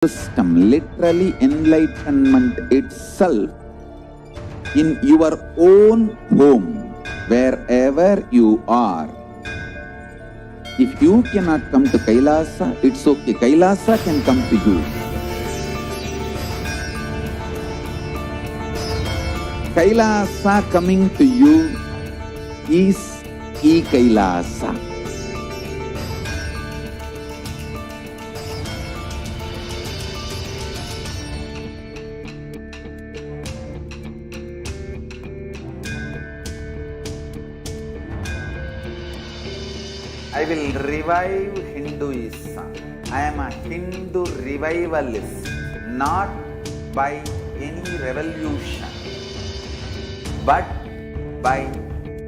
system, literally enlightenment itself in your own home, wherever you are. If you cannot come to Kailasa, it's okay. Kailasa can come to you. Kailasa coming to you is Kailasa. I will revive Hinduism. I am a Hindu revivalist, not by any revolution, but by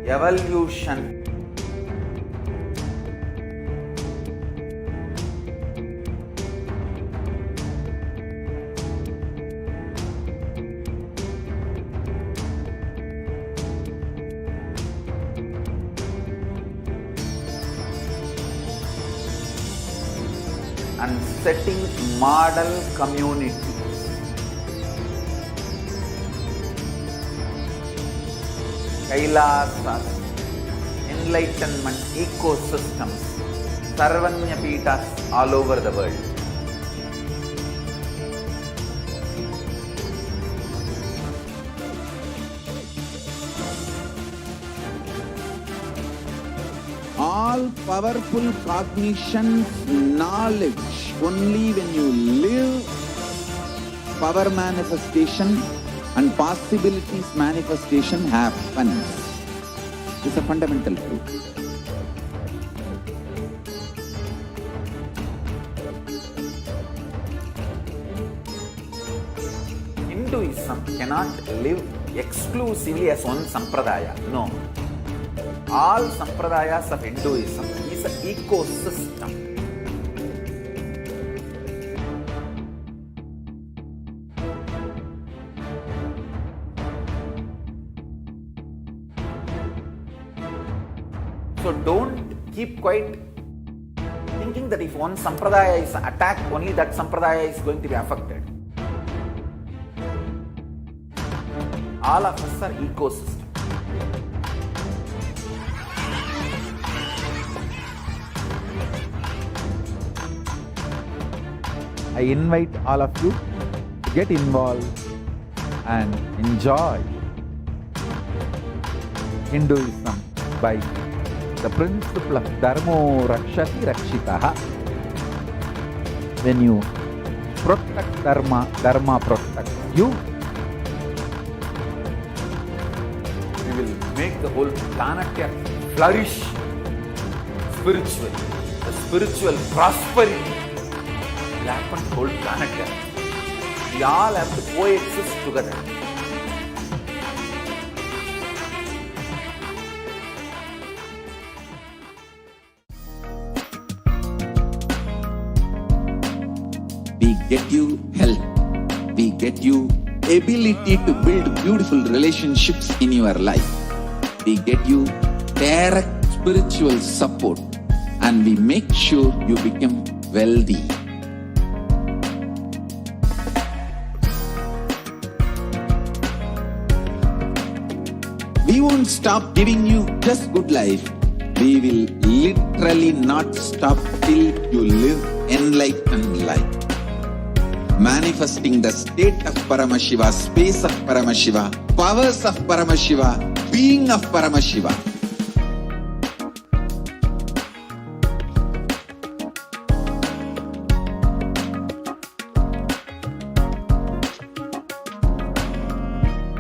evolution. And setting model communities. Kailasas, enlightenment ecosystems, Sarvanya Peethas all over the world. All powerful cognition, knowledge, only when you live, power manifestation and possibilities manifestation happens. It's a fundamental truth. Hinduism cannot live exclusively as one sampradaya. No. All sampradayas of Hinduism is an ecosystem. So don't keep quiet thinking that if one sampradaya is attacked, only that sampradaya is going to be affected. All of us are ecosystems. I invite all of you to get involved and enjoy Hinduism by the principle of Dharmo Rakshati Rakshitaha. When you protect Dharma, Dharma protects you. We will make the whole planet flourish spiritually. The spiritual prosperity will happen to the whole planet Earth. We all have to coexist together. We get you health. We get you ability to build beautiful relationships in your life. We get you direct spiritual support, and we make sure you become wealthy. We won't stop giving you just good life. We will literally not stop till you live enlightened life. Manifesting the state of Paramashiva, space of Paramashiva, powers of Paramashiva, being of Paramashiva.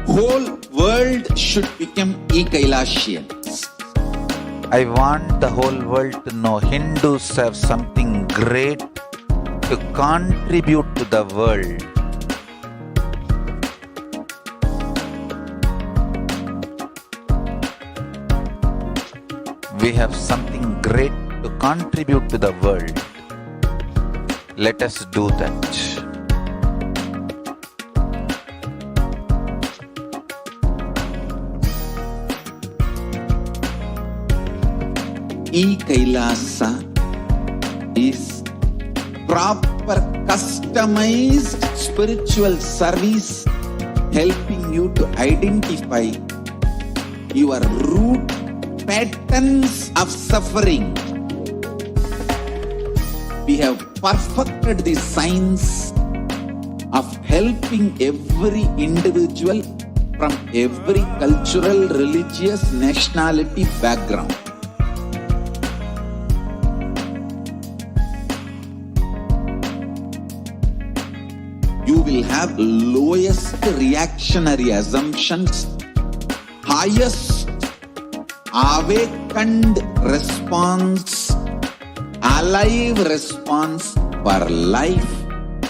Whole world should become Kailasians. I want the whole world to know Hindus have something great to contribute to the world. We have something great to contribute to the world. Let us do that. Kailasa is proper cusp customized spiritual service helping you to identify your root patterns of suffering. We have perfected the science of helping every individual from every cultural, religious, nationality background. You will have lowest reactionary assumptions, highest awakened response, alive response for life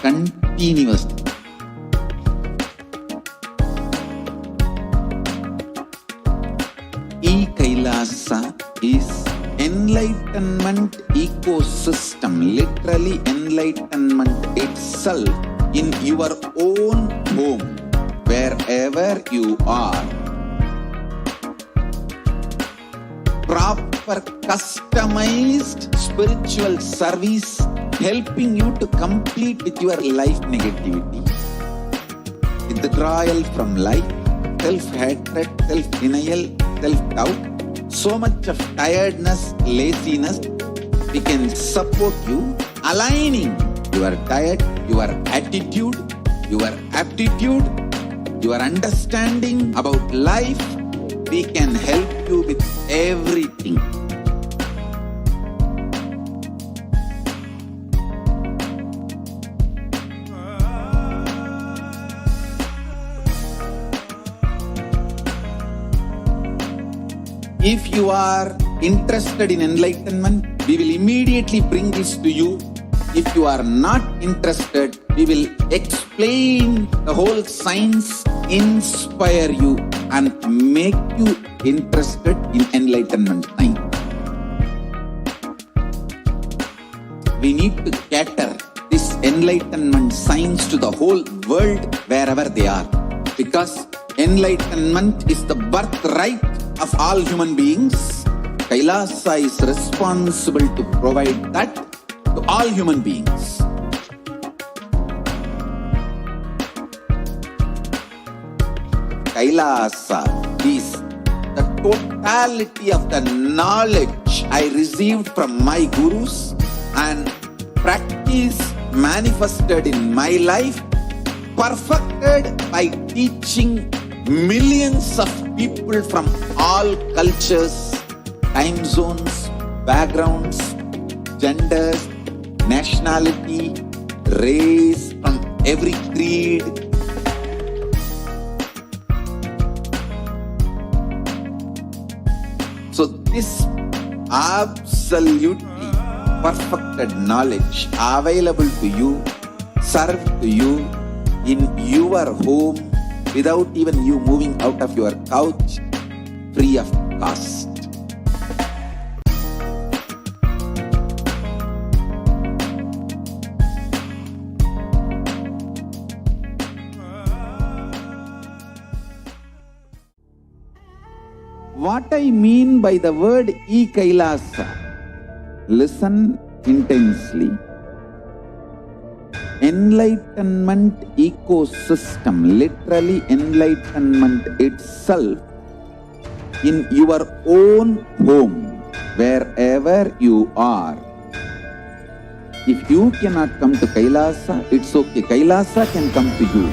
continuously. Kailasa is enlightenment ecosystem, literally enlightenment itself in your own home, wherever you are. Proper customized spiritual service helping you to complete with your life negativity, withdrawal from life, self-hatred, self-denial, self-doubt, so much of tiredness, laziness. We can support you aligning your diet, your attitude, your aptitude, your understanding about life. We can help you with everything. If you are interested in enlightenment, we will immediately bring this to you. If you are not interested, we will explain the whole science, inspire you and make you interested in enlightenment time. We need to cater this enlightenment science to the whole world wherever they are, because enlightenment is the birthright of all human beings. Kailasa is responsible to provide that to all human beings. Kailasa is the totality of the knowledge I received from my gurus and practice manifested in my life, perfected by teaching millions of people from all cultures, time zones, backgrounds, genders, nationality, race, from every creed. So this absolutely perfected knowledge available to you, served to you in your home without even you moving out of your couch, free of cost. What I mean by the word Kailasa, listen intensely. Enlightenment ecosystem, literally enlightenment itself in your own home, wherever you are. If you cannot come to Kailasa, it's okay. Kailasa can come to you.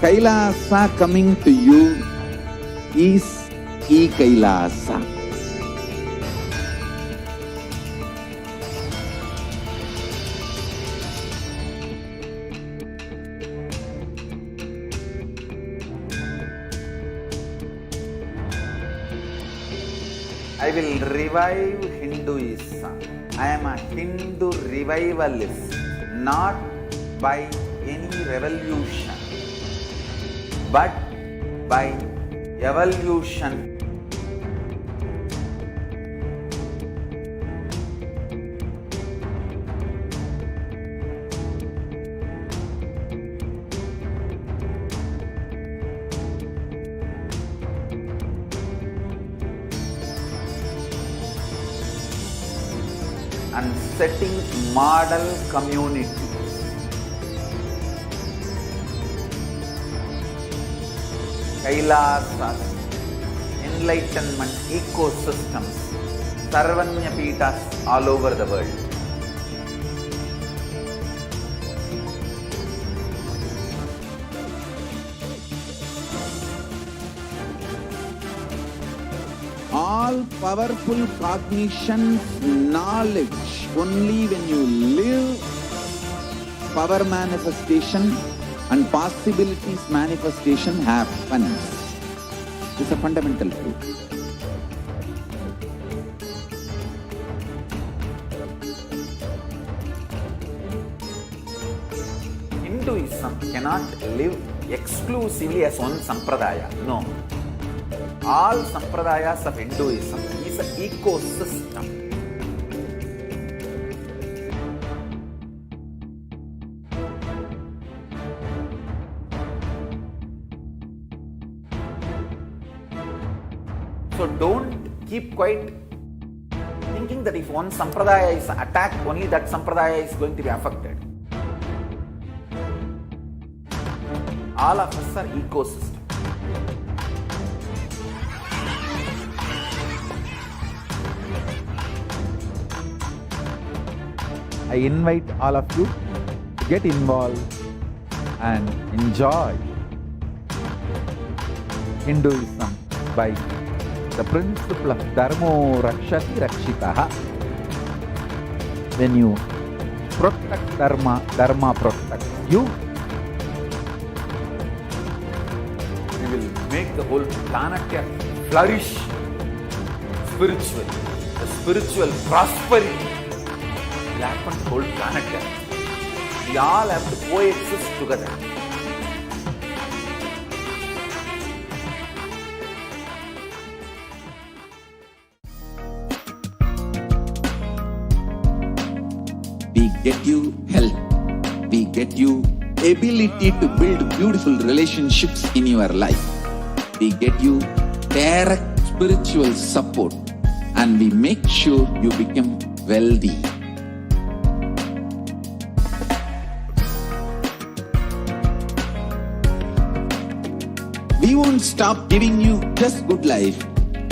Kailasa coming to you is Kailasa. I will revive Hinduism. I am a Hindu revivalist, not by any revolution, but by evolution. and setting model communities. Kailasa, Enlightenment ecosystems, Sarvanya Pitas all over the world. All powerful cognition, knowledge, only when you live, power manifestation and possibilities manifestation happens. It's a fundamental truth. Hinduism cannot live exclusively as one sampradaya. No. All sampradayas of Hinduism is an ecosystem. So don't keep quiet thinking that if one sampradaya is attacked, only that sampradaya is going to be affected. All of us are ecosystem. I invite all of you to get involved and enjoy Hinduism by the principle of Dharmo Rakshati Rakshitaha. When you protect Dharma, Dharma protects you. We will make the whole planet flourish spiritually. The spiritual prosperity will happen to the whole planet. We all have to coexist together. We get you health. We get you ability to build beautiful relationships in your life. We get you direct spiritual support, and we make sure you become wealthy. We won't stop giving you just good life.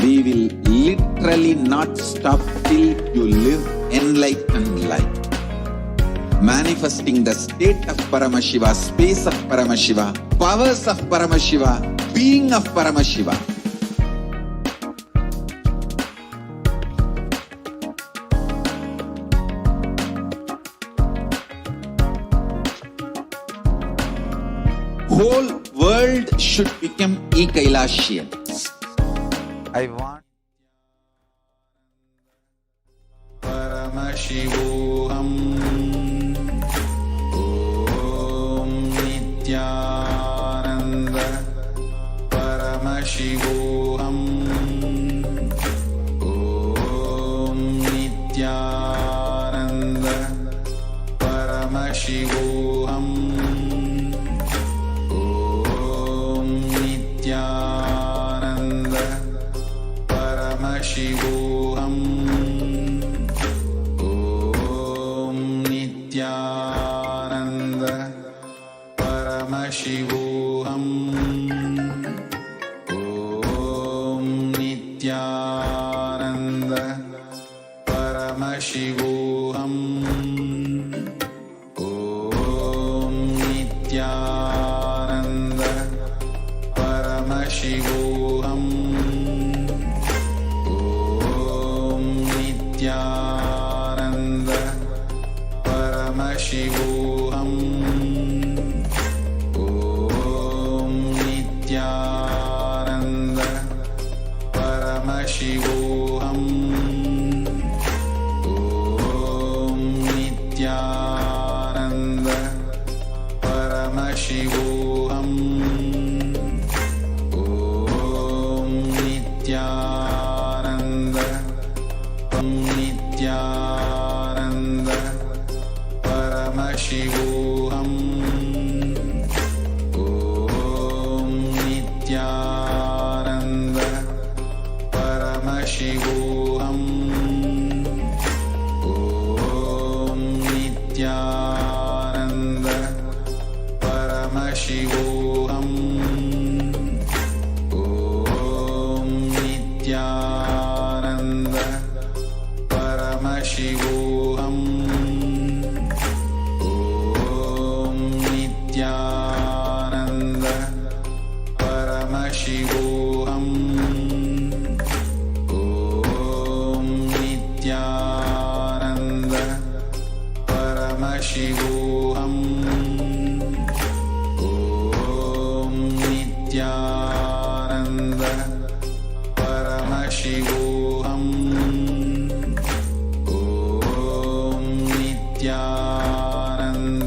We will literally not stop till you live enlightened life. Manifesting the state of Paramashiva, space of Paramashiva, powers of Paramashiva, being of Paramashiva. Whole world should become Kailasians. I want Paramashivoham. Nithyananda Paramashivoham. Om Nithyananda Paramashivoham. Om Nithyananda Paramashivoham. Om Nithyananda Paramashivoham. Om Nithyananda Paramashivoham. Om Nithyananda Paramashivoham. Om Nithyananda Paramashivoham. Om Nithyananda Paramashivoham. Om Nithyananda Paramashivoham. Om Nithyananda Paramashivoham. Om Nithyananda Paramashivoham. Om Nithyananda Paramashivoham. Om Nithyananda Paramashivoham. Om Nithyananda Paramashivoham. Om Nithyananda Paramashivoham. Om Nithyananda Paramashivoham. Om Nithyananda Paramashivoham. Nityanandam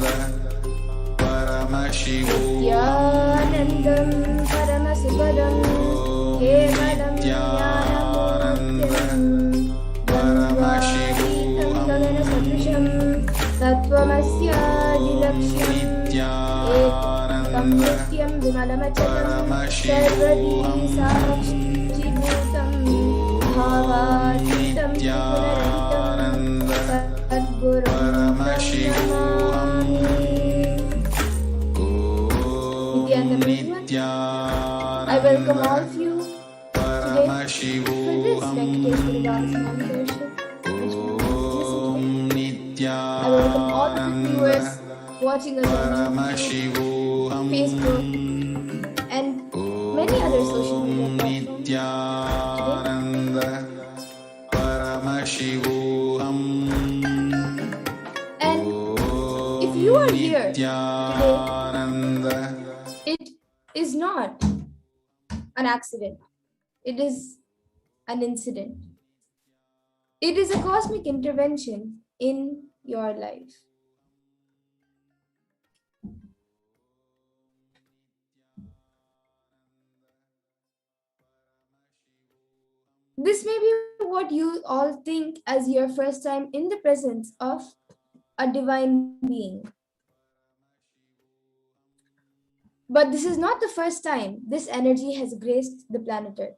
Paramashivoham Kevalam Jnanamurthyam Brahmavadhitam Gagana Sadrisham Tattvamasyaadilaksham Ekam Nityam Vimalamachalam Sarvadi Samakshibhutam Bhavachitam Punarahitam Sadgurum Namami. I welcome all of you today for this Venkateshwara meditation. I welcome all the viewers watching us on YouTube, Facebook, and many other social media platforms. And if you are here today, it is not an accident. It is an incident. It is a cosmic intervention in your life. This may be what you all think as your first time in the presence of a divine being. But this is not the first time this energy has graced the planet Earth.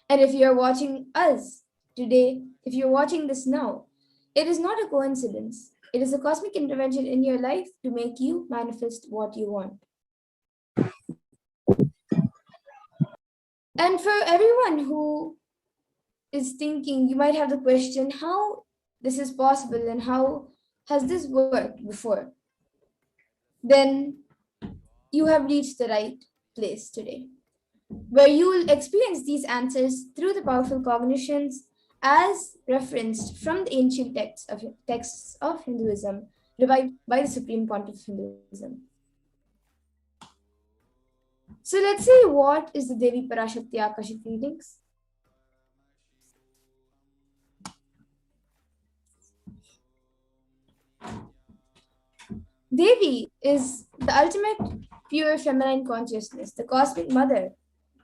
And if you are watching us today, if you're watching this now, it is not a coincidence. It is a cosmic intervention in your life to make you manifest what you want. And for everyone who is thinking, you might have the question, how this is possible and how has this worked before? Then you have reached the right place today, where you will experience these answers through the powerful cognitions as referenced from the ancient texts of Hinduism, revived by the Supreme Pontiff of Hinduism. So let's see, what is the Devi Parashakti Akashic readings? Devi is the ultimate pure feminine consciousness, the cosmic mother,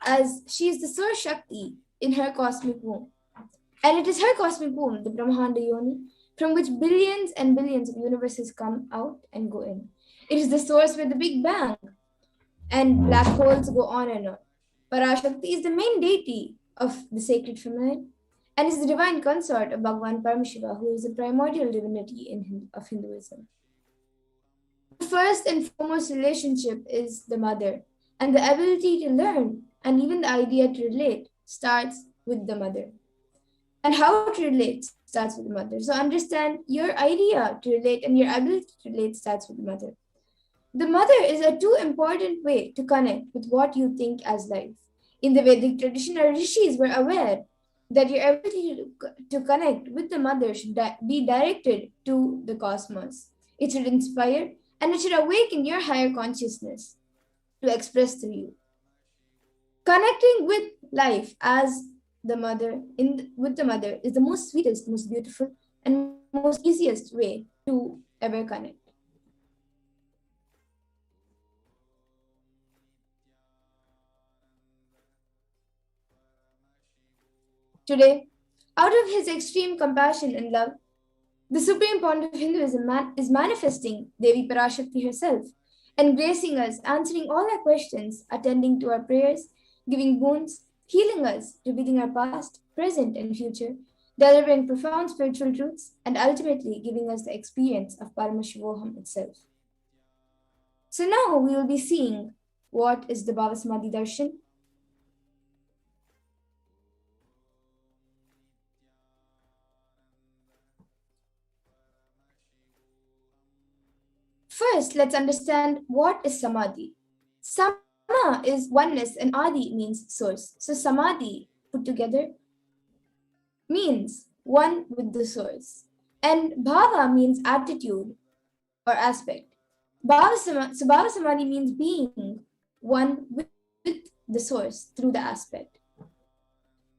as she is the source Shakti in her cosmic womb. And it is her cosmic womb, the Brahmanda Yoni, from which billions and billions of universes come out and go in. It is the source where the Big Bang and black holes go on and on. Parashakti is the main deity of the sacred feminine and is the divine consort of Bhagavan Paramashiva, who is the primordial divinity of Hinduism. The first and foremost relationship is the mother, and the ability to learn and even the idea to relate starts with the mother. And how to relate starts with the mother. So understand, your idea to relate and your ability to relate starts with the mother. The mother is a too important way to connect with what you think as life. In the Vedic tradition, our rishis were aware that your ability to connect with the mother should be directed to the cosmos. It should inspire and it should awaken your higher consciousness to express through you. Connecting with life as the mother, with the mother, is the most sweetest, most beautiful, and most easiest way to ever connect. Today, out of his extreme compassion and love, the Supreme Pontiff of Hinduism is manifesting Devi Parashakti herself and gracing us, answering all our questions, attending to our prayers, giving boons, healing us, revealing our past, present, and future, delivering profound spiritual truths and ultimately giving us the experience of Paramashivoham itself. So now we will be seeing what is the Bhava Samadhi darshan. First, let's understand what is samadhi. Sama is oneness and adi means source. So samadhi put together means one with the source. And bhava means attitude or aspect. So bhava samadhi means being one with the source through the aspect.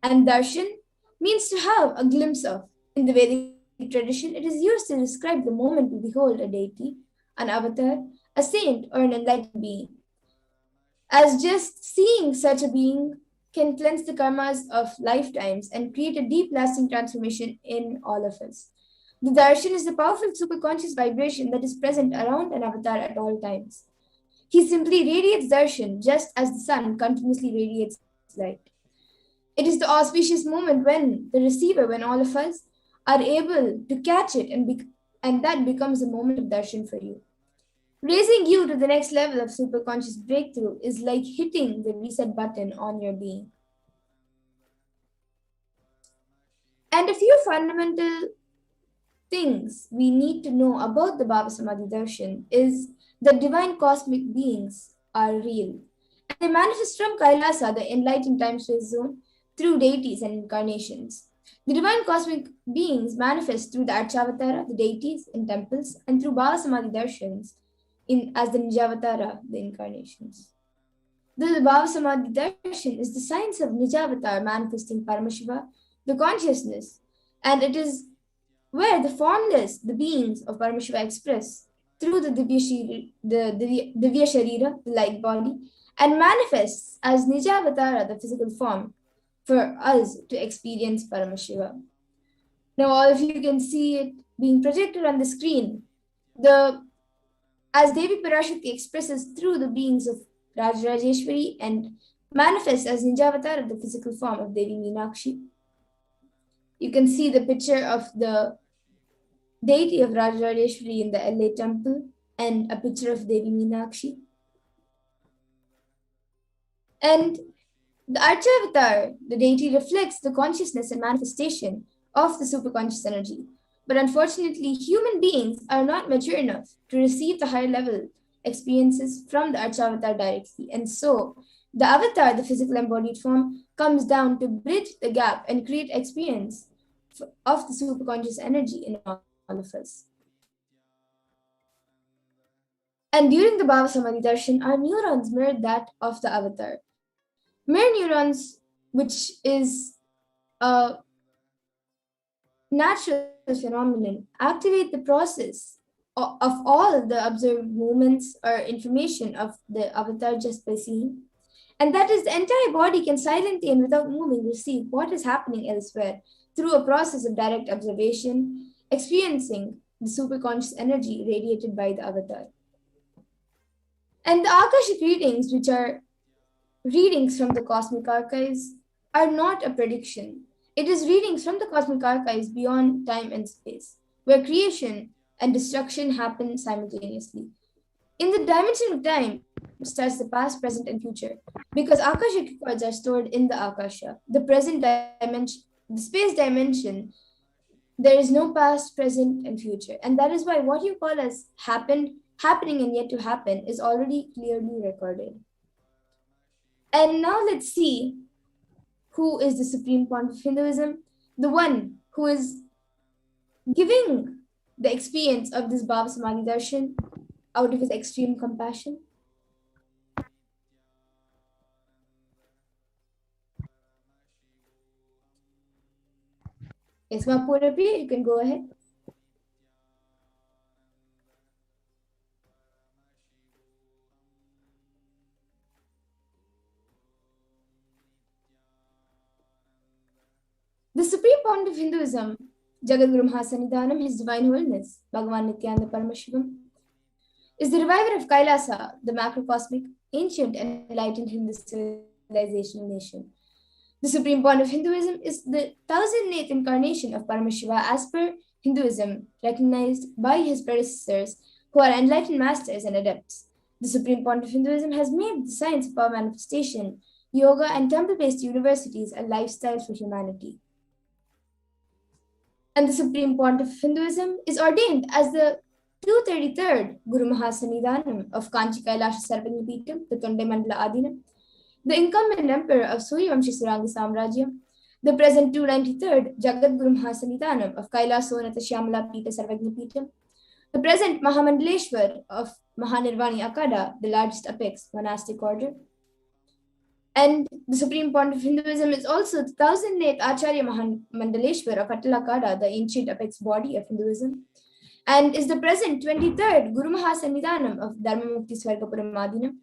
And darshan means to have a glimpse of. In the Vedic tradition, it is used to describe the moment we behold a deity, an avatar, a saint, or an enlightened being. As just seeing such a being can cleanse the karmas of lifetimes and create a deep lasting transformation in all of us. The darshan is the powerful superconscious vibration that is present around an avatar at all times. He simply radiates darshan just as the sun continuously radiates light. It is the auspicious moment when all of us are able to catch it, and that becomes a moment of darshan for you. Raising you to the next level of superconscious breakthrough is like hitting the reset button on your being. And a few fundamental things we need to know about the Bhava Samadhi darshan is that divine cosmic beings are real. And they manifest from Kailasa, the enlightened time-space zone, through deities and incarnations. The divine cosmic beings manifest through the Archavatara, the deities in temples, and through Bhava Samadhi darshans as the Nijavatara, the incarnations. The Bhava Samadhi darshan is the science of Nijavatar manifesting Paramashiva, the consciousness, and it is where the beings of Paramashiva express through the Divya Sharira, the light body, and manifests as Nijavatara, the physical form, for us to experience Paramashiva. Now all of you can see it being projected on the screen. As Devi Parashakti expresses through the beings of Rajrajeshwari and manifests as Nijavatara, the physical form of Devi Meenakshi. You can see the picture of the deity of Rajrajeshwari in the LA temple and a picture of Devi Meenakshi. And the Archavatar, the deity, reflects the consciousness and manifestation of the superconscious energy. But unfortunately, human beings are not mature enough to receive the higher level experiences from the Archavatar directly. And so, the avatar, the physical embodied form, comes down to bridge the gap and create experience of the superconscious energy in all of us. And during the Bhava Samadhi darshan, our neurons mirror that of the avatar. Mirror neurons, which is a natural phenomenon, activate the process of all the observed movements or information of the avatar just by seeing. And that is, the entire body can silently and without moving receive what is happening elsewhere through a process of direct observation, experiencing the superconscious energy radiated by the avatar. And the Akashic readings, which are readings from the cosmic archives, are not a prediction. It is readings from the cosmic archives beyond time and space, where creation and destruction happen simultaneously. In the dimension of time starts the past, present, and future, because Akashic records are stored in the Akasha, the present dimension, the space dimension. There is no past, present, and future, and that is why what you call as happened, happening, and yet to happen is already clearly recorded. And now let's see who is the supreme point of Hinduism, the one who is giving the experience of this Bhava Samadhi darshan out of his extreme compassion. Yes, Mahapurapriya, you can go ahead. The supreme point of Hinduism, Jagadguru Mahasannidhanam, His Divine Holiness, Bhagavan Nithyananda Paramashivam, is the reviver of Kailasa, the macrocosmic, ancient and enlightened Hindu civilization nation. The supreme point of Hinduism is the 1008th incarnation of Paramashiva as per Hinduism, recognized by his predecessors who are enlightened masters and adepts. The supreme point of Hinduism has made the science of power manifestation, yoga, and temple-based universities a lifestyle for humanity. And the supreme point of Hinduism is ordained as the 233rd Guru Mahasanidhanam of Kanchi Kailasa Sarvagnapeetham, the Tonde Mandala Adinam, the incumbent emperor of Suryavamshi Suranga Samrajyam, the present 293rd Jagat Guru Mahasanidhanam of Kailasonatha Shyamala Pita Sarvagnapeetham, the present Mahamandaleshwar of Mahanirvani Akada, the largest apex monastic order. And the supreme point of Hinduism is also the 1008th Acharya Mahamandaleshwar of Atalakada, the ancient apex body of Hinduism, and is the present 23rd Guru Mahasanidhanam of Dharmamukti Swargapuram Madinam,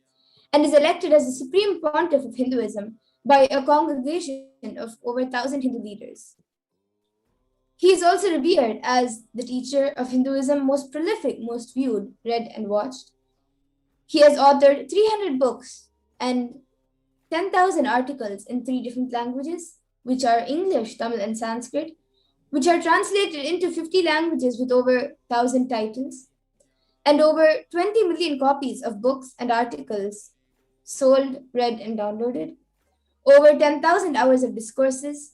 and is elected as the supreme pontiff of Hinduism by a congregation of over 1,000 Hindu leaders. He is also revered as the teacher of Hinduism, most prolific, most viewed, read, and watched. He has authored 300 books and 10,000 articles in 3 different languages, which are English, Tamil, and Sanskrit, which are translated into 50 languages with over 1,000 titles, and over 20 million copies of books and articles sold, read, and downloaded, over 10,000 hours of discourses.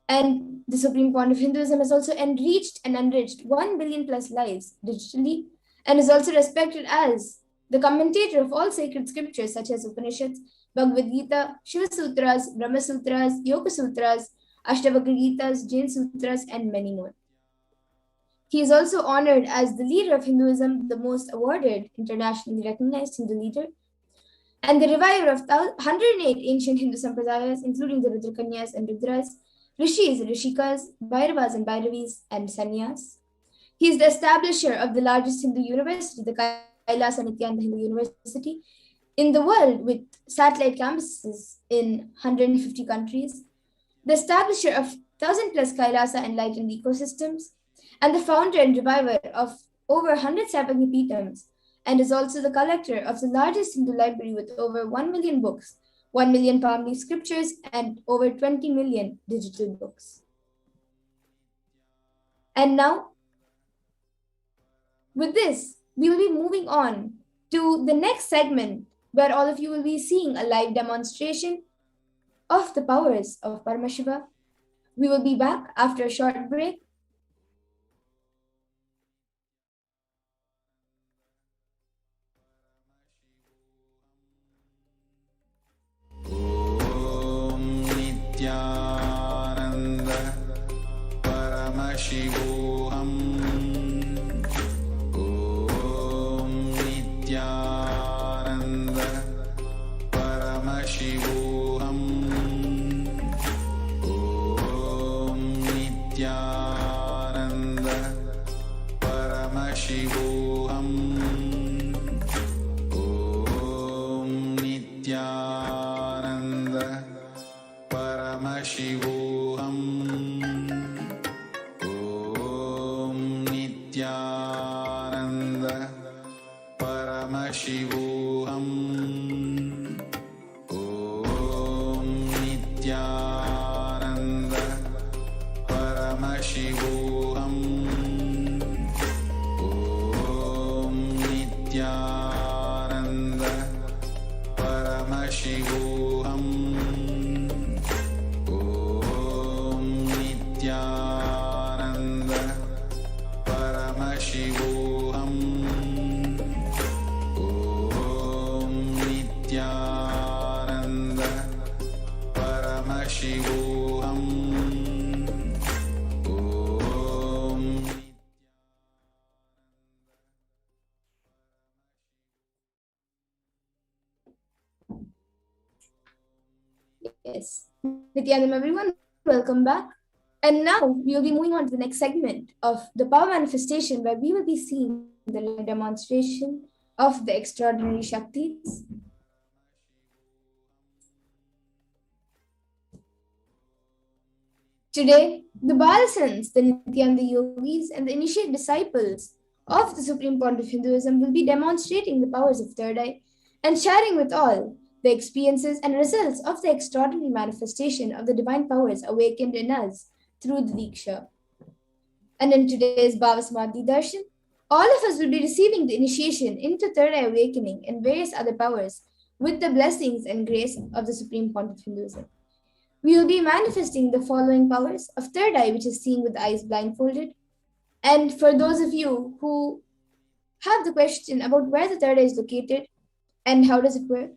And the supreme point of Hinduism has also enriched and enriched 1 billion plus lives digitally, and is also respected as the commentator of all sacred scriptures such as Upanishads, Bhagavad Gita, Shiva Sutras, Brahma Sutras, Yoga Sutras, Ashtavakra Gitas, Jain Sutras, and many more. He is also honored as the leader of Hinduism, the most awarded, internationally recognized Hindu leader, and the reviver of 108 ancient Hindu sampradayas, including the Rudrakanyas and Rudras, Rishis, Rishikas, Bhairavas and Bhairavis, and Sannyas. He is the establisher of the largest Hindu university, the Kailasa Nithyananda Hindu University, in the world with satellite campuses in 150 countries, the establisher of 1,000 plus Kailasa enlightened ecosystems, and the founder and reviver of over 100 Sarvagnapeethams, and is also the collector of the largest Hindu library with over 1 million books, 1 million palm leaf scriptures, and over 20 million digital books. And now, with this, we will be moving on to the next segment, where all of you will be seeing a live demonstration of the powers of Paramashiva. We will be back after a short break. Om Nithyananda Paramashivoham. Om Nithyananda Paramashivoham. Om Nithyananda Paramashivoham. Om Nithyananda Paramashivoham. Om Nithyananda Paramashivoham. Om Nithyananda Paramashivoham. Om Nithyananda Paramashivoham. Om Nithyananda Paramashivoham. Om Nithyananda Paramashivoham. Om Yes, Nithyanam everyone, welcome back. And now we will be moving on to the next segment of the power manifestation, where we will be seeing the live demonstration of the extraordinary Shaktis. Today, the Balasans, the Nithyananda yogis, and the initiate disciples of the Supreme Point of Hinduism will be demonstrating the powers of Third Eye and sharing with all the experiences and results of the extraordinary manifestation of the divine powers awakened in us through the Diksha. And in today's Bhava Samadhi Darshan, all of us will be receiving the initiation into third eye awakening and various other powers with the blessings and grace of the Supreme Pontiff Hinduism. We will be manifesting the following powers of third eye, which is seeing with the eyes blindfolded. And for those of you who have the question about where the third eye is located and how does it work,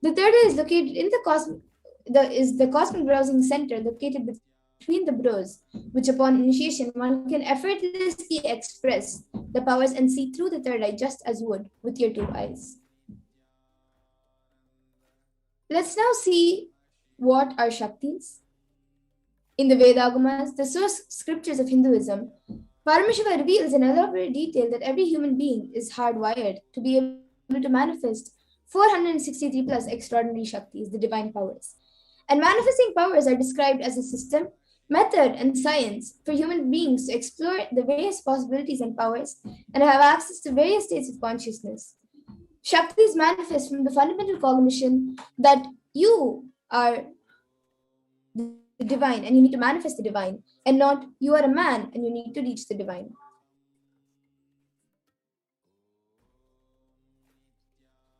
the third eye is located in the cosmic browsing center located between the brows, which upon initiation one can effortlessly express the powers and see through the third eye just as you would with your two eyes. Let's now see what are Shaktis. In the Vedagamas, the source scriptures of Hinduism, Paramashiva reveals in elaborate detail that every human being is hardwired to be able to manifest 463 plus extraordinary Shaktis, the divine powers. And manifesting powers are described as a system, method, and science for human beings to explore the various possibilities and powers and have access to various states of consciousness. Shaktis manifest from the fundamental cognition that you are the divine and you need to manifest the divine, and not you are a man and you need to reach the divine.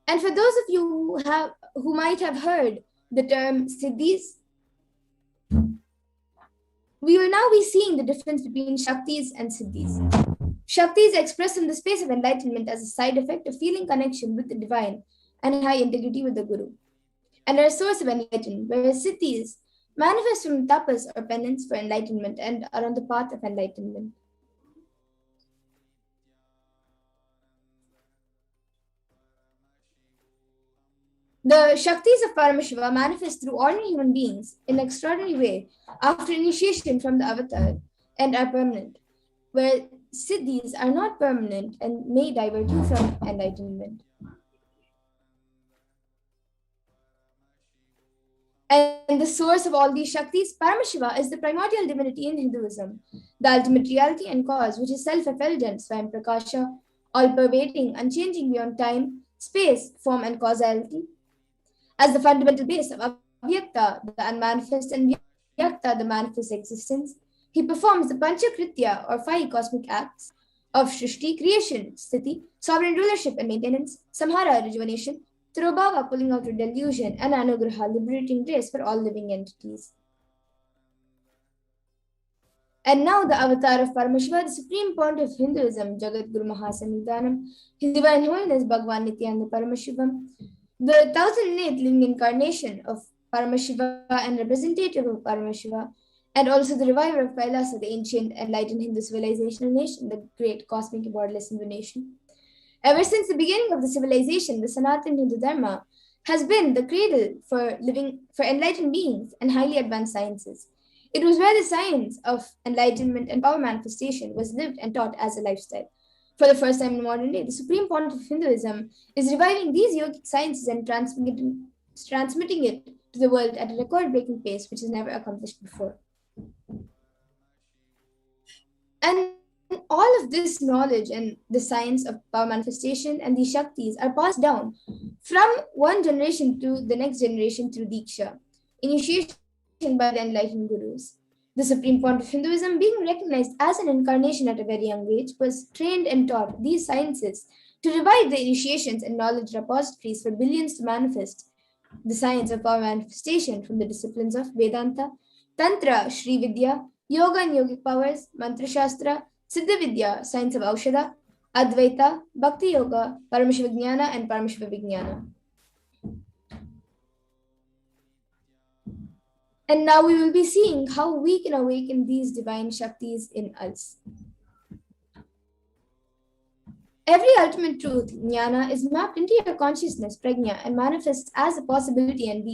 And for those of you who might have heard the term Siddhis, we will now be seeing the difference between Shaktis and Siddhis. Shakti is expressed in the space of enlightenment as a side effect of feeling connection with the divine and high integrity with the Guru, and are a source of enlightenment, whereas Siddhis manifest from tapas or penance for enlightenment and are on the path of enlightenment. The Shaktis of Paramashiva manifest through ordinary human beings in an extraordinary way after initiation from the avatar and are permanent, where Siddhis are not permanent and may divert you from enlightenment. And the source of all these Shaktis, Paramashiva, is the primordial divinity in Hinduism, the ultimate reality and cause, which is self-effulgent, Swayam Prakasha, all-pervading, unchanging beyond time, space, form, and causality. As the fundamental base of Avyakta, the unmanifest, and Vyakta, the manifest existence, he performs the Panchakritya, or 5 cosmic acts, of Shrishti, creation, Sthiti, sovereign rulership and maintenance, Samhara, rejuvenation, through Bhava, pulling out of delusion, and Anugraha, liberating grace for all living entities. And now the avatar of Paramashiva, the supreme point of Hinduism, Jagat Guru Mahasanidhanam, His Divine Holiness Bhagavan Nithyananda Paramashivam, the 1008th living incarnation of Paramashiva and representative of Paramashiva, and also the reviver of Kailasa, the ancient enlightened Hindu civilizational nation, the great cosmic borderless Hindu nation. Ever since the beginning of the civilization, the Sanatan Hindu Dharma has been the cradle for enlightened beings and highly advanced sciences. It was where the science of enlightenment and power manifestation was lived and taught as a lifestyle. For the first time in modern day, the Supreme Pontiff of Hinduism is reviving these yogic sciences and transmitting it to the world at a record-breaking pace which is never accomplished before. And all of this knowledge and the science of power manifestation and these Shaktis are passed down from one generation to the next generation through Diksha, initiation by the enlightened gurus. The Supreme Pontiff of Hinduism, being recognized as an incarnation at a very young age, was trained and taught these sciences to revive the initiations and knowledge repositories for billions to manifest the science of power manifestation from the disciplines of Vedanta, Tantra, Shri Vidya, Yoga and Yogic powers, Mantra Shastra, Siddha Vidya, science of Aushadha, Advaita, Bhakti Yoga, Paramashiva Jnana, and Paramashiva Vijnana. And now we will be seeing how we can awaken these divine Shaktis in us. Every ultimate truth, Jnana, is mapped into your consciousness, Prajna, and manifests as a possibility and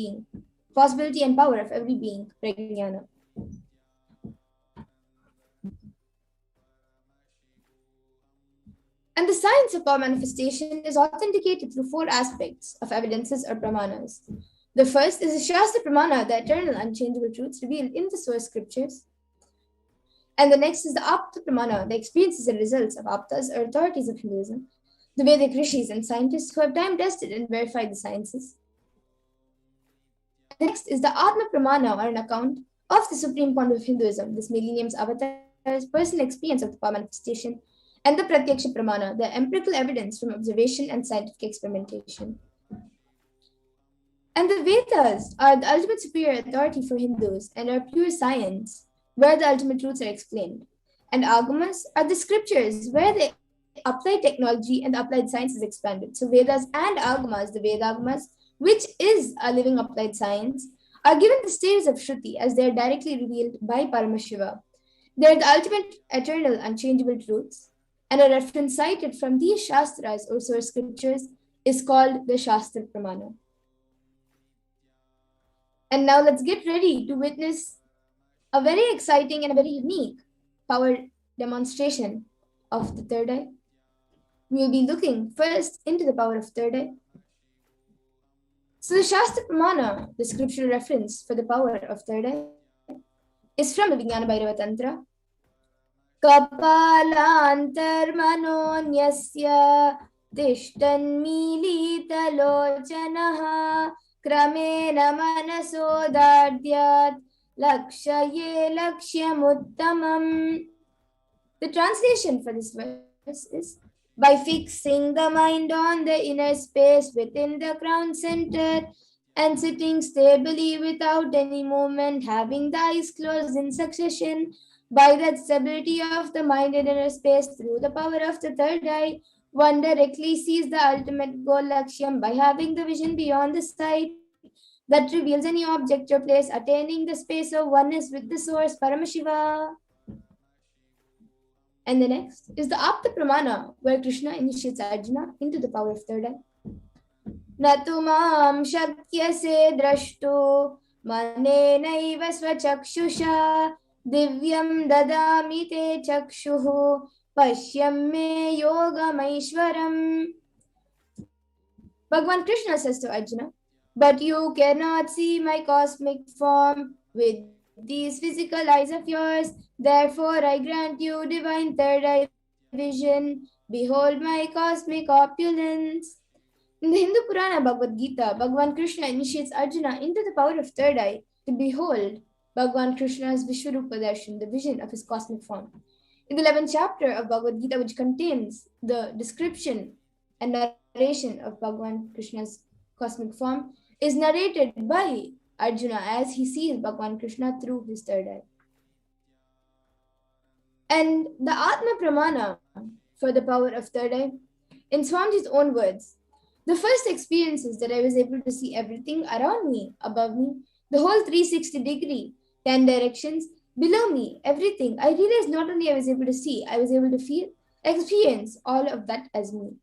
power of every being, Prajnana. And the science of power manifestation is authenticated through 4 aspects of evidences or pramanas. The first is the Shastra Pramana, the eternal unchangeable truths revealed in the source scriptures. And the next is the Apta Pramana, the experiences and results of Aptas or authorities of Hinduism, the Vedic rishis and scientists who have time tested and verified the sciences. the next is the Atma Pramana, or an account of the supreme point of Hinduism, this millennium's avatar's personal experience of the power manifestation, and the Pratyaksha Pramana, the empirical evidence from observation and scientific experimentation. And the Vedas are the ultimate superior authority for Hindus and are pure science, where the ultimate truths are explained. And Agamas are the scriptures where the applied technology and the applied science is expanded. So Vedas and Agamas, the Vedagamas, which is a living applied science, are given the status of Shruti as they are directly revealed by Paramashiva. They are the ultimate, eternal, unchangeable truths, and a reference cited from these Shastras or source scriptures is called the Shastra Pramana. And now let's get ready to witness a very exciting and a very unique power demonstration of the third eye. We will be looking first into the power of third eye. So the Shastra Pramana, the scriptural reference for the power of third eye, is from the Vijnana Bhairava Tantra. Kapalantar manonyasya tishtan milita lochanaha kramena manasodadyat lakshaye lakshyamuttamam. The translation for this verse is, by fixing the mind on the inner space within the crown center and sitting stably without any movement, having the eyes closed in succession, by that stability of the mind in inner space through the power of the third eye, one directly sees the ultimate goal Lakshyam by having the vision beyond the sight that reveals any object or place, attaining the space of oneness with the source, Paramashiva. And the next is the Apta Pramana, where Krishna initiates Arjuna into the power of third eye. Natumam shakyase drashtu manenaiva svachakshusha divyam dadami te chakshuhu pashyam me yogamaishwaram. Bhagavan Krishna says to Arjuna, but you cannot see my cosmic form with these physical eyes of yours. Therefore, I grant you divine third eye vision. Behold my cosmic opulence. In the Hindu Purana Bhagavad Gita, Bhagavan Krishna initiates Arjuna into the power of third eye to behold Bhagavan Krishna's Vishwarupa darshan, the vision of his cosmic form. In the 11th chapter of Bhagavad Gita, which contains the description and narration of Bhagavan Krishna's cosmic form, is narrated by Arjuna as he sees Bhagavan Krishna through his third eye. And the Atma Pramana for the power of third eye, in Swamiji's own words, the first experience is that I was able to see everything around me, above me, the whole 360 degree, 10 directions, below me, everything. I realized not only I was able to see, I was able to feel, experience all of that as me.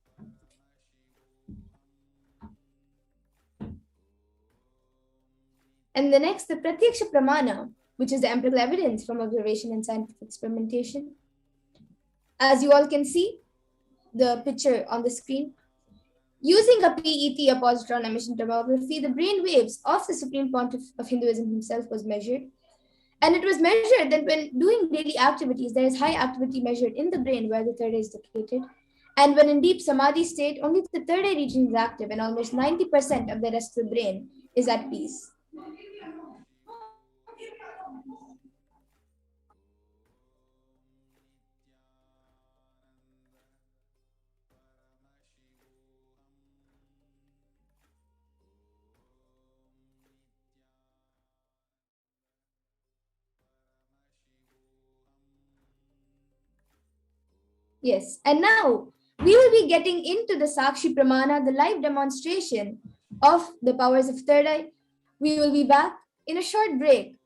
And the next, the Pratyaksha Pramana, which is the empirical evidence from observation and scientific experimentation. As you all can see, the picture on the screen, using a PET, a positron emission tomography, the brain waves of the Supreme Pontiff of Hinduism himself was measured. And it was measured that when doing daily activities, there is high activity measured in the brain where the third eye is located. And when in deep samadhi state, only the third eye region is active and almost 90% of the rest of the brain is at peace. Yes, and now we will be getting into the Sakshi Pramana, the live demonstration of the powers of third eye. We will be back in a short break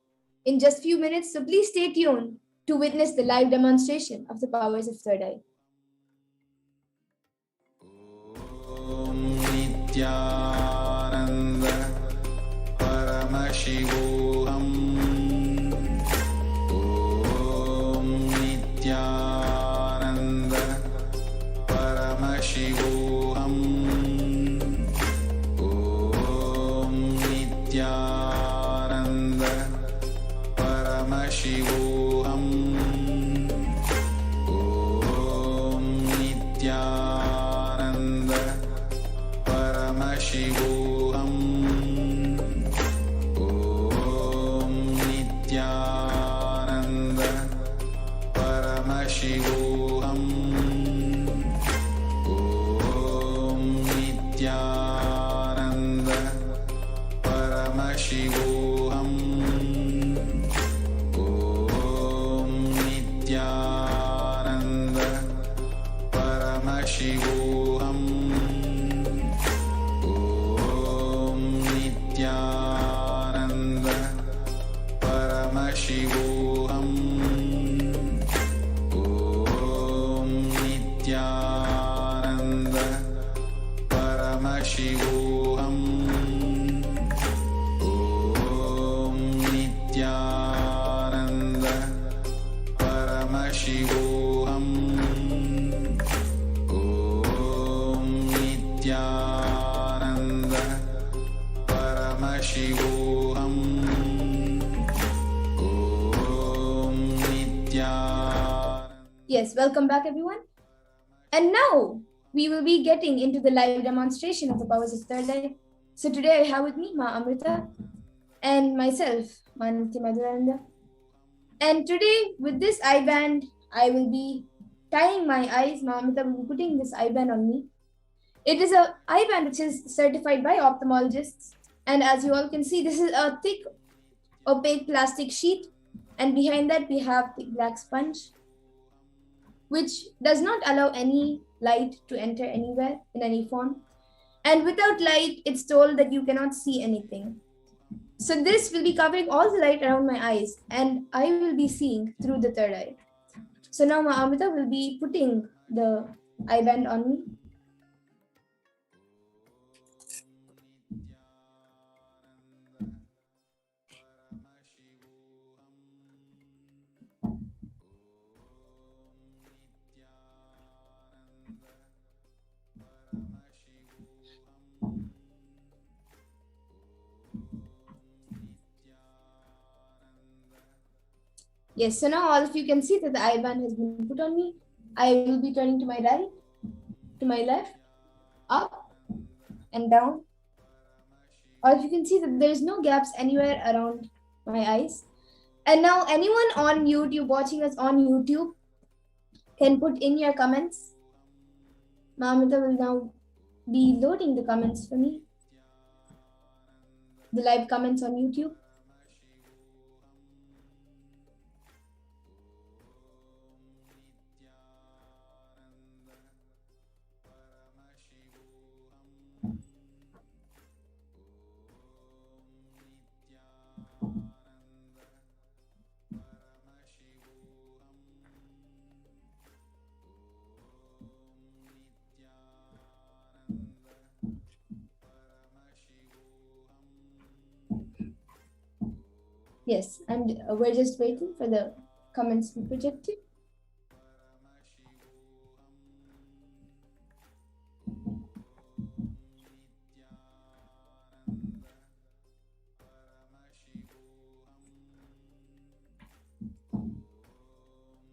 in just few minutes, so please stay tuned to witness the live demonstration of the powers of third eye. Om Nithyananda Paramashivoham. Om Nithyananda Paramashivoham. Om Nithyananda Paramashivoham. Om Nithyananda Paramashivoham. Om Paramashivoham. Om Nithyananda Paramashivoham. Om Nithyananda Paramashivoham. Om Nithyananda Paramashivoham. Om Nithyananda Paramashivoham. Om Nithyananda. Yes, welcome back everyone. And now we will be getting into the live demonstration of the powers of third eye. So today I have with me Ma Amrita and myself, Ma Nithyananda. And today with this eye band, I will be tying my eyes. Ma Amrita will be putting this eye band on me. It is a eye band which is certified by ophthalmologists. And as you all can see, this is a thick, opaque plastic sheet. And behind that we have the black sponge, which does not allow any light to enter anywhere in any form. And without light, it's told that you cannot see anything. So this will be covering all the light around my eyes, and I will be seeing through the third eye. So now Ma Amrita will be putting the eye band on me. Yes, so now all of you can see that the eye band has been put on me. I will be turning to my right, to my left, up and down. All of you can see that there is no gaps anywhere around my eyes. And now anyone on YouTube, watching us on YouTube, can put in your comments. Ma Amrita will now be loading the comments for me. The live comments on YouTube. Yes, and we're just waiting for the comments to be projected.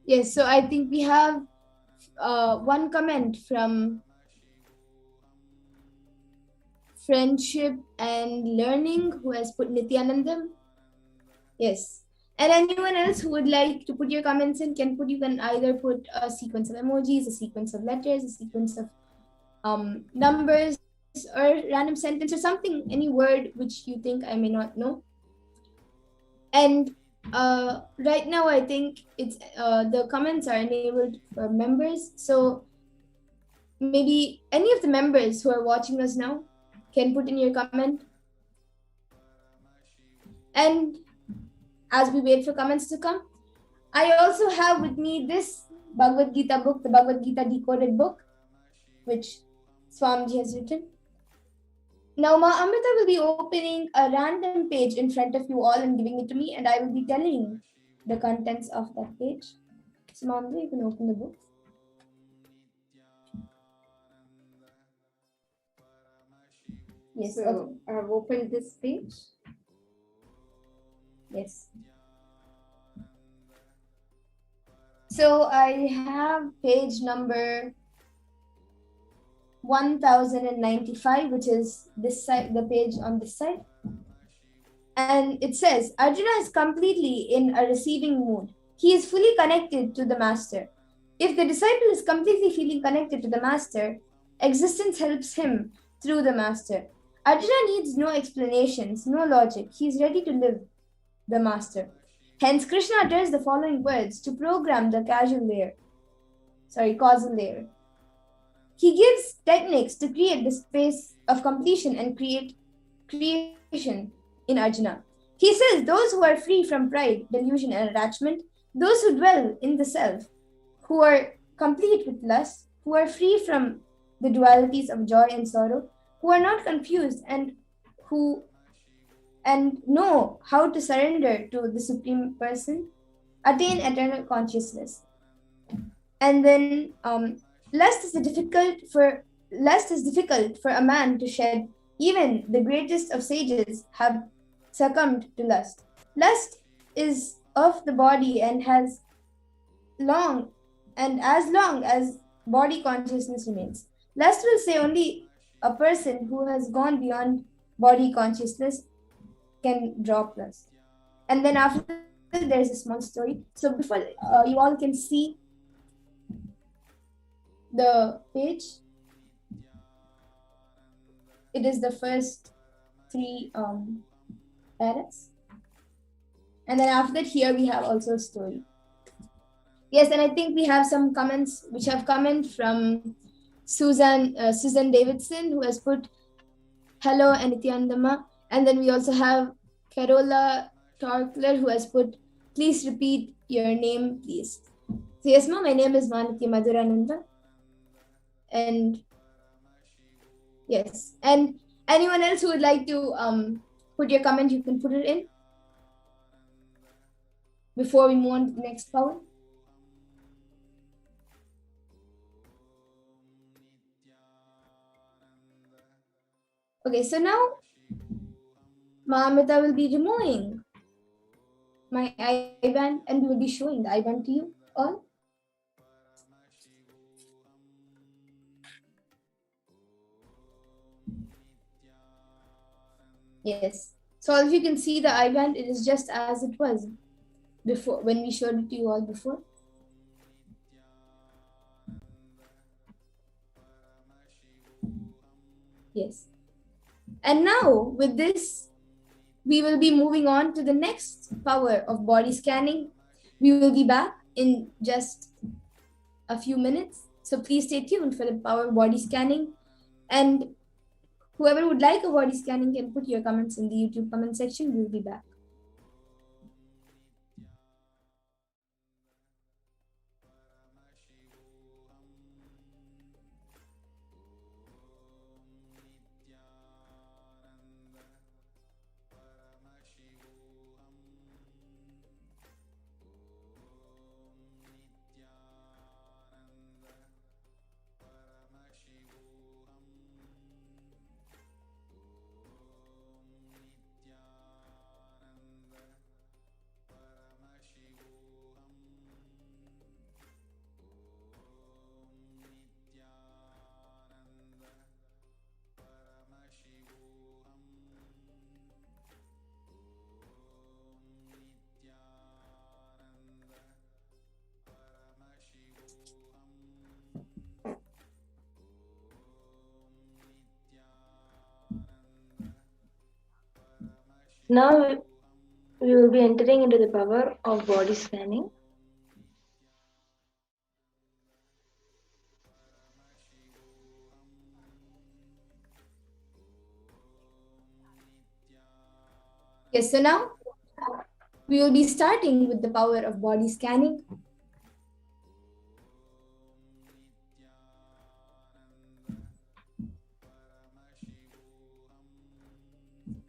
Yes, so I think we have one comment from Friendship and Learning, who has put Nithyanandam. Yes, and anyone else who would like to put your comments in can put. You can either put a sequence of emojis, a sequence of letters, a sequence of numbers, or random sentence, or something, any word which you think I may not know. And right now I think it's the comments are enabled for members, so maybe any of the members who are watching us now can put in your comment. And as we wait for comments to come, I also have with me this Bhagavad Gita book, the Bhagavad Gita decoded book, which Swamiji has written. Now Ma Amrita will be opening a random page in front of you all and giving it to me, and I will be telling the contents of that page. So Ma Amrita, you can open the book. Yes, So I've opened this page. Yes. So I have page number 1095, which is this side, the page on this side. And it says, Arjuna is completely in a receiving mood. He is fully connected to the master. If the disciple is completely feeling connected to the master, existence helps him through the master. Arjuna needs no explanations, no logic. He is ready to live the master. Hence, Krishna utters the following words to program the causal layer. He gives techniques to create the space of completion and creation in Arjuna. He says those who are free from pride, delusion, and attachment, those who dwell in the self, who are complete with lust, who are free from the dualities of joy and sorrow, who are not confused and know how to surrender to the Supreme Person, attain eternal consciousness. And then lust is difficult for a man to shed. Even the greatest of sages have succumbed to lust. Lust is of the body and as long as body consciousness remains. Lust will say only a person who has gone beyond body consciousness can drop lust. And then after there's a small story. So before you all can see the page, it is the first three paras. And then after that, here we have also a story. Yes, and I think we have some comments which have come in from Susan Davidson, who has put hello and Nithyanandama. And then we also have Carola Torkler, who has put, please repeat your name, please. So yes, ma'am, my name is Manati Madhurananda. And yes, and anyone else who would like to put your comment, you can put it in before we move on to the next power. Okay, so now Mahamita will be removing my IBAN and we will be showing the IBAN to you all. Yes. So if you can see the IBAN, it is just as it was before when we showed it to you all before. Yes. And now with this, we will be moving on to the next power of body scanning. We will be back in just a few minutes. So please stay tuned for the power of body scanning. And whoever would like a body scanning can put your comments in the YouTube comment section. We will be back. Now we will be entering into the power of body scanning. Yes, so now we will be starting with the power of body scanning.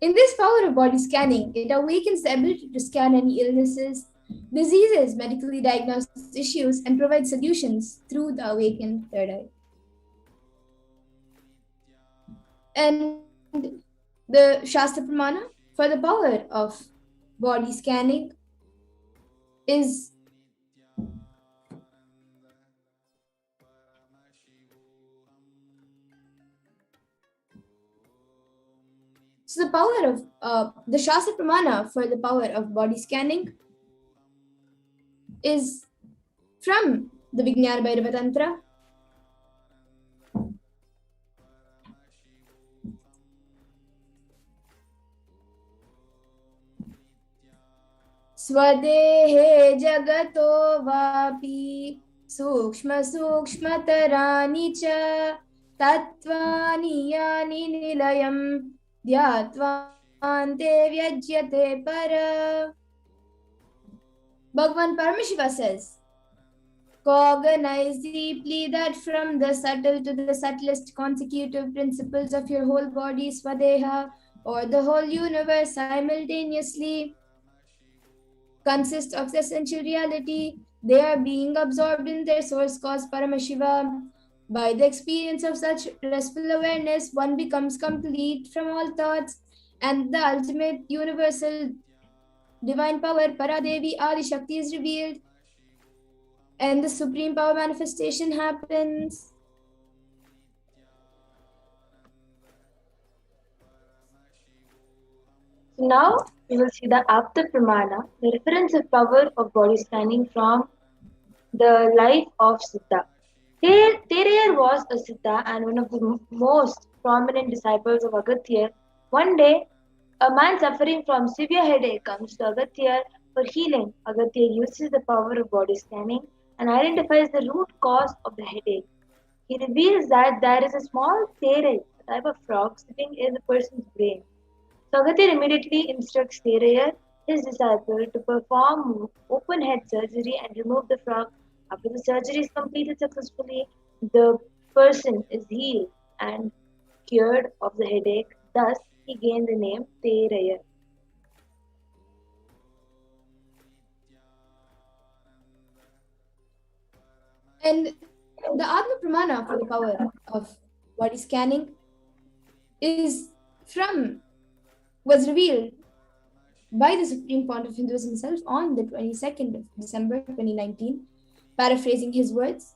In this power of body scanning, it awakens the ability to scan any illnesses, diseases, medically diagnosed issues, and provide solutions through the awakened third eye. And the Shastra Pramana for the power of body scanning is so the power of the Shastra Pramana for the power of body scanning is from the Vijnana Bhairava Tantra. Swadehe jagato vapi Sukshma Sukshmatarani cha Tattvani yani nilayam Dhyatvante Vyajyate para. Bhagavan Paramashiva says, cognize deeply that from the subtle to the subtlest consecutive principles of your whole body, Swadeha, or the whole universe simultaneously consist of the essential reality. They are being absorbed in their source cause Paramashiva. By the experience of such restful awareness, one becomes complete from all thoughts, and the ultimate universal divine power, Paradevi Adi Shakti, is revealed, and the supreme power manifestation happens. Now we will see the Apta Pramana, the reference of power of body scanning from the life of Siddha. Terayar was a Siddha and one of the most prominent disciples of Agatya. One day, a man suffering from severe headache comes to Agatya for healing. Agatya uses the power of body scanning and identifies the root cause of the headache. He reveals that there is a small terai, a type of frog, sitting in the person's brain. So Agatya immediately instructs Terayar, his disciple, to perform open head surgery and remove the frog. After the surgery is completed successfully, the person is healed and cured of the headache. Thus, he gained the name Terayar. And the Atma Pramana for the power of body scanning was revealed by the Supreme Fount of Hinduism himself on the 22nd of December 2019, paraphrasing his words.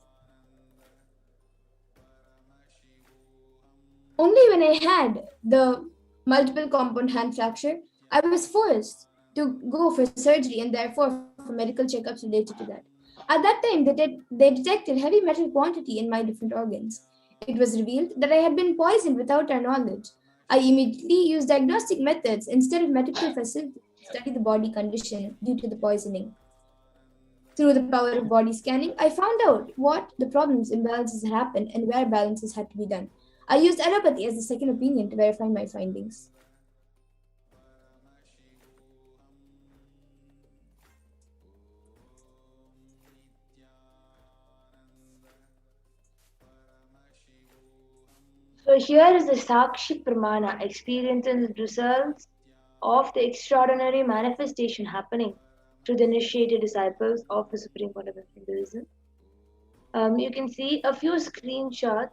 Only when I had the multiple compound hand fracture, I was forced to go for surgery and therefore for medical checkups related to that. At that time, they detected heavy metal quantity in my different organs. It was revealed that I had been poisoned without our knowledge. I immediately used diagnostic methods instead of medical facilities to study the body condition due to the poisoning. Through the power of body scanning, I found out what the problems, imbalances had happened, and where balances had to be done. I used allopathy as a second opinion to verify my findings. So here is the Sakshi Pramana, experiencing the results of the extraordinary manifestation happening through the initiated disciples of the Supreme Fount of Hinduism. You can see a few screenshots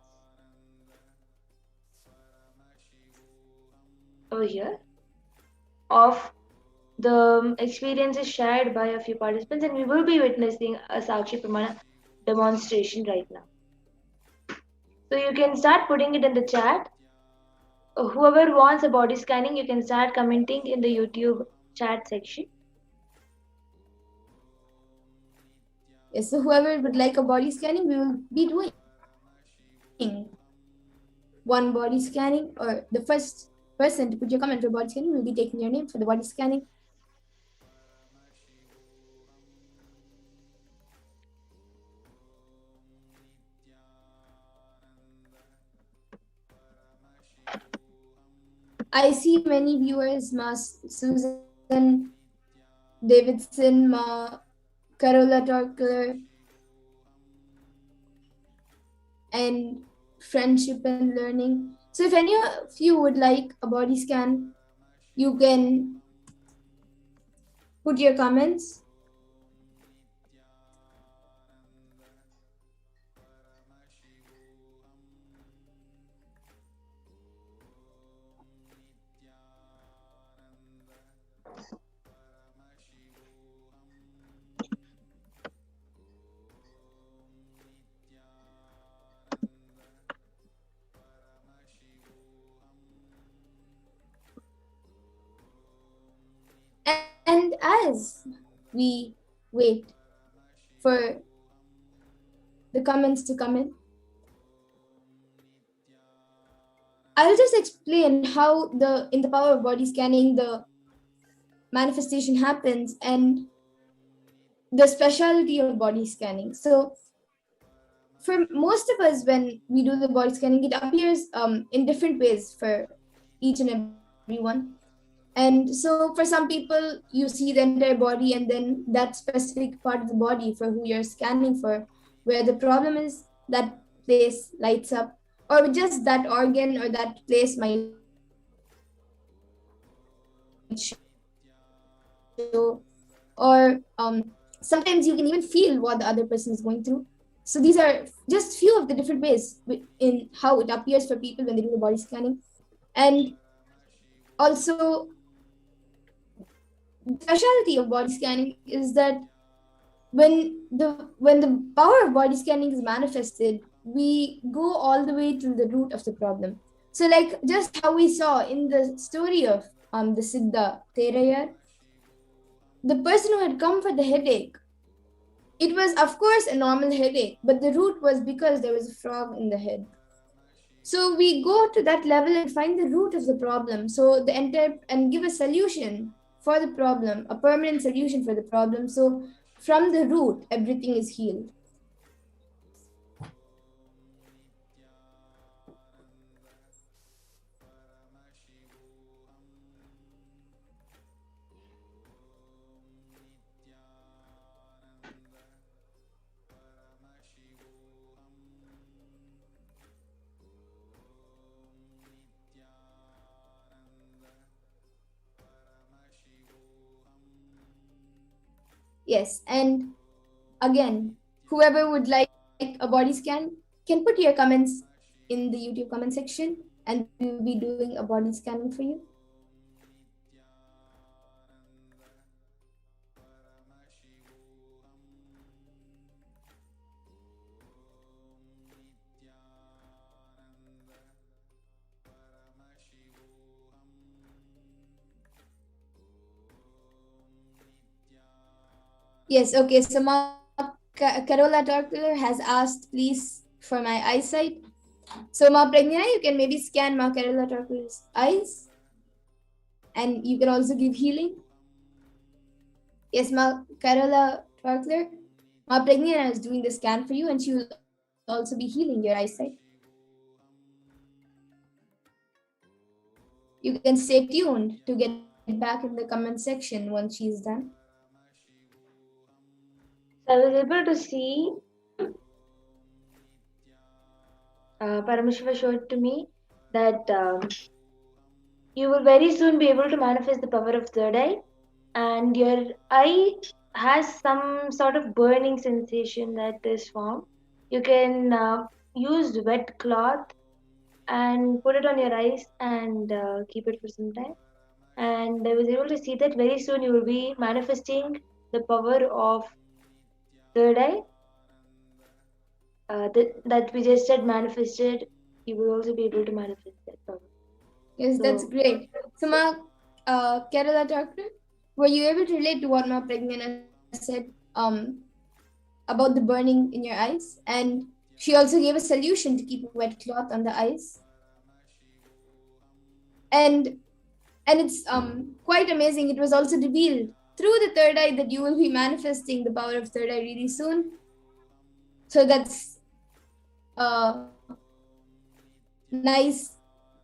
over here of the experiences shared by a few participants, and we will be witnessing a Sakshi Pramana demonstration right now. So you can start putting it in the chat. Whoever wants a body scanning, you can start commenting in the YouTube chat section. Yes, so whoever would like a body scanning, we will be doing one body scanning, or the first person to put your comment for body scanning will be taking your name for the body scanning. I see many viewers, Susan Davidson, Carola Torkler, and Friendship and Learning. So if any of you would like a body scan, you can put your comments. And as we wait for the comments to come in, I'll just explain how in the power of body scanning, the manifestation happens and the specialty of body scanning. So for most of us, when we do the body scanning, it appears in different ways for each and everyone. And so for some people, you see the entire body and then that specific part of the body for who you're scanning for, where the problem is, that place lights up, or just that organ or that place might show, or sometimes you can even feel what the other person is going through. So these are just few of the different ways in how it appears for people when they do the body scanning. And also, the specialty of body scanning is that when the power of body scanning is manifested, we go all the way to the root of the problem. So like just how we saw in the story of the Siddha Terayar, the person who had come for the headache, it was of course a normal headache, but the root was because there was a frog in the head. So we go to that level and find the root of the problem. So the entire and give a solution for the problem, a permanent solution for the problem. So from the root, everything is healed. Yes, and again, whoever would like a body scan can put your comments in the YouTube comment section, and we will be doing a body scanning for you. Yes, okay, so Carola Torkler has asked, please, for my eyesight. So Ma Pragnana, you can maybe scan Ma Carola Torkler's eyes, and you can also give healing. Yes, Ma Carola Torkler, Ma Pragnana is doing the scan for you, and she will also be healing your eyesight. You can stay tuned to get back in the comment section once she's done. I was able to see Paramashiva showed to me that you will very soon be able to manifest the power of third eye, and your eye has some sort of burning sensation that is formed. You can use wet cloth and put it on your eyes and keep it for some time. And I was able to see that very soon you will be manifesting the power of third eye. That we just had manifested, you will also be able to manifest that power. Yes, that's great. So, Ma Kerala doctor, were you able to relate to what Ma Pragnana said about the burning in your eyes? And she also gave a solution to keep a wet cloth on the eyes. And it's quite amazing. It was also revealed through the third eye that you will be manifesting the power of third eye really soon. So that's a nice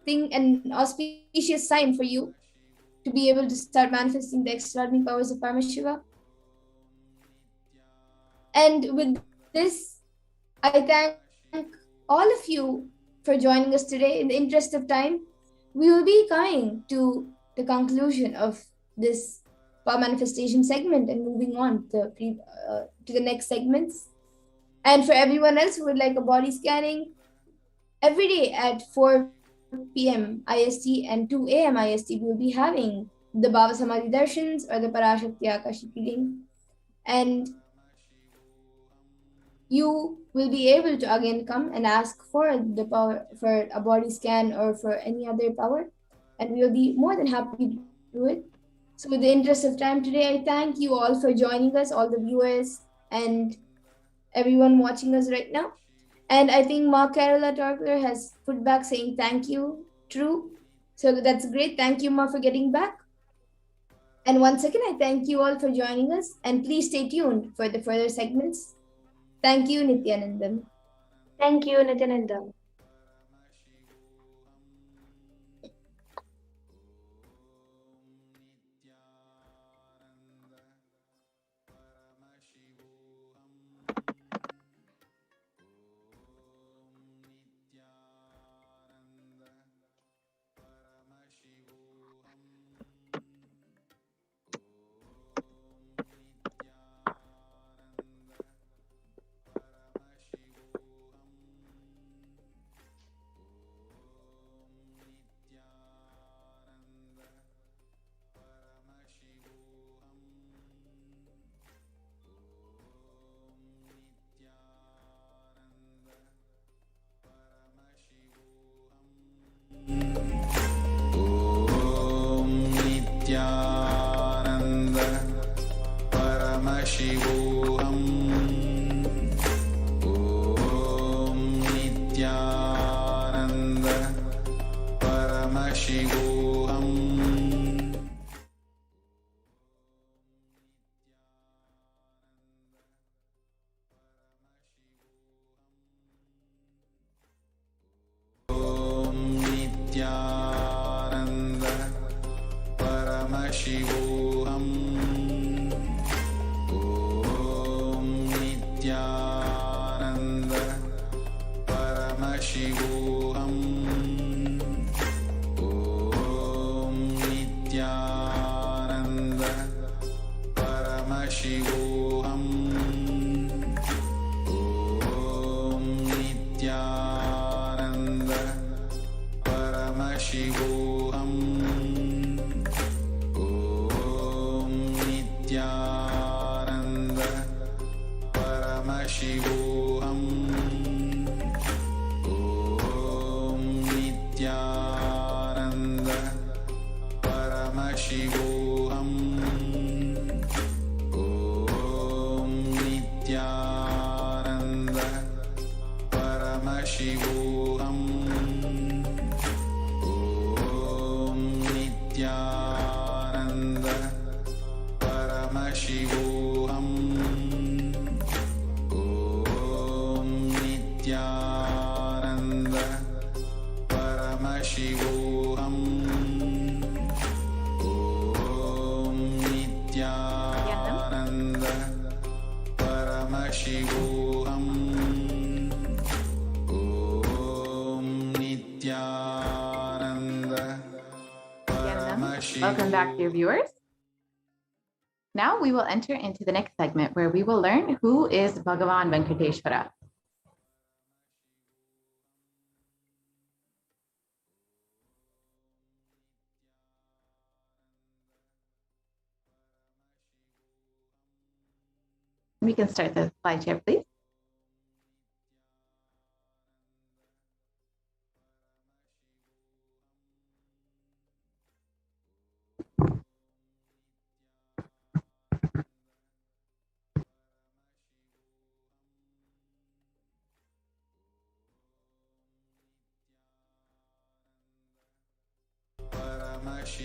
thing and auspicious sign for you to be able to start manifesting the extraordinary powers of Paramashiva. And with this, I thank all of you for joining us today. In the interest of time, we will be coming to the conclusion of this power manifestation segment and moving on to the next segments. And for everyone else who would like a body scanning, every day at 4 p.m. IST and 2 a.m. IST, we will be having the Bhava Samadhi darshans or the Parashakti Akashic reading. And you will be able to again come and ask for the power, for a body scan or for any other power, and we will be more than happy to do it. So with the interest of time today, I thank you all for joining us, all the viewers and everyone watching us right now. And I think Ma Carola Torkler has put back saying thank you, true. So that's great. Thank you, Ma, for getting back. And once again, I thank you all for joining us, and please stay tuned for the further segments. Thank you, Nithyanandan. Thank you, Nityananda. ॐ नित्यानन्द परमशिवोऽहम् ॐ नित्यानन्द परमशिवोऽहम् ॐ नित्यानन्द परमशिवोऽहम् ॐ नित्यानन्द परमशिवोऽहम् ॐ नित्यानन्द परमशिवोऽहम् ॐ नित्यानन्द परमशिवोऽहम् ॐ नित्यानन्द परमशिवोऽहम् ॐ नित्यानन्द परमशिवोऽहम् ॐ नित्यानन्द परमशिवोऽहम् ॐ नित्यानन्द परमशिवोऽहम् ॐ नित्यानन्द परमशिवोऽहम् ॐ नित्यानन्द परमशिवोऽहम् ॐ Nityanand Welcome back, dear viewers. Now we will enter into the next segment where we will learn who is Bhagavan Venkateshwara. We can start the slideshare, please.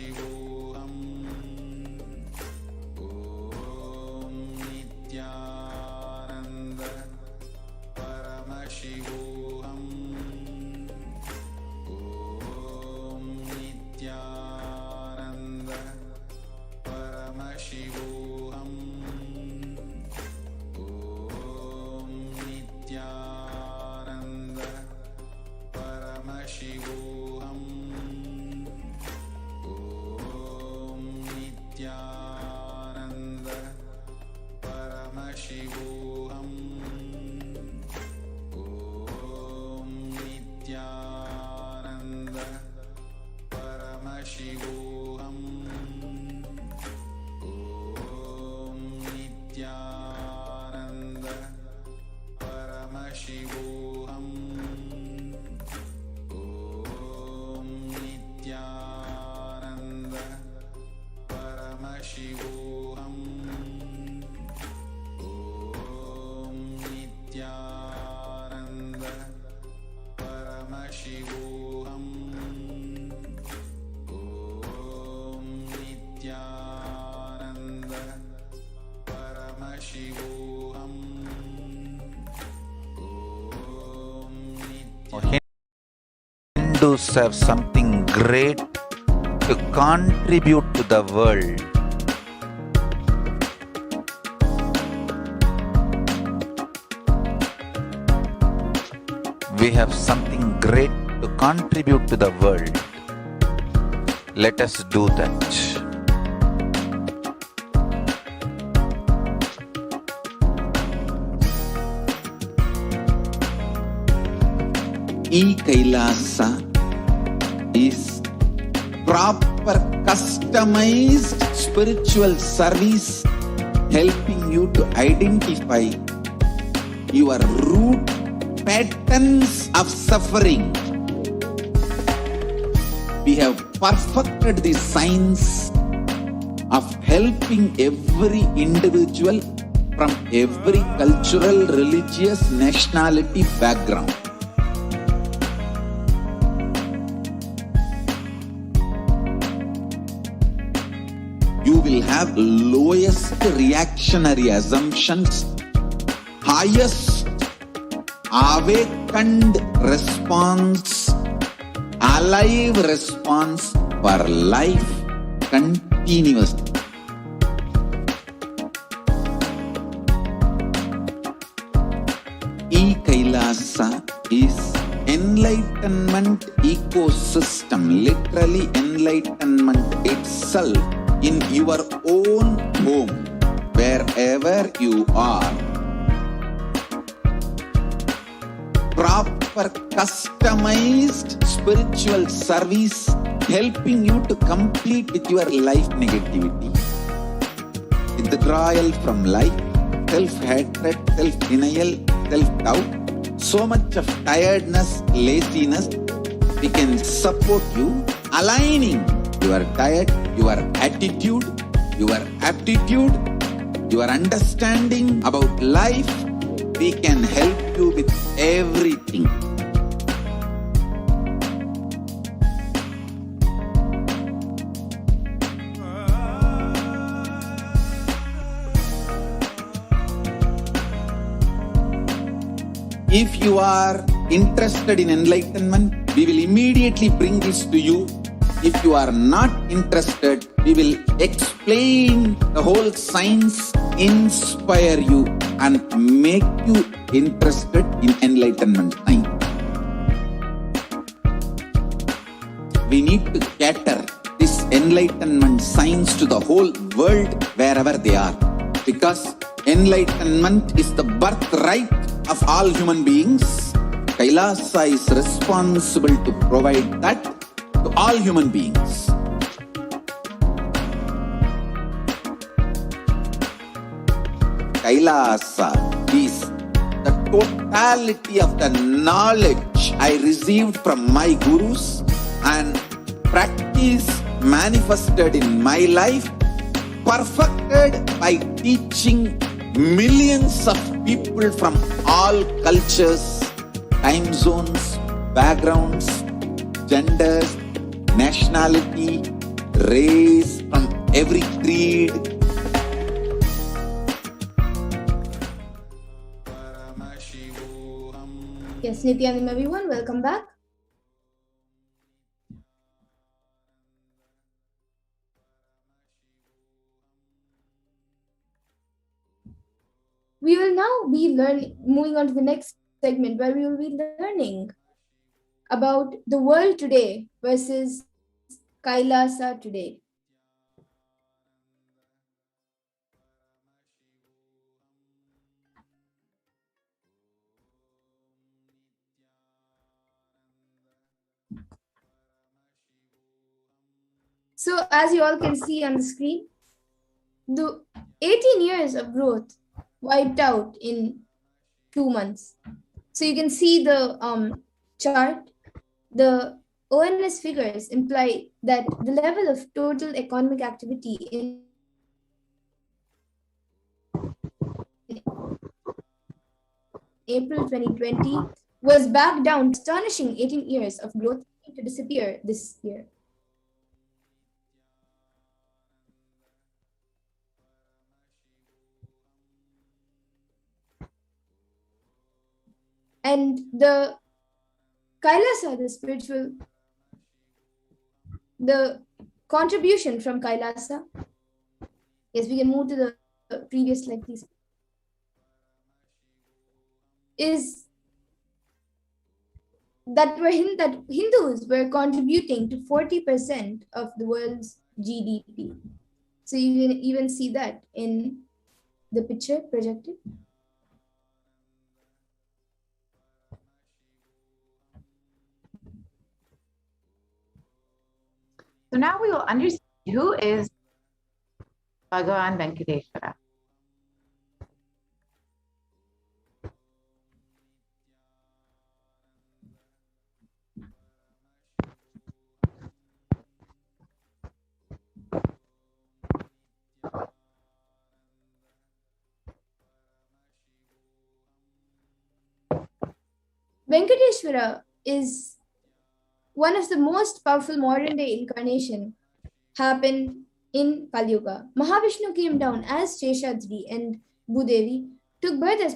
परमशिवोऽहम् ॐ नित्यानन्द परमशिवोऽहम् ॐ नित्यानन्द परमशिवोऽहम् ॐ नित्यानन्द परमशिवोऽहम् ॐ नित्यानन्द परमशिवोऽहम् ॐ नित्यानन्द परमशिवोऽहम् ॐ नित्यानन्द परमशिवोऽहम् ॐ Hindus have something great to contribute to the world. We have something great to contribute to the world. Let us do that. Kailasa is proper customized spiritual service helping you to identify your root patterns of suffering. We have perfected the science of helping every individual from every cultural, religious, nationality background. You will have lowest reactionary assumptions, highest awakened response, alive response for life continuously. Kailasa is enlightenment ecosystem, literally enlightenment itself in your own home, wherever you are. Proper customized spiritual service helping you to complete with your life negativity, withdrawal from life, self-hatred, self-denial, self-doubt, so much of tiredness, laziness. We can support you aligning your diet, your attitude, your aptitude, your understanding about life. We can help you with everything. If you are interested in enlightenment, we will immediately bring this to you. If you are not interested, we will explain the whole science, inspire you and make you interested in enlightenment science. We need to cater this enlightenment science to the whole world wherever they are, because enlightenment is the birthright of all human beings. Kailasa is responsible to provide that to all human beings. Kailasa is the totality of the knowledge I received from my gurus and practice manifested in my life, perfected by teaching millions of people from all cultures, time zones, backgrounds, genders, nationality, race, from every creed. Yes, Nithyananda, everyone, welcome back. We will now be moving on to the next segment where we will be learning about the world today versus Kailasa today. So as you all can see on the screen, the 18 years of growth wiped out in 2 months. So you can see the chart. The ONS figures imply that the level of total economic activity in April 2020 was back down to astonishing 18 years of growth to disappear this year. And the Kailasa, the contribution from Kailasa. Yes, we can move to the previous slide, please. Is that Hindus were contributing to 40% of the world's GDP. So you can even see that in the picture projected. So now we will understand who is Bhagavan Venkateshwara. Venkateshwara is one of the most powerful modern day incarnation happened in Kali Yuga. Mahavishnu came down as Sheshadri and Bhudevi took birth as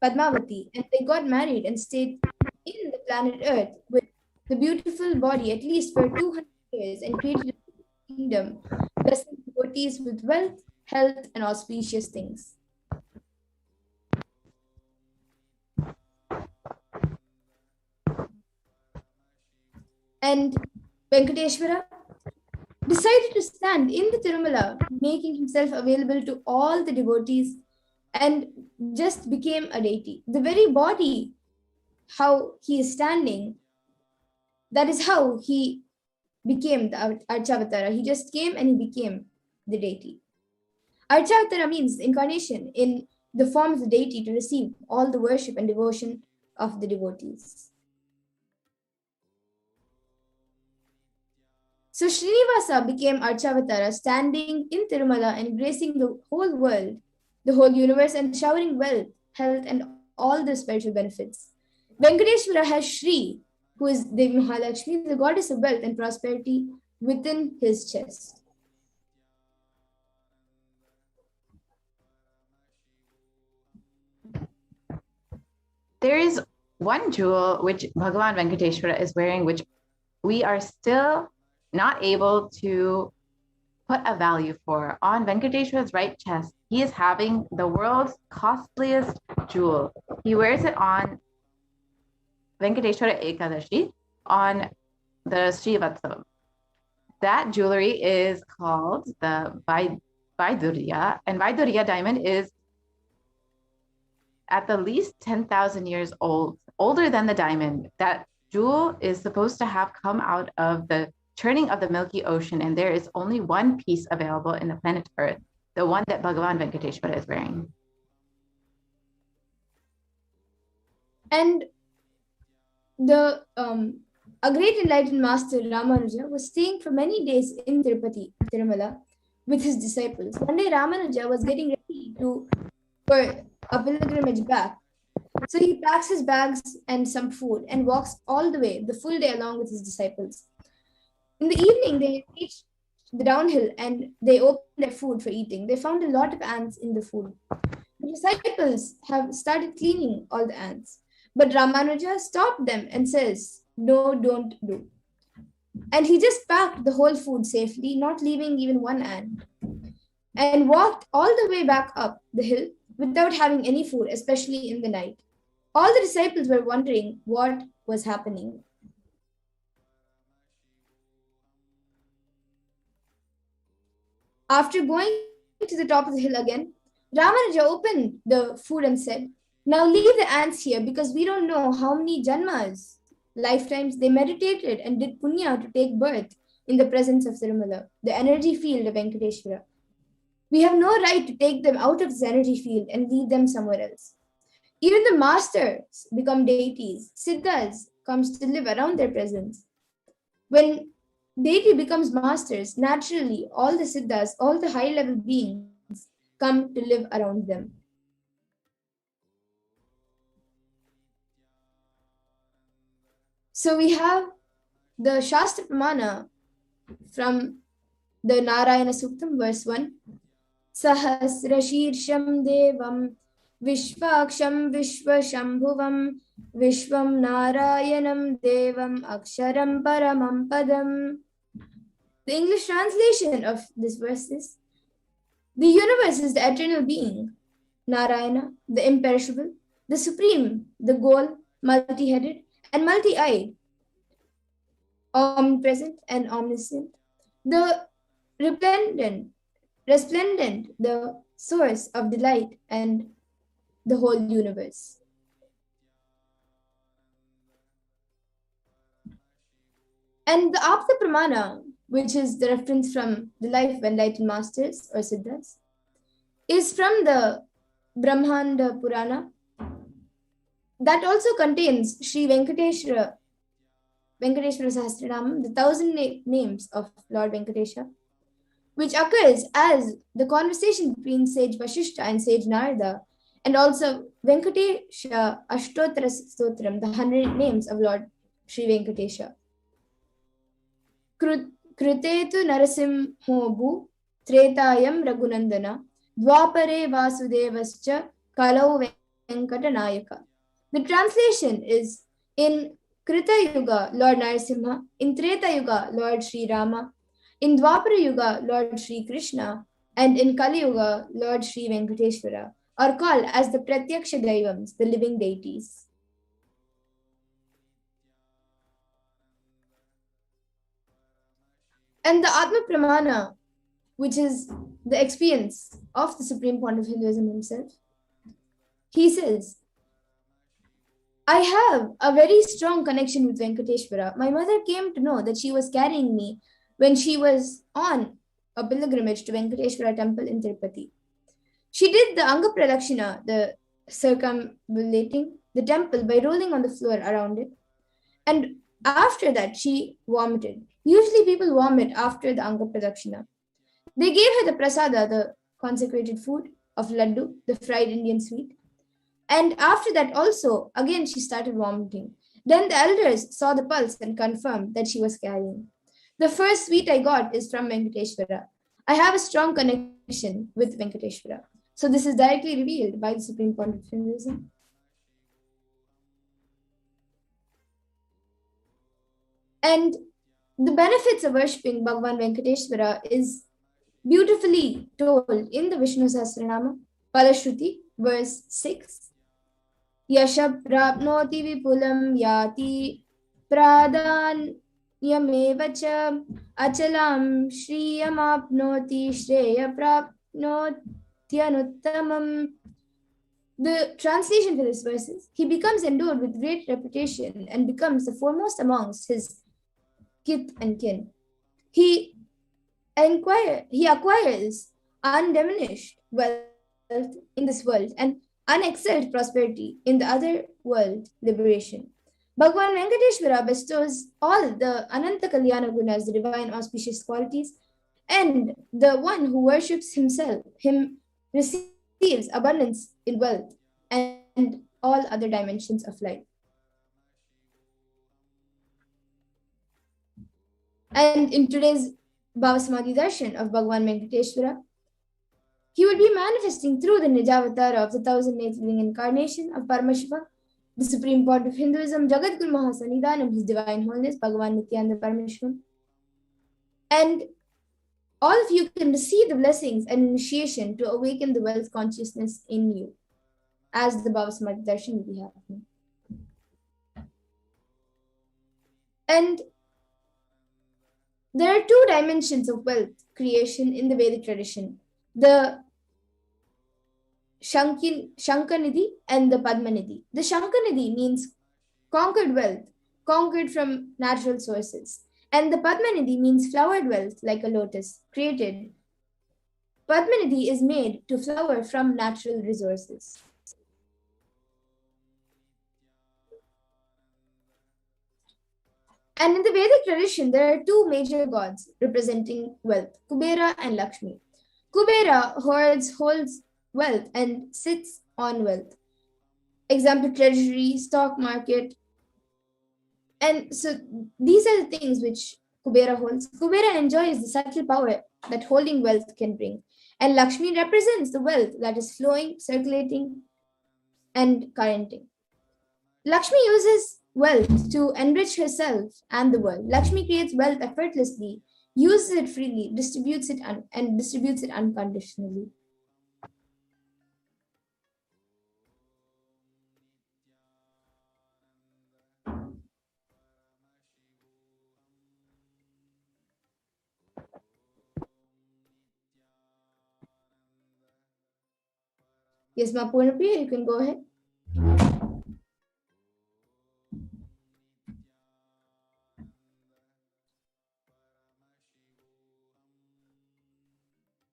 Padmavati, and they got married and stayed in the planet Earth with the beautiful body at least for 200 years and created a kingdom, blessing devotees with wealth, health, and auspicious things. And Venkateshwara decided to stand in the Tirumala, making himself available to all the devotees, and just became a deity. The very body, how he is standing, that is how he became the Archavatara. He just came and he became the deity. Archavatara means incarnation in the form of the deity to receive all the worship and devotion of the devotees. So Srinivasa became Archavatara, standing in Tirumala and gracing the whole world, the whole universe, and showering wealth, health, and all the spiritual benefits. Venkateshwara has Shri, who is Devi Mahalakshmi, the goddess of wealth and prosperity, within his chest. There is one jewel which Bhagavan Venkateshwara is wearing, which we are still not able to put a value for. On Venkateshwara's right chest, he is having the world's costliest jewel. He wears it on Venkateshwara Ekadashi on the Srivatsavam. That jewelry is called the Vaidurya, and Vaidurya diamond is at the least 10,000 years old, older than the diamond. That jewel is supposed to have come out of the churning of the Milky Ocean, and there is only one piece available in the planet Earth, the one that Bhagavan Venkateshwara is wearing. And a great enlightened master, Ramanuja, was staying for many days in Tirumala, with his disciples. One day, Ramanuja was getting ready for a pilgrimage back. So he packs his bags and some food and walks all the way, the full day, along with his disciples. In the evening, they reached the downhill and they opened their food for eating. They found a lot of ants in the food. The disciples have started cleaning all the ants. But Ramanuja stopped them and says, "No, don't do." And he just packed the whole food safely, not leaving even one ant, and walked all the way back up the hill without having any food, especially in the night. All the disciples were wondering what was happening. After going to the top of the hill again, Ramanuja opened the food and said, "Now leave the ants here because we don't know how many janmas, lifetimes they meditated and did punya to take birth in the presence of Tirumala, the energy field of Venkateshwara. We have no right to take them out of this energy field and leave them somewhere else. Even the masters become deities. Siddhas comes to live around their presence. When deity becomes masters, naturally all the siddhas, all the high-level beings come to live around them." So we have the Shastra Pramana from the Narayana Suktam, verse 1. Sahasra Shirsham Devam Vishvaksham Vishvashambhuvam Vishvam Narayanam Devam Aksharam Paramam Padam. The English translation of this verse is: the universe is the eternal being, Narayana, the imperishable, the supreme, the goal, multi-headed and multi-eyed, omnipresent and omniscient, the resplendent, the source of delight and the whole universe. And the Apta Pramana, which is the reference from the life of enlightened masters or siddhas, is from the Brahmanda Purana. That also contains Sri Venkateshwara Sahasranamam, the 1,000 names of Lord Venkatesha, which occurs as the conversation between sage Vashishta and sage Narada, and also Venkatesha Ashtottara Stotram, the 100 names of Lord Sri Venkatesha. Krutetu Narasimho Bhu Tretayam Raghunandana Dwapare Vasudevascha Kalau Venkatanayaka. The translation is: in Krita Yuga, Lord Narasimha; in Treta Yuga, Lord Sri Rama; in Dwapara Yuga, Lord Sri Krishna; and in Kali Yuga, Lord Sri Venkateshwara, are called as the Pratyaksha Daivams, the living deities. And the Atma Pramana, which is the experience of the Supreme Point of Hinduism himself, he says, I have a very strong connection with Venkateshwara. My mother came to know that she was carrying me when she was on a pilgrimage to Venkateshwara temple in Tirupati. She did the Anga Pradakshina, the circumambulating the temple by rolling on the floor around it. And after that, she vomited. Usually people vomit after the Anga Pradakshina. They gave her the prasada, the consecrated food of laddu, the fried Indian sweet. And after that also, again, she started vomiting. Then the elders saw the pulse and confirmed that she was carrying. The first sweet I got is from Venkateshwara. I have a strong connection with Venkateshwara. So this is directly revealed by the Supreme Point of Hinduism. And the benefits of worshipping Bhagavan Venkateshwara is beautifully told in the Vishnu Sahasranama, Parashakti, verse 6. Yasha prapnoti vipulam yati pradanyameva achalam shriyamapnoti shreya prapnotyanuttamam. The translation for this verse is: he becomes endowed with great reputation and becomes the foremost amongst his kith and kin. He acquires undiminished wealth in this world and unexcelled prosperity in the other world, liberation. Bhagavan Venkateshwara bestows all the Ananta Kalyana Gunas, the divine auspicious qualities, and the one who worships him receives abundance in wealth and all other dimensions of life. And in today's Bhava Samadhi darshan of Bhagavan Venkateshwara, he would be manifesting through the Nijavatara of the 1,000th living incarnation of Paramashivoham, the Supreme Point of Hinduism, Jagadguru Mahasannidhanam, His Divine Holiness, Bhagavan Nithyananda Paramashivam. And all of you can receive the blessings and initiation to awaken the wealth consciousness in you, as the Bhava Samadhi darshan will be happening. And there are two dimensions of wealth creation in the Vedic tradition: the Shankanidhi and the Padmanidhi. The Shankanidhi means conquered wealth, conquered from natural sources. And the Padmanidhi means flowered wealth like a lotus, created. Padmanidhi is made to flower from natural resources. And in the Vedic tradition, there are two major gods representing wealth, Kubera and Lakshmi. Kubera holds wealth and sits on wealth. Example, treasury, stock market. And so these are the things which Kubera holds. Kubera enjoys the subtle power that holding wealth can bring. And Lakshmi represents the wealth that is flowing, circulating and currenting. Lakshmi uses wealth to enrich herself and the world. Lakshmi creates wealth effortlessly, uses it freely, distributes it and distributes it unconditionally. Yes, Ma Purnapriya, you can go ahead.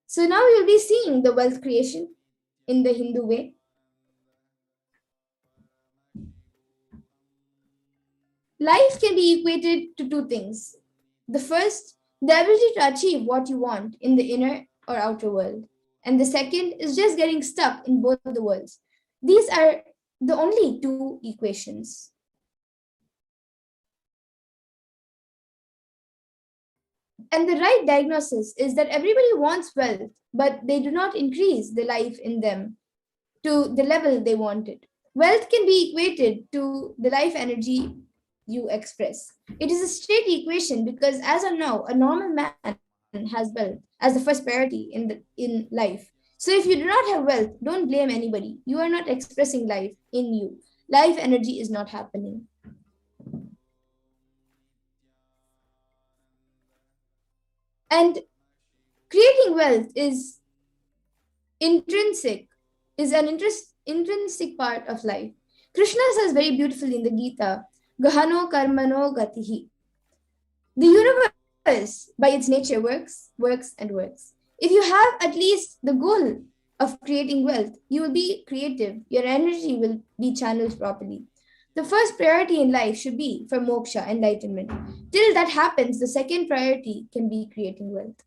So now you'll be seeing the wealth creation in the Hindu way. Life can be equated to two things. The first, the ability to achieve what you want in the inner or outer world. And the second is just getting stuck in both the worlds. These are the only two equations. And the right diagnosis is that everybody wants wealth, but they do not increase the life in them to the level they want it. Wealth can be equated to the life energy you express. It is a straight equation because as of now, a normal man has wealth as the first priority in life. So if you do not have wealth, don't blame anybody. You are not expressing life in you. Life energy is not happening. And creating wealth is intrinsic, is an intrinsic part of life. Krishna says very beautifully in the Gita, Gahano karmano gatihi. The universe, by its nature, works, and works. If you have at least the goal of creating wealth, you will be creative. Your energy will be channeled properly. The first priority in life should be for moksha, enlightenment. Till that happens, the second priority can be creating wealth.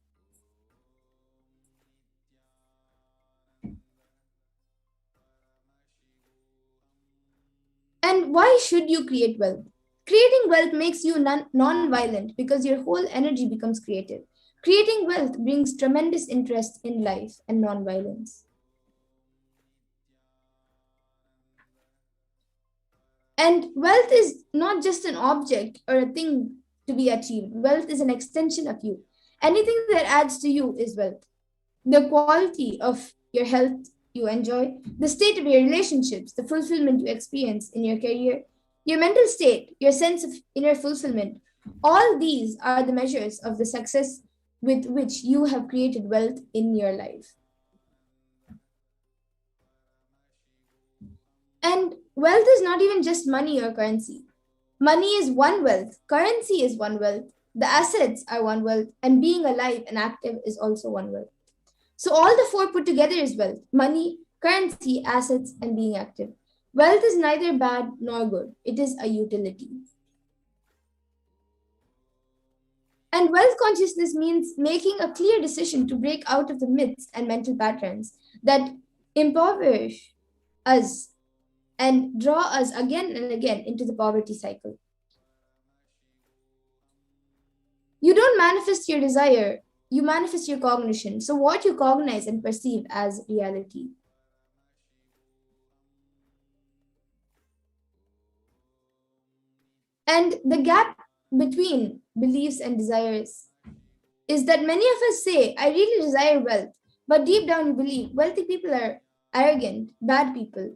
And why should you create wealth? Creating wealth makes you non-violent because your whole energy becomes creative. Creating wealth brings tremendous interest in life and non-violence. And wealth is not just an object or a thing to be achieved. Wealth is an extension of you. Anything that adds to you is wealth. The quality of your health you enjoy, the state of your relationships, the fulfillment you experience in your career, your mental state, your sense of inner fulfillment, all these are the measures of the success with which you have created wealth in your life. And wealth is not even just money or currency. Money is one wealth, currency is one wealth, the assets are one wealth, and being alive and active is also one wealth. So all the four put together is wealth: money, currency, assets, and being active. Wealth is neither bad nor good. It is a utility. And wealth consciousness means making a clear decision to break out of the myths and mental patterns that impoverish us and draw us again and again into the poverty cycle. You don't manifest your desire, you manifest your cognition. So what you cognize and perceive as reality. And the gap between beliefs and desires is that many of us say, I really desire wealth, but deep down you believe wealthy people are arrogant, bad people.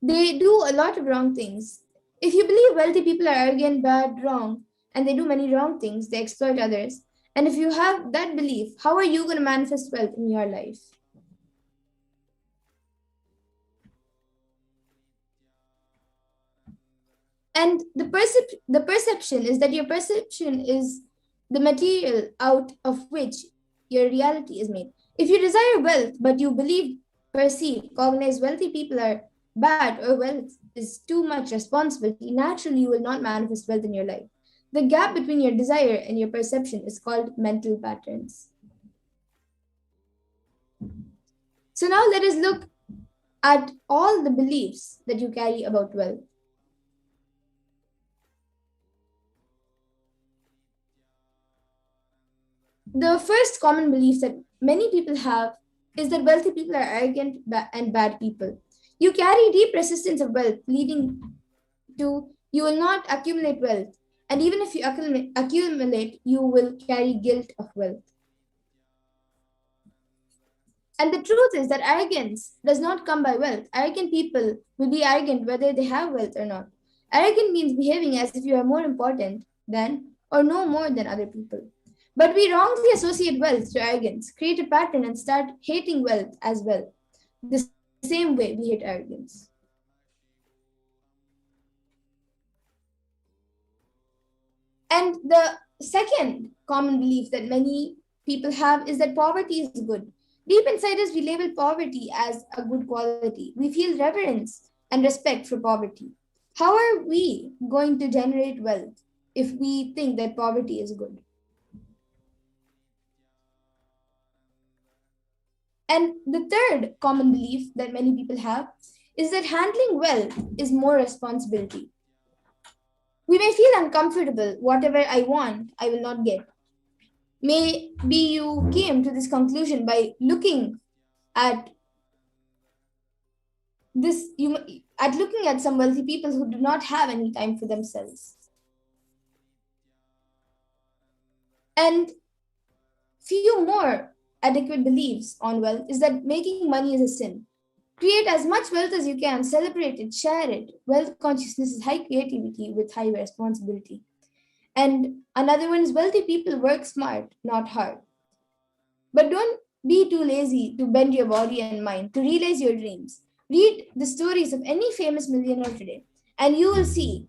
They do a lot of wrong things. If you believe wealthy people are arrogant, bad, wrong, and they do many wrong things, they exploit others, and if you have that belief, how are you going to manifest wealth in your life? And the perception is that your perception is the material out of which your reality is made. If you desire wealth, but you believe, perceive, cognize wealthy people are bad or wealth is too much responsibility, naturally you will not manifest wealth in your life. The gap between your desire and your perception is called mental patterns. So now let us look at all the beliefs that you carry about wealth. The first common belief that many people have is that wealthy people are arrogant and bad people. You carry deep resistance of wealth, leading to you will not accumulate wealth. And even if you accumulate, you will carry guilt of wealth. And the truth is that arrogance does not come by wealth. Arrogant people will be arrogant whether they have wealth or not. Arrogant means behaving as if you are more important than or know more than other people. But we wrongly associate wealth to arrogance, create a pattern, and start hating wealth as well, the same way we hate arrogance. And the second common belief that many people have is that poverty is good. Deep inside us, we label poverty as a good quality. We feel reverence and respect for poverty. How are we going to generate wealth if we think that poverty is good? And the third common belief that many people have is that handling wealth is more responsibility. We may feel uncomfortable. Whatever I want, I will not get. Maybe you came to this conclusion by looking at this, looking at some wealthy people who do not have any time for themselves. And few more adequate beliefs on wealth is that making money is a sin. Create as much wealth as you can, celebrate it, share it. Wealth consciousness is high creativity with high responsibility. And another one is wealthy people work smart, not hard. But don't be too lazy to bend your body and mind to realize your dreams. Read the stories of any famous millionaire today, and you will see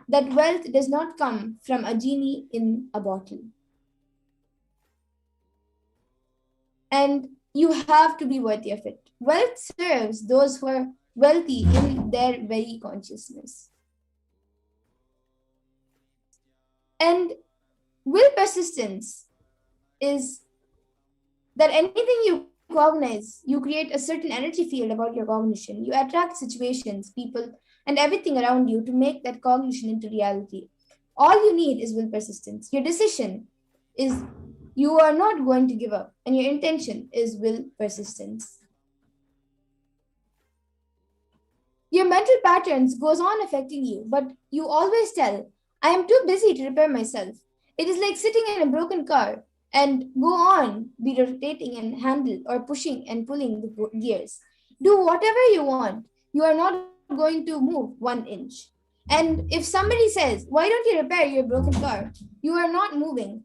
that wealth does not come from a genie in a bottle. And you have to be worthy of it. Wealth serves those who are wealthy in their very consciousness. And will persistence is that anything you cognize, you create a certain energy field about your cognition. You attract situations, people, and everything around you to make that cognition into reality. All you need is will persistence. Your decision is you are not going to give up, and your intention is will persistence. Your mental patterns goes on affecting you, but you always tell, I am too busy to repair myself. It is like sitting in a broken car and go on, be rotating and handle or pushing and pulling the gears. Do whatever you want. You are not going to move 1 inch. And if somebody says, why don't you repair your broken car? You are not moving.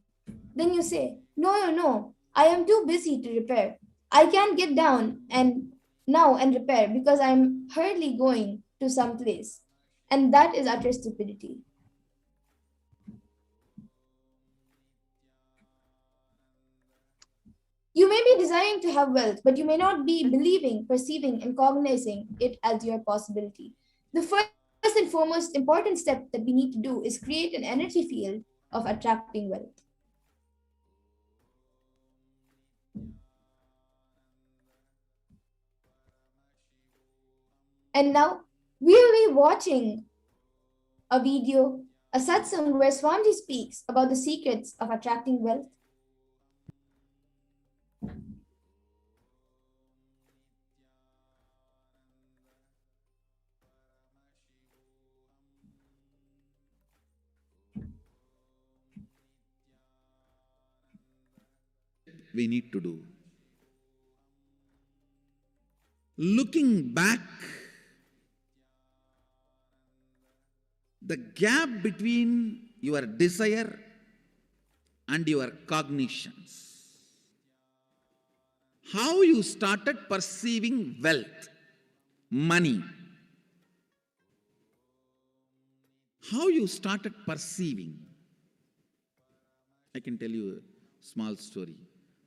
Then you say, no, I am too busy to repair. I can't get down and repair because I'm hurriedly going to some place. And that is utter stupidity. You may be desiring to have wealth, but you may not be believing, perceiving, and cognizing it as your possibility. The first and foremost important step that we need to do is create an energy field of attracting wealth. And now we will be watching a video, a satsang where Swamiji speaks about the secrets of attracting wealth. We need to do. Looking back, the gap between your desire and your cognitions. How you started perceiving wealth, money. How you started perceiving. I can tell you a small story.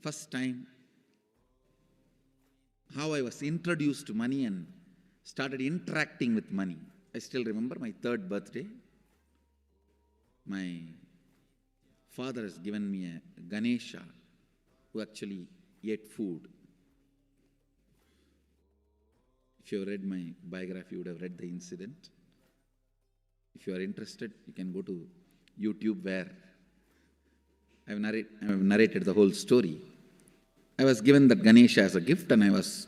First time, how I was introduced to money and started interacting with money. I still remember my 3rd birthday. My father has given me a Ganesha who actually ate food. If you have read my biography, you would have read the incident. If you are interested, you can go to YouTube where I have narrated the whole story. I was given that Ganesha as a gift and I was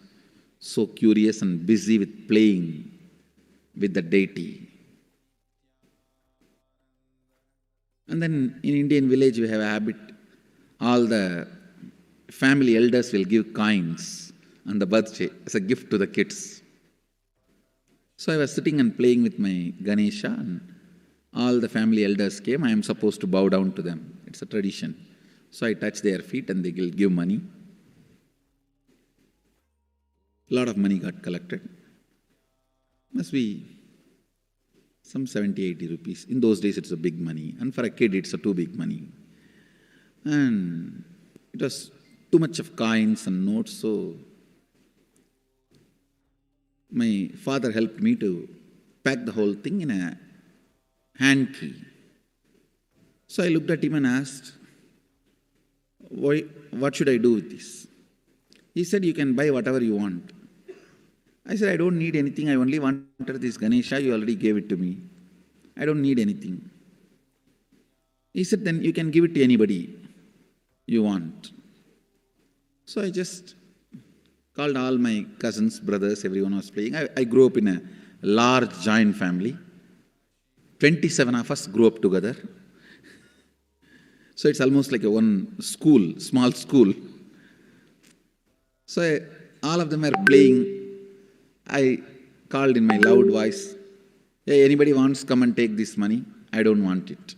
so curious and busy with playing with the deity. And then in Indian village we have a habit, all the family elders will give coins on the birthday as a gift to the kids. So I was sitting and playing with my Ganesha, and all the family elders came. I am supposed to bow down to them. It's a tradition. So I touch their feet and they will give money. A lot of money got collected. Must be some 70, 80 rupees. In those days it's a big money, and for a kid it's a too big money. And it was too much of coins and notes, so my father helped me to pack the whole thing in a hand key. So I looked at him and asked, what should I do with this? He said, you can buy whatever you want. I said, I don't need anything. I only wanted this Ganesha. You already gave it to me. I don't need anything. He said, then you can give it to anybody you want. So I just called all my cousins, brothers, everyone was playing. I grew up in a large joint family. 27 of us grew up together. So it's almost like a one school, small school. So all of them are playing. I called in my loud voice, hey, anybody wants, come and take this money? I don't want it.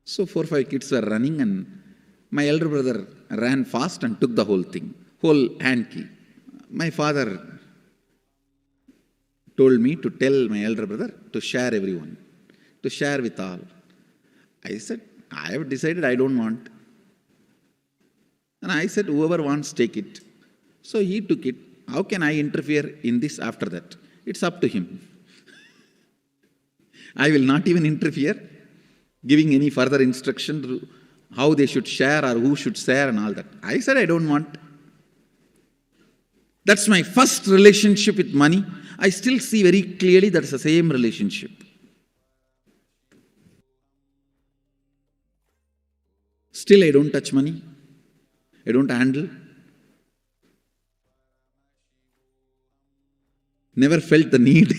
So 4 or 5 kids were running, and my elder brother ran fast and took the whole thing, whole hand key. My father told me to tell my elder brother to share everyone, to share with all. I said, I have decided I don't want. And I said, whoever wants, take it. So he took it. How can I interfere in this after that? It's up to him. I will not even interfere, giving any further instruction to how they should share or who should share and all that. I said, I don't want. That's my first relationship with money. I still see very clearly that's the same relationship. Still, I don't touch money. I don't handle. Never felt the need.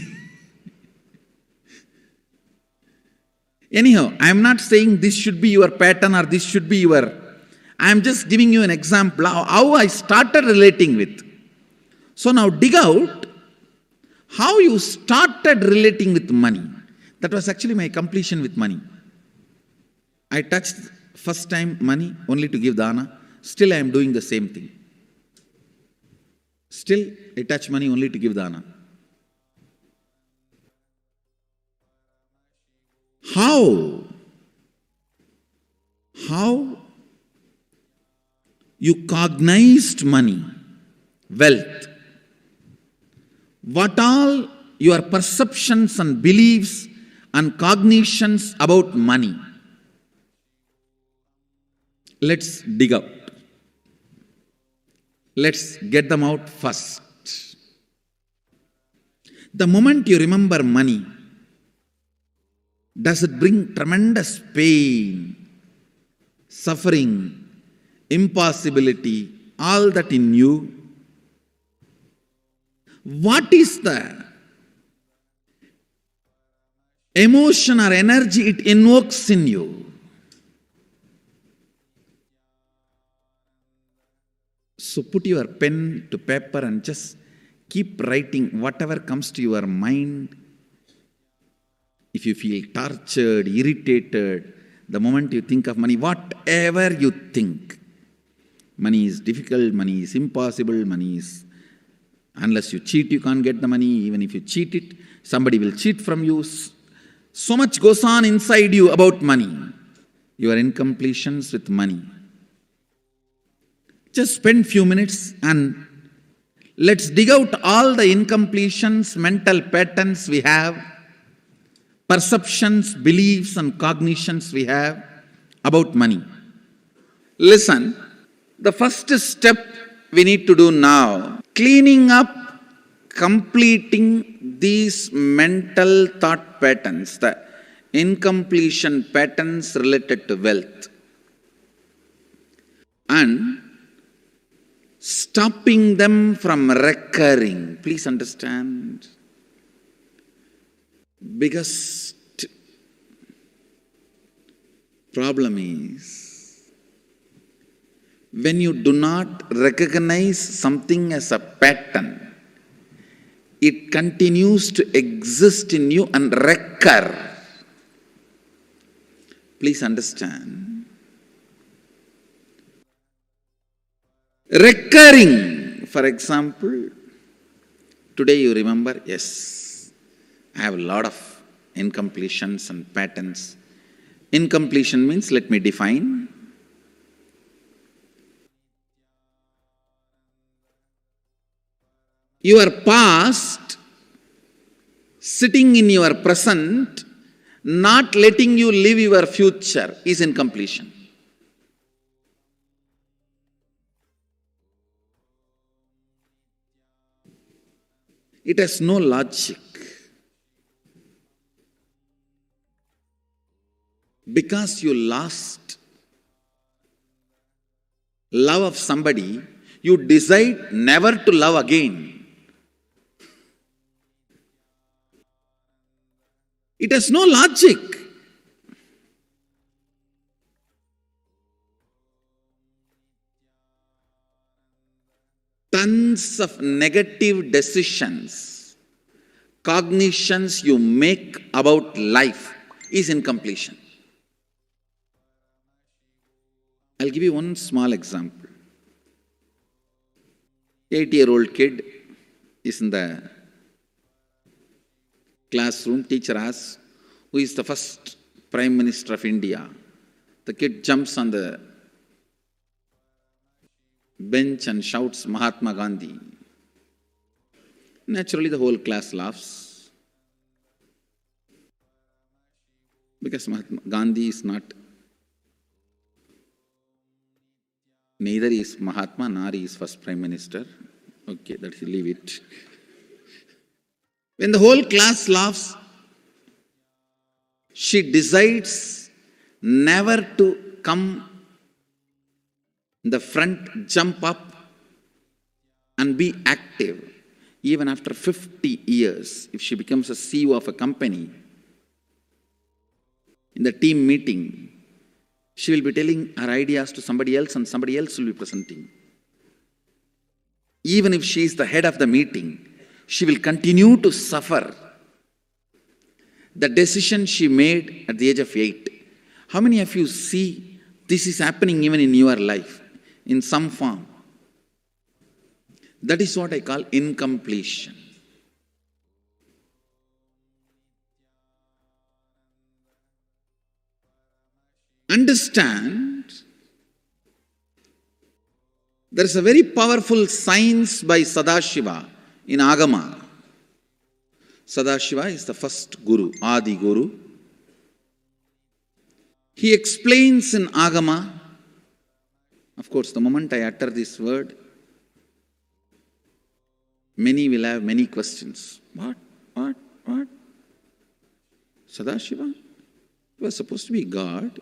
Anyhow, I am not saying this should be your pattern or this should be your... I am just giving you an example of how I started relating with. So now dig out how you started relating with money. That was actually my completion with money. I touched first time money only to give dana. Still I am doing the same thing. Still I touch money only to give dana. How you cognized money, wealth, what all your perceptions and beliefs and cognitions about money. Let's dig out. Let's get them out first. The moment you remember money, does it bring tremendous pain, suffering, impossibility, all that in you? What is the emotion or energy it invokes in you? So put your pen to paper and just keep writing whatever comes to your mind. If you feel tortured, irritated, the moment you think of money, whatever you think, money is difficult, money is impossible, money is, unless you cheat, you can't get the money. Even if you cheat it, somebody will cheat from you. So much goes on inside you about money. Your incompletions with money. Just spend few minutes and let's dig out all the incompletions, mental patterns we have, perceptions, beliefs and cognitions we have about money. Listen, the first step we need to do now, cleaning up, completing these mental thought patterns, the incompletion patterns related to wealth. And stopping them from recurring. Please understand. Biggest problem is when you do not recognize something as a pattern, it continues to exist in you and recur. Please understand. Recurring, for example, today you remember, yes, I have a lot of incompletions and patterns. Incompletion means, let me define. Your past sitting in your present, not letting you live your future is incompletion. It has no logic. Because you lost love of somebody, you decide never to love again. It has no logic. Tons of negative decisions, cognitions you make about life is incompletion. I'll give you one small example. 8-year-old kid is in the classroom. Teacher asks, who is the first Prime Minister of India? The kid jumps on the bench and shouts, Mahatma Gandhi. Naturally, the whole class laughs. Because Mahatma Gandhi is not, neither is Mahatma nor is first Prime Minister. Okay, that you leave it. When the whole class laughs, she decides never to come in the front, jump up and be active. Even after 50 years, if she becomes a CEO of a company, in the team meeting, she will be telling her ideas to somebody else and somebody else will be presenting. Even if she is the head of the meeting, she will continue to suffer the decision she made at the age of 8. How many of you see this is happening even in your life in some form? That is what I call incompletion. Understand, there is a very powerful science by Sadashiva in Agama. Sadashiva is the first Guru, Adi Guru. He explains in Agama, of course, the moment I utter this word, many will have many questions. What? Sadashiva? He was supposed to be God.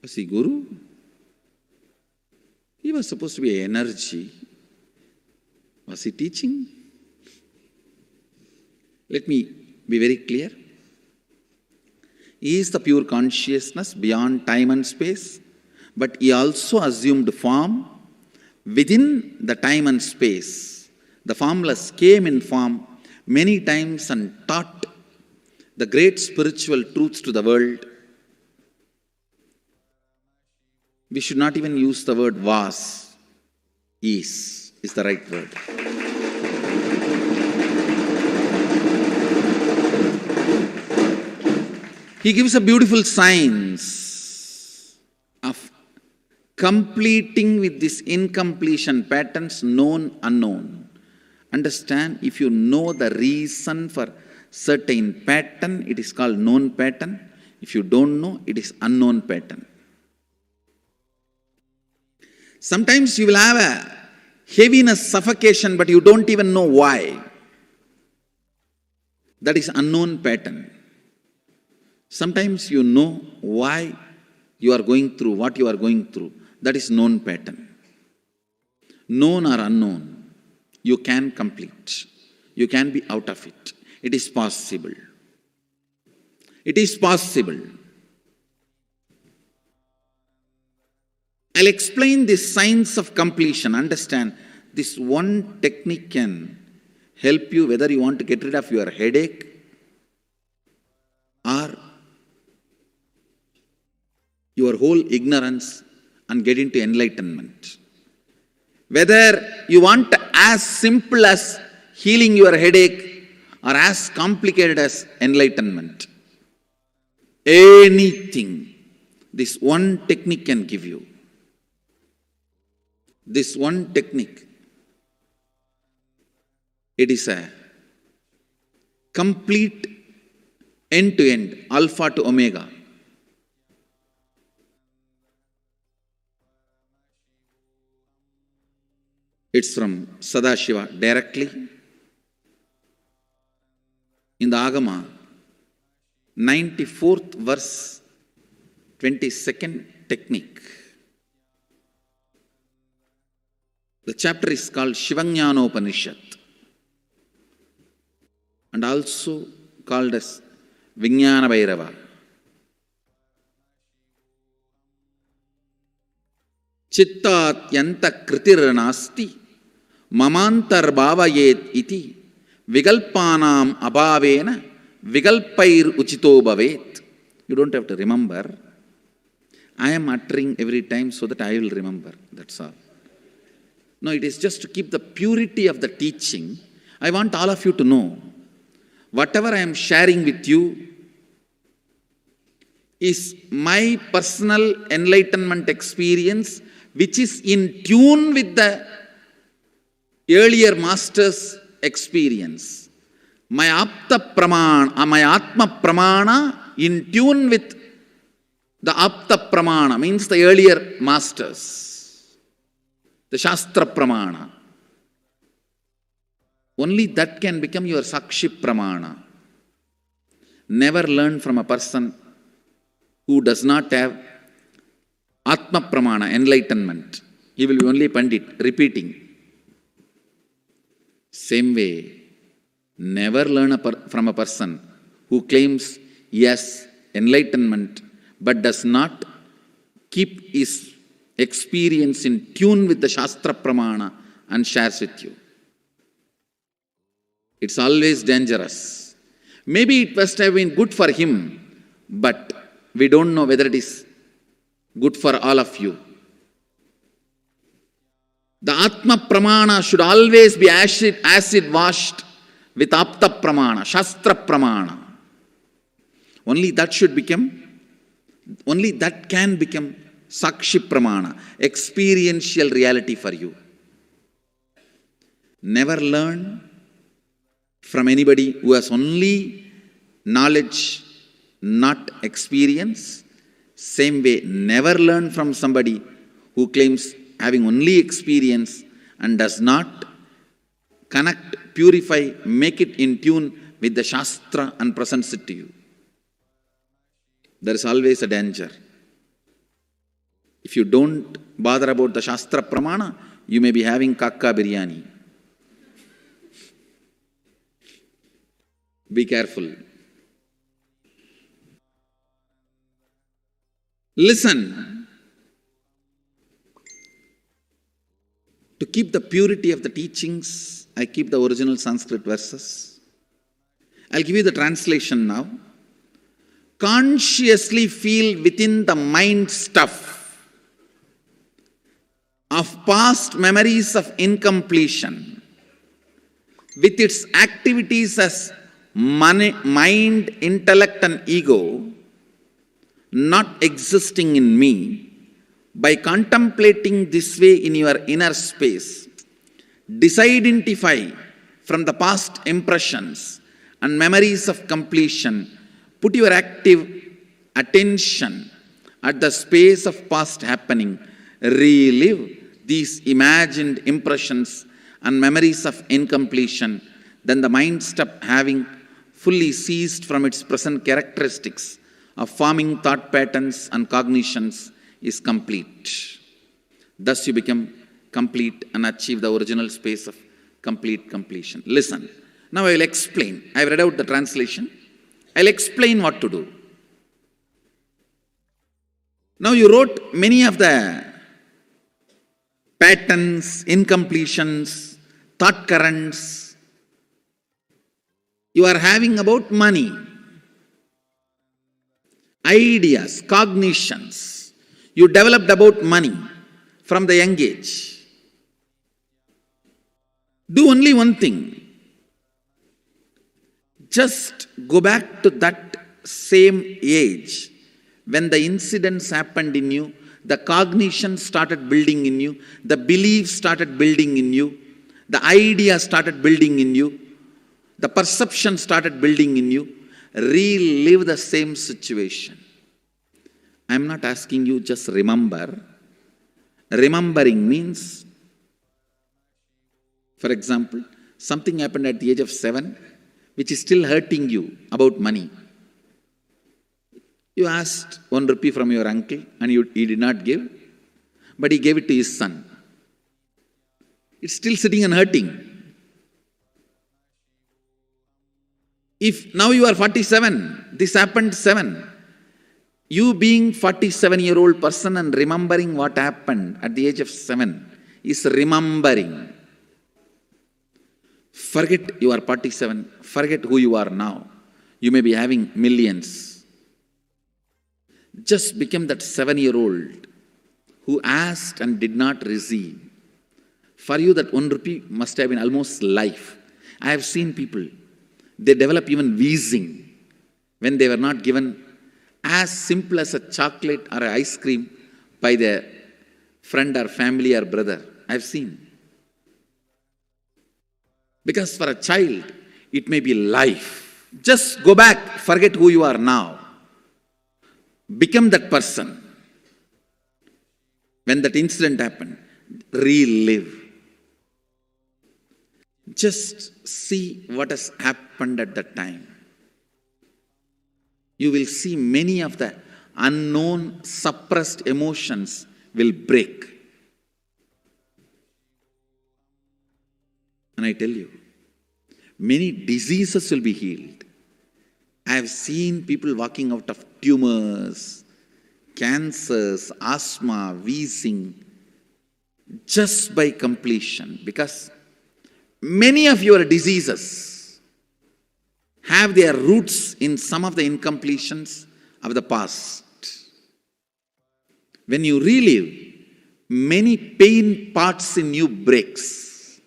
Was he Guru? He was supposed to be energy. Was he teaching? Let me be very clear. He is the pure consciousness beyond time and space, but he also assumed form within the time and space. The formless came in form many times and taught the great spiritual truths to the world. We should not even use the word was. Is the right word. He gives a beautiful science of completing with this incompletion patterns, known, unknown. Understand, if you know the reason for certain pattern, it is called known pattern. If you don't know, it is unknown pattern. Sometimes you will have a heaviness, suffocation, but you don't even know why. That is unknown pattern. Sometimes you know why you are going through what you are going through. That is known pattern. known or unknown, you can complete. You can be out of it. It is possible. It is possible. I'll explain this science of completion. Understand, this one technique can help you whether you want to get rid of your headache or your whole ignorance and get into enlightenment. Whether you want as simple as healing your headache or as complicated as enlightenment. Anything, this one technique can give you. This one technique, it is a complete end-to-end, alpha to omega. It's from Sadashiva directly. In the Agama, 94th verse, 22nd technique. The chapter is called Shivajnanopanishad and also called as Vijnana Bhairava. Chittat yanta kritirnasti mamantar bhavayet iti vigalpanam abhavena vigalpair uchito bhavet. You don't have to remember. I am uttering every time so that I will remember. That's all. No, it is just to keep the purity of the teaching. I want all of you to know, whatever I am sharing with you is my personal enlightenment experience, which is in tune with the earlier master's experience. My Apta Pramana, my Atma Pramana in tune with the Apta Pramana, means the earlier masters. The Shastra Pramana. Only that can become your Sakshi Pramana. Never learn from a person who does not have Atma Pramana, enlightenment. He will be only Pandit, repeating. Same way, never learn from a person who claims yes, enlightenment, but does not keep his experience in tune with the Shastra Pramana and shares with you. It's always dangerous. Maybe it must have been good for him, but we don't know whether it is good for all of you. The Atma Pramana should always be acid washed with Apta Pramana, Shastra Pramana. Only that can become Sakshi Pramana, experiential reality for you. Never learn from anybody who has only knowledge, not experience. Same way, never learn from somebody who claims having only experience and does not connect, purify, make it in tune with the Shastra and presents it to you. There is always a danger. If you don't bother about the Shastra Pramana, you may be having kakka biryani. Be careful. Listen. To keep the purity of the teachings, I keep the original Sanskrit verses. I'll give you the translation now. Consciously feel within the mind stuff of past memories of incompletion, with its activities as mind, intellect and ego not existing in me. By contemplating this way in your inner space, disidentify from the past impressions and memories of completion. Put your active attention at the space of past happening. Relive these imagined impressions and memories of incompletion. Then the mind stop having fully ceased from its present characteristics of forming thought patterns and cognitions is complete. Thus you become complete and achieve the original space of complete completion. Listen. Now I will explain. I have read out the translation. I'll explain what to do. Now you wrote many of the patterns, incompletions, thought currents you are having about money, ideas, cognitions you developed about money from the young age. Do only one thing. Just go back to that same age when the incidents happened in you, the cognition started building in you, the beliefs started building in you, the idea started building in you, the perception started building in you. Relive the same situation. I am not asking you just remember. Remembering means, for example, something happened at the age of 7 which is still hurting you about money. You asked 1 rupee from your uncle and he did not give, but he gave it to his son. It's still sitting and hurting. If now you are 47, this happened 7. You being 47-year-old person and remembering what happened at the age of 7 is remembering. Forget you are 47. Forget who you are now. You may be having millions. Just become that 7-year-old who asked and did not receive. For you, that 1 rupee must have been almost life. I have seen people, they develop even wheezing when they were not given as simple as a chocolate or an ice cream by their friend or family or brother. I have seen. Because for a child, it may be life. Just go back, forget who you are now. Become that person. When that incident happened, relive. Just see what has happened at that time. You will see many of the unknown, suppressed emotions will break. And I tell you, many diseases will be healed. I have seen people walking out of tumors, cancers, asthma, wheezing, just by completion. Because many of your diseases have their roots in some of the incompletions of the past. When you relive, many pain parts in you breaks.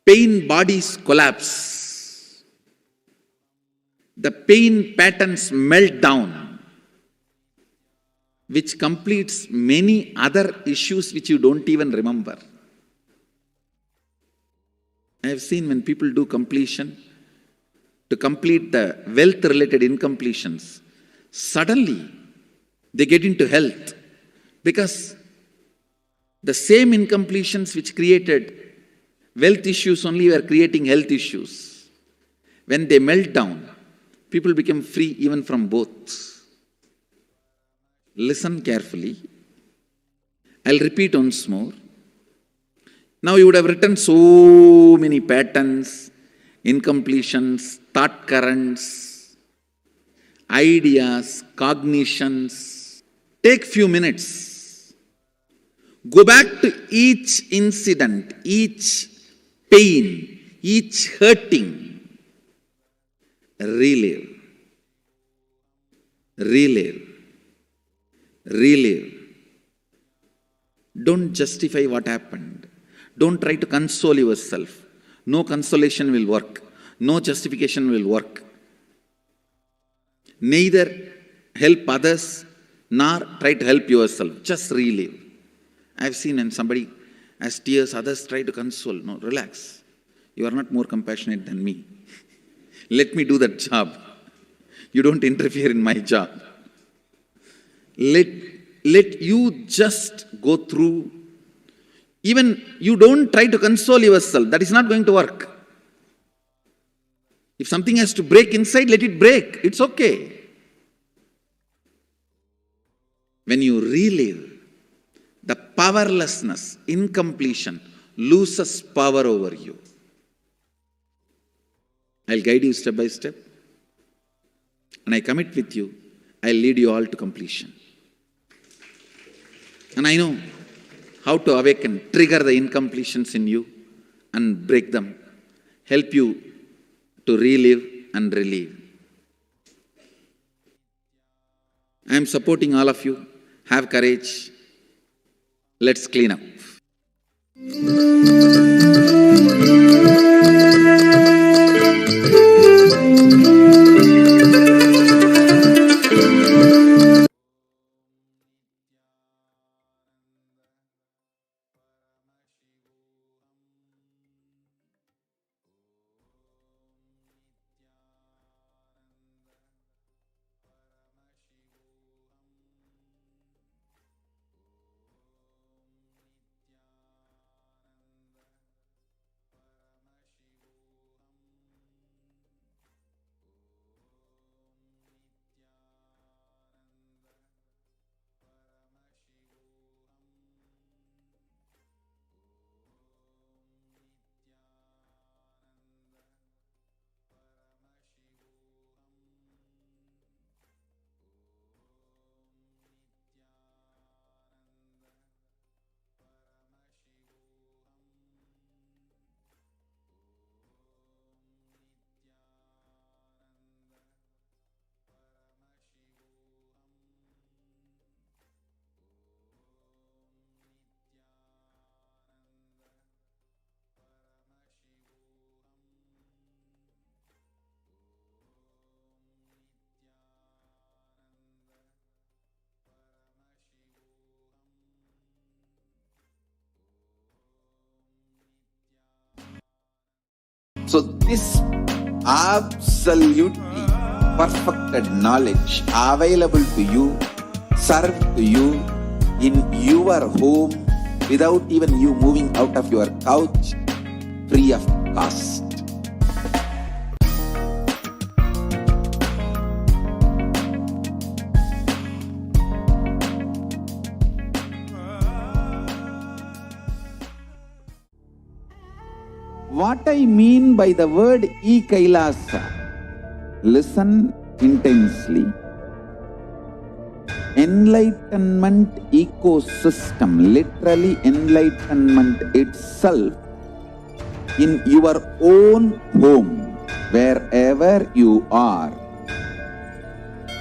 Pain bodies collapse. The pain patterns melt down, which completes many other issues which you don't even remember. I have seen when people do completion, to complete the wealth-related incompletions, suddenly they get into health, because the same incompletions which created wealth issues only were creating health issues. When they melt down, people become free even from both. Listen carefully. I'll repeat once more. Now you would have written so many patterns, incompletions, thought currents, ideas, cognitions. Take few minutes. Go back to each incident, each pain, each hurting. Relive. Relive. Relive. Don't justify what happened. Don't try to console yourself. No consolation will work. No justification will work. Neither help others nor try to help yourself. Just relive. I have seen when somebody has tears, others try to console. No, relax. You are not more compassionate than me. Let me do that job. You don't interfere in my job. Let you just go through. Even you don't try to console yourself. That is not going to work. If something has to break inside, let it break. It's okay. When you relive, the powerlessness, incompletion loses power over you. I'll guide you step by step. And I commit with you, I'll lead you all to completion. And I know how to awaken, trigger the incompletions in you and break them, help you to relive and relieve. I am supporting all of you. Have courage. Let's clean up. So this absolutely perfected knowledge available to you, served to you in your home without even you moving out of your couch, free of cost. What I mean by the word Kailasa, listen intensely. Enlightenment ecosystem, literally enlightenment itself, in your own home, wherever you are.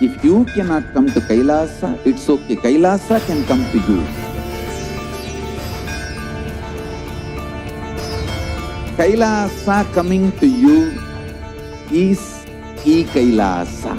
If you cannot come to Kailasa, it's okay. Kailasa can come to you. Kailasa coming to you is Kailasa.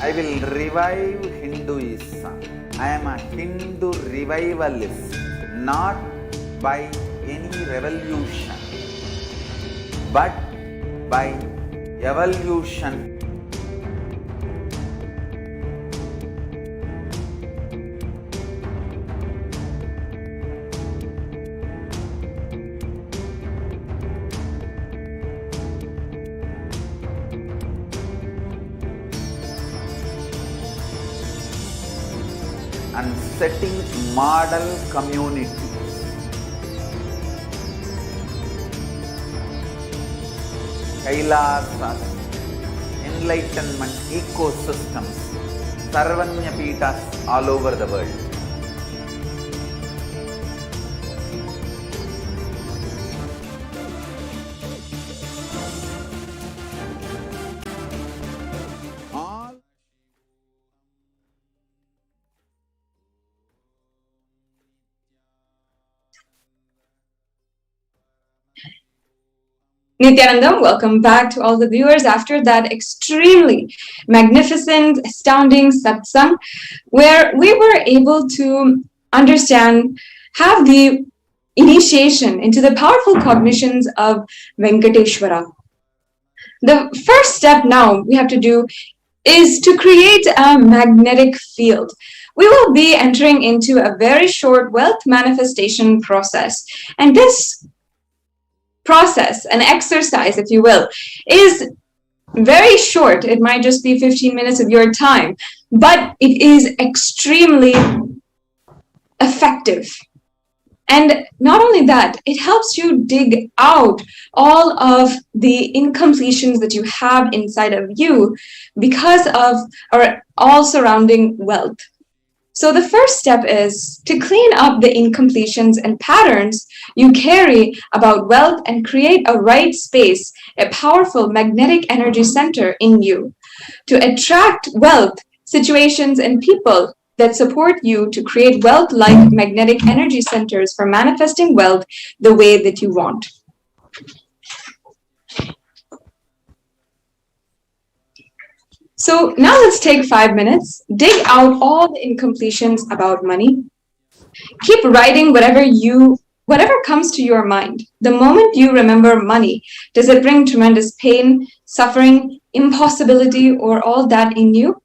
I will revive Hinduism. I am a Hindu revivalist, not by any revolution, but by evolution. And setting model communities. Kailasas, enlightenment ecosystems, Sarvanyapitas all over the world. Nithyananda, welcome back to all the viewers after that extremely magnificent, astounding satsang, where we were able to understand, have the initiation into the powerful cognitions of Venkateshwara. The first step now we have to do is to create a magnetic field. We will be entering into a very short wealth manifestation process. And this process, an exercise, if you will, is very short. It might just be 15 minutes of your time, but it is extremely effective. And not only that, it helps you dig out all of the incompletions that you have inside of you because of or all surrounding wealth. So the first step is to clean up the incompletions and patterns you carry about wealth and create a right space, a powerful magnetic energy center in you to attract wealth, situations, and people that support you to create wealth-like magnetic energy centers for manifesting wealth the way that you want. So now let's take 5 minutes, dig out all the incompletions about money. Keep writing whatever comes to your mind. The moment you remember money, does it bring tremendous pain, suffering, impossibility, or all that in you?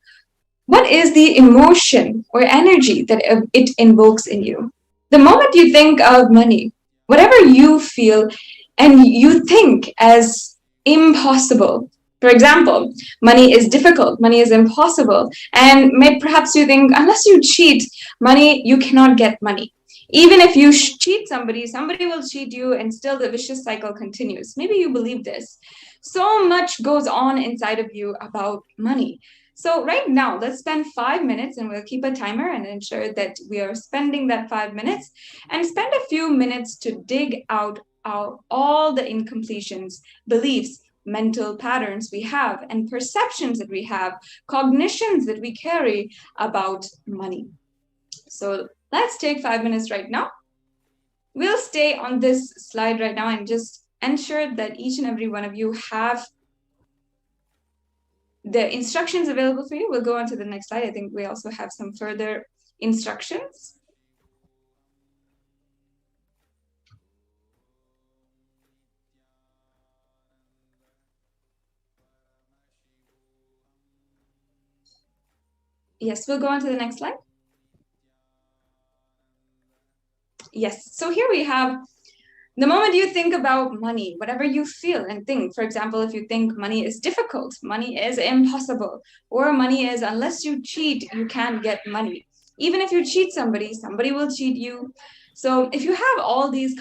What is the emotion or energy that it invokes in you? The moment you think of money, whatever you feel and you think as impossible. For example, money is difficult, money is impossible, and perhaps you think unless you cheat money, you cannot get money. Even if you cheat somebody, somebody will cheat you, and still the vicious cycle continues. Maybe you believe this. So much goes on inside of you about money. So right now, let's spend 5 minutes, and we'll keep a timer and ensure that we are spending that 5 minutes, and spend a few minutes to dig out all the incompletions, beliefs, mental patterns we have, and perceptions that we have, cognitions that we carry about money. So let's take 5 minutes right now. We'll stay on this slide right now and just ensure that each and every one of you have the instructions available for you. We'll go on to the next slide. I think we also have some further instructions. Yes, we'll go on to the next slide. Yes, so here we have the moment you think about money, whatever you feel and think. For example, if you think money is difficult, money is impossible, or money is unless you cheat, you can't get money. Even if you cheat somebody, somebody will cheat you. So if you have all these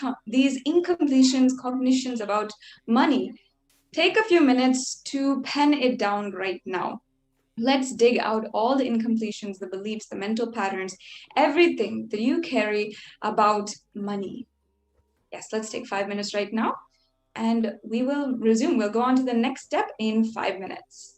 incompletions, cognitions about money, take a few minutes to pen it down right now. Let's dig out all the incompletions, the beliefs, the mental patterns, everything that you carry about money. Yes, let's take 5 minutes right now, and we will resume. We'll go on to the next step in 5 minutes.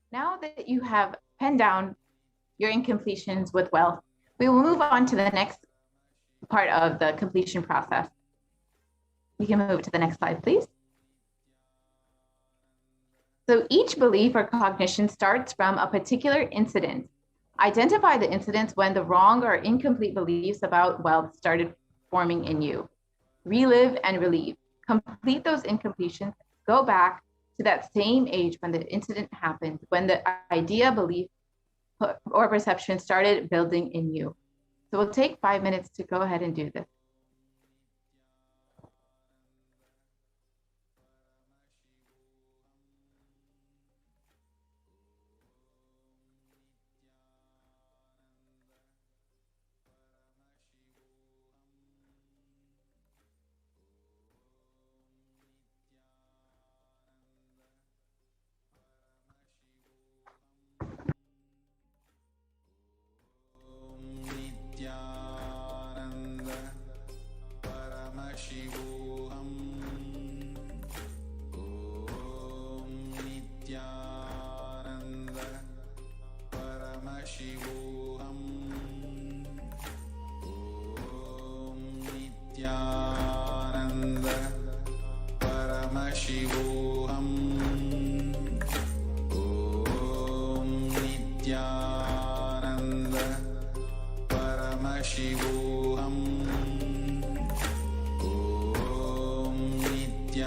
Now that you have penned down your incompletions with wealth, we will move on to the next part of the completion process. We can move to the next slide, please. So each belief or cognition starts from a particular incident. Identify the incidents when the wrong or incomplete beliefs about wealth started forming in you. Relive and relieve. Complete those incompletions. Go back to that same age when the incident happened, when the idea, belief, or perception started building in you. So we'll take 5 minutes to go ahead and do this. Nithyananda Paramashivoham. Om Nithyananda Paramashivoham. Om Nithyananda Paramashivoham. Om Nithyananda Paramashivoham. Om Nithyananda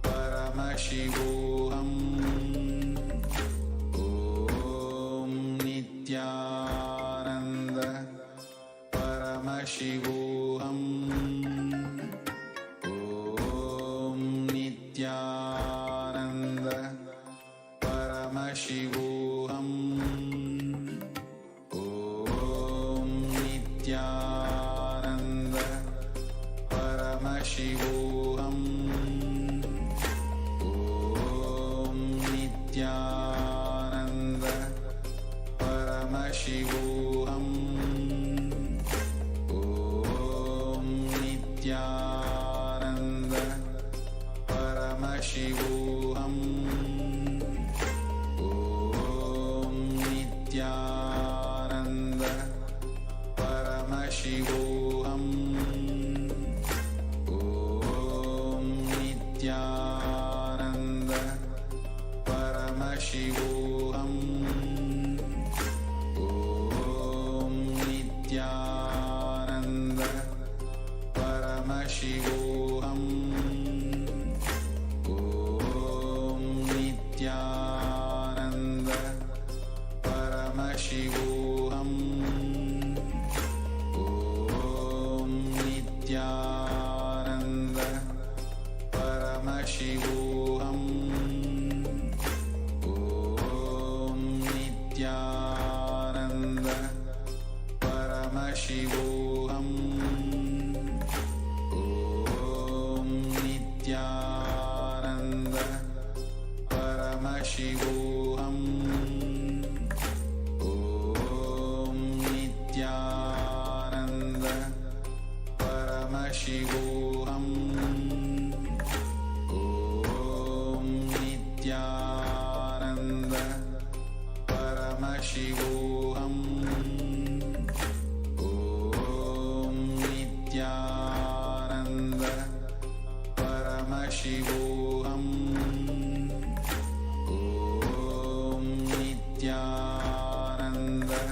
Paramashivoham. Om Nithyananda Paramashivoham. Om Nithyananda Paramashivoham. Om Nithyananda Paramashivoham. Om Nithyananda Paramashivoham. Om Nithyananda Paramashivoham. Om Nithyananda Paramashivoham. Om Nithyananda Paramashivoham. Om Nithyananda Paramashivoham. Om Nithyananda Paramashivoham. Om Nithyananda Paramashivoham. Om Paramashivoham. Om Nithyananda Paramashivoham. Om Nithyananda Paramashivoham. Om Nithyananda Paramashivoham. Om Nithyananda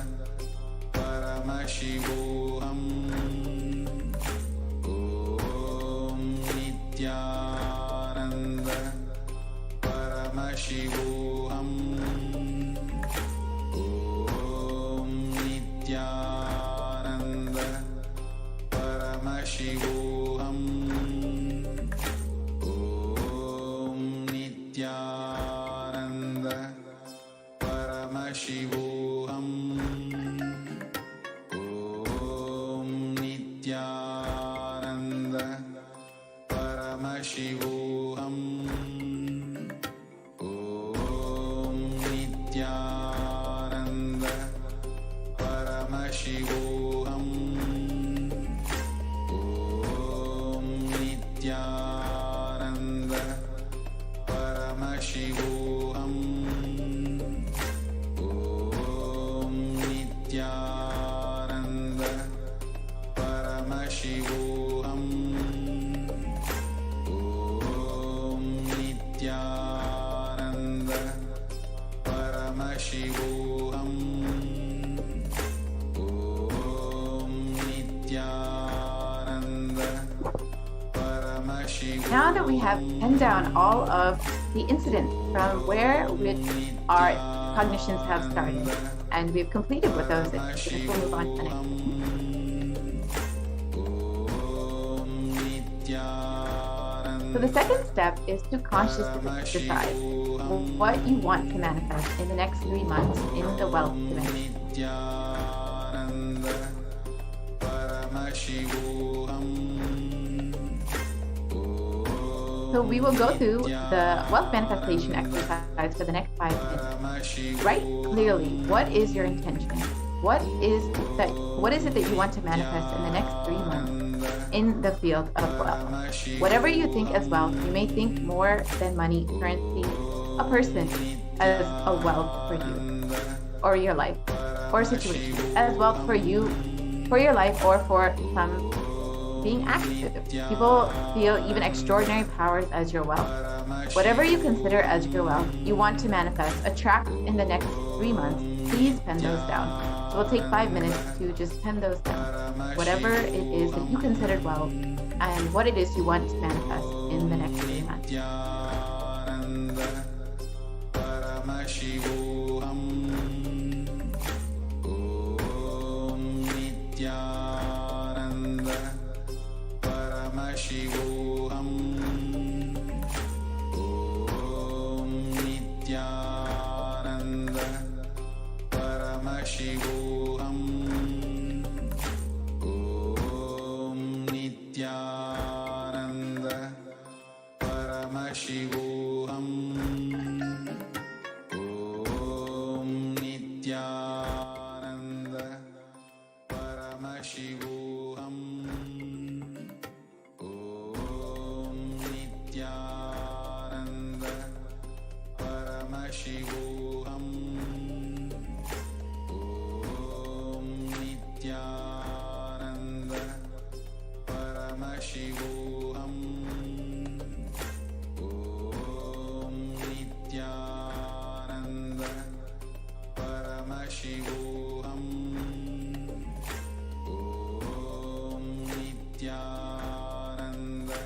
Paramashivoham. Om Nithyananda Paramashivoham. Om Nithyananda Paramashivoham. Om Nithyananda Paramashivoham. Om Nithyananda Paramashivoham. Om Nithyananda Paramashivoham. Om Nithyananda Paramashivoham. Om Nithyananda Paramashivoham. Om Nithyananda Paramashivoham. Om Nithyananda Paramashivoham. Now that we have penned down all of the incidents from where which our cognitions have started, and we've completed with those incidents, we'll move on to the next. So the second step is to consciously decide what you want to manifest in the next 3 months in the wealth dimension. Nithyananda Paramashivoham. So we will go through the wealth manifestation exercise for the next 5 minutes. Write clearly, what is your intention? What is it that you want to manifest in the next 3 months in the field of wealth? Whatever you think as wealth, you may think more than money, currency, a person as a wealth for you, or your life, or situation, as wealth for you, for your life, or for some being active. People feel even extraordinary powers as your wealth. Whatever you consider as your wealth, you want to manifest, attract in the next 3 months, please pen those down. So we'll take 5 minutes to just pen those down. Whatever it is that you considered wealth and what it is you want to manifest in the next 3 months. Nithyananda Paramashivoham. Om Nithyananda Paramashivoham. Om Nithyananda Paramashivoham. Om Nithyananda Paramashivoham. Om Nithyananda Paramashivoham. Om Nithyananda Paramashivoham. Om Nithyananda Paramashivoham. Om Nithyananda Paramashivoham. Om Nithyananda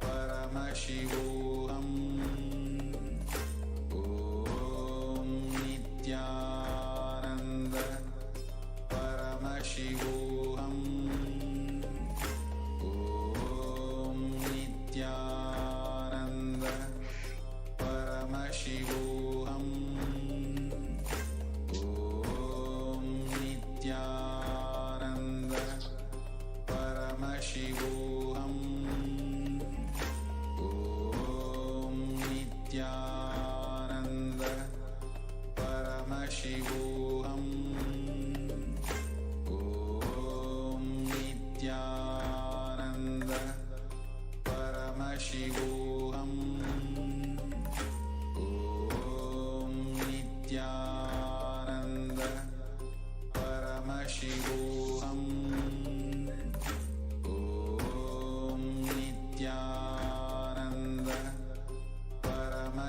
Paramashivoham. Om Nithyananda Paramashivoham. Om Nithyananda Paramashivoham. Om Nithyananda Paramashivoham. Om Nithyananda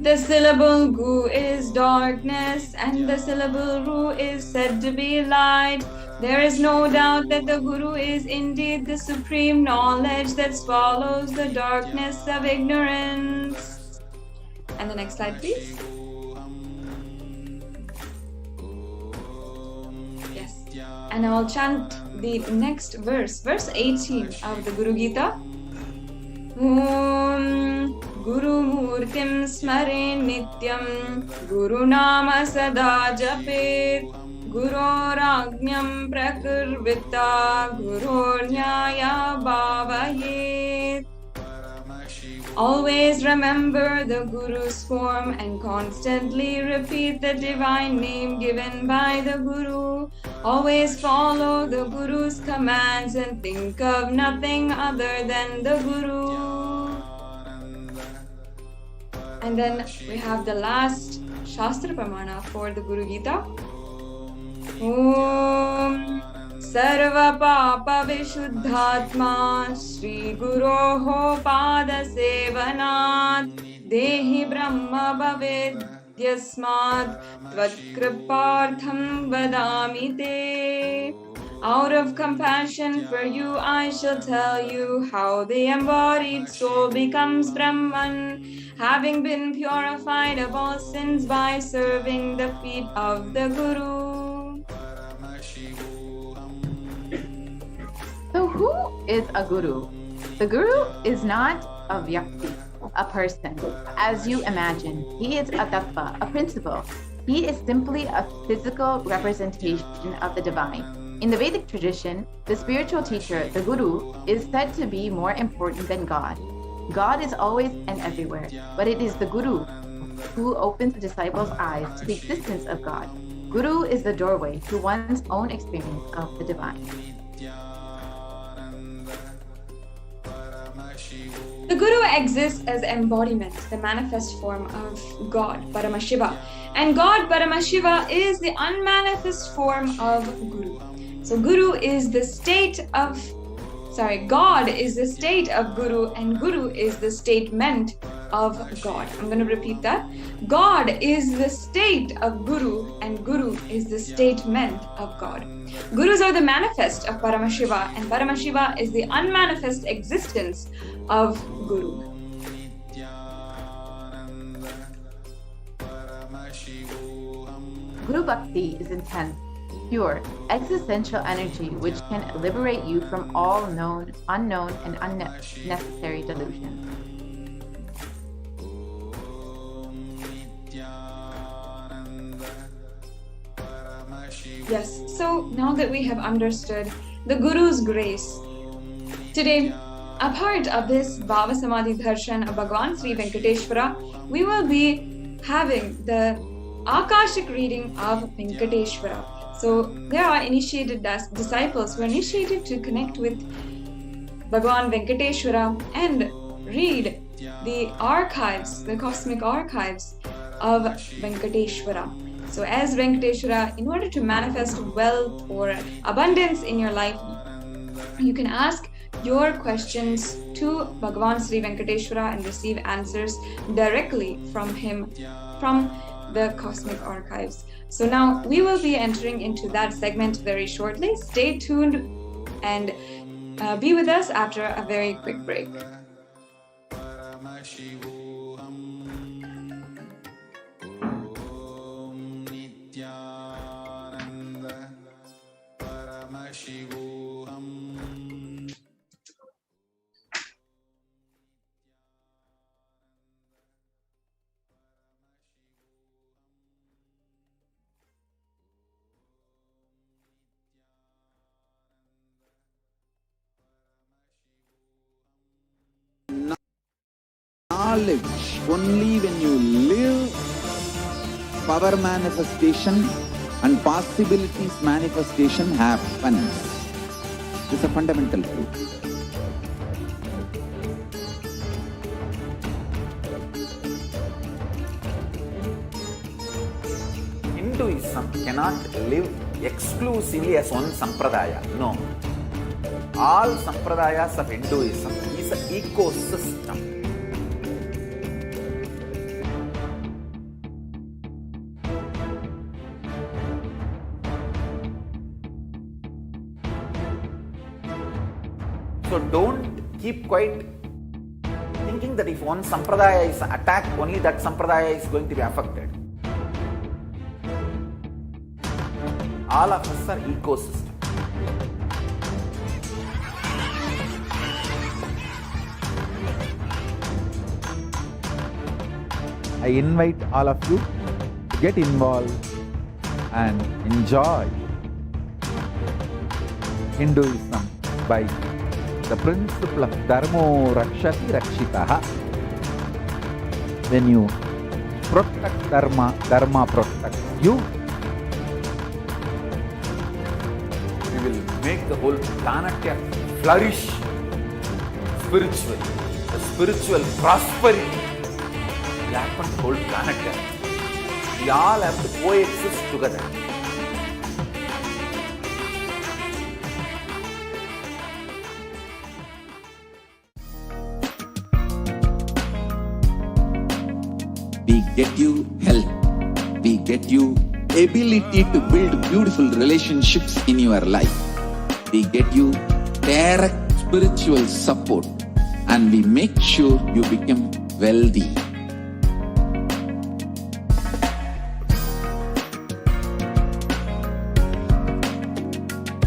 The syllable gu is darkness, and the syllable ru is said to be light. There is no doubt that the Guru is indeed the supreme knowledge that swallows the darkness of ignorance. And the next slide, please. Yes. And I'll chant the next verse, verse 18 of the Guru Gita. Guru Murtim Smare Nityam Guru Nama Sada Japet Guroragnyam Prakurvita Gurornyaya Bhavayet. Always remember the Guru's form and constantly repeat the divine name given by the Guru. Always follow the Guru's commands and think of nothing other than the Guru. And then we have the last Shastra Pramana for the Guru Gita. Om Sarva Papa Vishuddhatma Shri Guroho Pada Sevanat Dehi Brahma Bhaved Yasmad Tvatkripartham Vadami Te. Out of compassion for you, I shall tell you how the embodied soul becomes Brahman, having been purified of all sins by serving the feet of the Guru. So who is a guru? The guru is not a vyakti, a person, as you imagine. He is a tattva, a principle. He is simply a physical representation of the divine. In the Vedic tradition, the spiritual teacher, the guru, is said to be more important than God. God is always and everywhere, but it is the guru who opens the disciples' eyes to the existence of God. Guru is the doorway to one's own experience of the divine. The Guru exists as embodiment, the manifest form of God, Paramashiva. And God, Paramashiva, is the unmanifest form of Guru. So Guru is the state of, God is the state of Guru, and Guru is the statement of God. I'm going to repeat that. God is the state of Guru, and Guru is the statement of God. Gurus are the manifest of Paramashiva, and Paramashiva is the unmanifest existence of Guru. Guru Bhakti is intense, pure, existential energy which can liberate you from all known, unknown, and unnecessary delusions. Yes, so now that we have understood the Guru's grace, today, a part of this Bhava Samadhi darshan of Bhagavan Sri Venkateshwara, we will be having the Akashic reading of Venkateshwara. So there are initiated disciples who are initiated to connect with Bhagavan Venkateshwara and read the archives, the cosmic archives of Venkateshwara. So as Venkateshwara, in order to manifest wealth or abundance in your life, you can ask your questions to Bhagavan Sri Venkateshwara and receive answers directly from him, from the cosmic archives. So now we will be entering into that segment very shortly. Stay tuned and be with us after a very quick break. Knowledge, only when you live, power manifestation and possibilities manifestation happens. It's a fundamental truth. Hinduism cannot live exclusively as one sampradaya. No. All sampradayas of Hinduism is an ecosystem. So don't keep quiet thinking that if one sampradaya is attacked, only that sampradaya is going to be affected. All of us are ecosystem. I invite all of you to get involved and enjoy Hinduism by the principle of Dharmo Rakshati Rakshitaha. When you protect Dharma, Dharma protects you. We will make the whole planet flourish spiritually. The spiritual prosperity will happen to the whole planet. We all have to coexist together. We get you health. We get you ability to build beautiful relationships in your life. We get you direct spiritual support, and we make sure you become wealthy.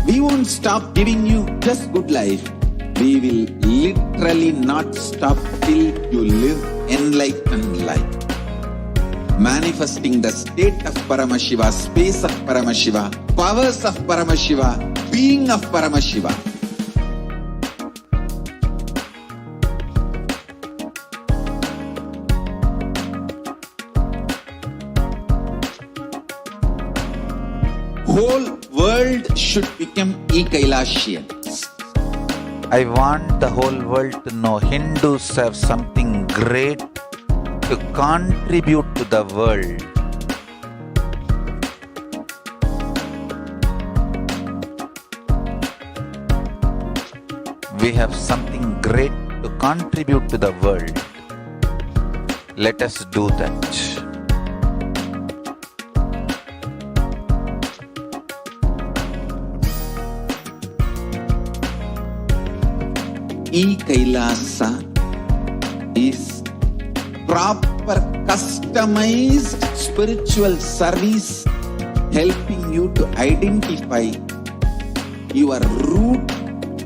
We won't stop giving you just good life. We will literally not stop till you live enlightened life. Manifesting the state of Paramashiva, space of Paramashiva, powers of Paramashiva, being of Paramashiva. Whole world should become Kailasians. I want the whole world to know Hindus have something great to contribute to the world. We have something great to contribute to the world. Let us do that. Kailasa is proper customized spiritual service helping you to identify your root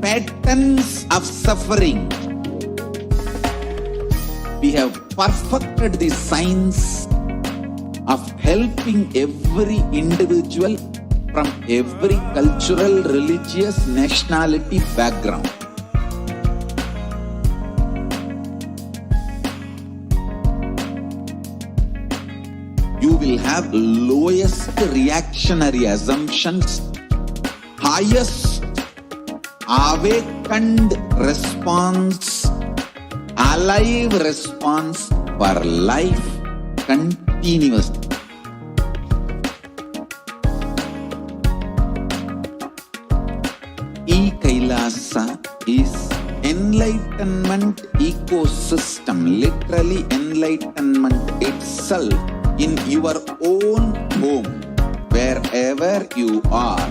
patterns of suffering. We have perfected the science of helping every individual from every cultural, religious, nationality background. You will have lowest reactionary assumptions, highest awakened response, alive response for life continuously. Kailasa is enlightenment ecosystem, literally enlightenment itself in your own home, wherever you are.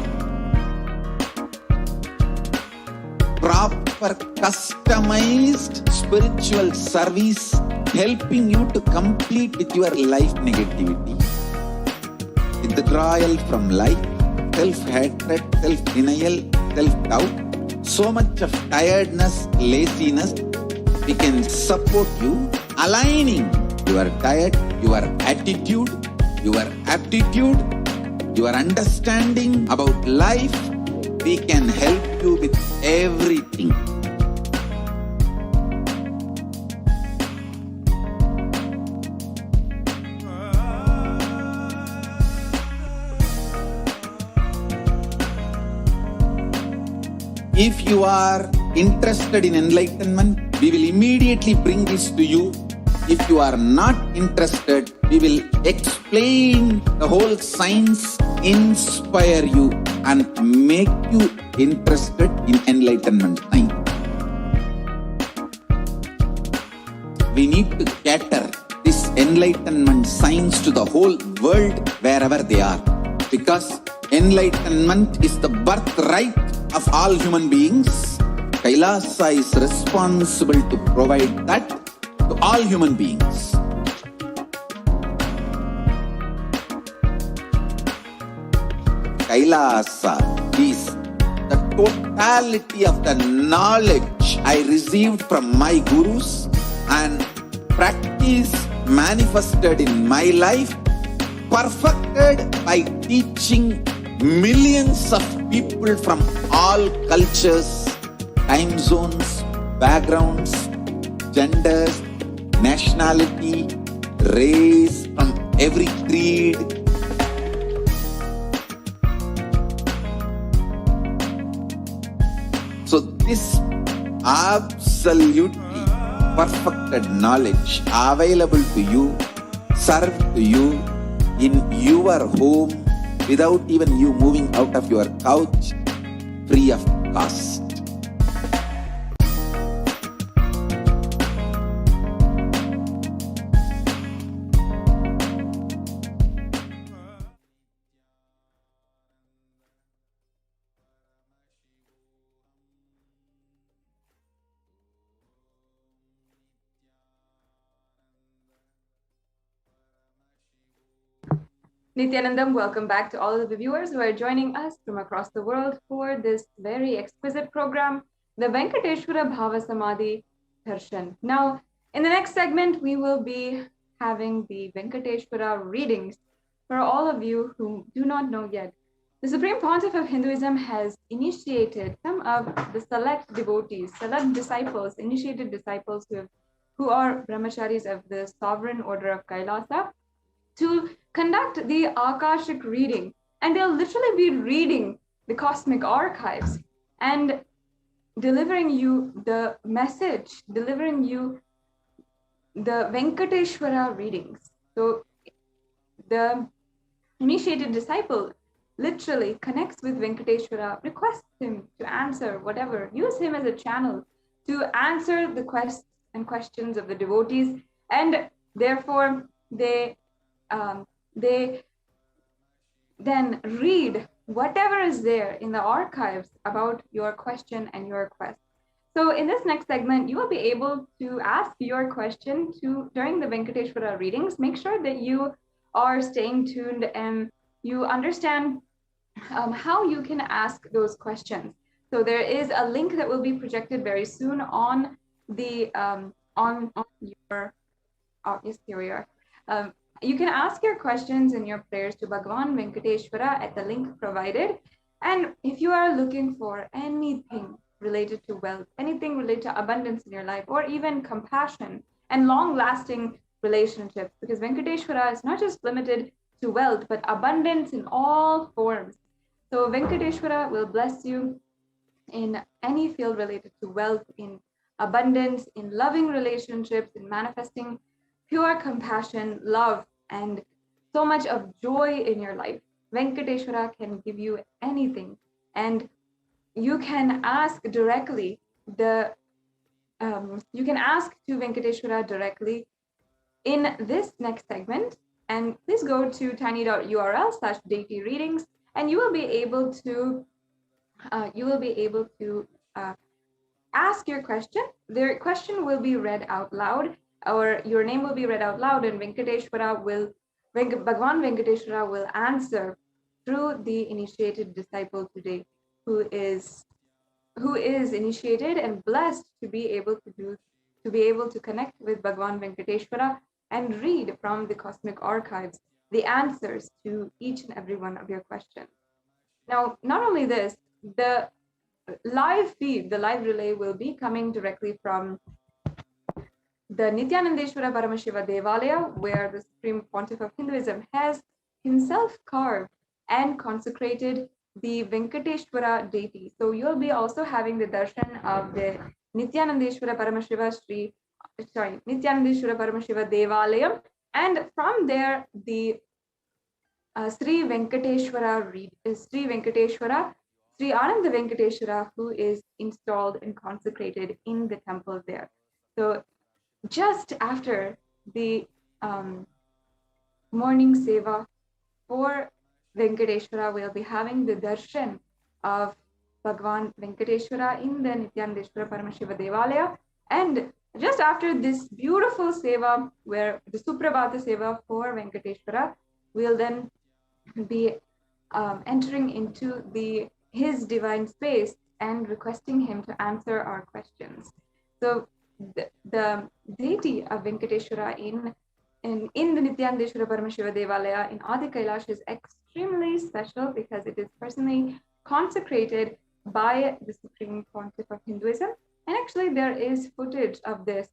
Proper customized spiritual service helping you to complete with your life negativity, withdrawal from life, self-hatred, self-denial, self-doubt, so much of tiredness, laziness. We can support you aligning your diet, your attitude, your aptitude, your understanding about life. We can help you with everything. If you are interested in enlightenment, we will immediately bring this to you. If you are not interested, we will explain the whole science, inspire you and make you interested in enlightenment time. We need to cater this enlightenment science to the whole world wherever they are, because enlightenment is the birthright of all human beings. Kailasa is responsible to provide that to all human beings. Kailasa is the totality of the knowledge I received from my gurus and practice manifested in my life, perfected by teaching millions of people from all cultures, time zones, backgrounds, genders, nationality, race, from every creed. So this absolutely perfected knowledge available to you, served to you in your home without even you moving out of your couch, free of cost. Nithyanandam, welcome back to all of the viewers who are joining us from across the world for this very exquisite program, the Venkateshwara Bhava Samadhi Darshan. Now, in the next segment, we will be having the Venkateshwara readings for all of you who do not know yet. The Supreme Pontiff of Hinduism has initiated some of the select devotees, select disciples, initiated disciples who are brahmacharis of the sovereign order of Kailasa, to conduct the Akashic reading. And they'll literally be reading the cosmic archives and delivering you the message, delivering you the Venkateshwara readings. So the initiated disciple literally connects with Venkateshwara, requests him to answer whatever, use him as a channel to answer the questions of the devotees, and therefore they then read whatever is there in the archives about your question and your request. So in this next segment, you will be able to ask your question during the Venkateshwara readings. Make sure that you are staying tuned and you understand how you can ask those questions. So there is a link that will be projected very soon on the on your yes, here we are. You can ask your questions and your prayers to Bhagavan Venkateshwara at the link provided. And if you are looking for anything related to wealth, anything related to abundance in your life, or even compassion and long-lasting relationships, because Venkateshwara is not just limited to wealth, but abundance in all forms. So Venkateshwara will bless you in any field related to wealth, in abundance, in loving relationships, in manifesting pure compassion, love, and so much of joy in your life. Venkateshwara can give you anything, and you can ask directly you can ask to Venkateshwara directly in this next segment. And please go to tiny.url/deity readings, and you will be able to ask your question. The question will be read out loud, or your name will be read out loud, and Bhagavan Venkateshwara will answer through the initiated disciple today, who is initiated and blessed to be able to connect with Bhagavan Venkateshwara and read from the cosmic archives the answers to each and every one of your questions. Now, not only this, the live feed, the live relay will be coming directly from the Nithyanandeshwara Paramashiva Devalaya, where the Supreme Pontiff of Hinduism has himself carved and consecrated the Venkateshwara deity. So you'll be also having the darshan of the Nithyanandeshwara Paramashiva Devalayam, and from there the Sri Ananda Venkateshwara, who is installed and consecrated in the temple there. So just after the morning seva for Venkateshwara, we'll be having the darshan of Bhagavan Venkateshwara in the Nithyananda Paramashiva Devalaya. And just after this beautiful seva, where the Suprabhata seva for Venkateshwara, we'll then be entering into his divine space and requesting him to answer our questions. So the deity of Venkateshwara in the Nithyananda Paramashiva Devalaya in Adi Kailasa is extremely special because it is personally consecrated by the Supreme Pontiff of Hinduism. And actually there is footage of this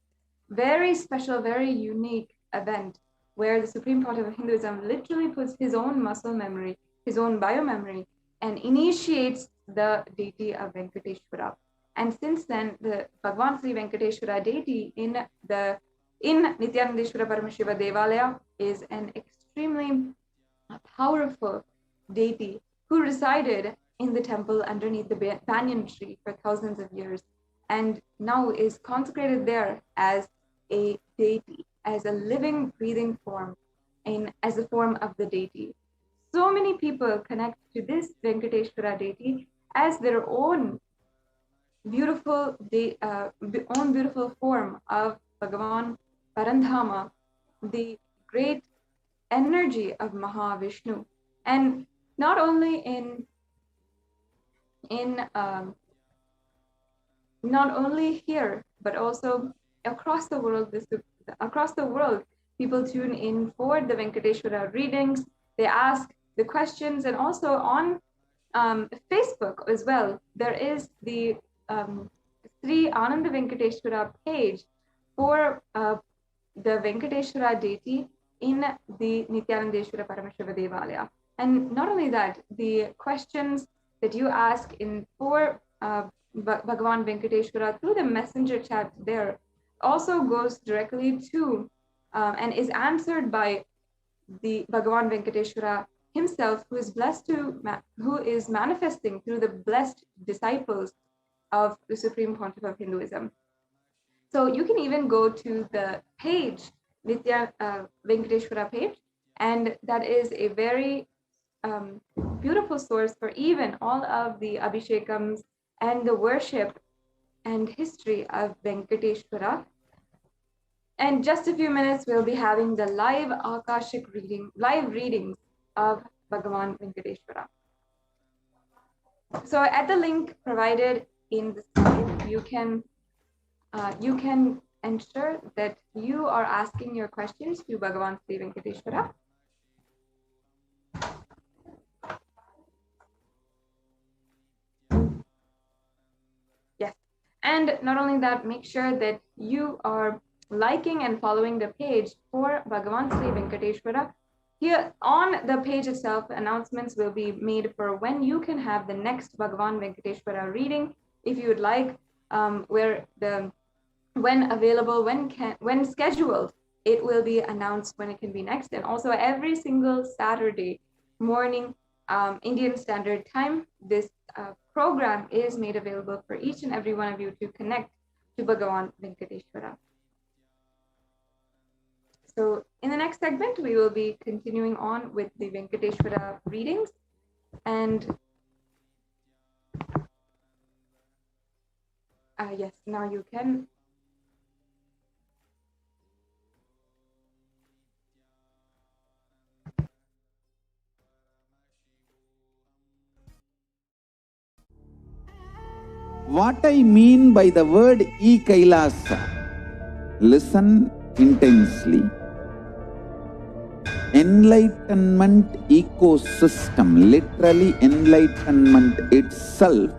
very special, very unique event where the Supreme Pontiff of Hinduism literally puts his own muscle memory, his own biomemory, and initiates the deity of Venkateshwara. And since then, the Bhagavan Sri Venkateshwara deity in Nithyananda Paramashiva Devalaya is an extremely powerful deity who resided in the temple underneath the banyan tree for thousands of years, and now is consecrated there as a deity, as a living, breathing form, as a form of the deity. So many people connect to this Venkateshwara deity as their own beautiful form of Bhagavan Parandhama, the great energy of Mahavishnu. And not only not only here, but also across the world, people tune in for the Venkateshwara readings. They ask the questions, and also on Facebook as well. There is the Sri Ananda Venkateshwara page for the Venkateshwara deity in the Nithyananda Paramashiva Devalaya. And not only that, the questions that you ask for Bhagavan Venkateshwara through the messenger chat there also goes directly to and is answered by the Bhagavan Venkateshwara himself, who is manifesting through the blessed disciples of the Supreme Pontiff of Hinduism. So you can even go to the page, Venkateshwara page, and that is a very beautiful source for even all of the Abhishekams and the worship and history of Venkateshwara. And just a few minutes, we'll be having the live Akashic live readings of Bhagavan Venkateshwara. So at the link provided in the slide, you can ensure that you are asking your questions to Bhagavan Sri Venkateshwara. Yes, and not only that, make sure that you are liking and following the page for Bhagavan Sri Venkateshwara. Here on the page itself, announcements will be made for when you can have the next Bhagavan Venkateshwara reading, if you would like, when available, when scheduled, it will be announced when it can be next. And also every single Saturday morning, Indian Standard Time, this program is made available for each and every one of you to connect to Bhagavan Venkateshwara. So in the next segment, we will be continuing on with the Venkateshwara readings. And yes, now you can. What I mean by the word Kailasa, listen intensely. Enlightenment ecosystem, literally enlightenment itself,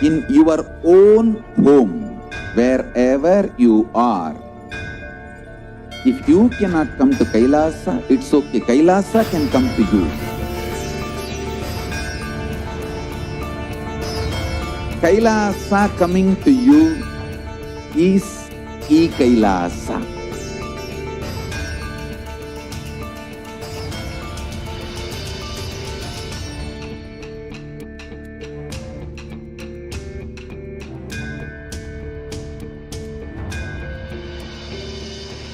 in your own home, wherever you are. If you cannot come to Kailasa, it's okay. Kailasa can come to you. Kailasa coming to you is Kailasa.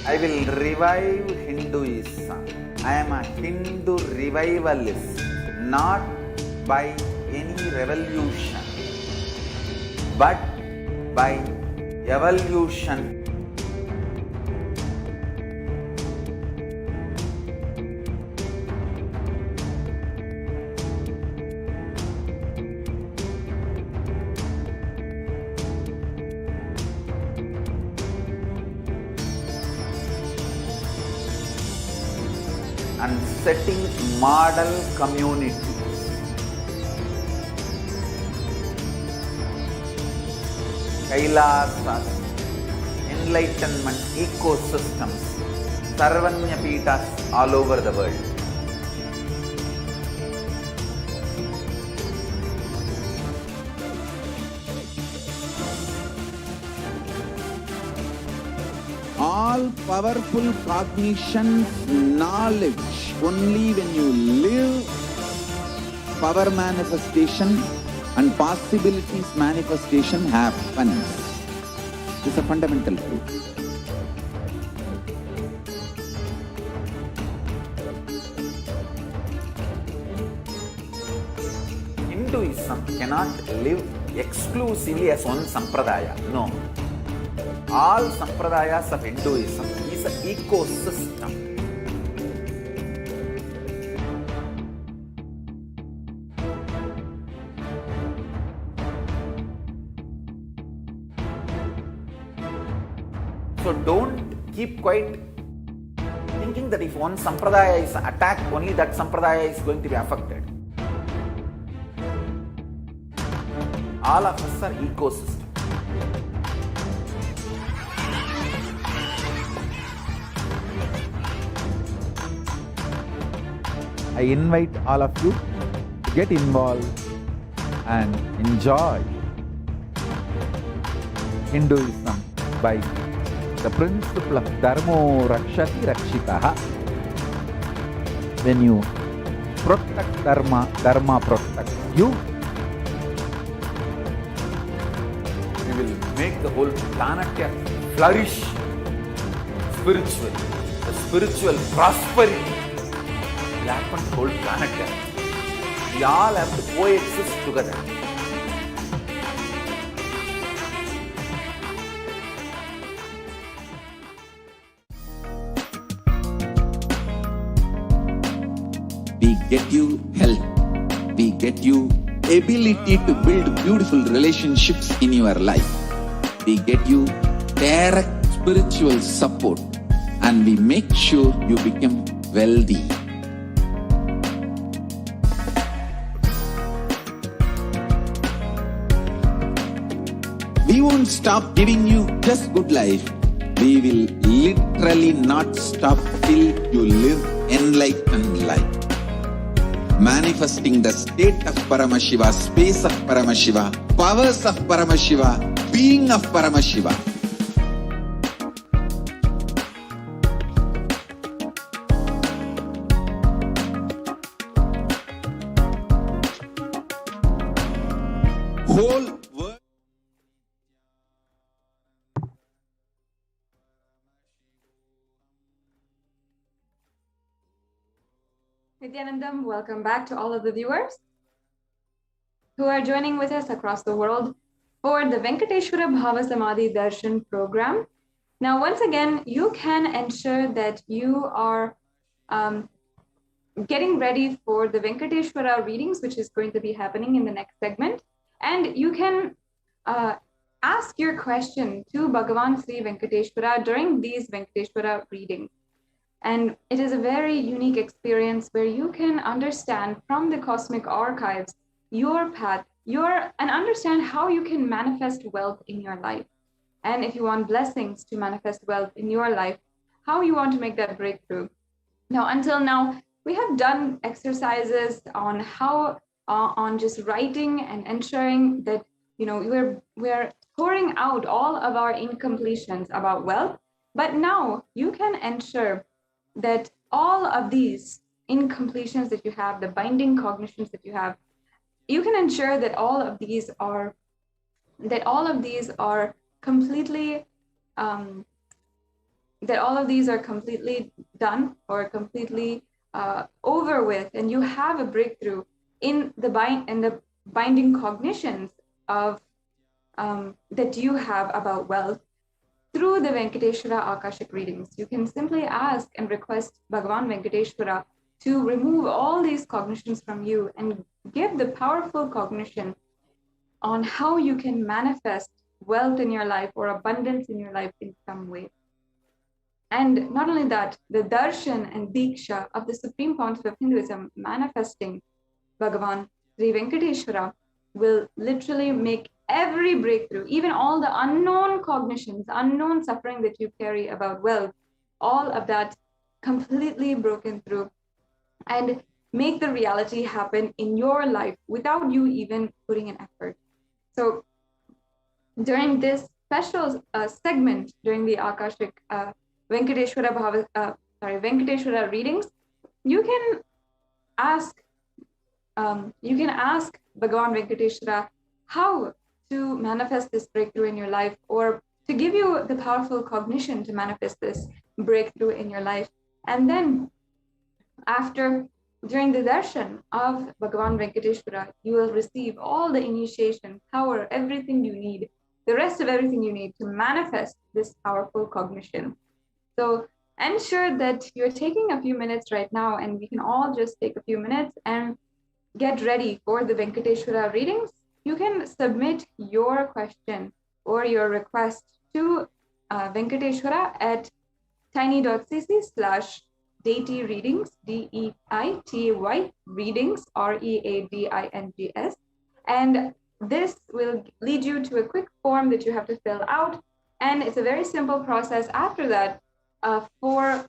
I will revive Hinduism. I am a Hindu revivalist, not by any revolution, but by evolution. And setting model community. Kailasas, enlightenment ecosystems, Sarvanya Peethas all over the world. All powerful cognition, knowledge, only when you live, power manifestation and possibilities manifestation happens. This is a fundamental truth. Hinduism cannot live exclusively as one sampradaya. No. All sampradayas of Hinduism is an ecosystem. So don't keep quiet thinking that if one sampradaya is attacked, only that sampradaya is going to be affected. All of us are ecosystem. I invite all of you to get involved and enjoy Hinduism by the principle of Dharmo Rakshati Rakshitaha. When you protect Dharma, Dharma protects you. We will make the whole planet flourish spiritually. The spiritual prosperity will happen to the whole planet. We all have to coexist together. We get you health. We get you ability to build beautiful relationships in your life. We get you direct spiritual support, and we make sure you become wealthy. We won't stop giving you just good life. We will literally not stop till you live enlightened life. Manifesting the state of Paramashiva, space of Paramashiva, powers of Paramashiva, being of Paramashiva. Whole world. Nithyanandam, welcome back to all of the viewers who are joining with us across the world for the Venkateshwara Bhava Samadhi Darshan program. Now, once again, you can ensure that you are getting ready for the Venkateshwara readings, which is going to be happening in the next segment. And you can ask your question to Bhagavan Sri Venkateshwara during these Venkateshwara readings. And it is a very unique experience where you can understand from the cosmic archives your path, and understand how you can manifest wealth in your life. And if you want blessings to manifest wealth in your life, how you want to make that breakthrough. Now, until now, we have done exercises on how, on just writing and ensuring that, we're pouring out all of our incompletions about wealth. But now you can ensure that all of these incompletions that you have, the binding cognitions that you have, you can ensure that all of these are completely done or completely over with, and you have a breakthrough in the binding cognitions of that you have about wealth through the Venkateshwara Akashic readings. You can simply ask and request Bhagavan Venkateshwara to remove all these cognitions from you and give the powerful cognition on how you can manifest wealth in your life or abundance in your life in some way. And not only that, the darshan and diksha of the Supreme Pontiff of Hinduism manifesting Bhagavan Sri Venkateshwara will literally make every breakthrough, even all the unknown cognitions, unknown suffering that you carry about wealth, all of that completely broken through and make the reality happen in your life without you even putting an effort. So during this special segment, during the Akashic Venkateshwara Venkateshwara readings, you can ask Bhagavan Venkateshwara how to manifest this breakthrough in your life, or to give you the powerful cognition to manifest this breakthrough in your life. And then during the darshan of Bhagavan Venkateshwara, you will receive all the initiation, power, everything you need, the rest of everything you need to manifest this powerful cognition. So ensure that you're taking a few minutes right now, and we can all just take a few minutes and get ready for the Venkateshwara readings. You can submit your question or your request to Venkateshwara at tiny.cc/deity readings, DEITY readings, READINGS. And this will lead you to a quick form that you have to fill out. And it's a very simple process after that for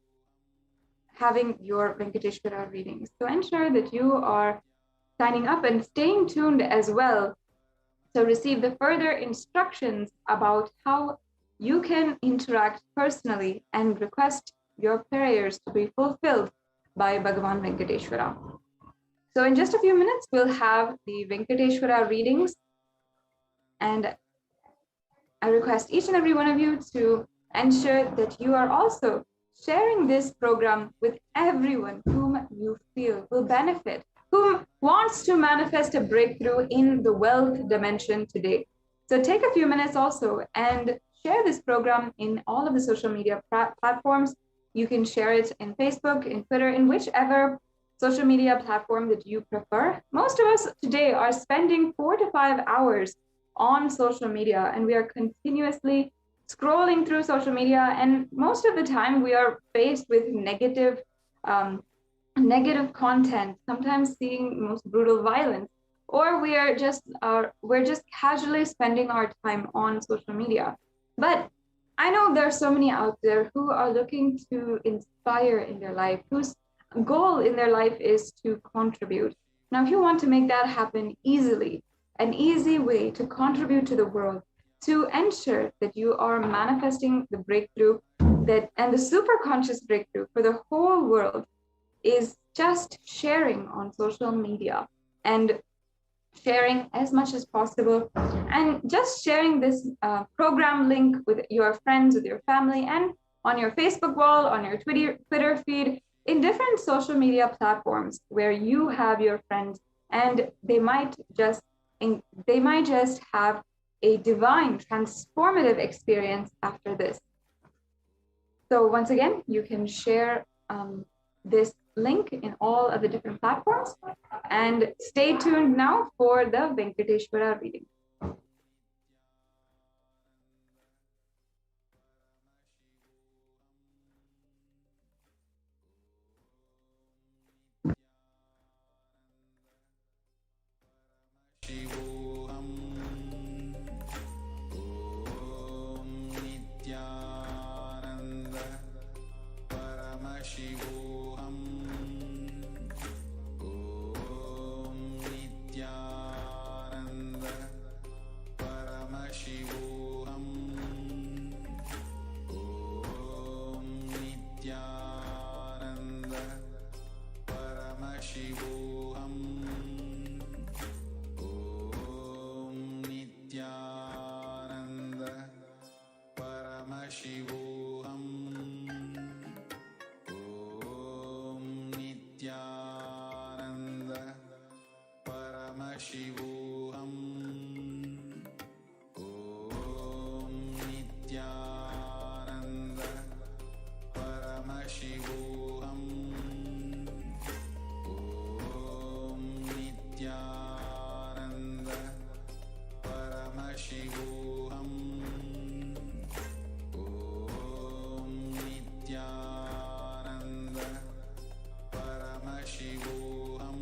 having your Venkateshwara readings. So ensure that you are signing up and staying tuned as well to receive the further instructions about how you can interact personally and request your prayers to be fulfilled by Bhagavan Venkateshwara. So in just a few minutes, we'll have the Venkateshwara readings. And I request each and every one of you to ensure that you are also sharing this program with everyone whom you feel will benefit, who wants to manifest a breakthrough in the wealth dimension today. So take a few minutes also and share this program in all of the social media platforms. You can share it in Facebook, in Twitter, in whichever social media platform that you prefer. Most of us today are spending 4 to 5 hours on social media, and we are continuously scrolling through social media, and most of the time we are faced with negative content, sometimes seeing most brutal violence, or we're just casually spending our time on social media. But I know there are so many out there who are looking to inspire in their life, whose goal in their life is to contribute. Now, if you want to make that happen easily, an easy way to contribute to the world, to ensure that you are manifesting the breakthrough and the super conscious breakthrough for the whole world, is just sharing on social media and sharing as much as possible, and just sharing this program link with your friends, with your family, and on your Facebook wall, on your Twitter feed, in different social media platforms where you have your friends, and they might just have a divine transformative experience after this. So once again, you can share this link in all of the different platforms, and stay tuned now for the Venkateshwara reading. Shivoham. Om Nithyananda Paramashivoham. Om Nithyananda Paramashivoham. Om Nithyananda Paramashivoham. Nithyananda Paramashivoham. Om Nithyananda Paramashivoham. Paramashivoham. Om Nithyananda Paramashivoham.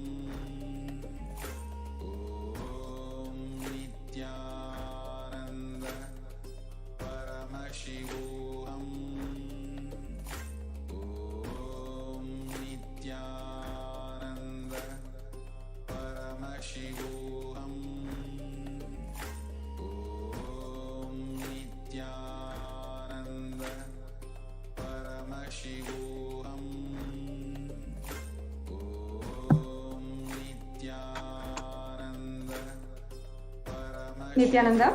Om Nithyananda Paramashivoham. Om Nithyananda Paramashivoham. Om Nithyananda Paramashivoham. Om Nithyananda Nithyananda?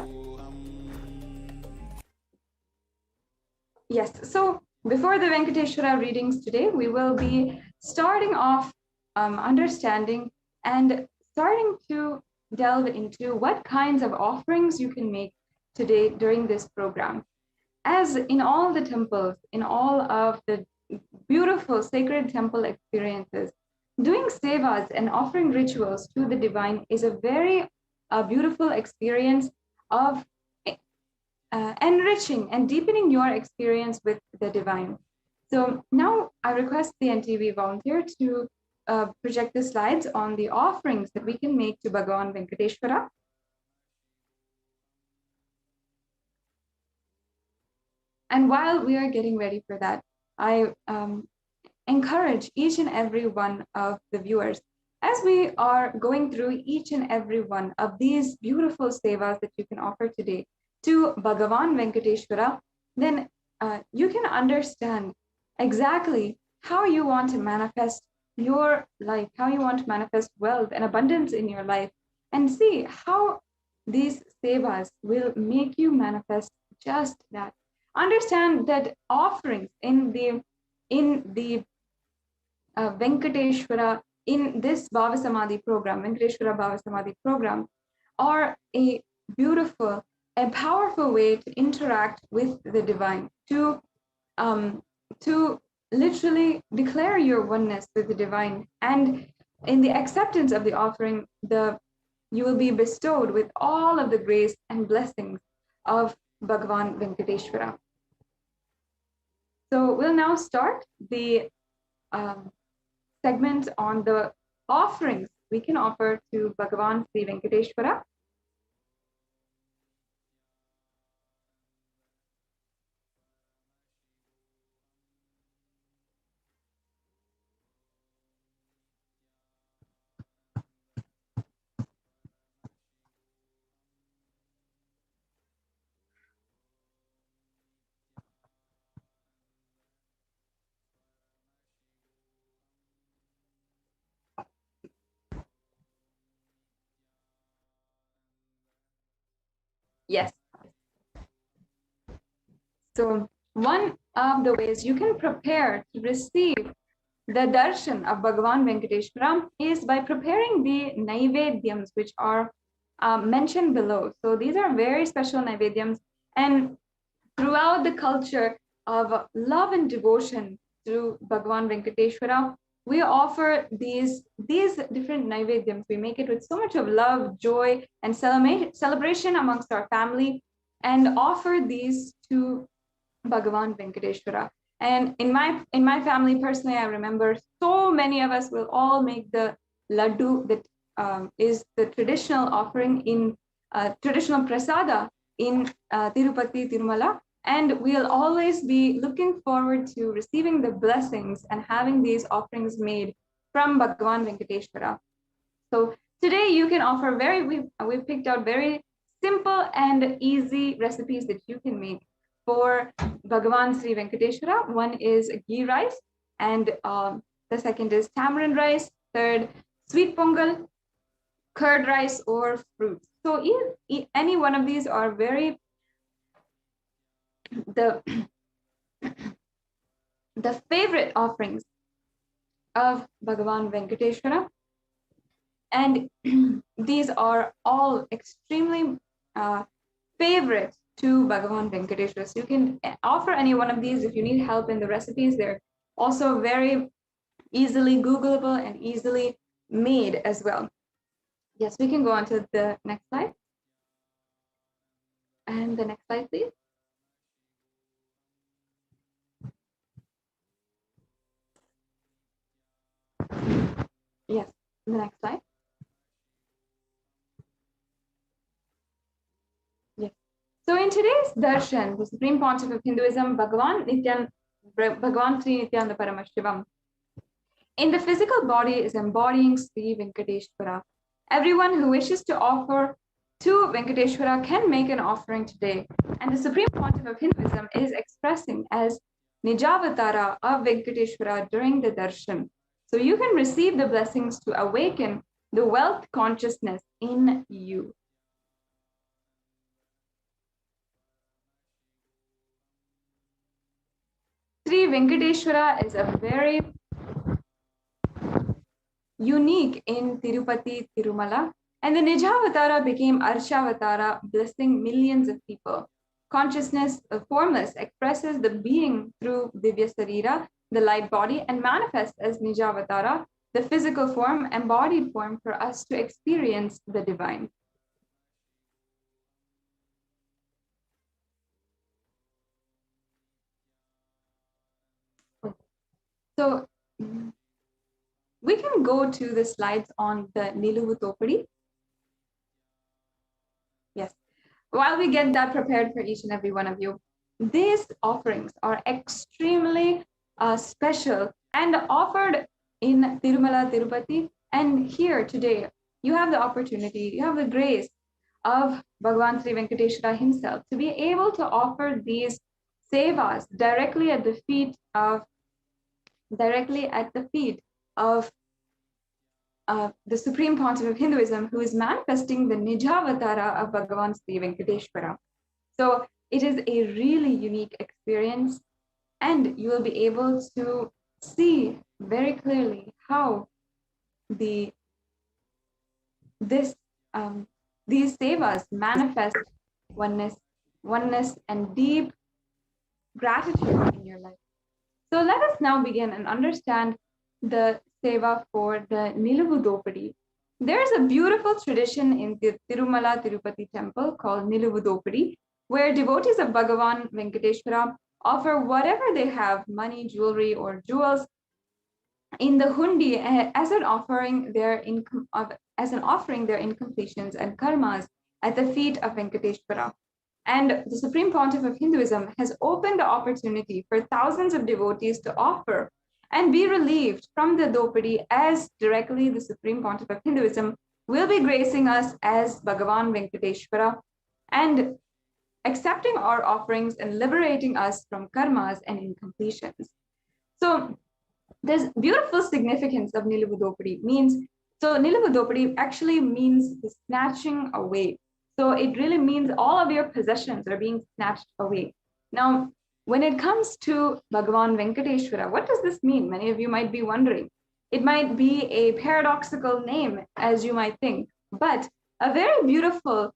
Yes, so before the Venkateshwara readings today, we will be starting off understanding and starting to delve into what kinds of offerings you can make today during this program. As in all the temples, in all of the beautiful sacred temple experiences, doing sevas and offering rituals to the divine is a very beautiful experience of enriching and deepening your experience with the divine. So now I request the NTV volunteer to project the slides on the offerings that we can make to Bhagavan Venkateshwara. And while we are getting ready for that, I encourage each and every one of the viewers, as we are going through each and every one of these beautiful sevas that you can offer today to Bhagavan Venkateshwara, then you can understand exactly how you want to manifest your life, how you want to manifest wealth and abundance in your life, and see how these sevas will make you manifest just that. Understand that offerings in the Venkateshwara, in this Bhava Samadhi program, Venkateshwara Bhava Samadhi program, are a beautiful and powerful way to interact with the divine, to literally declare your oneness with the divine. And in the acceptance of the offering, you will be bestowed with all of the grace and blessings of Bhagavan Venkateshwara. So we'll now start the segment on the offerings we can offer to Bhagavan Sri Venkateshwara. Yes. So one of the ways you can prepare to receive the darshan of Bhagavan Venkateshwara is by preparing the naivedyams, which are mentioned below. So these are very special naivedyams, and throughout the culture of love and devotion to Bhagavan Venkateshwara, we offer these different naivedyams. We make it with so much of love, joy, and celebration amongst our family, and offer these to Bhagavan Venkateshwara. And in my family, personally, I remember so many of us will all make the laddu that is the traditional offering in traditional prasada in Tirupati, Tirumala. And we'll always be looking forward to receiving the blessings and having these offerings made from Bhagavan Venkateshwara. So today you can offer we've picked out very simple and easy recipes that you can make for Bhagavan Sri Venkateshwara. One is ghee rice, and the second is tamarind rice, third sweet pongal, curd rice, or fruits. So any one of these are very the favorite offerings of Bhagavan Venkateshwara, and these are all extremely favorite to Bhagavan Venkateshwara. So you can offer any one of these if you need help in the recipes. They're also very easily Googleable and easily made as well. Yes, we can go on to the next slide. And the next slide, please. Yes, the next slide. Yes. So in today's darshan, the Supreme Pontiff of Hinduism, Bhagavan Sri Nithyananda Paramashivam, in the physical body is embodying Sri Venkateshwara. Everyone who wishes to offer to Venkateshwara can make an offering today. And the Supreme Pontiff of Hinduism is expressing as Nijavatara of Venkateshwara during the darshan. So you can receive the blessings to awaken the wealth consciousness in you. Sri Venkateshwara is a very unique in Tirupati, Tirumala, and the Nijavatara became Arshavatara, blessing millions of people. Consciousness, formless, expresses the being through Divya Sarira, the light body, and manifests as Nijavatara, the physical form, embodied form for us to experience the divine. So we can go to the slides on the Niluvudopari. Yes. While we get that prepared for each and every one of you, these offerings are extremely special and offered in Tirumala, Tirupati. And here today, you have the opportunity, you have the grace of Bhagavan Sri Venkateshwara himself to be able to offer these sevas directly at the feet of the Supreme Pontiff of Hinduism, who is manifesting the Nijavatara of Bhagavan Sri Venkateshwara. So it is a really unique experience, and you will be able to see very clearly how these sevas manifest oneness and deep gratitude in your life. So let us now begin and understand the seva for the Niluvudopari. There is a beautiful tradition in the Tirumala Tirupati temple called Niluvudopari, where devotees of Bhagavan Venkateshwara offer whatever they have, money, jewelry, or jewels, in the hundi as an offering their incompletions and karmas at the feet of Venkateshwara. And the Supreme Pontiff of Hinduism has opened the opportunity for thousands of devotees to offer and be relieved from the dopadi, as directly the Supreme Pontiff of Hinduism will be gracing us as Bhagavan Venkateshwara and accepting our offerings and liberating us from karmas and incompletions. So there's beautiful significance of Niluvudopari. Niluvudopari actually means the snatching away. So it really means all of your possessions are being snatched away. Now, when it comes to Bhagavan Venkateshwara, what does this mean? Many of you might be wondering. It might be a paradoxical name, as you might think, but a very beautiful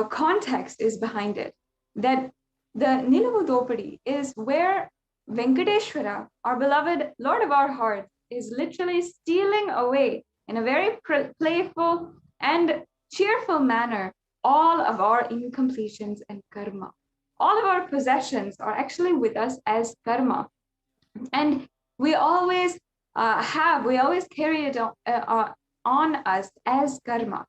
context is behind it. That the Niluvudopari is where Venkateshwara, our beloved Lord of our hearts, is literally stealing away in a very playful and cheerful manner all of our incompletions and karma. All of our possessions are actually with us as karma. And we always carry it on us as karma.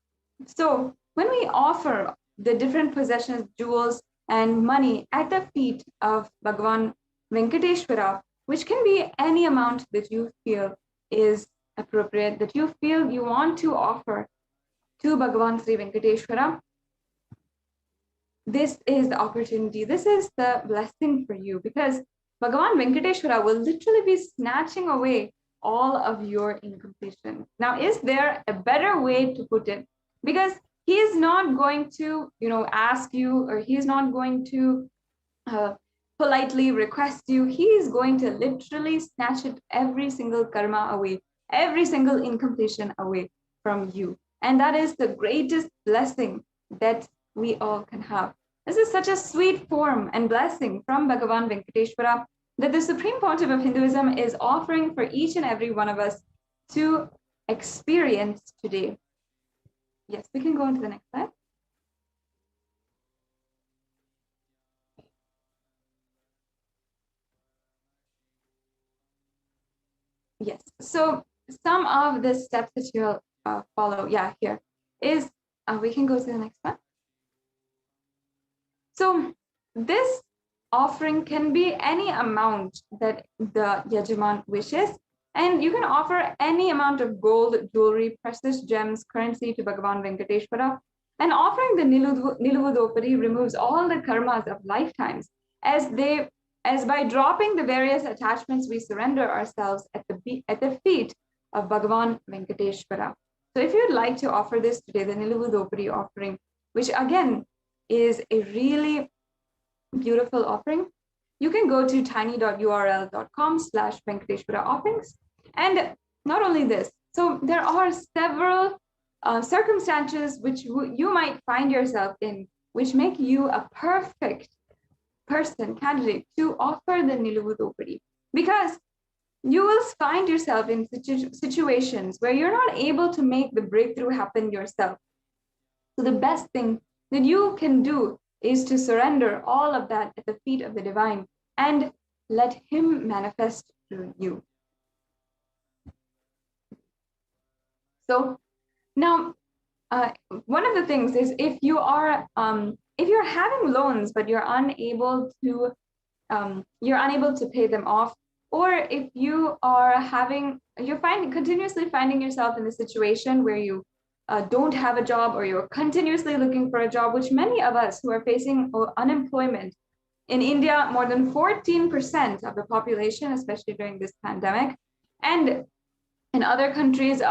So when we offer the different possessions, jewels, and money at the feet of Bhagavan Venkateshwara, which can be any amount that you feel is appropriate, that you feel you want to offer to Bhagavan Sri Venkateshwara, this is the opportunity, this is the blessing for you, because Bhagavan Venkateshwara will literally be snatching away all of your incompletion. Now, is there a better way to put it? Because he is not going to, ask you, or he is not going to politely request you. He is going to literally snatch it, every single karma away, every single incompletion away from you. And that is the greatest blessing that we all can have. This is such a sweet form and blessing from Bhagavan Venkateshwara that the Supreme Pontiff of Hinduism is offering for each and every one of us to experience today. Yes, we can go on to the next slide. So some of the steps that you'll follow, here is, we can go to the next one. So this offering can be any amount that the Yajaman wishes, and you can offer any amount of gold, jewelry, precious gems, currency to Bhagavan Venkateshwara. And offering the Niluvudopari removes all the karmas of lifetimes, as by dropping the various attachments, we surrender ourselves at the feet of Bhagavan Venkateshwara. So if you'd like to offer this today, the Niluvudopari offering, which again is a really beautiful offering, you can go to tiny.url.com/Venkateshwara offerings. And not only this, so there are several circumstances which you might find yourself in, which make you a perfect candidate to offer the Niluvudopari, because you will find yourself in situations where you're not able to make the breakthrough happen yourself. So the best thing that you can do is to surrender all of that at the feet of the divine and let him manifest through you. So now, one of the things is, if you're having loans but you're unable to pay them off, or if you're continuously finding yourself in a situation where you don't have a job, or you're continuously looking for a job, which many of us who are facing unemployment in India, more than 14% of the population, especially during this pandemic, and in other countries,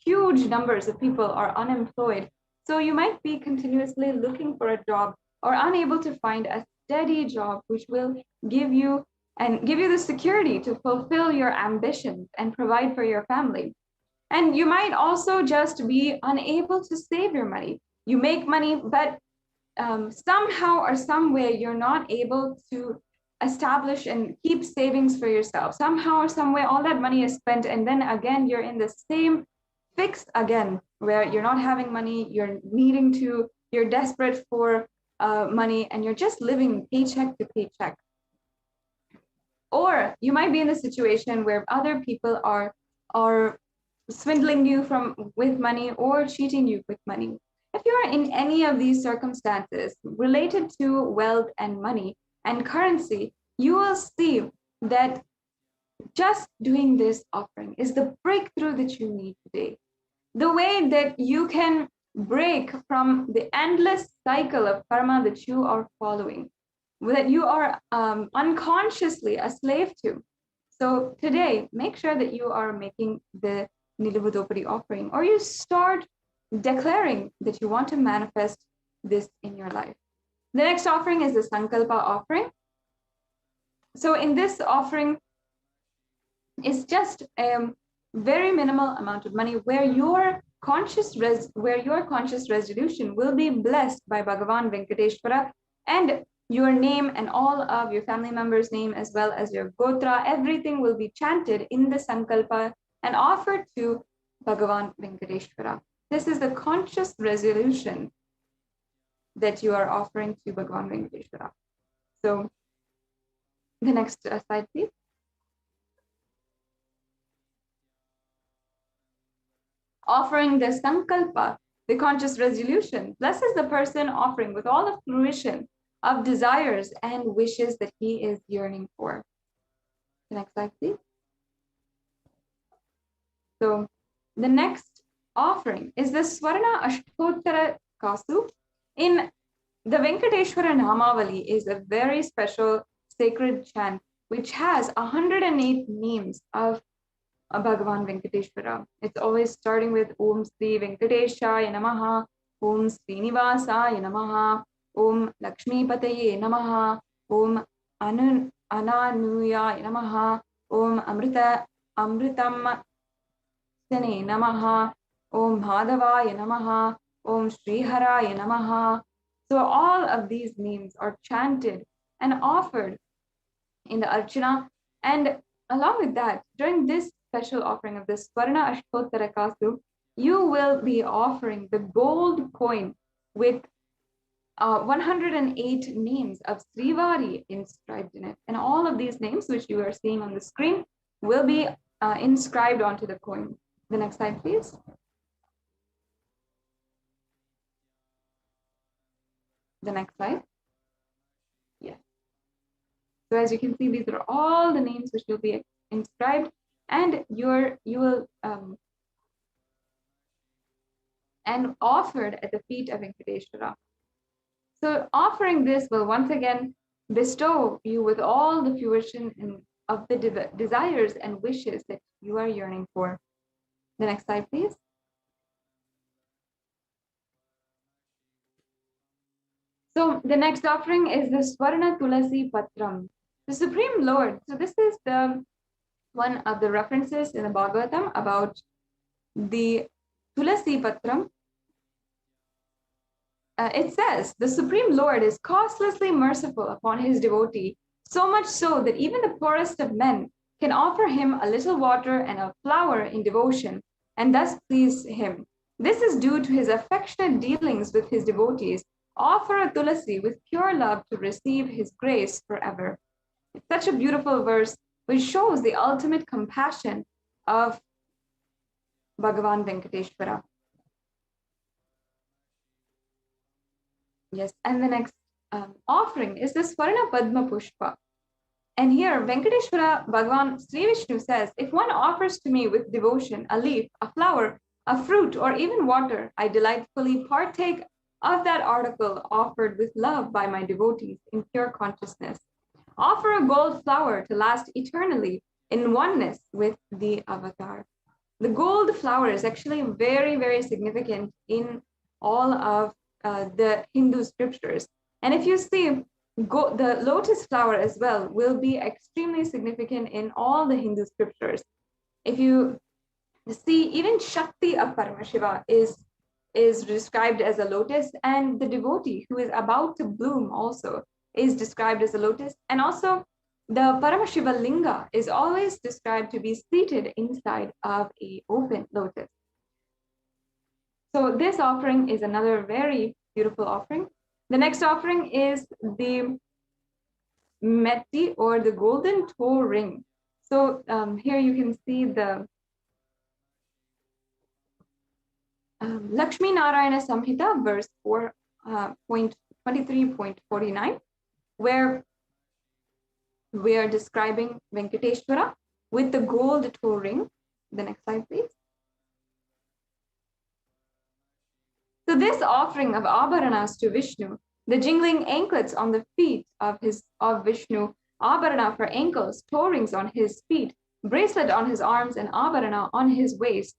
huge numbers of people are unemployed. So you might be continuously looking for a job or unable to find a steady job which will give you the security to fulfill your ambitions and provide for your family. And you might also just be unable to save your money. You make money, but somehow or some way you're not able to establish and keep savings for yourself. Somehow or some way all that money is spent, and then again you're in the same fix again, where you're not having money, you're desperate for money, and you're just living paycheck to paycheck. Or you might be in a situation where other people are swindling you with money or cheating you with money. If you are in any of these circumstances related to wealth and money and currency, you will see that just doing this offering is the breakthrough that you need today. The way that you can break from the endless cycle of karma that you are following, that you are unconsciously a slave to. So today, make sure that you are making the Niluvudopari offering, or you start declaring that you want to manifest this in your life. The next offering is the Sankalpa offering. So in this offering, it's just a very minimal amount of money where your conscious resolution will be blessed by Bhagavan Venkateshwara, and your name and all of your family members' name, as well as your gotra, everything will be chanted in the Sankalpa and offered to Bhagavan Venkateshwara. This is the conscious resolution that you are offering to Bhagavan Venkateshwara. So the next slide, please. Offering the Sankalpa, the conscious resolution, blesses the person offering with all the fruition of desires and wishes that he is yearning for. The next slide, please. So the next offering is the Swarna Ashtottara Kasu. In the Venkateshwara Namavali is a very special sacred chant which has 108 names of Bhagavan Venkateshwara. It's always starting with Om Sri Venkateshaya Namaha, Om Srinivasaya Namaha, Om Lakshmi Pataye Namaha, Om Ananuyaya Namaha, Om Amritam Sane Namaha, Om Madhavaya Namaha, Om Sriharaya Namaha. So all of these names are chanted and offered in the Archana. And along with that, during this special offering of the Swarna Ashtottara Kasu, you will be offering the gold coin with 108 names of Srivari inscribed in it. And all of these names, which you are seeing on the screen, will be inscribed onto the coin. The next slide, please. The next slide. Yes. So as you can see, these are all the names which will be inscribed, and you will and offered at the feet of Venkateshwara. So offering this will once again bestow you with all the fruition of the desires and wishes that you are yearning for. The next slide, please. So the next offering is the Swarna Tulasi Patram, the Supreme Lord. So this is one of the references in the Bhagavatam about the Tulasi Patram. It says, the Supreme Lord is causelessly merciful upon his devotee, so much so that even the poorest of men can offer him a little water and a flower in devotion, and thus please him. This is due to his affectionate dealings with his devotees. Offer a tulasi with pure love to receive his grace forever. It's such a beautiful verse which shows the ultimate compassion of Bhagavan Venkateshwara. Yes, and the next offering is the Swarna Padma Pushpa. And here, Venkateshwara Bhagavan Sri Vishnu says, if one offers to me with devotion a leaf, a flower, a fruit, or even water, I delightfully partake of that article offered with love by my devotees in pure consciousness. Offer a gold flower to last eternally in oneness with the avatar. The gold flower is actually very, very significant in all of the Hindu scriptures. And if you see, the lotus flower as well will be extremely significant in all the Hindu scriptures. If you see, even Shakti of Paramashiva is described as a lotus, and the devotee who is about to bloom also is described as a lotus. And also the Paramashiva Linga is always described to be seated inside of an open lotus. So this offering is another very beautiful offering. The next offering is the Metti, or the golden toe ring. So here you can see the Lakshmi Narayana Samhita, verse 4.23.49, where we are describing Venkateshwara with the gold toe ring. The next slide, please. So this offering of Abharanas to Vishnu, the jingling anklets on the feet of Vishnu, Abharana for ankles, toe rings on his feet, bracelet on his arms, and Abharana on his waist,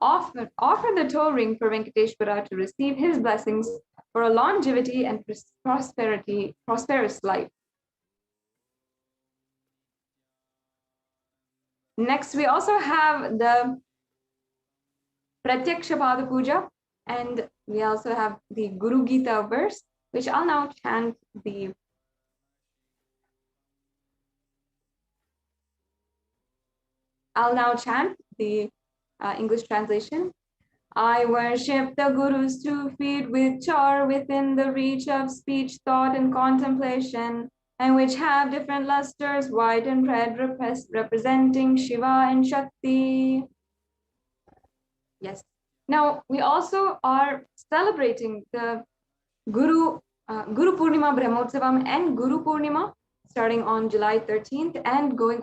offer the toe ring for Venkateshwara to receive his blessings for a longevity and prosperous life. Next, we also have the Pratyaksha Pada Puja, and we also have the Guru Gita verse, which I'll now chant the English translation. I worship the Guru's 2 feet which are within the reach of speech, thought, and contemplation, and which have different lusters, white and red, representing Shiva and Shakti. Yes. Now, we also are celebrating the Guru Purnima Brahmotsavam and Guru Purnima starting on July 13th and going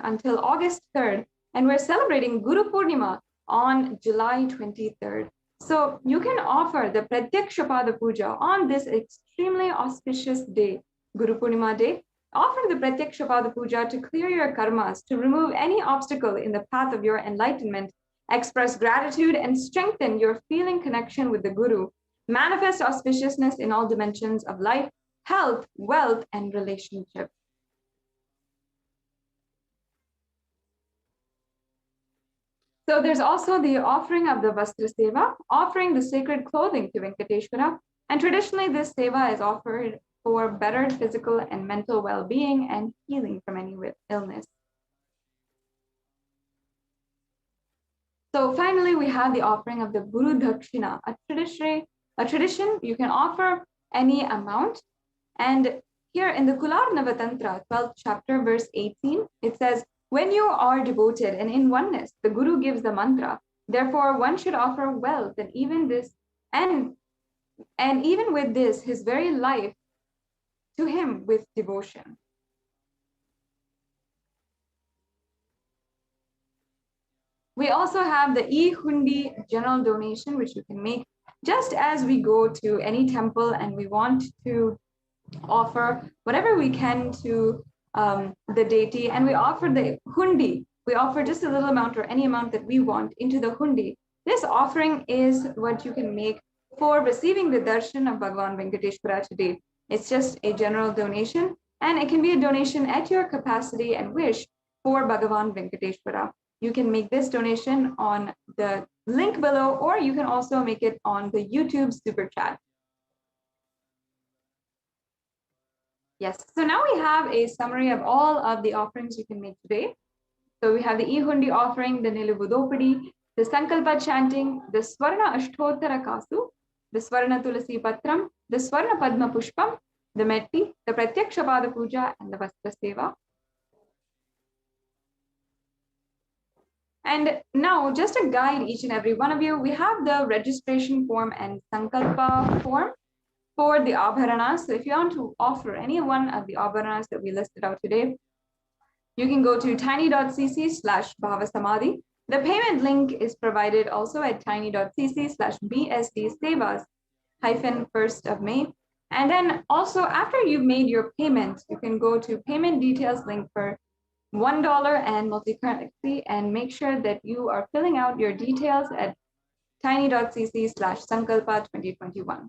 until August 3rd. And we're celebrating Guru Purnima on July 23rd. So you can offer the Pratyaksha Pada Puja on this extremely auspicious day, Guru Purnima day. Offer the Pratyaksha Pada Puja to clear your karmas, to remove any obstacle in the path of your enlightenment, express gratitude and strengthen your feeling connection with the Guru, manifest auspiciousness in all dimensions of life, health, wealth, and relationship. So there's also the offering of the Vastra Seva, offering the sacred clothing to Venkateshwara. And traditionally, this seva is offered for better physical and mental well-being and healing from any illness. So finally, we have the offering of the Guru Dakshina, a tradition you can offer any amount. And here in the Kular Navatantra, 12th chapter, verse 18, it says, When you are devoted and in oneness, the Guru gives the mantra. Therefore, one should offer wealth and even with this, his very life to him with devotion. We also have the e-hundi general donation, which you can make just as we go to any temple and we want to offer whatever we can to the deity, and we offer the hundi. We offer just a little amount or any amount that we want into the hundi. This offering is what you can make for receiving the darshan of Bhagavan Venkateshwara today. It's just a general donation, and it can be a donation at your capacity and wish for Bhagavan Venkateshwara. You can make this donation on the link below, or you can also make it on the YouTube super chat. Yes, so now we have a summary of all of the offerings you can make today. So we have the e-hundi offering, the Niluvudopari, the Sankalpa chanting, the Swarna Ashtottara Kasu, the Swarna Tulasi Patram, the Swarna Padma Pushpam, the Metti, the Pratyaksha Pada Puja, and the Vastra Seva. And now, just to guide each and every one of you, we have the registration form and Sankalpa form for the Abharanas. So if you want to offer any one of the Abharanas that we listed out today, you can go to tiny.cc/Bhava Samadhi. The payment link is provided also at tiny.cc/BSD-Sevas-1st of May. And then also after you've made your payment, you can go to payment details link for $1 and multi-currency, and make sure that you are filling out your details at tiny.cc/Sankalpa 2021.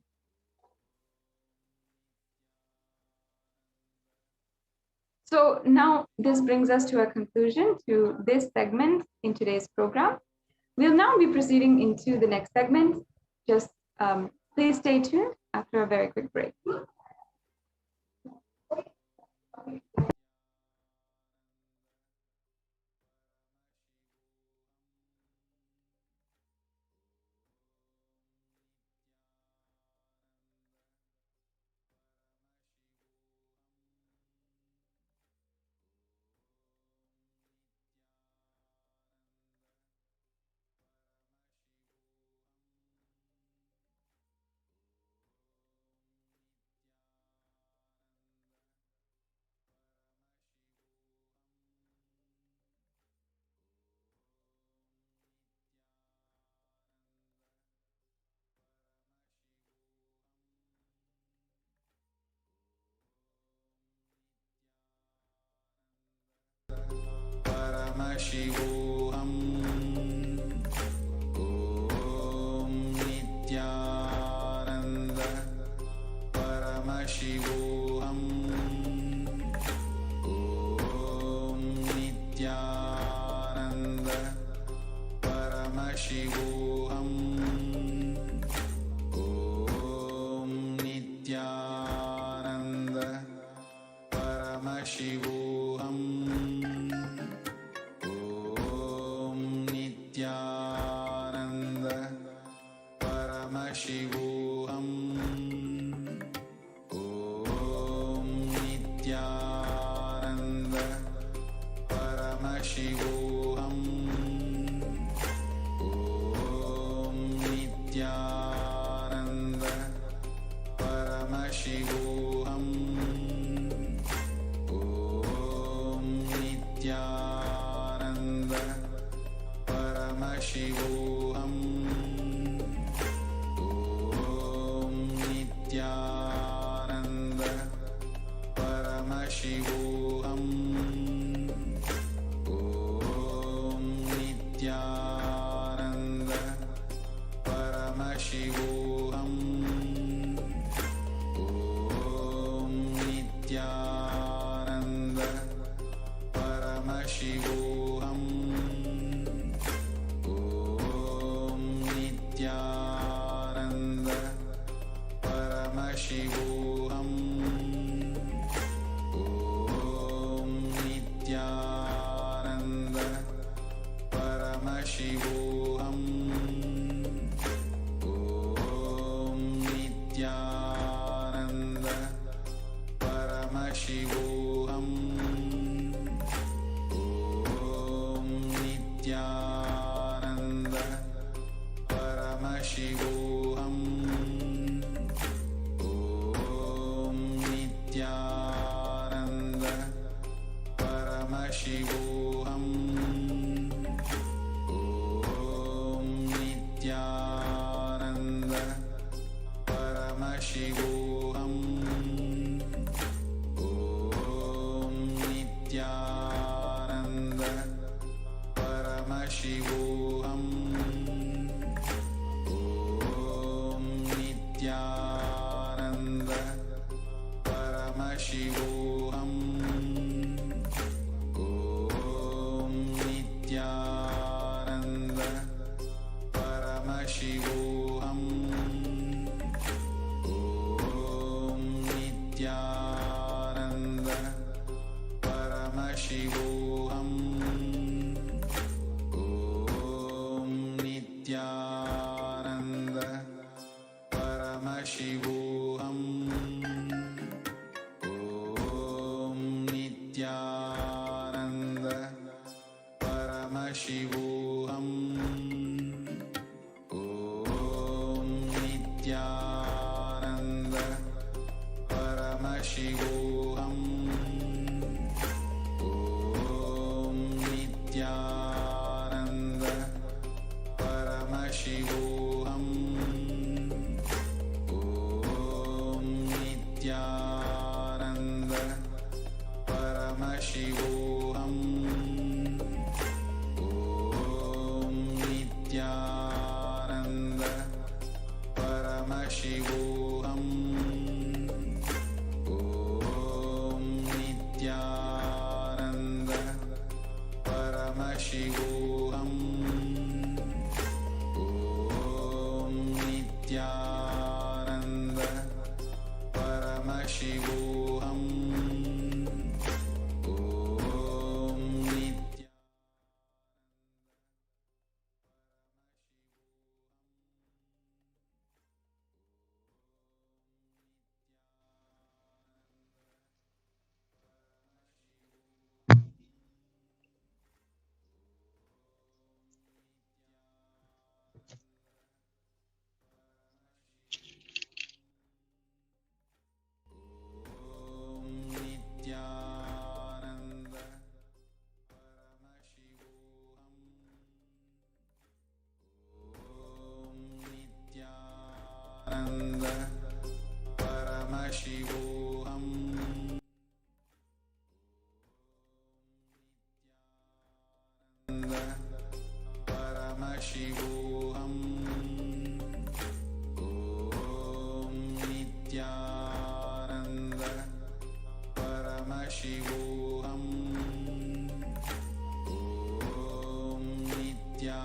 So now this brings us to a conclusion to this segment in today's program. We'll now be proceeding into the next segment. Just please stay tuned after a very quick break. Paramashivoham. Om Nithyananda Paramashivoham. Om Nithyananda Paramashivoham. Om Nithyananda Paramashivoham. Nithyananda Paramashivoham. Om Nithyananda Paramashivoham. Om Nithyananda Paramashivoham. Om Nithyananda Paramashivoham. Om Nithyananda Paramashivoham. Om Nithyananda Paramashivoham. Om Nithyananda Paramashivoham. Nithyananda Paramashivoham. Om Nithyananda Paramashivoham. Om Paramashivoham. Om Nithyananda Paramashivoham. Om Nithyananda Paramashivoham. Om Nithyananda Paramashivoham. Om Nithyananda Paramashivoham. Om Nithyananda Paramashivoham. Om Nithyananda Paramashivoham. Om Nithyananda Paramashivoham. Om Nithyananda Paramashivoham. Om Nithyananda Paramashivoham. Om Nithyananda Paramashivoham. Om Nithyananda Om Nithyananda Paramashivoham. Om Nithyananda Paramashivoham. Nithyananda Paramashivoham. Om Nithyananda Paramashivoham. Om Nithyananda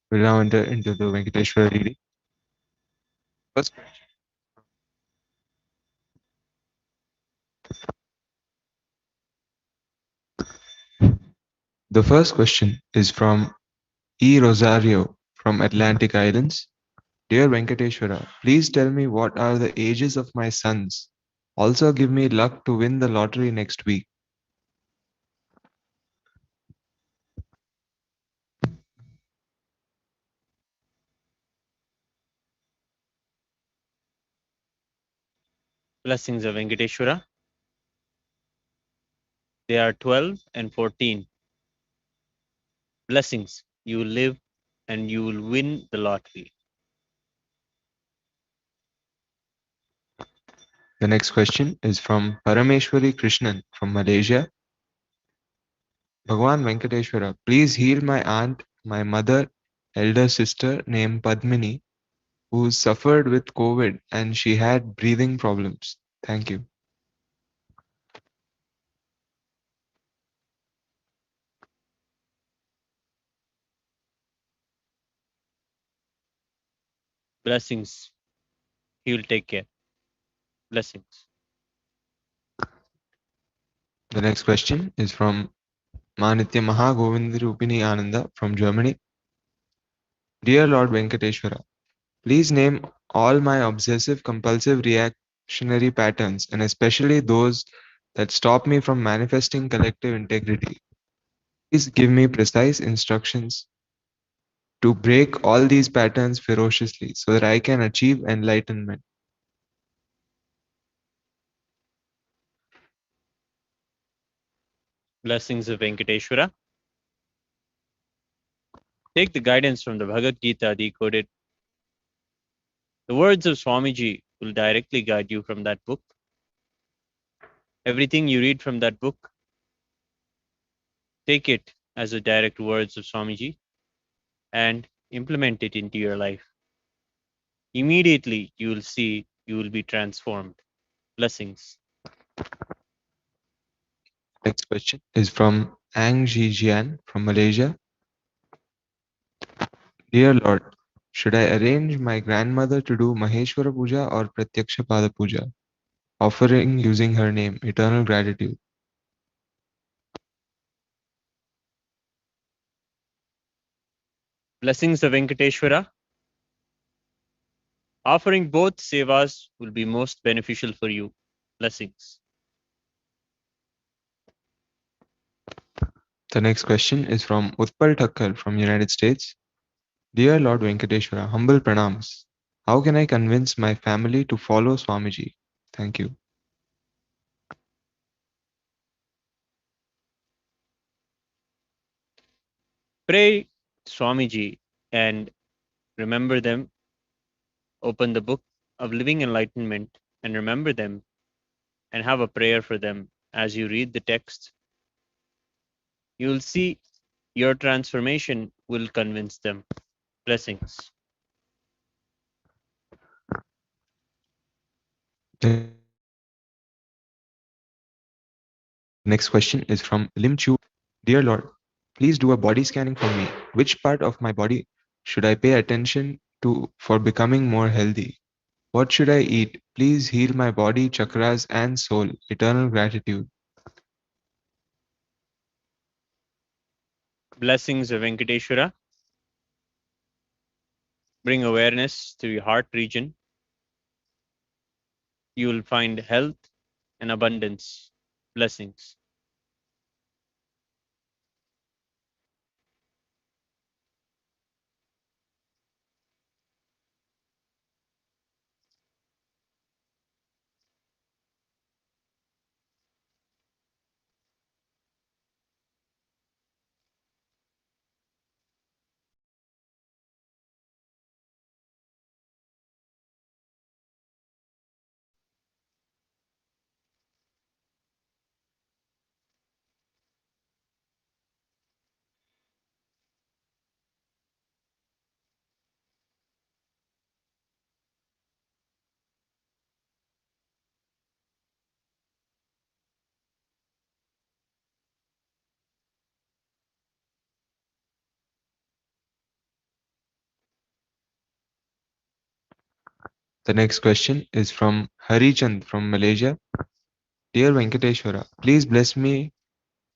We'll now enter into the Venkateshwara reading. First, the first question is from E. Rosario from Atlantic Islands. Dear Venkateshwara, please tell me what are the ages of my sons. Also give me luck to win the lottery next week. Blessings of Venkateshwara. They are 12 and 14. Blessings. You will live and you will win the lottery. The next question is from Parameshwari Krishnan from Malaysia. Bhagwan Venkateshwara, please heal my aunt, my mother, elder sister named Padmini, who suffered with COVID and she had breathing problems. Thank you. Blessings. He will take care. Blessings. The next question is from Manitya Mahagovind Rupini Ananda from Germany. Dear Lord Venkateshwara, please name all my obsessive compulsive reactionary patterns and especially those that stop me from manifesting collective integrity. Please give me precise instructions to break all these patterns ferociously so that I can achieve enlightenment. Blessings of Venkateshwara. Take the guidance from the Bhagavad Gita decoded. The words of Swamiji will directly guide you from that book. Everything you read from that book, take it as the direct words of Swamiji and implement it into your life. Immediately you will see you will be transformed. Blessings. Next question is from Ang Jian from Malaysia. Dear Lord, should I arrange my grandmother to do Maheshwara Puja or Pratyaksha Pada Puja, offering using her name, eternal gratitude? Blessings of Venkateshwara. Offering both sevas will be most beneficial for you. Blessings. The next question is from Utpal Thakkar from United States. Dear Lord Venkateshwara, humble pranams. How can I convince my family to follow Swamiji? Thank you. Pray Swamiji and remember them. Open the book of living enlightenment and remember them and have a prayer for them as you read the text. You will see your transformation will convince them. Blessings. The next question is from Lim Chu. Dear Lord, please do a body scanning for me. Which part of my body should I pay attention to for becoming more healthy? What should I eat? Please heal my body, chakras, and soul. Eternal gratitude. Blessings of Venkateshwara. Bring awareness to your heart region. You will find health and abundance. Blessings. The next question is from Harichand from Malaysia. Dear Venkateshwara, please bless me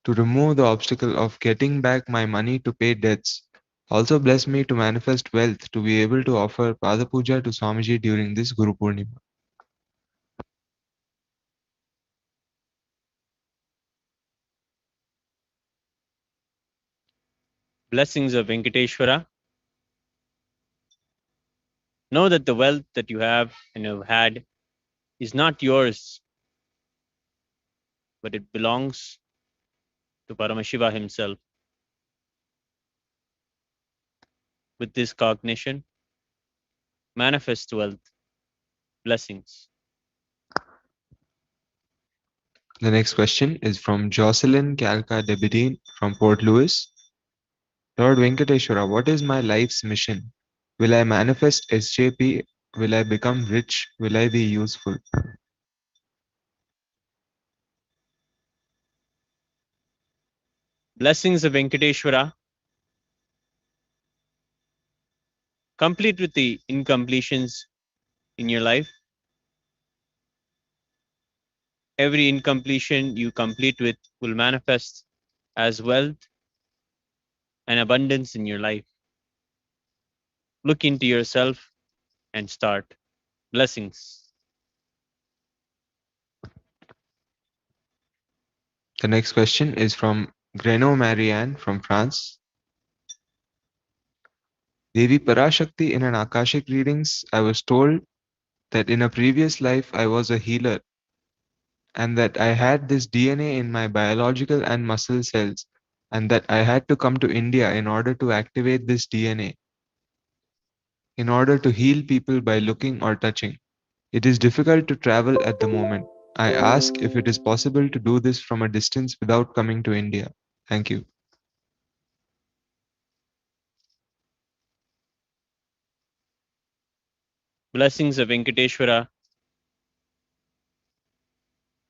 to remove the obstacle of getting back my money to pay debts. Also bless me to manifest wealth to be able to offer Pada Puja to Swamiji during this Guru Purnima. Blessings of Venkateshwara. Know that the wealth that you have and have had is not yours, but it belongs to Paramashiva himself. With this cognition, manifest wealth. Blessings. The next question is from Jocelyn Kalka Debedine from Port Louis. Lord Venkateshwara, what is my life's mission? Will I manifest SJP? Will I become rich? Will I be useful? Blessings of Venkateshwara. Complete with the incompletions in your life. Every incompletion you complete with will manifest as wealth and abundance in your life. Look into yourself and start. Blessings. The next question is from Greno Marianne from France. Devi Parashakti, in an Akashic readings, I was told that in a previous life I was a healer and that I had this DNA in my biological and muscle cells and that I had to come to India in order to activate this DNA, in order to heal people by looking or touching. It is difficult to travel at the moment. I ask if it is possible to do this from a distance without coming to India. Thank you. Blessings of Venkateshwara.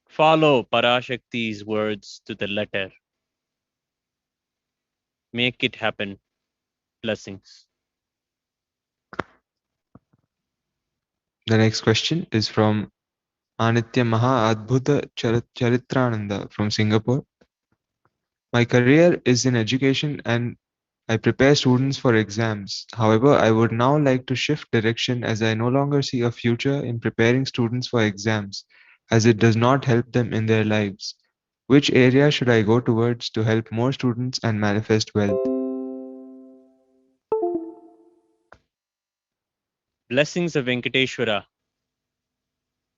Follow Parashakti's words to the letter. Make it happen. Blessings. The next question is from Anitya Maha Adbhuta Charitrananda from Singapore. My career is in education and I prepare students for exams. However, I would now like to shift direction as I no longer see a future in preparing students for exams, as it does not help them in their lives. Which area should I go towards to help more students and manifest wealth? Blessings of Venkateshwara.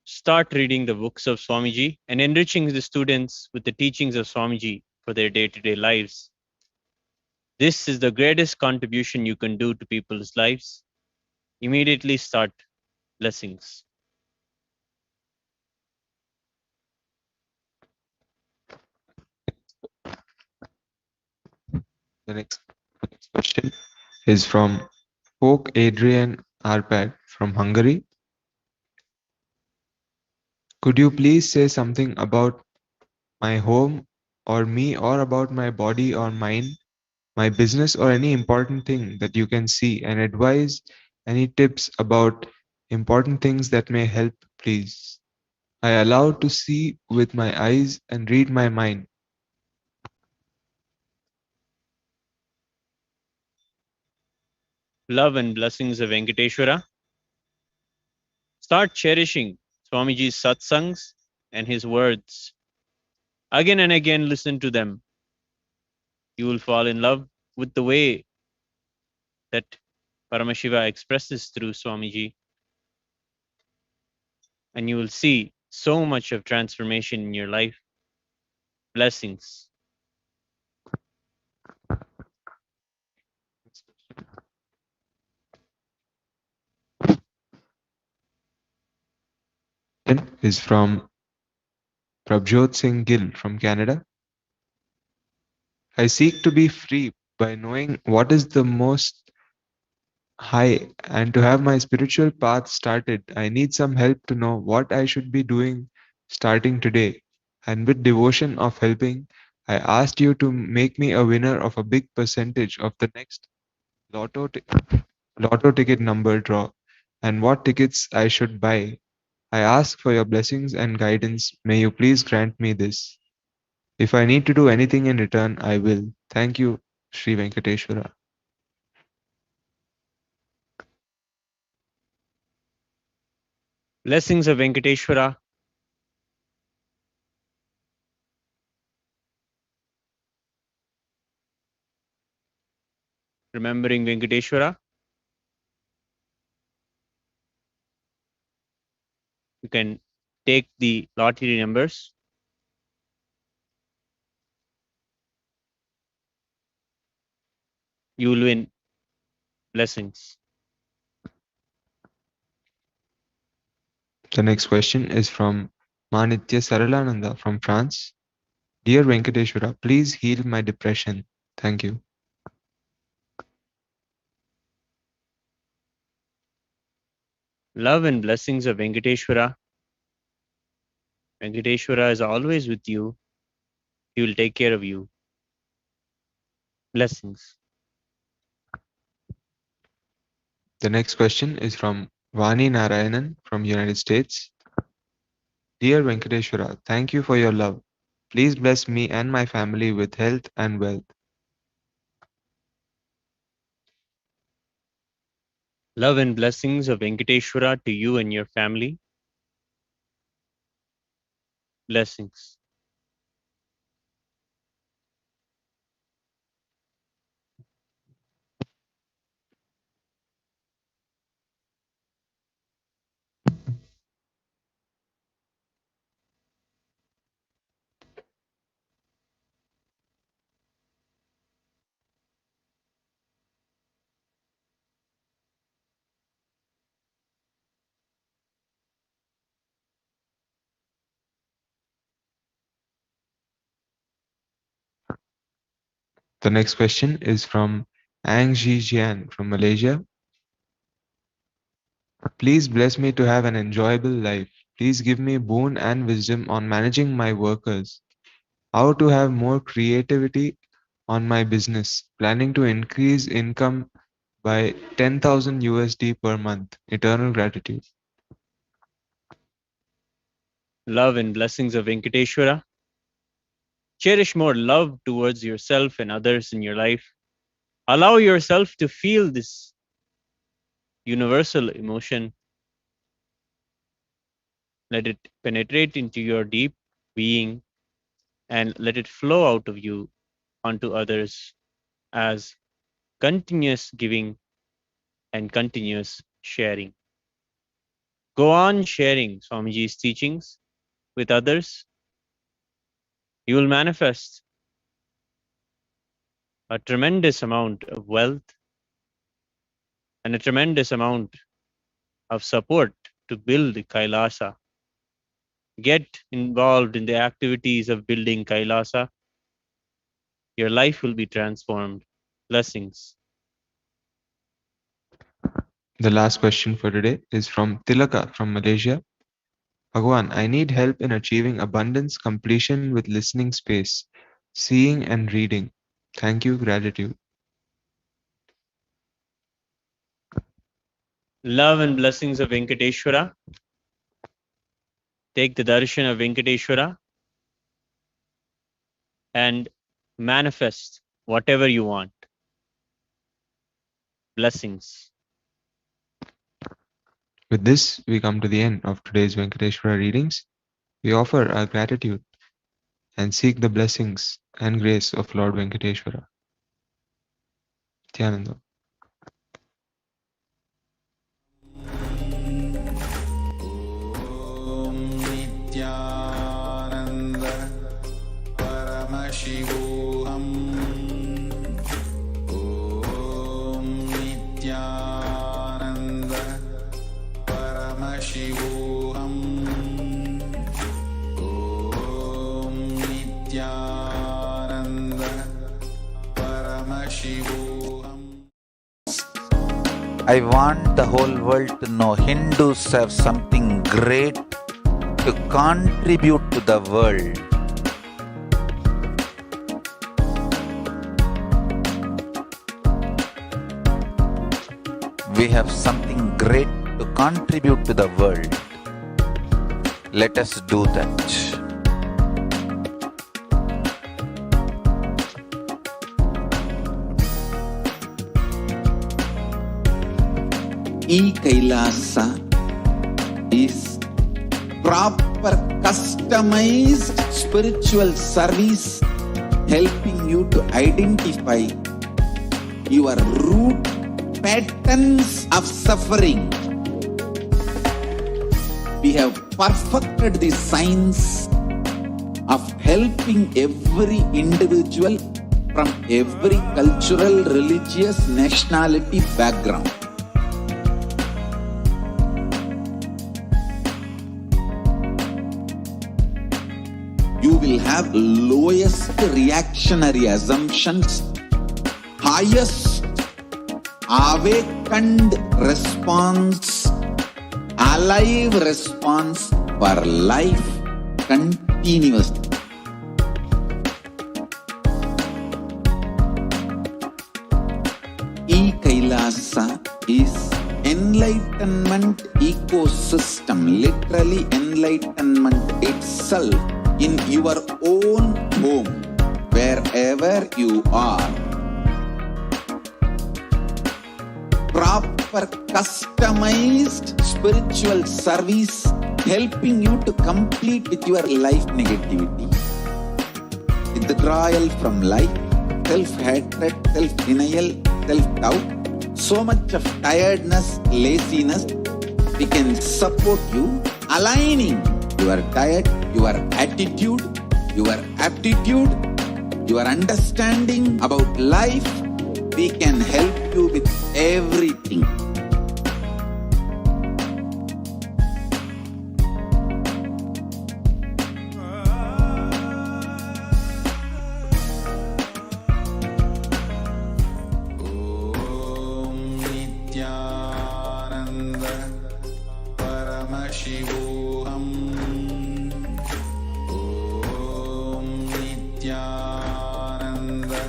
Start reading the books of Swamiji and enriching the students with the teachings of Swamiji for their day-to-day lives. This is the greatest contribution you can do to people's lives. Immediately start. Blessings. The next question is from Poke Adrian Arpad from Hungary. Could you please say something about my home or me or about my body or mind, my business or any important thing that you can see and advise any tips about important things that may help, please? I allow to see with my eyes and read my mind. Love and blessings of Venkateshwara. Start cherishing Swamiji's satsangs and his words. Again and again listen to them. You will fall in love with the way that Paramashiva expresses through Swamiji. And you will see so much of transformation in your life. Blessings. Is from Prabjot Singh Gill from Canada. I seek to be free by knowing what is the most high and to have my spiritual path started. I need some help to know what I should be doing starting today. And with devotion of helping, I asked you to make me a winner of a big percentage of the next lotto, lotto ticket number draw and what tickets I should buy. I ask for your blessings and guidance. May you please grant me this. If I need to do anything in return, I will. Thank you, Sri Venkateshwara. Blessings of Venkateshwara. Remembering Venkateshwara. You can take the lottery numbers. You will win. Blessings. The next question is from Manitya Saralananda from France. Dear Venkateshwara, please heal my depression. Thank you. Love and blessings of Venkateshwara. Venkateshwara is always with you. He will take care of you. Blessings. The next question is from Vani Narayanan from United States. Dear Venkateshwara, thank you for your love. Please bless me and my family with health and wealth. Love and blessings of Venkateshwara to you and your family. Blessings. The next question is from Ang Ji Jian from Malaysia. Please bless me to have an enjoyable life. Please give me boon and wisdom on managing my workers. How to have more creativity on my business. Planning to increase income by 10,000 USD per month. Eternal gratitude. Love and blessings of Venkateshwara. Cherish more love towards yourself and others in your life. Allow yourself to feel this universal emotion. Let it penetrate into your deep being and let it flow out of you onto others as continuous giving and continuous sharing. Go on sharing Swamiji's teachings with others. You will manifest a tremendous amount of wealth and a tremendous amount of support to build Kailasa. Get involved in the activities of building Kailasa. Your life will be transformed. Blessings. The last question for today is from Tilaka from Malaysia. Bhagwan, I need help in achieving abundance completion with listening space, seeing and reading. Thank you, gratitude. Love and blessings of Venkateshwara. Take the darshan of Venkateshwara and manifest whatever you want. Blessings. With this, we come to the end of today's Venkateshwara readings. We offer our gratitude and seek the blessings and grace of Lord Venkateshwara. Nithyananda. Om Nithyananda Paramashivoham. Om Nithyananda Paramashivoham. Om Nithyananda Paramashivoham. I want the whole world to know Hindus have something great to contribute to the world. We have something great to contribute to the world. Let us do that. Kailasa is proper customized spiritual service helping you to identify your root patterns of suffering. We have perfected the science of helping every individual from every cultural, religious, nationality background. You will have lowest reactionary assumptions, highest awakened response, alive response for life continuously. Kailasa is enlightenment ecosystem, literally enlightenment itself in your own home, wherever you are. Proper customized spiritual service helping you to complete with your life negativity. Withdrawal from life, self-hatred, self-denial, self-doubt, so much of tiredness, laziness, we can support you, aligning your diet, your attitude, your aptitude, your understanding about life. We can help you with everything. Nithyananda Paramashivoham. Om Nithyananda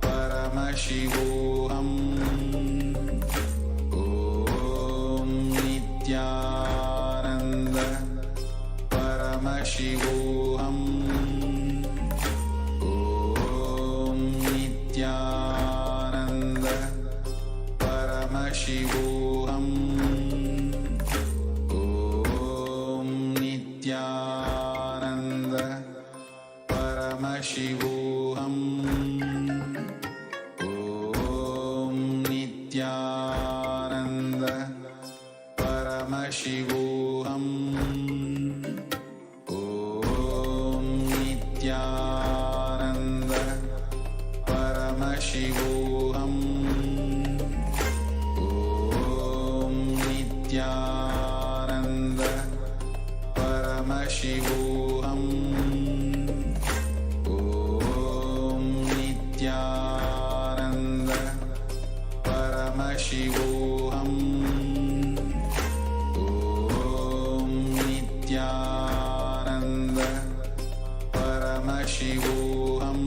Paramashivoham. Om Nithyananda Paramashivoham. Om Nithyananda Paramashivoham. Om Nithyananda Paramashivoham. Om Nithyananda Paramashivoham. Om Nithyananda Paramashivoham. Om Nithyananda Paramashivoham. Om Nithyananda Paramashivoham. Om Nithyananda Paramashivoham.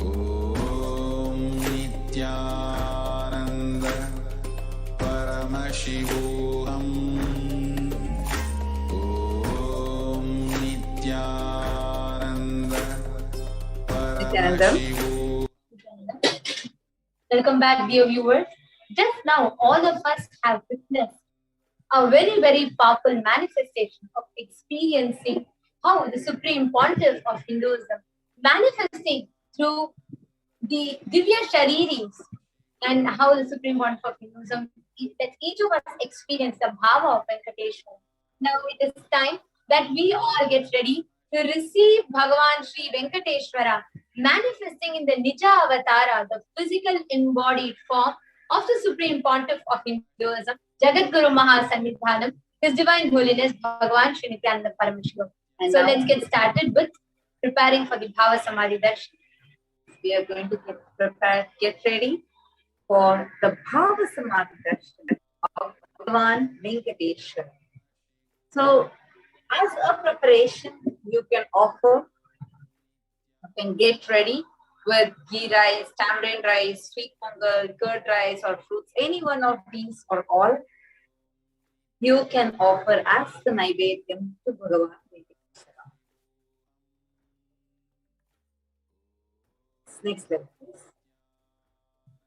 Om Nithyananda Paramashivoham. Om Nithyananda Paramashivoham. Welcome back, dear viewers. Just now, all of us have witnessed a very, very powerful manifestation of experiencing how the Supreme Pontiff of Hinduism manifesting through the Divya Shariris, and how the Supreme Pontiff of Hinduism that each of us experience the Bhava of Venkateshwara. Now it is time that we all get ready to receive Bhagavan Sri Venkateshwara manifesting in the Nija Avatara, the physical embodied form of the Supreme Pontiff of Hinduism, Jagat Guru Mahasannidhanam, His Divine Holiness Bhagavan Sri Nithyananda Paramashivam. So let's get started with preparing for the Bhava Samadhi Darshan. We are going to get ready for the Bhava Samadhi Darshan of Bhagavan Venkateshwara. So, as a preparation, you can get ready with ghee rice, tamarind rice, sweet pongal, curd rice, or fruits, any one of these or all. You can offer as the Naivedyam to Bhagavan Venkateshwara. Next level, please.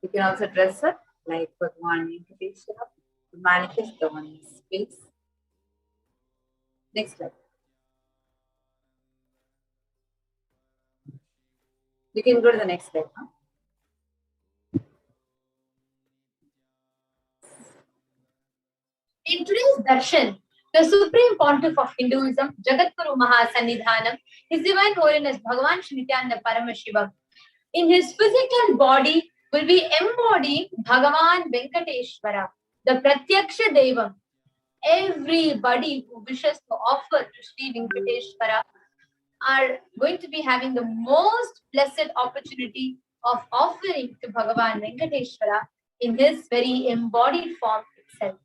You can also dress up like Bhagavan Venkateshwara to manifest the one space. Next level. You can go to the next step. In today's darshan, the Supreme Pontiff of Hinduism, Jagat Guru Mahasannidhanam, His Divine Holiness Bhagavan Sri Nithyananda Paramashivam, in his physical body will be embodying Bhagavan Venkateshwara, the Pratyaksha Devam. Everybody who wishes to offer to Sri Venkateshwara are going to be having the most blessed opportunity of offering to Bhagavan Venkateshwara in his very embodied form itself.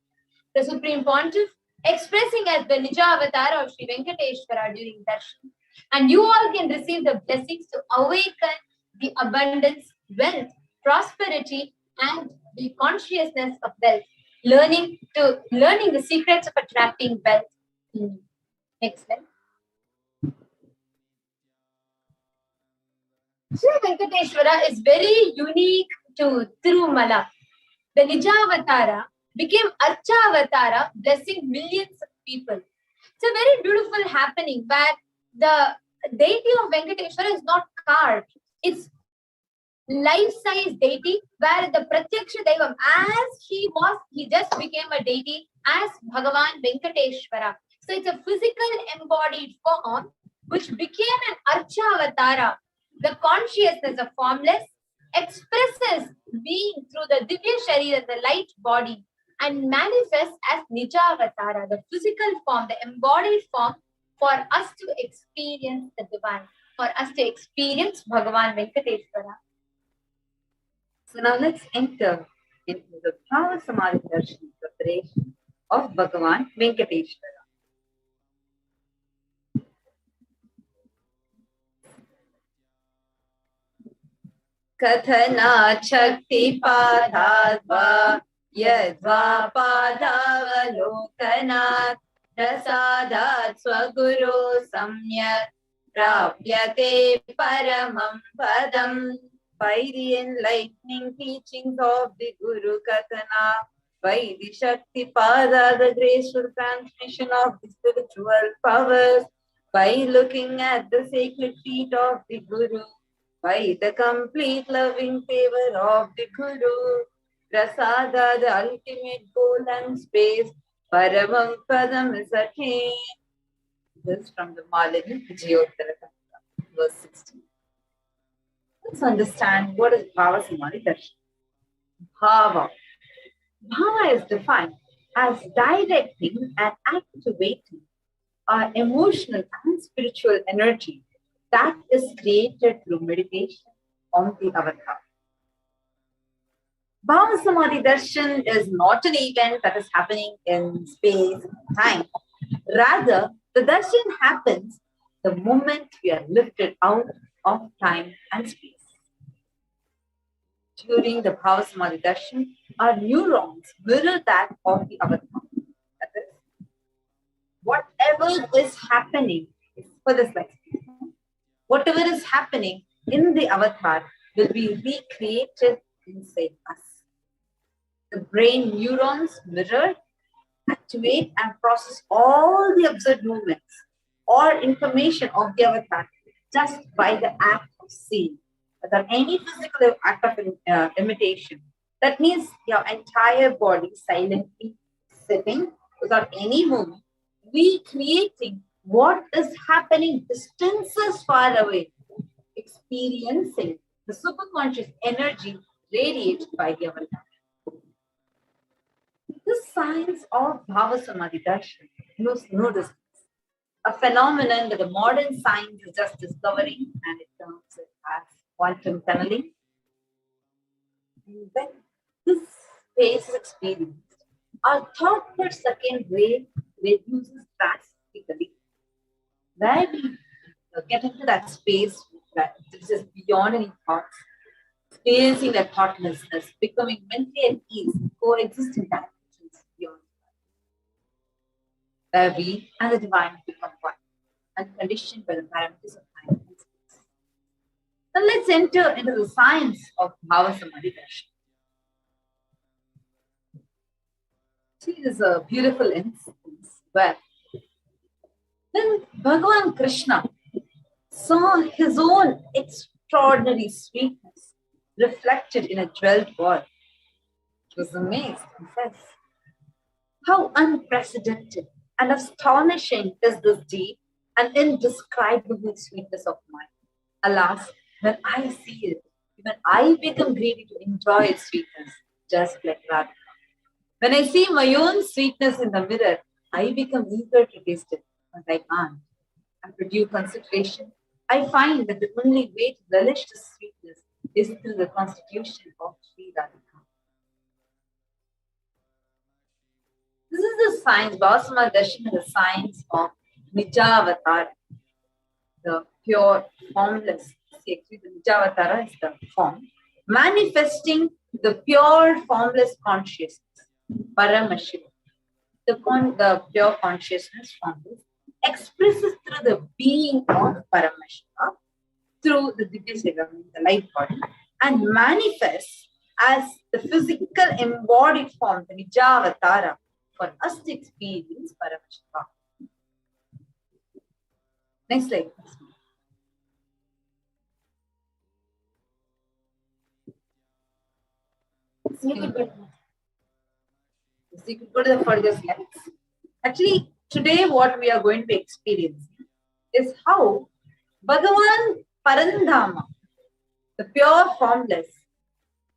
The Supreme Pontiff expressing as the Nija Avatar of Sri Venkateshwara during darshan, and you all can receive the blessings to awaken the abundance, wealth, prosperity, and the consciousness of wealth, learning the secrets of attracting wealth. Next slide. Sri Venkateshwara is very unique to Tirumala. The Nijavatara became Archavatara, blessing millions of people. It's a very beautiful happening where the deity of Venkateshwara is not carved. It's life-size deity where the Pratyaksha Devam, as he was, he just became a deity as Bhagavan Venkateshwara. So it's a physical embodied form which became an Archavatara. The consciousness of formless expresses being through the Divya Sharira, the light body, and manifests as Nijavatara, the physical form, the embodied form for us to experience the divine, for us to experience Bhagavan Venkateshwara. So now let's enter into the Bhava Samadhi Darshan preparation of Bhagavan Venkateshwara. Kathana Shakti Padhadva Yadva Padhavalokana Prasadat Swaguru Samyak Prapyate Paramam Padam. By the enlightening teachings of the Guru Kathana, by the Shakti Pada, the graceful transmission of the spiritual powers, by looking at the sacred feet of the Guru, by the complete loving favor of the Guru, Prasada, the ultimate goal and space, Paramam Padam is attained. This is from the Malini Vijayottara Tantra, verse 16. Let's understand what is Bhava Samadhi Darshan. Bhava. Bhava is defined as directing and activating our emotional and spiritual energy that is created through meditation on the avatar. Bhava Samadhi Darshan is not an event that is happening in space and time. Rather, the darshan happens the moment we are lifted out of time and space. During the Bhava Samadhi Darshan, our neurons mirror that of the avatar. That is, whatever is happening, for this like, whatever is happening in the avatar will be recreated inside us. The brain neurons mirror, activate and process all the observed movements or information of the avatar just by the act of seeing. Without any physical act of imitation. That means your entire body silently sitting without any movement, recreating what is happening distances far away, experiencing the superconscious energy radiated by the avatar. The science of Bhava Samadhi Darshan knows no distance, a phenomenon that the modern science is just discovering, and it terms it as quantum tunneling. When this phase is experienced, our thought per second rate reduces drastically. Where we get into that space that is just beyond any thoughts, experiencing that thoughtlessness, becoming mentally at ease, coexisting dimensions beyond that. Where we and the divine become one, unconditioned by the parameters of time and space. Now let's enter into the science of Bhava Samadhi Darshan. See, this is a beautiful instance where when Bhagavan Krishna saw his own extraordinary sweetness reflected in a jeweled ball, he was amazed and says, "How unprecedented and astonishing is this deep and indescribable sweetness of mine. Alas, when I see it, even I become greedy to enjoy its sweetness, just like Radha. When I see my own sweetness in the mirror, I become eager to taste it, but I can't. After due consideration, I find that the only way to relish this sweetness is through the constitution of Sri Radhika." This is the science, Bhava Samadhi Darshan is the science of Nijavatara, the pure, formless. See, actually, the Nijavatara is the form, manifesting the pure formless consciousness, Paramashivoham. The pure consciousness formless expresses through the being of Paramashiva, through the Divyasagam, the light body, and manifests as the physical embodied form, the Nijavatara, for us to experience Paramashiva. Next slide, please. You could go to the further slides. Actually, today what we are going to experience is how Bhagavan Parandhama, the pure formless,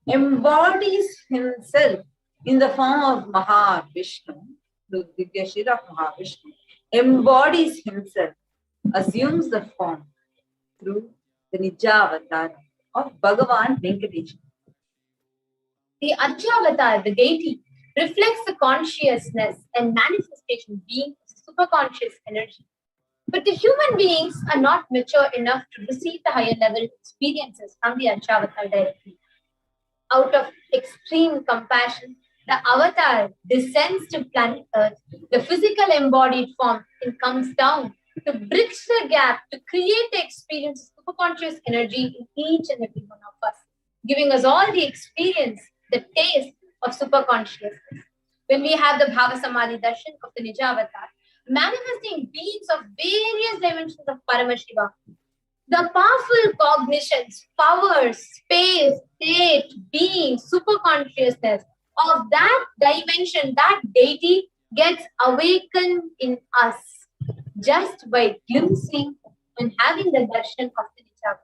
embodies himself in the form of Mahavishnu, the Divyashira of Mahavishnu, embodies himself, assumes the form through the Nijavatara of Bhagavan Venkateshwara. The Archavatar, the deity, reflects the consciousness and manifestation being superconscious energy. But the human beings are not mature enough to receive the higher level experiences from the Archavatar directly. Out of extreme compassion, the avatar descends to planet Earth, the physical embodied form, and comes down to bridge the gap to create the experience of superconscious energy in each and every one of us, giving us all the experience, the taste of superconsciousness. When we have the Bhava Samadhi darshan of the Nijavatar, manifesting beings of various dimensions of Paramashiva, the powerful cognitions, powers, space, state, being, superconsciousness of that dimension, that deity gets awakened in us just by glimpsing and having the darshan of the Nijavatar.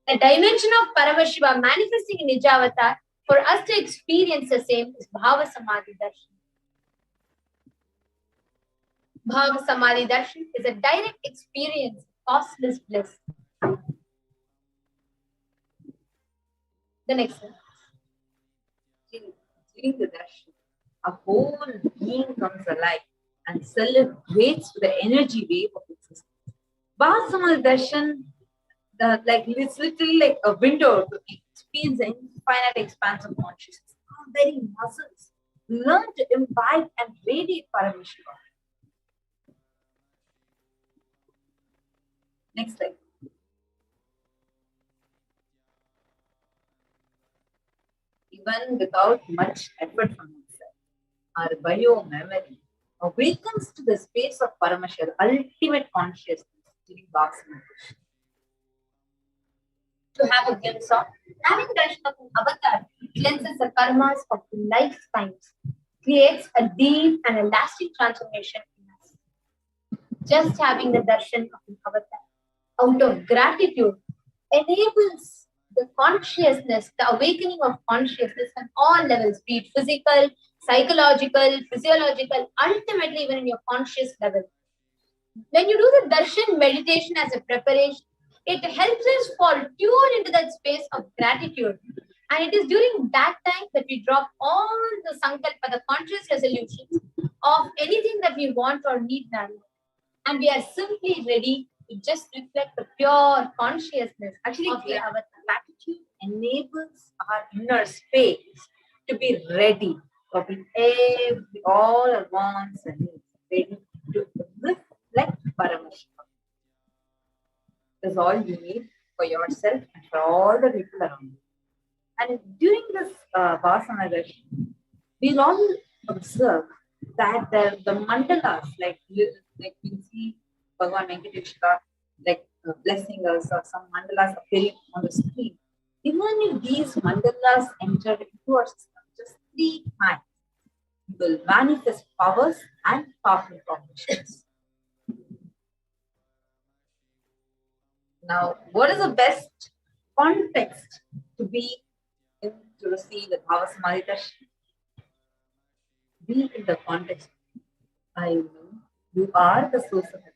The dimension of Paramashiva manifesting in Nijavatar, for us to experience the same, is Bhava Samadhi darshan. Bhava Samadhi darshan is a direct experience of costless bliss. The next one. During the darshan, a whole being comes alive and celebrates the energy wave of existence. Bhava Samadhi darshan, it's literally like a window to experience the infinite expanse of consciousness. Our very muscles learn to imbibe and radiate Paramashiva. Next slide. Even without much effort from himself, our bio-memory awakens to the space of Paramashiva, ultimate consciousness during Bhava Samadhi. To have a glimpse of having darshan of an avatar cleanses the karmas of lifetimes, creates a deep and a lasting transformation in us. Just having the darshan of an avatar out of gratitude enables the consciousness, the awakening of consciousness on all levels, be it physical, psychological, physiological, ultimately even in your conscious level. When you do the darshan meditation as a preparation, it helps us fall tune into that space of gratitude. And it is during that time that we drop all the Sankalpa, the conscious resolutions of anything that we want or need now. And we are simply ready to just reflect the pure consciousness. Actually, of the avatar. gratitude enables our inner space to be ready for all our wants and needs, ready to reflect Paramashiva. That's all you need for yourself and for all the people around you. And during this Bhava Samadhi darshan, we'll all observe that the mandalas, like we see Bhagavan Venkateshwara blessing us, or some mandalas appearing on the screen. Even if these mandalas enter into our system just 3 times, we will manifest powers and powerful cognitions. Now, what is the best context to be in to receive the Bhava Samadhi darshan? Be in the context. I know you are the source of it.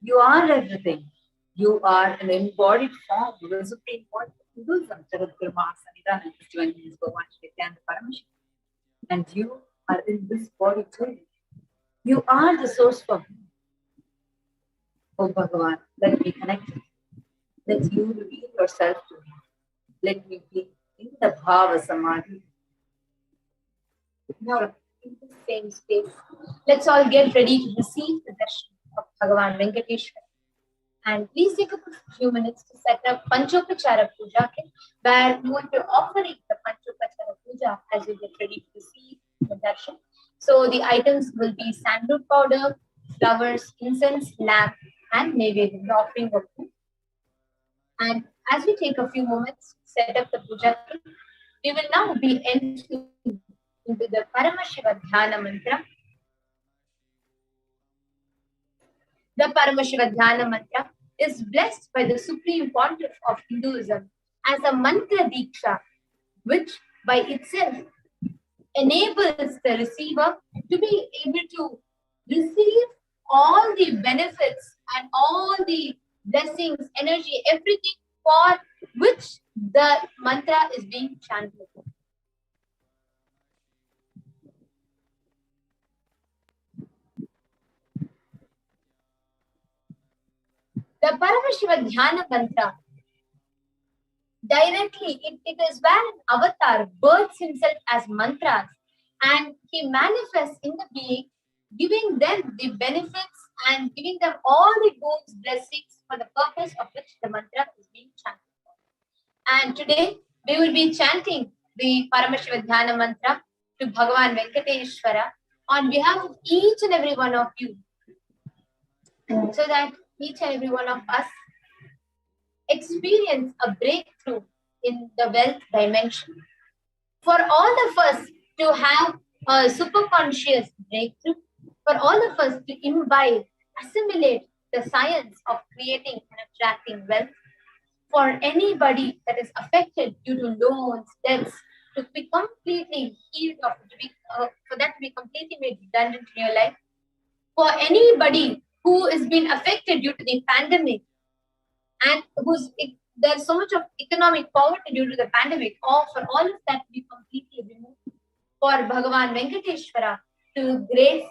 You are everything. You are an embodied form of the Supreme Point of Hinduism, Jagadguru Mahasannidhanam, Divine Bhagavan Nithyananda Paramashivam. And you are in this body too. You are the source for me. Oh Bhagavan, let me connect. Let you reveal yourself to me. Let me be in the Bhava Samadhi. Now, in the same space, let's all get ready to receive the darshan of Bhagavan Venkateshwara. And please take a few minutes to set up Panchopachara Puja kit, where you will be offering the Panchopachara Puja as you get ready to receive the darshan. So the items will be sandalwood powder, flowers, incense, lamp, and naivedya, the offering of food. And as we take a few moments to set up the puja kit, we will now be entering into the Paramashiva Dhyana mantra. The Paramashiva Dhyana mantra is blessed by the Supreme Pontiff of Hinduism as a mantra diksha, which by itself enables the receiver to be able to receive all the benefits and all the blessings, energy, everything for which the mantra is being chanted. The Paramashiva Dhyana mantra directly, it is where an avatar births himself as mantras and he manifests in the being, giving them the benefits and giving them all the boons, blessings for the purpose of which the mantra is being chanted. And today we will be chanting the Paramashiva Dhyana mantra to Bhagavan Venkateshwara on behalf of each and every one of you, so that each and every one of us experience a breakthrough in the wealth dimension. For all of us to have a superconscious breakthrough, for all of us to imbibe, assimilate the science of creating and attracting wealth, for anybody that is affected due to loans, debts, to be completely healed, or for that to be completely made redundant in your life, for anybody who has been affected due to the pandemic and there's so much of economic poverty due to the pandemic, or for all of that to be completely removed, for Bhagavan Venkateshwara to grace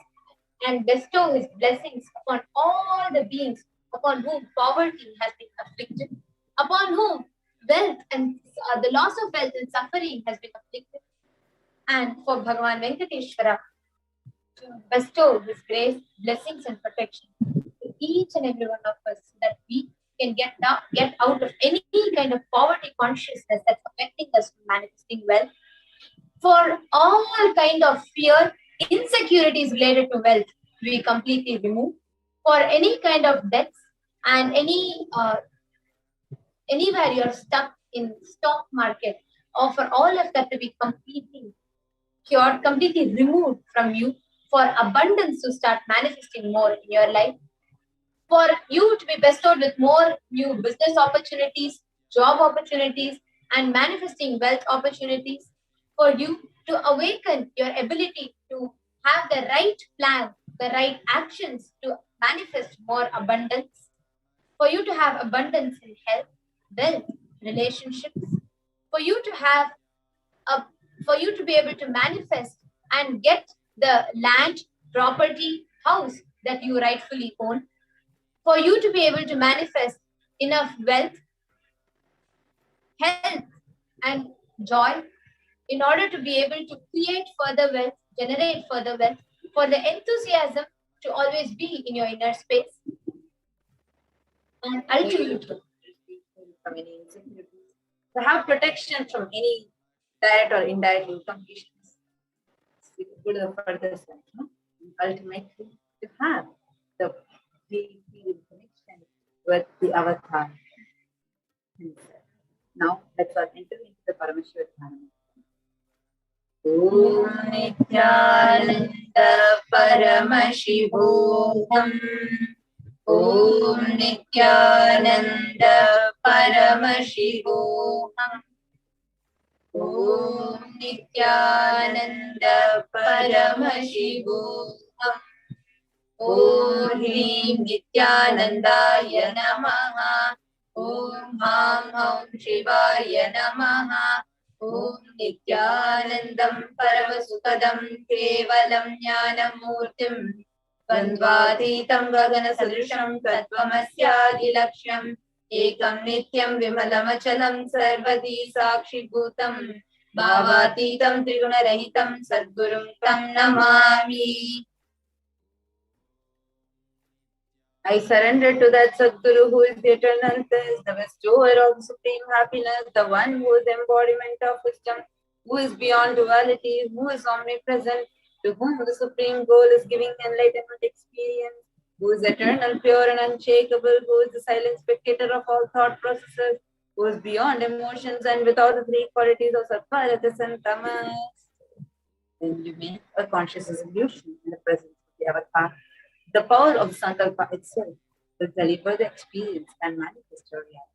and bestow his blessings upon all the beings upon whom poverty has been afflicted, upon whom wealth and the loss of wealth and suffering has been afflicted, and for Bhagavan Venkateshwara to bestow his grace, blessings and protection to each and every one of us, so that we can get out of any kind of poverty consciousness that's affecting us from manifesting wealth. For all kind of fear, insecurities related to wealth, we completely remove. For any kind of debts and anywhere you're stuck in stock market, or for all of that to be completely cured, completely removed from you, for abundance to start manifesting more in your life, for you to be bestowed with more new business opportunities, job opportunities, and manifesting wealth opportunities, for you to awaken your ability to have the right plan, the right actions to manifest more abundance, for you to have abundance in health, wealth, relationships, for you to be able to manifest and get the land, property, house that you rightfully own, for you to be able to manifest enough wealth, health, and joy in order to be able to create further wealth, generate further wealth, for the enthusiasm to always be in your inner space, and ultimately from any insecurities, to have protection from any direct or indirect incompletions. Go to the further step. Ultimately, to have the connection with the avatar himself. Now, let's all enter into the Paramashiva Dhyana. Om Nithyananda Paramashivoham. Om Nithyananda Paramashivoham. Om Nithyananda Paramashivoham. Om Hrim Nithyanandaya Namaha. Om Ham Ham Shivaya Namaha. Om Nithyanandam Paravasukadam Kevalam Jnanamurtim Vandvatitam Gagana Sadrisham Tattvamasya Dilaksham ekam nityam vimalamachalam sarvadi sakshibhutam bhavaतीतं त्रिगुणरहितं सद्गुरुं तं Namami. I surrender to that Sadguru who is the eternal bliss, the bestower of supreme happiness, the one who is the embodiment of wisdom, who is beyond duality, who is omnipresent, to whom the supreme goal is giving enlightenment experience, who is eternal, pure and unshakable, who is the silent spectator of all thought processes, who is beyond emotions and without the three qualities of sattva, rajas and tamas. Then you make a conscious resolution in the presence of the avatar. The power of Sankalpa itself will deliver the experience and manifest your reality.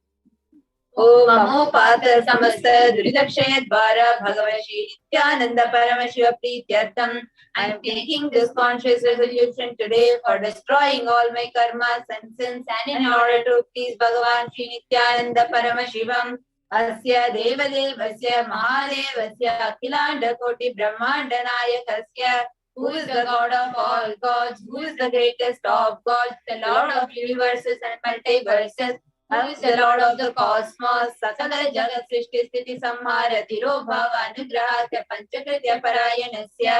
Om Namo Pata Samasta Duridakshaya Dvara Bhagavashi Nithyananda Paramashiva Prityartham. I am taking this conscious resolution today for destroying all my karmas and sins and in order to please Bhagavan Shri Nithyananda Paramashivam. Asya Devadevasya Mahadevasya Akhilanda Koti Brahmanda Nayakasya. Who is the God of all gods? Who is the greatest of gods? The Lord of universes and multiverses. Who is the Lord of the cosmos? Sakala Jagat Srishti Sthiti Samhara Tiro Bhava Anugrahasya Panchakritya Parayanasya.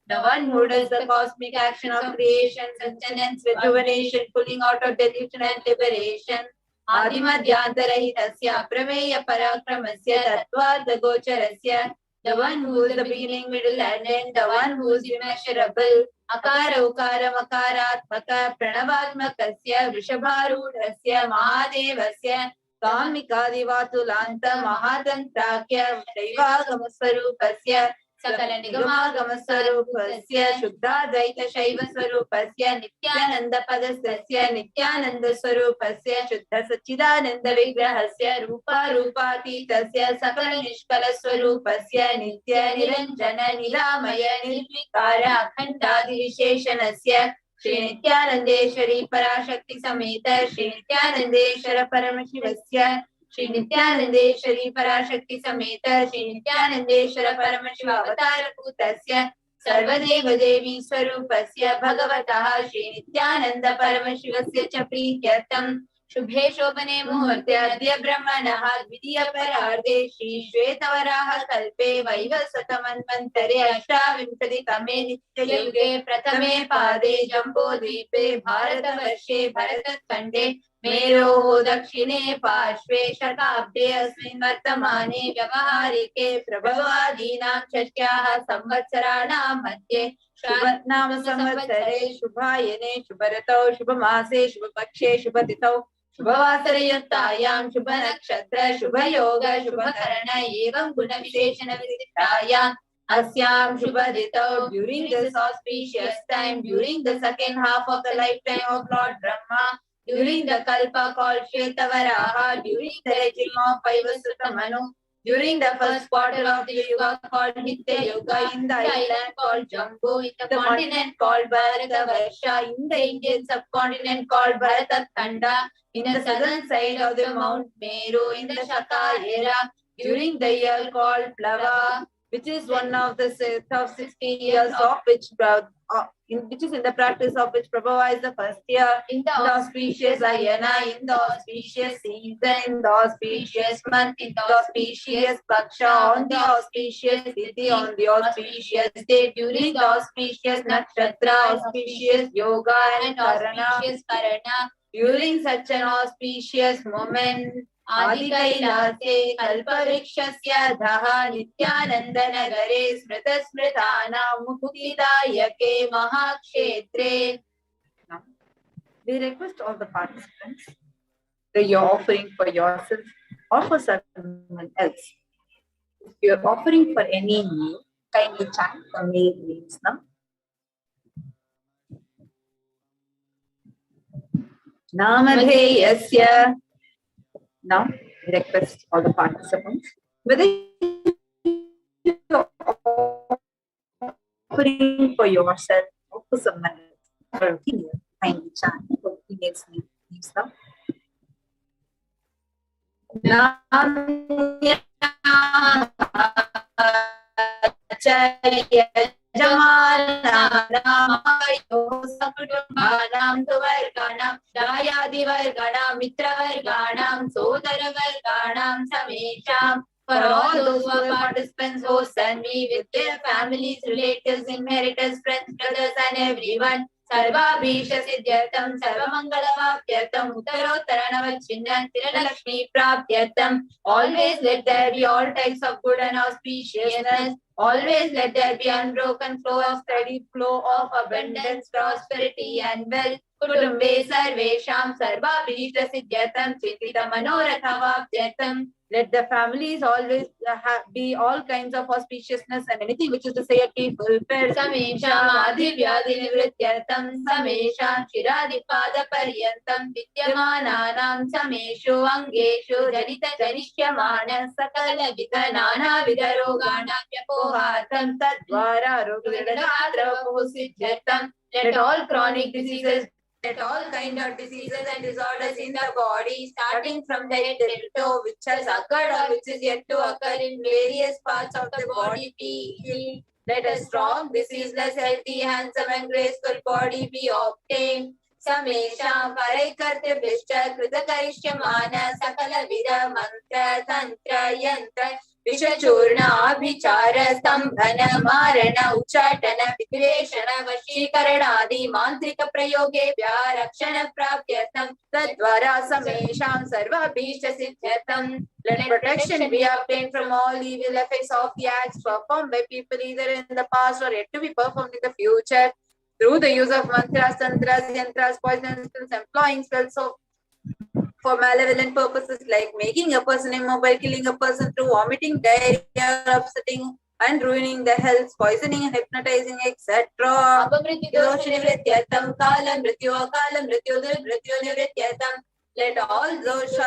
The one who does the cosmic action of creation, sustenance, rejuvenation, pulling out of delusion and liberation. Adimadhyantarahitasya Prameya Parakramasya Tattvada Gocharasya. The one who is the beginning, middle and end, the one who is immeasurable. Akara Ukara Makaratmaka Pranavatmakasya Vrishabharudhasya Mahadevasya Kamikadivatulanta Mahatantrakya Shaivagamasvarupasya Sakala Nigamagamasvarupasya Shuddhadvaita Shaiva Swarupasya Nithyananda Padastasya Nithyananda Swarupasya Shuddha Sachidananda Vigrahasya Rupa Rupatitasya Sakala Nishkala Swarupasya Nitya Niranjana Niramaya Nirvikara Akhandadi Visheshanasya Shri Nithyanandeshwari Parashakti Sameta Shri Nithyanandeshwara Paramashivasya Shri Nithyanandeshwari Parashakti Sameta Shri Nithyanandeshwara Paramashiva Avatara Bhutasya Sarvadeva Devi Swarupasya Bhagavataha Shri Nithyananda Paramashivasya Cha Prityartham Shubhe Shobhane Muhurte Adya Brahmanaha Dvidiya Pararde Shri Shvetavaraha Kalpe Vaivasatamanvantare Ashtavinsati Tame Nitya Yuge Pratame Pade Jambo Dvipe Bharatavarshe Bharatakande Mero Dakshine Parshve Shatabde Asmin Vartamane Vyavaharike Prabhavadinam Shashyaha Samvatsarana Madhye Shubhatnama Samvatsare Shubhayane Shubharatau Shubhamase Shubhapakshe Shubhatitau Shubhavasarayuktayam Shubhanakshatra Shubhayoga Shubhakarana Evam Guna Visheshana Visitayam Asyam Shubhaditau. During this auspicious time, during the second half of the lifetime of Lord Brahma, during the Kalpa called Shvetavaraha, during the regime of Vaivasutta Manu, during the first quarter of the Yuga called Nitya Yuga, in the island called Jambu, in the continent called Bharatavarsha, in the Indian subcontinent called Bharatakhanda, in the southern side of the Mount Meru, in the Shaka era, during the year called Plava, which is one of the set of 60 years of which which is in the practice of which Prabhupada is the first year, in the auspicious Ayana, in the auspicious season, in the auspicious month, in the auspicious Paksha, on the auspicious Tithi, on the auspicious day, during the auspicious Nakshatra, auspicious Yoga and auspicious Karana, during such an auspicious moment, Adi Kailase Kalpavrikshasya Dhaha Nithyananda Nagare Smrita Smritana Mukutidayake Mahakshetre. Now, we request all the participants that you're offering for yourself or for someone else. If you're offering for any need, kindly chant the maid names now. Namadheyasya. Now, we request all the participants, whether you're offering for yourself or for someone else, for a female, kindly chant for females' names now. Namya Sakutumbanam Tuvarganam Dayadi Varganam Mitra Varganam Sodara Varganam Samesham. For all those who are participants, hosts, and me with their families, relatives, inheritors, friends, brothers, and everyone. Sarvabhisha Siddhyatam, Sarvamangalavapyatam, Uttarottaranavachinnan, Tiralakshmi Prapyatam. Always let there be all types of good and auspiciousness. Always let there be unbroken flow of steady flow of abundance, prosperity, and wealth. Kutumbe Sarvesham, Sarvabhisha Siddhyatam, Chintita Manorathavapyatam. Let the families always be all kinds of auspiciousness and anything which is to say be fulfilled. Samesham Adhivyadi Nivrityartam, Samesham Shiradipada Paryantam, Vidyamananam Sameshu Angeshu Janita Janishyamana Sakala Vidanana Vidaroganam Yapohatam Tadvara Rogadadravapusiddhyatam. Let all chronic diseases, let all kind of diseases and disorders in the body, starting from the head to toe, which has occurred or which is yet to occur in various parts of the body, be healed. Let a strong, diseaseless, healthy, handsome, and graceful body be obtained. Samesham Paraikarte Vishta Krita Karishyamana Sakala Vida Mantra Tantra Yantra Vishachurna Abhichara Stambhana Marana Uchatana Vikreshana Vashikaranadi Mantrika Prayoge Rakshana Prapyatam Tadvara Samesham Sarva Bhishta Siddhyatam. Let protection be obtained from all evil effects of the acts performed by people either in the past or yet to be performed in the future through the use of mantras, tantras, yantras, poisonous spells, employing spells for malevolent purposes like making a person immobile, killing a person through vomiting, diarrhea, upsetting and ruining the health, poisoning and hypnotizing, etc. Let all those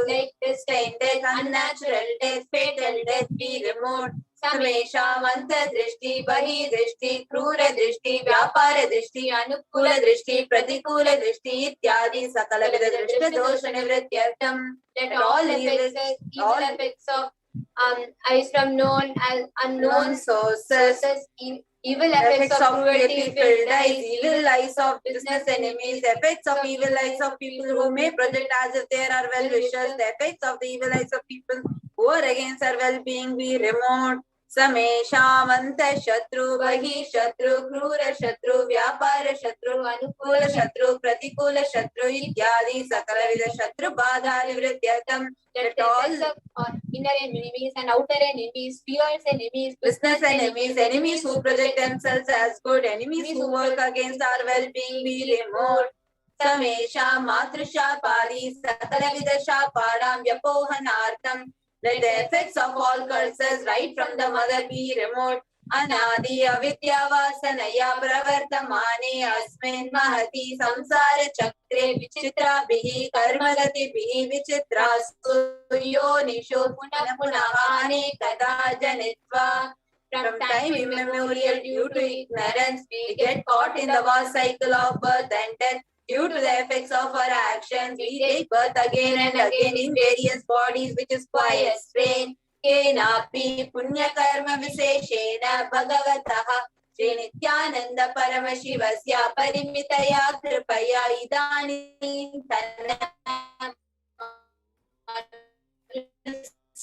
like disdain, death, unnatural death, fatal death be removed. Samesha Manta Drishti, Bahi Drishti, Krura Drishti, Vyapara Drishti, Anukula Drishti, Pratikula Drishti, Ityadi, Sakala Vida Drishta Dosha Nivrityartam. Let all effects of eyes from known and unknown sources, evil effects of cruelty, filled eyes, evil eyes of business enemies, effects of evil eyes of people who may project as if they are well-wishers, the effects of the evil eyes of people who are against our well-being be removed. Samesha Manta Shatru, Bahi Shatru, Krura Shatru, Vyapara Shatru, Anukula Shatru, Pratikula Shatru, Ityadi, Sakala Vida Shatru, Badha Nivrityartam. Let all inner enemies and outer enemies, fierce enemies, business enemies, enemies who project themselves as good, enemies who work against our well-being be removed. Samesha Matrusha Padi, Sakala Vida Shapadam, Vyapohanartam. Let the effects of all curses right from the mother be removed. Anadi avidya vasanaya pravartamane asmin mahati samsara chakre vichitra bihi karmagati bihi vichitra suyonisho punahane kada janitva. From time immemorial, due to ignorance, we get caught in the vast cycle of birth and death. Due to the effects of our actions, we take birth again and again in various bodies, which is quite strange. Kenapi punya karma viseshena bhagavataha Shri Nithyananda Paramashivasya Parimitaya Kripaya Idani Tanam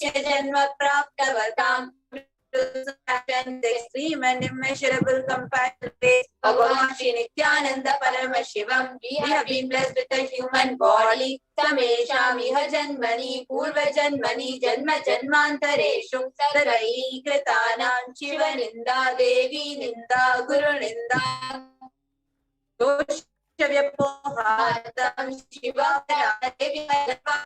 Janma Praptavatam. The extreme and immeasurable compassion of Bhagavan Shri Nithyananda Paramashivam. We have been blessed with a human body. Samesham iha janmani purva janmani janma janmantareshu sarai kritanam shiva ninda devi ninda guru ninda doshavyapohatam shiva devi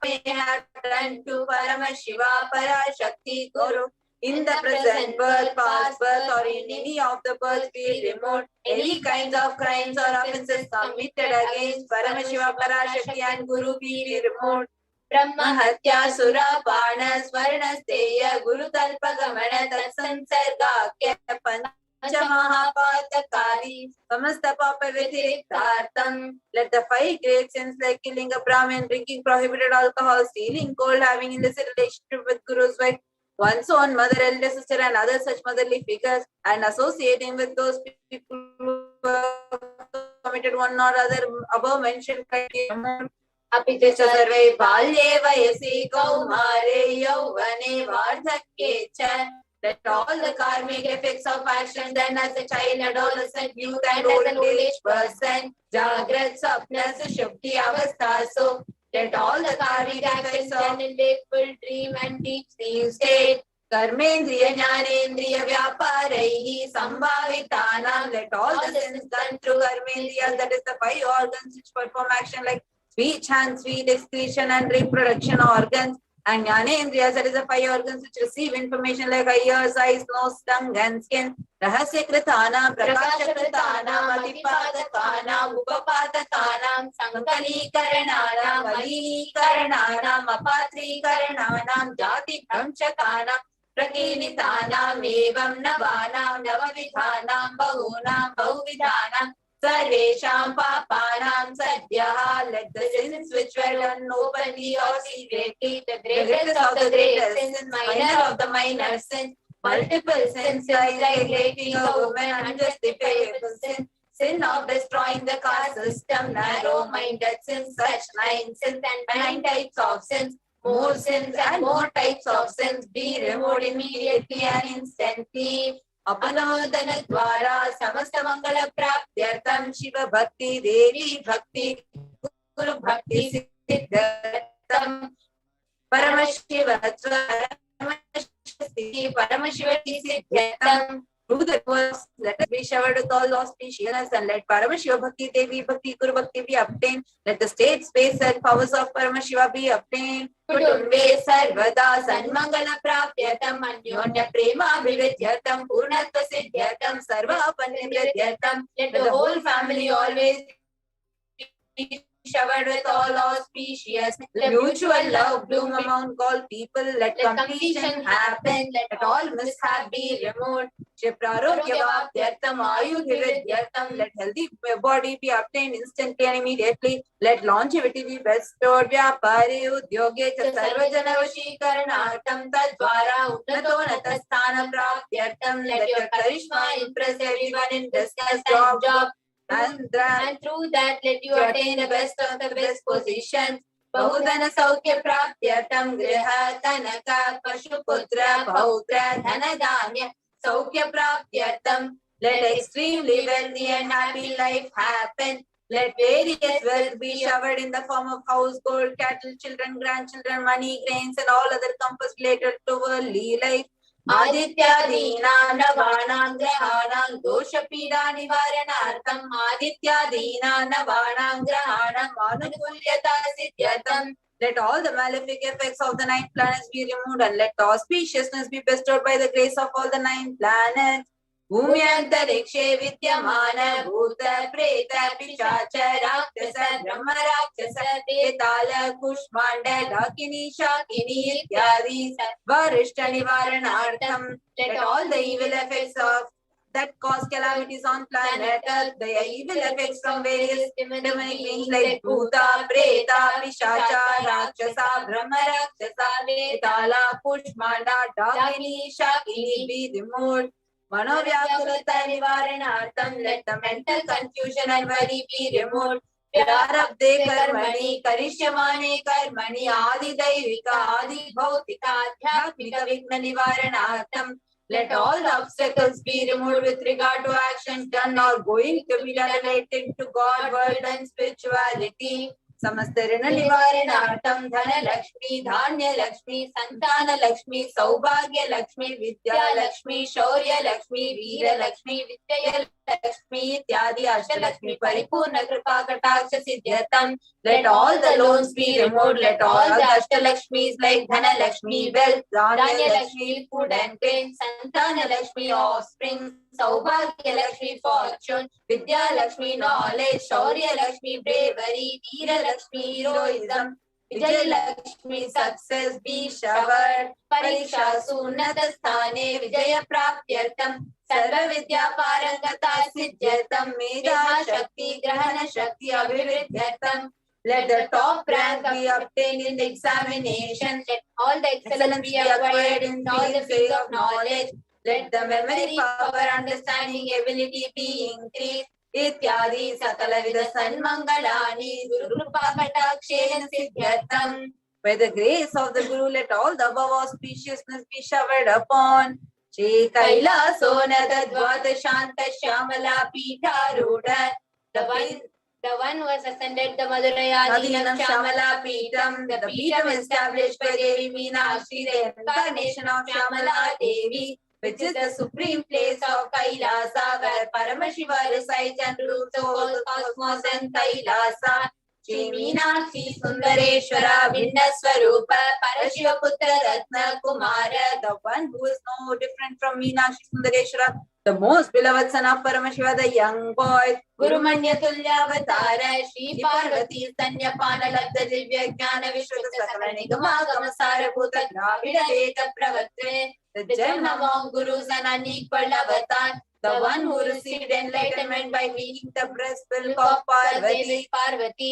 may have turned to Paramashiva Parashakti Guru. In the present birth, past birth, or in any of the births be removed, any kinds of crimes or offences committed against Paramashiva, Parashakti and Guru be removed. Brahma Hatya Sura Pana Swarna Steya Guru Talpa Gamana Tatsansarga Pancha Mahapatakari Samasta Papa Vitiriktartam. Let the 5 great sins like killing a Brahmin, drinking prohibited alcohol, stealing gold, having illicit relationship with Guru's wife, one's own mother, elder sister and other such motherly figures, and associating with those people committed one or other above mentioned criteria. अपि च सर्वे बाल्ये वयसि कौमारे यौवने वार्धक्ये च. Let all the karmic effects of action then as a child, adolescent, youth and old age person, Jagrat, Sapna, Sushupti, Avastha. So let all the karmic effects done in wakeful, dream and deep sleep state, Karmendriya, Jnanendriya, Vyaparaihi, Sambhavitanam. Let all the sins done through Karmendriya, that is the 5 organs which perform action like speech, hand, sweet, excretion and reproduction organs. And Jnanendriyas, that is the 5 organs which receive information like ears, eyes, nose, tongue and skin. Rahasya Kritana, Prakasha Kritana, Matipadakana, Upapadakana, Sankali Karanana, Mali Karanana, Mapatri Karanana, Jati Pramchakana, Prakinitanam, Evam Navanam, Navavidhanam, Bahunam, Bahuvidhanam, Sarvesham Papanam Sadhyaha. Let the sins which were done openly or secretly, the greatest of the greatest sins, minor of the minor sins, multiple sins like raping a woman, unjustifiable sin, sin of destroying the caste system, narrow-minded sins, such 9 sins and 9 types of sins, more sins and more types of sins be removed immediately and instantly. Apanodana Dwara Samasta Mangala Praptyartam Shiva Bhakti Devi Bhakti Guru Bhakti Siddhartam Paramashivoham Paramashivati Siddhartam. Through the words, let us be showered with all auspiciousness and let Paramashiva Bhakti Devi Bhakti Guru Bhakti be obtained. Let the state, space and powers of Paramashiva be obtained. Kutumbe Sarvada Sanmangala Prapyatam Anyonya Prema Vividyatam Purnatva Siddhyatam Sarva Panidyatam. Let the whole family always be showered with all auspicious. Let mutual love bloom among all people. Let completion happen. Let all mishap be removed. Shiprarogya-vaptyartam ayudhividyartam. Let healthy body be obtained instantly and immediately. Let longevity be bestowed. Vyapare udyoge cha sarvajana vashikaranartam tadvara unnatonatasthana praptyartam. Let your charisma impress everyone in business and job. And through that, let you attain the best of the best positions. Bahudana Saukya Praptyatam Griha Tanaka Pashuputra Bautra Dhanadanya Saukya Praptyatam. Let extremely wealthy and happy life happen. Let various wealth be showered in the form of house, gold, cattle, children, grandchildren, money, grains, and all other comforts related to worldly life. Aditya Dina Navanam Grahanam Dosha Pida Nivaranartham Aditya Dina Navanam Grahanam Anukulyata Siddhyatam. Let all the malefic effects of the 9 planets be removed and let auspiciousness be bestowed by the grace of all the 9 planets. Bhumyantarikshe Vidyamana Bhuta Preta Pichacha Rakshasa Brahma Rakshasa Tetala Kushmanda Dakini Shakini Ityadi Varishta Nivaranartham. Let all the evil effects of that cause calamities on planet Earth, the evil effects from various demonic beings like Bhuta, Preta, Pishacha, Rakshasa, Brahma Rakshasa, Tetala Kushmanda Dakini Shakini be removed. Manovyakulata Nivaranartham. Let the mental confusion and worry be removed. Vyarabde Karmani Karishyamane Karmani Adi Daivika Adi Bhautika Adhyatmika Vigna Nivaranartham. Let all the obstacles be removed with regard to action done or going to be done related to God, world and spirituality. Samastarana Nivaranartham Dhana Lakshmi, Dhanya Lakshmi, Santana Lakshmi, Saubhagya Lakshmi, Vidya Lakshmi, Shaurya Lakshmi, Veera Lakshmi, Vidyaya Lakshmi, Ityadi Asha Lakshmi, Paripurna Kripa Kataksha Siddhyatam. Let all the loans be removed. Let all the Ashta Lakshmis like Dhana Lakshmi, wealth, Dhanya Lakshmi, food and grain, Santana Lakshmi, offspring, Saubhagya Lakshmi, fortune, Vidya Lakshmi, knowledge, Shaurya Lakshmi, bravery, Veera Lakshmi, heroism, Vijay Lakshmi, success be showered. Pariksha Sunnata Sthane Vijaya Praptyartam Sarva Vidya Parangata Siddhyatam Medha Shakti Grahana Shakti Abhividyartam. Let the top rank be obtained in the examination. Let all the excellence be acquired in all the fields of knowledge. Let the memory power, understanding, ability be increased. इत्यादि सकलविध सन्मंगलानि Gurukripa कटाक्षेन सिद्ध्यर्थम्. By the grace of the Guru, let all the above auspiciousness be showered upon Shri Kailasona Dvadashanta Shyamala Pitharudha. The one who has ascended the Madhurayadinam Shyamala Pitam. The Pitam established by Devi Meenakshi, the incarnation of Shyamala Devi, which is the supreme place of Kailasa, where Paramashiva resides and rules the whole cosmos and Kailasa. Shri Meenakshi Sundareshwara Vinda Swarupa Parashiva Putra Ratna Kumara, the one who is no different from Meenakshi Sundareshwara, the most beloved son of Paramashiva, the young boy, Guru Manya Tulya Avatara, Shri Parvati Sanya Pana Labda Divya Jnana Vishwata Sakala Nigama Gamasara Bhuta Dravida Veda Pravatre, the gem among gurus and unequal avatar, the one who received enlightenment by meeting the breast milk of Parvati,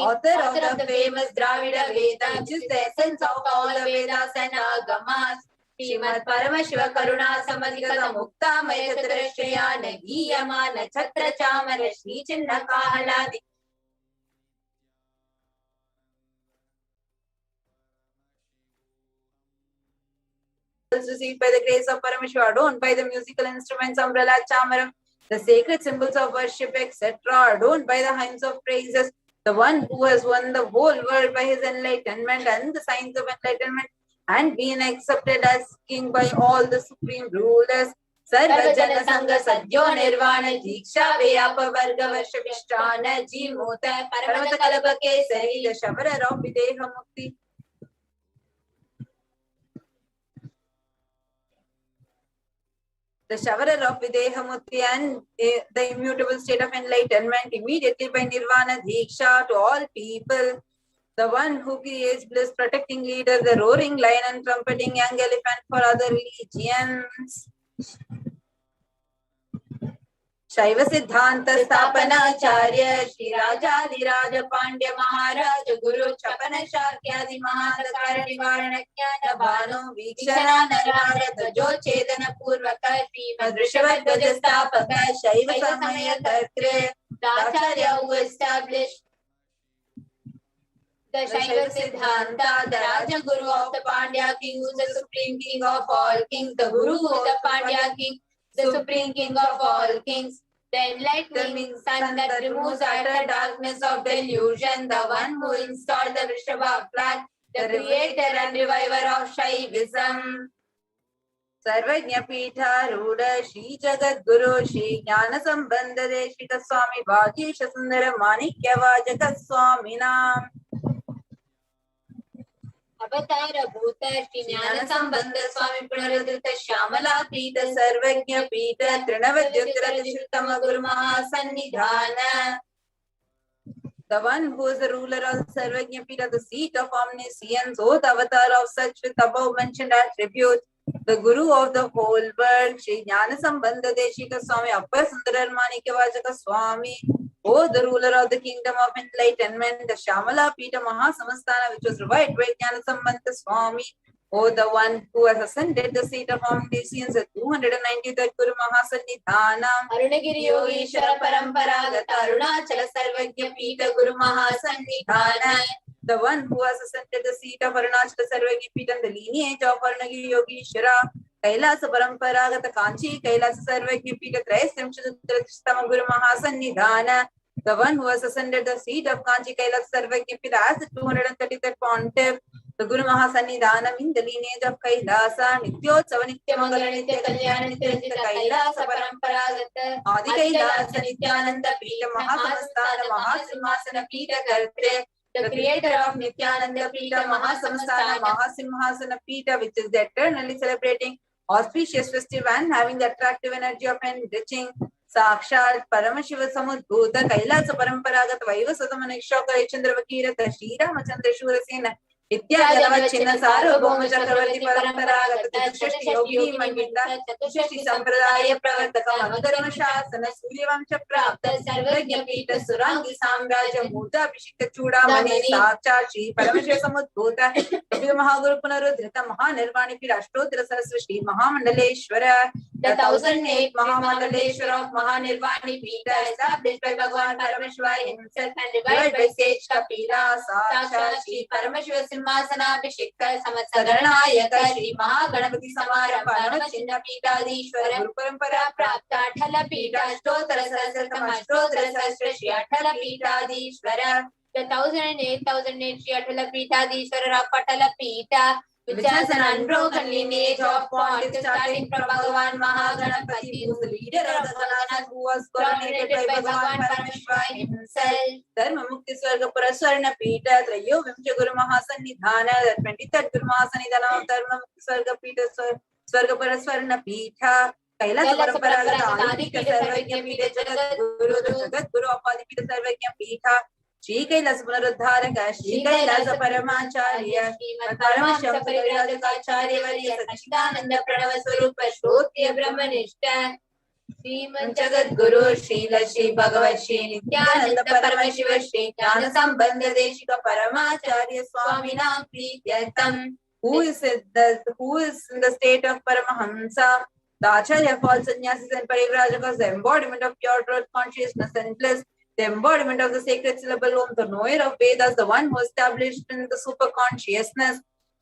author of the famous Dravida Veda, which is the essence of all the Vedas and Agamas. Srimad Paramashiva Karuna Samadhikata Mukta Mayatadrashya Nagiyamana Chatra Chamara Shri Chinna Kahaladi. Received by the grace of Paramashiva, adorned by the musical instruments, umbrella, chamaram, the sacred symbols of worship, etc., adorned by the hymns of praises, the one who has won the whole world by his enlightenment and the signs of enlightenment, and been accepted as king by all the supreme rulers. Sarvajana Sangha Sadhyo Nirvana Diksha Vyapa Varga Varshavishtana Jimota Paramata Kalapa Kesari, the Shavara of Videha Mukti. The Shavara of Videhamukti and the immutable state of enlightenment immediately by Nirvana Diksha to all people. The one who creates bliss, protecting leader, the roaring lion and trumpeting young elephant for other religions. Shaiva Siddhanta Stapana Acharya Shri Raja Dhiraja Pandya Maharaja Guru Chapana Shakyadi Mahadakara Nivarana Jnana Bhanu Vikshana Narada Jo Chedana Purvaka Shri Madrishavad Gajastapaka Shaiva Samaya Tartre, the Acharya who established the Shaiva Siddhanta, the Raja Guru of the Pandya king, who is the supreme king of all kings, the Guru who is the Pandya king, the supreme king of all kings, the enlightening sun that removes utter darkness of delusion, the one who installed the Vrishabha flag, the creator and reviver of Shaivism. Sarvajna Pitha Ruda Shri Jagat Guru Shri Jnana Sambandha Deshika Swami Bhagisha Sundara Manikya Vajaka Swaminam Avatara Bhuta Shri Jnana Sambandha Swami Punaruddhita Shyamala Pita Sarvajna Pita Trinavadyuttara Tishuttama Guru Mahasannidhana. The one who is the ruler of Sarvajna Pita, the seat of omniscience, oath avatar of such with above mentioned attributes, the Guru of the whole world, Shri Jnana Sambandha Deshika Swami Appar Sundarar Manikya Vajaka Swami, O the ruler of the kingdom of enlightenment, the Shyamala Pita Mahasamastana, which was revived by Jnana Sambandha Swami, O the one who has ascended the seat of omniscience, the 293rd Guru Mahasannidhana, Arunagiri Yogeshwara Paramparagata Arunachala Sarvajna Pita Guru Mahasannidhana, the one who has ascended the seat of Arunachala Sarvajna Pita and the lineage of Arunagiri Yogeshwara, Kailasa Paramparagata Kanchi, Kailasa Sarvajna Pita Trayastamshadutratistama Guru Mahasannidhana, the one who has ascended the seat of Kanchi Kailasa Sarvajna Pita as the 233rd Pontiff, the Guru Mahasannidhanam in the lineage of Kailasa, Nityotsava Nityamangala Nitya Kalyana Nitya Kailasa Paramparagata, Adi Kailasa Nithyananda Pita Mahasamastana Mahasimhasana Pita Kartre, the creator of Nithyananda Pita Mahasamastana Mahasimhasana Pita, which is the eternally celebrating auspicious festival and having the attractive energy of enriching Sakshat Paramashiva Samudbhuta Kailasa Paramparagata Vaiva Satamanikshoka Chandra Vakirata Shri Ramachandra Shurasena Ityadavachina Sarvabhauma Chakravarti Paramparagata Chatushashti Yogini Mandita Chatushashti Sampradaya Pravartakam Anudharma Shasana Suryavamsha Prapta Sarvajna Pita Surangi Samraja Murta Abhishekta Chudamani Sakshat Shri Paramashiva Samudbhuta Kapila Mahaguru Punarudhrita Mahanirvani Pirashtotra Saraswati Mahamandaleshwara The 1008 Mahamangaleshwar of Mahanirvani Pita, established by Bhagavan Paramashiva himself and revived by sage Kailasa, Shri Paramashiva Simhasana Abhishekta Samatsaranayaka Shri Mahaganapati Samarambha Chinna Pitadishwara Guru Parampara Prapta Athala Pita Stotra Sahasratama Stotra Sahasra Shri Athala Pitadishwara. The 1008 Shri Athala Pitadishwara of Athala Pita, which has an unbroken lineage of pontiffs starting from Bhagavan Mahaganapati, who is the leader of the Gananas, who was coronated by Bhagavan Paramashiva himself. Dharma Mukti Swarga Puraswarna Pita, Trayo Vimcha Guru Mahasannidhana, the 23rd Guru Mahasannidhana of Dharma Mukti Swarga Pita, Swarga Puraswarna Pita, Kailasa Paramparaga Adipita Sarvagya Pita, Jagat Guru, the Jagat Guru of Adipita Sarvagya Pita, Shri Kailasa Punaruddharaka, Shri Kailasa Paramacharya, Srimad Paramashivoham Parijadakacharya Varya Satchidananda Pranava Swarupa Shrotriya Brahmanishta, Srimad Jagat Guru, Srila Shri Bhagavat Shri Nithyananda Paramashiva Shri Jnana Sambandha Deshika Paramacharya Swamina Priyatam, who is in the state of Paramahamsa. The Acharya of all sannyasis and parivrajakas, the embodiment of pure truth, consciousness and bliss, the embodiment of the sacred syllable Om, the knower of Vedas, the one who established in the super consciousness.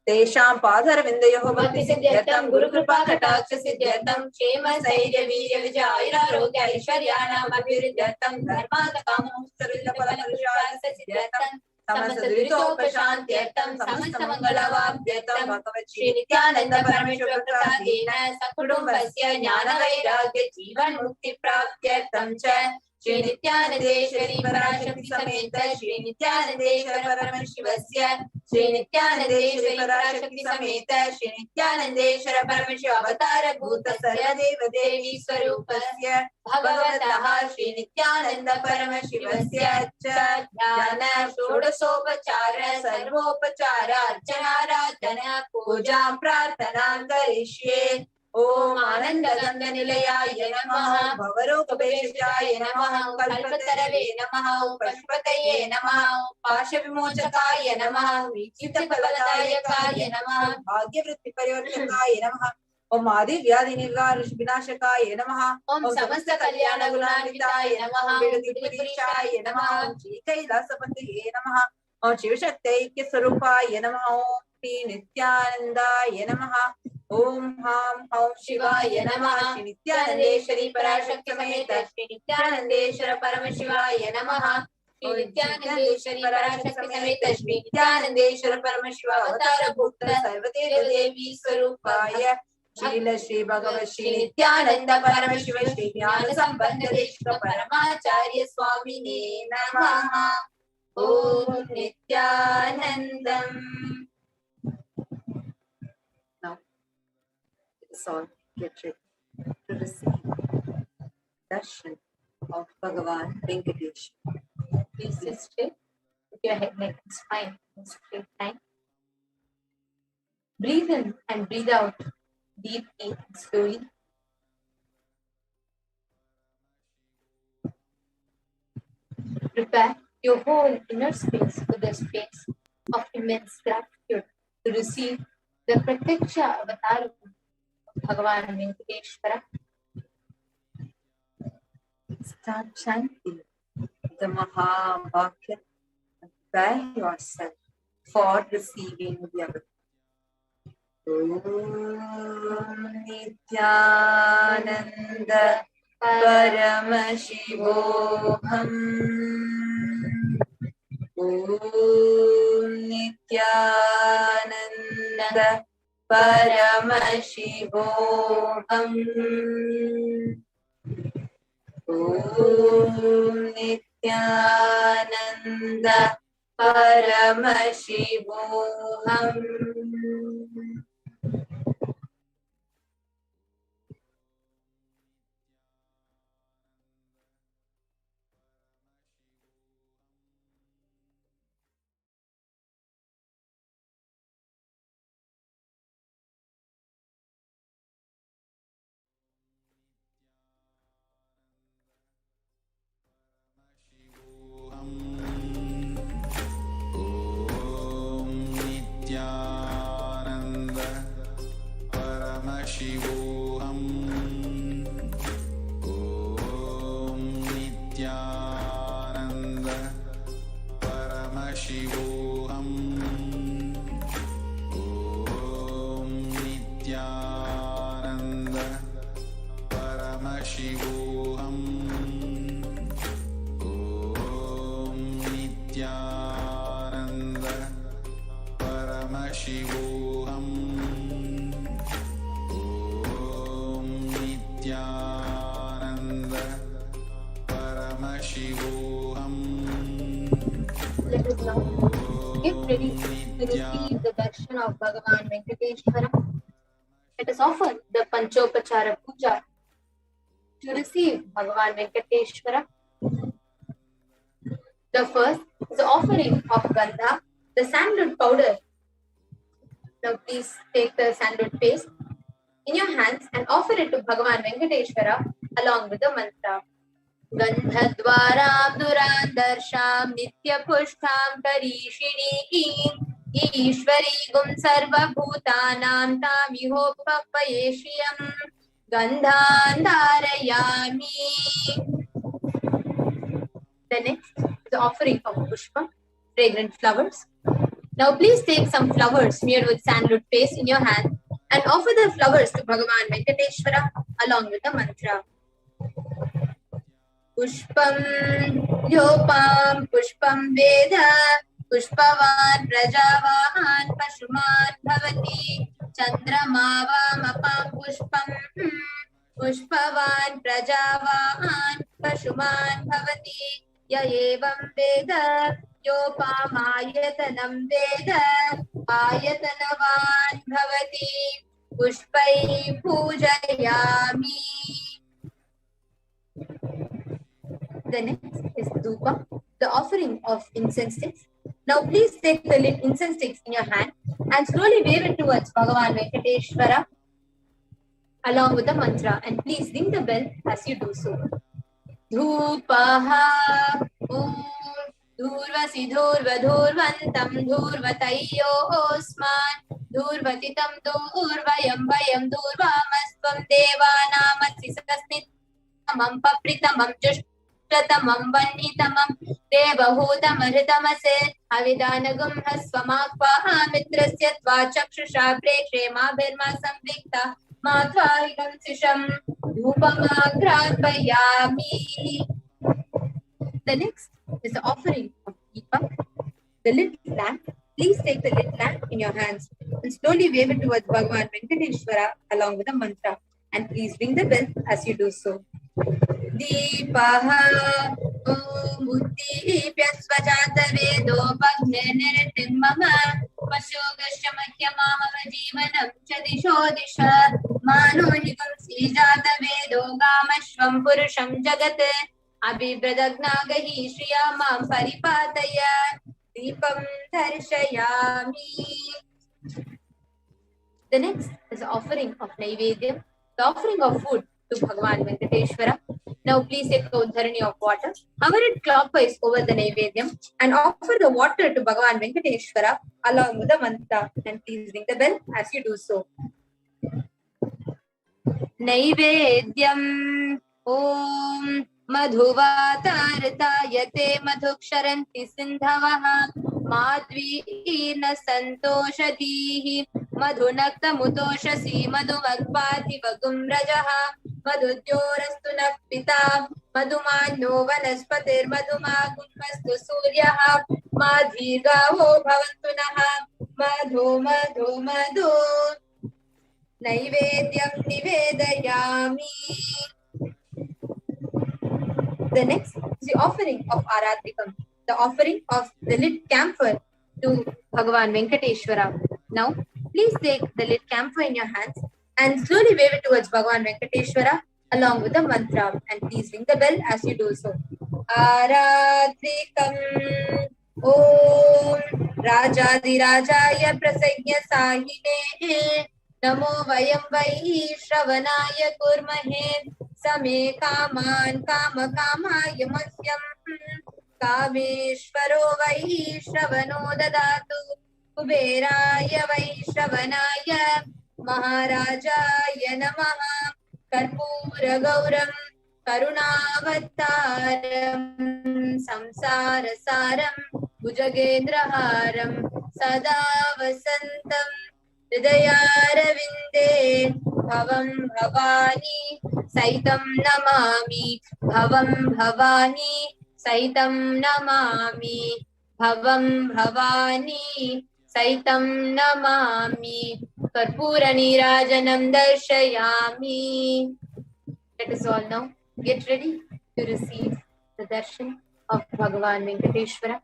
Tesham Padharavindayoho Bhakti Siddhyatam Guru Kripa Kataksha Siddhyatam Shema Sairya Virya Vijaya Ayura Rogya Aishwaryanam Abhiruddhyatam Dharmata Kamam Sarvilla Palapurushasa Siddhyatam Samasudritopashantyartam Samastamangalavabhyatam Bhagavat Shri Nithyananda Paramashiva Prasadena Sakudumbasya Jnana Vairagya Jivan Mukti Praptyartam Cha Shri Nithyanandeshwari Parashakti Sameta Shri Nithyanandeshwara Paramashivasya Shri Nithyanandeshwari Parashakti Sameta Shri Nithyanandeshwara Paramashiva Avatara Bhuta Sarvadeva Devi Swarupasya Bhagavataha Shri Nithyananda Paramashivasya Cha Jnana Shodasopachara Sarvopachara Archana Rajana Pujam Prarthanam Karishye. Om Ananda Gandha Nilayaya Namaha Bhavarokabeshaya Namaha Kalpatarave Namaha Pashupataye Namaha Pasha Vimochakaya Namaha Vichita Paladayakaya Namaha Bhagyavritti Parivartakaya Namaha Om Adi Vyadi Nirvanish Vinashakaya Namaha Om Samasta Kalyana Gunanvitaya Namaha Om Vidipurishaya Namaha Om Shri Kailasa Pantaye Namaha Om Shivashakti Swarupaya Namaha Om Shri Nithyanandaya Namaha Om Ham Om Shivaya Namaha Shri Nithyanandeshwari Parashakti Sameta Shri Nithyanandeshwara Paramashivaya Namaha Shri Nithyanandeshwari Parashakti Sameta Shri Nithyanandeshwara Paramashiva Avatara Bhutta Sarvadeva Devi Swarupaya Srila Shri Bhagavat Shri Nithyananda Paramashiva Shri Jnana Sambandha Deshika Paramacharya Swamine Namaha. Om Nithyanandam. So get ready to receive darshan of Bhagavan Venkateshwara. Please sit straight with your head, neck, and spine in straight line. Breathe in and breathe out deeply and slowly. Prepare your whole inner space with a space of immense gratitude to receive the Pratiksha Avatar Bhagavan Venkateshwara. Start chanting the Mahabhakya and prepare yourself for receiving the avatar. Om Nithyananda Paramashivoham. Om Nithyananda Paramashivoham. Om Nithyananda Paramashivoham. Om Nithyananda Nithyananda Paramashivoham. Om Nithyananda Paramashivoham. Om Nithyananda Paramashivoham. Om Nithyananda Paramashivoham. Let us now get ready to receive the darshan of Bhagavan Venkateshwara. Let us offer the Panchopachara Puja to receive Bhagavan Venkateshwara. The first is the offering of Gandha, the sandalwood powder. Now please take the sandalwood paste in your hands and offer it to Bhagavan Venkateshwara along with the mantra. Gandhadvaram duran darsham nitya pushtam karishini Ishwari gum sarva bhutanam tamiho papayeshiyam Gandhandarayami. The next is the offering of pushpa, fragrant flowers. Now please take some flowers smeared with sandalwood paste in your hand and offer the flowers to Bhagavan Venkateshwara along with the mantra. Pushpam yopam pushpam veda pushpavan prajavahan pashuman bhavati chandramavamapam pushpam pushpavan prajavahan pashuman bhavati ya evam veda yopamayatatam veda ayatanavan bhavati pushpai pujayami. The next is dhupa, the offering of incense sticks. Now please take the lit incense sticks in your hand and slowly wave it towards Bhagavan Venkateshwara along with the mantra, and please ring the bell as you do so. Dhupaha om dhurvasi dhurvadhurvantam dhurvatayyo osman dhurvatitam dhurvayam vayam dhurvamastvam devanamasi sasnitamam papritamam jush Pratamam Vannitamam Devahutamarhitamase Avidanagum Hasvamakvaha Mitrasya Tvachakshusha Prekshrema Bhirma Samvikta Madhvarikam Sisham Dhupamagrapayami. The next is the offering of Deepak, the lit lamp. Please take the lit lamp in your hands and slowly wave it towards Bhagavan Venkateshwara along with the mantra, and please ring the bell as you do so. Deepaha om buddhipya svajata vedo bhagneneritim mama vashogasya mahyamama jivanam chadisho disha manohikam sijata vedo gamashvam purusham jagat abhibradagnaagahi shriyamam paripataya deepam darshayami. The next is the offering of Naivedyam, the offering of food to Bhagavan Venkateshwara. Now please take the udharani of water, hover it clockwise over the Naivedyam and offer the water to Bhagavan Venkateshwara along with the mantra, and please ring the bell as you do so. Naivedyam om madhuvatartayate madhuksharanti sindhavaha madhvina santoshadhihi madhunakta mutoshasi madhumagpati vagum rajaha madhudyorastu napita madhumanyo vanaspatir madhumagunmastu suryaha madhvirgavo bhavantu naha madhu madhu madhu naivedyam nivedayami. The next is the offering of Aradhikam, the offering of the lit camphor to Bhagavan Venkateshwara. Now, please take the lit camphor in your hands and slowly wave it towards Bhagavan Venkateshwara along with the mantra, and please ring the bell as you do so. Aradhikam om Rajadirajaya Prasagya Sahine Namo Vayam Vai Shravanaya Kurmahe Same Kaman Kama Kamaya Masyam Kameshwaro Vai Shravano Dadatu Kuberaya Vai Shravanaya Maharajaya Namaha Karpura Gauram కరుణావతారం సంసారసారం భుజగేంద్రహారం సదా వసంతం హృదయారవిందే భవం భవాని సైతం నమామి భవం భవాని సైతం నమామి భవం భవాని సైతం నమామి కర్పూర నీరాజనం దర్శయామి. Let us all now get ready to receive the darshan of Bhagavan Venkateshwara.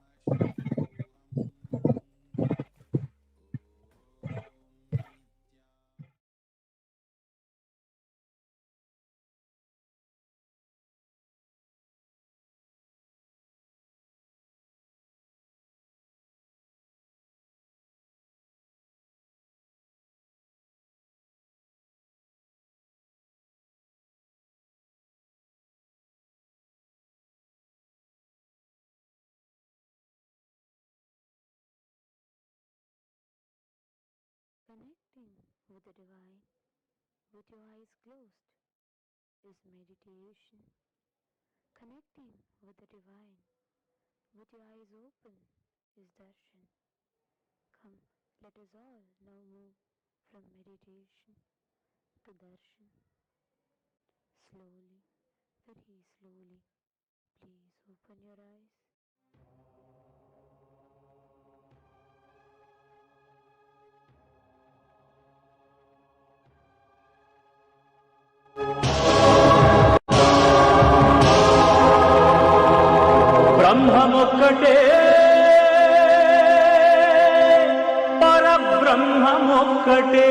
Connecting with the divine with your eyes closed is meditation. Connecting with the divine with your eyes open is darshan. Come, let us all now move from meditation to darshan. Slowly, very slowly, please open your eyes. బ్రహ్మమొక్కటే పరబ్రహ్మమొక్కటే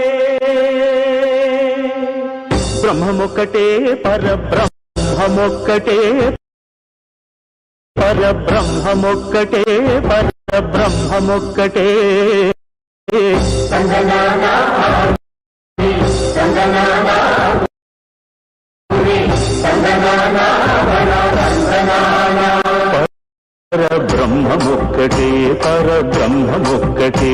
బ్రహ్మమొక్కటే పరబ్రహ్మమొక్కటే పరబ్రహ్మమొక్కటే పరబ్రహ్మమొక్కటే సంగనానా సంగనానా సంగనానా పరబ్రహ్మమొక్కటే పరబ్రహ్మమొక్కటే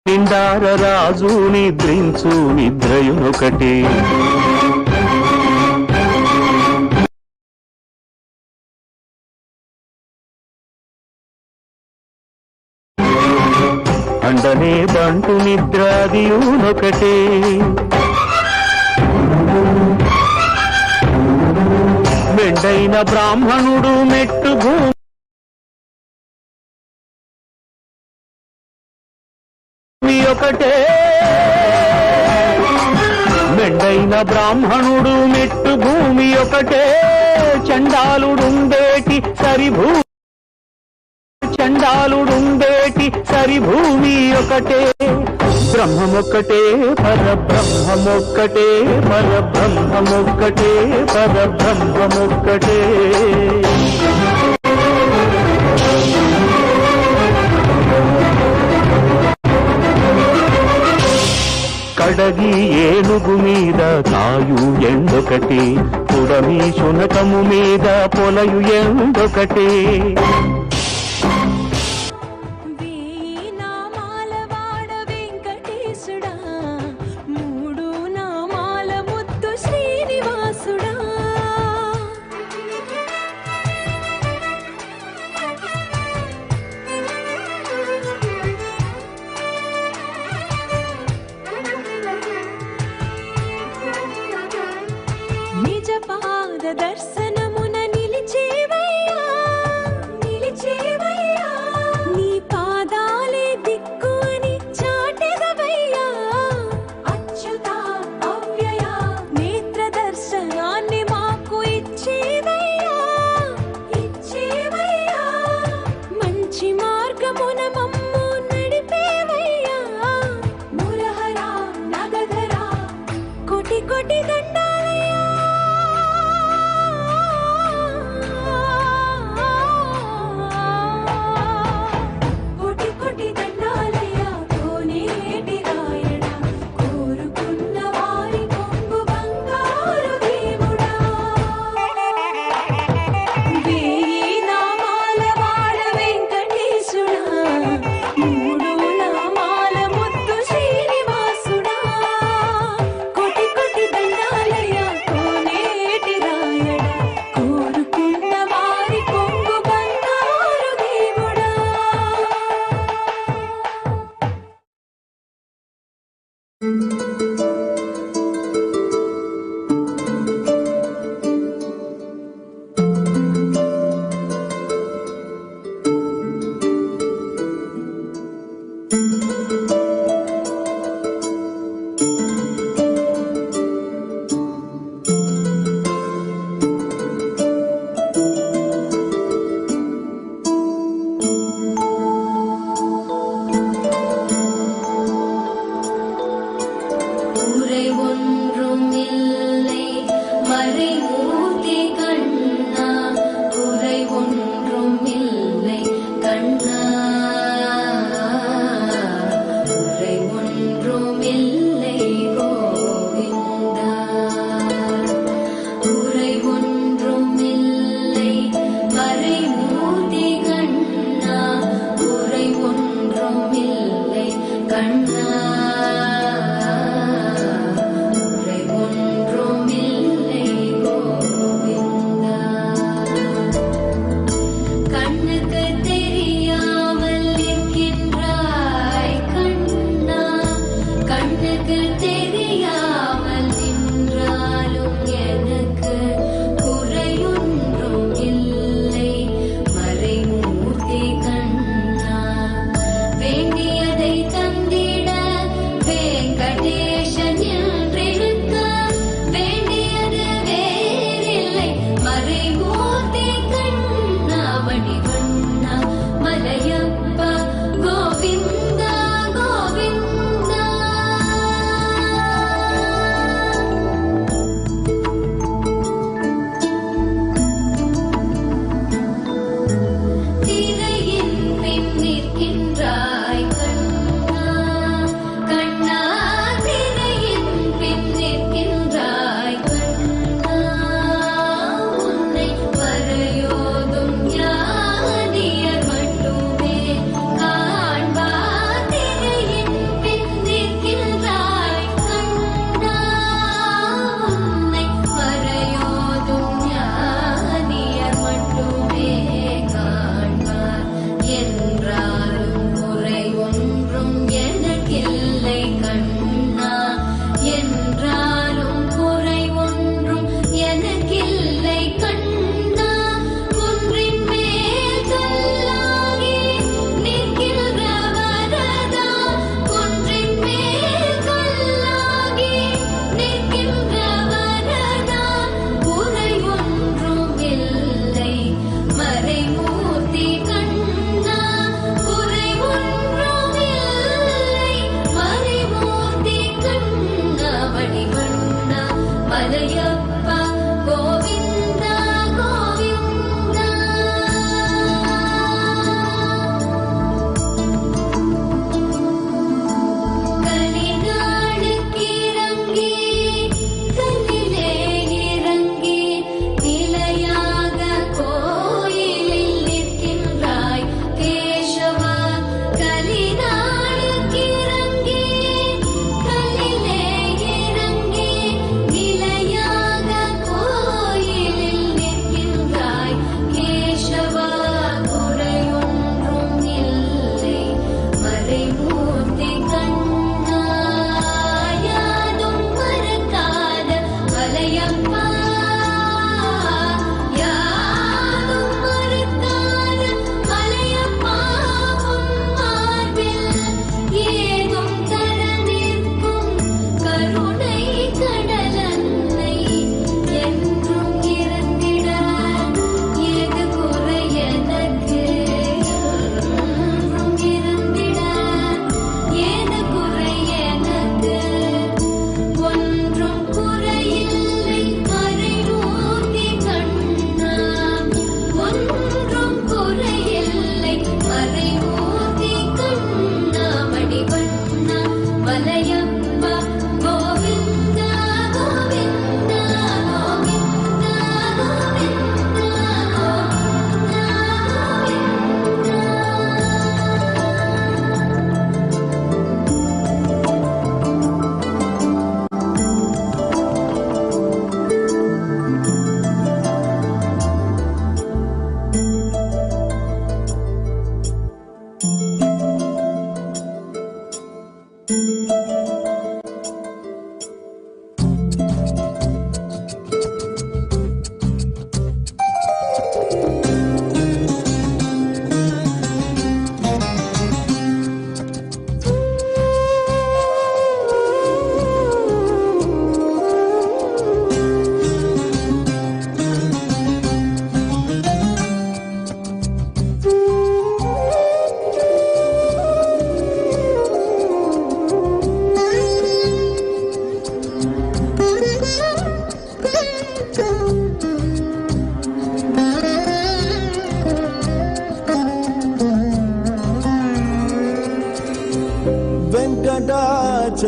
నిండార రాజు నిద్రించు నిద్రయునొకటి అండనే బంటు నిద్రాదియునొకటే మెండైన బ్రాహ్మణుడు మెట్టు భూమి ఒకటే మెండైన బ్రాహ్మణుడు మెట్టు భూమి ఒకటే చండాలుడుండేటి సరిభూ చండాలుడుండేటి సరిభూమి ఒకటే బ్రహ్మమొక్కటే పరబ్రహ్మమొక్కటే పరబ్రహ్మమొక్కటే పరబ్రహ్మమొక్కటే కడగి ఏనుగు మీద కాయు ఎండొకటి పుడమి శునకము మీద పొలయు ఎండొకటి దర్శనమున నిలిచేవయ్యా నిలిచేవయ్యా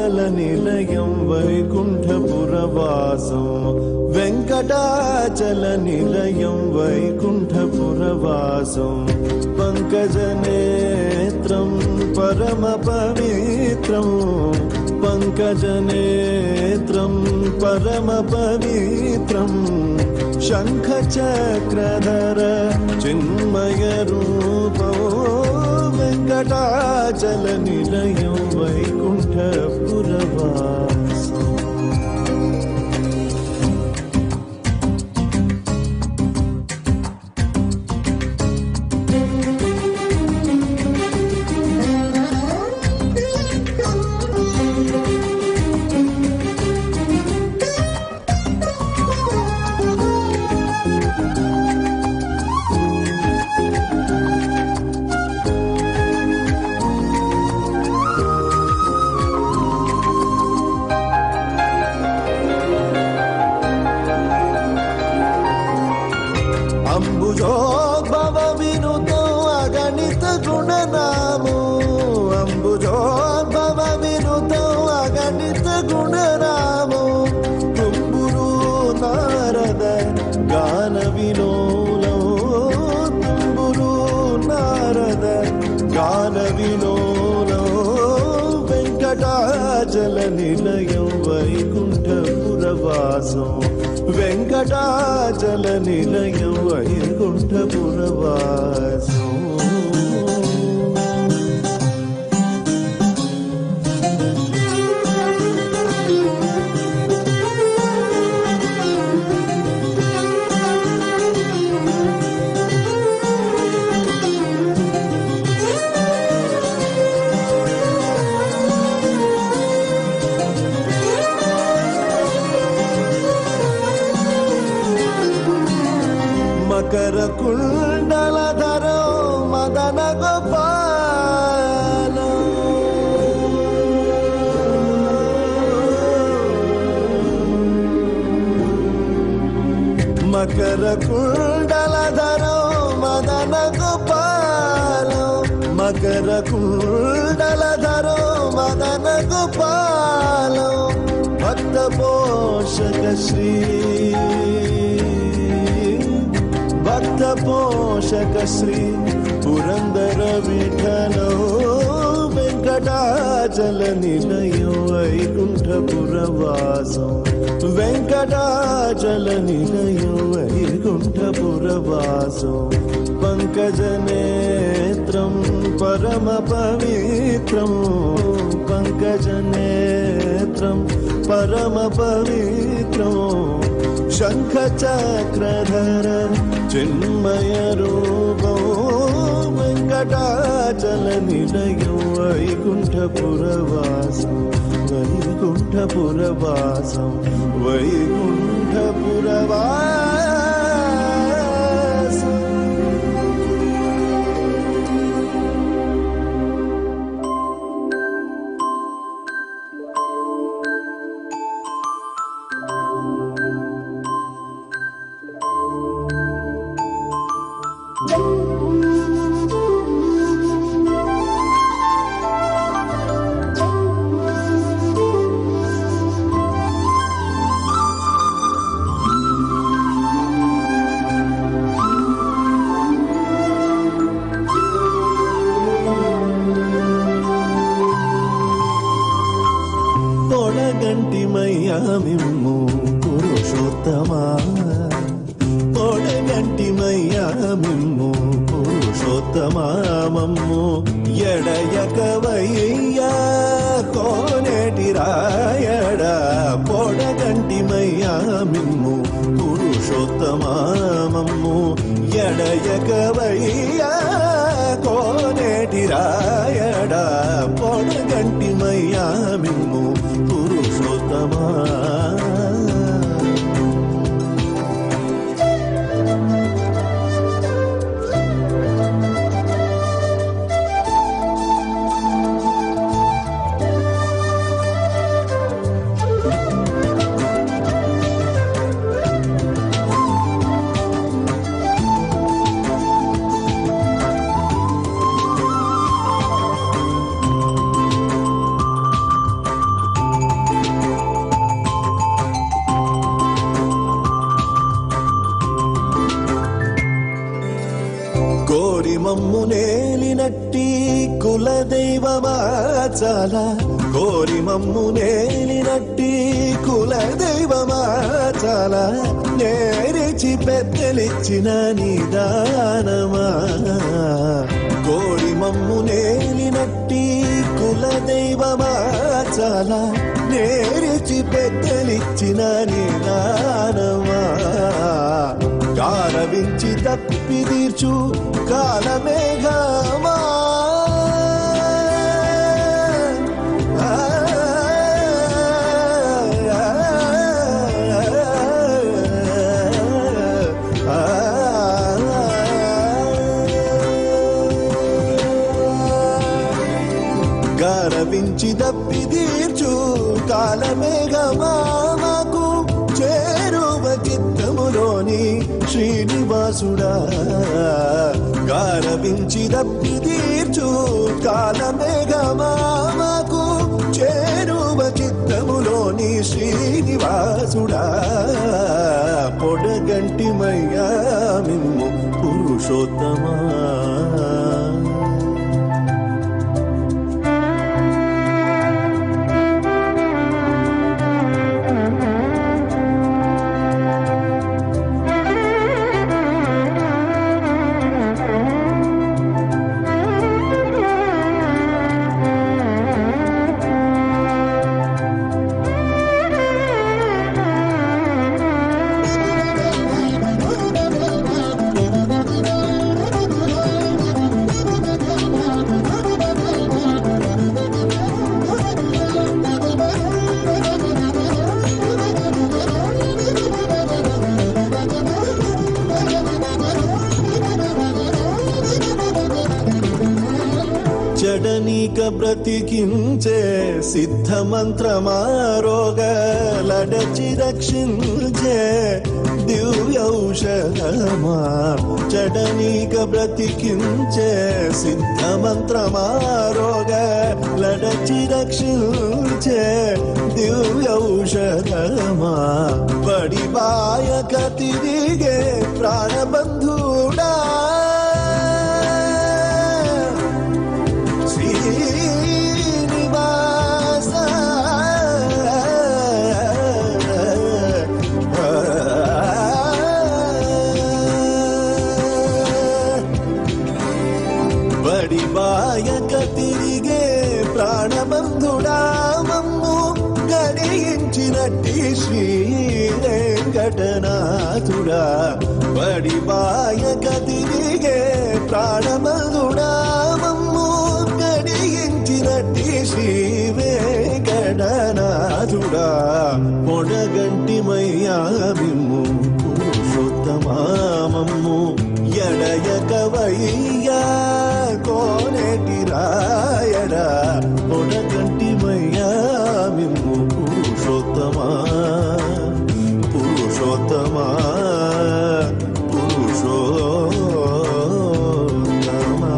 నిలయం వైకుంఠపురవాసం వెంకటాచల నిలయం వైకుంఠపురవాసం పంకజనేత్రం పరమ పవిత్రం పంకజనేత్రం పరమ పవిత్రం శంఖచక్రధర చిన్మయ రూపం వెంకటాచల నిలయం వైకుంఠపురవాసం అంబుజోద్భవ వినుతో అగణిత గుణనామో అంబుజోద్భవ వినుతో అగణిత గుణనామో తుంబురు నారద గాన విలోలో తుంబురు నారద గాన విలోలో వెంకటాచల నిలయం వైకుంఠపురవాసం వెంకటాచల నిలయం వైకుంఠపురవాసం మకర కుండలధరో మదన గోపాల మకర కుండలధరో మదన గోపాల మకర కుండలధరో మదన గోపాల భక్త పోషక శ్రీ భక్త పోషక శ్రీ పురందర విఠలో వెంకటాచల నిలయం వైకుంఠపురవాసం వెంకటాచల నిలయం వైకుంఠపురవాసం పంకజనేత్రం పరమ పవిత్రం పంకజనేత్రం పరమ పవిత్రం శంఖచక్రధర చిన్మయ రూపం వెంకటాచల నిలయం వైకుంఠపురవాసం వైకుంఠపురవాసం వైకుంఠపురవాసం తొడగంటిమయ్యా మిమ్ము పురుషోత్తమా తొడగంటిమయ్యా మిమ్ము పురుషోత్తమా మమ్ము ఎడయకవయ్యా కోనేటి రాయడ పొడగంటిమయ్యా మిమ్ము పురుషోత్తమా మమ్ము ఎడయకవయ్యా కోనేటి రాయడ పొడగంటిమయ్యా మిమ్ము పురుషోత్తమా మమ్ము నేలినట్టి కులదైవమా చాలా కోరి మమ్ము నేలినట్టి కులదైవమా చాలా నేరిచి పెద్దలిచ్చిన నిదానమా కోరి మమ్ము నేలినట్టి కులదైవమా చాలా నేరిచి పెద్దలిచ్చిన నిదానమా గారవించి తప్పి తీర్చు కాలమేఘమా గారవించి తప్పి తీర్చు కాలమేఘమా మాకు చేరువ చిత్తములోని శ్రీనివాసుడా గారవించి తప్పి తీర్చు కాలమేఘమా మాకు చేరువ చిత్తములోని శ్రీనివాసుడా పొడగంటిమయ్యా మిమ్ము పురుషోత్తమా జడనీక బ్రతికించే సిద్ధ మంత్రమా రోగలడచి రక్షించే దివ్యౌషధమా జడనీక బ్రతికించే సిద్ధ మంత్రమా రోగలడచి రక్షించే దివ్యౌషధమా బడిబాయక తిరిగే ప్రాణబంధుడా బడిబాయక తిరిగే ప్రాణబంధుడా మమ్ము గడియించినట్టి శ్రీ వెంకటనాథుడా బడిబాయక తిరిగే ప్రాణబంధుడా మమ్ము గడియించినట్టి శ్రీ వెంకటనాథుడా పొడగంటిమయ్యా మిమ్ము పురుషోత్తమా మమ్ము ఎడయకవయ్యా కోనేటి రాయడా పొడగంటిమయ్యా మిమ్ము పురుషోత్తమా పురుషోత్తమా పురుషోత్తమా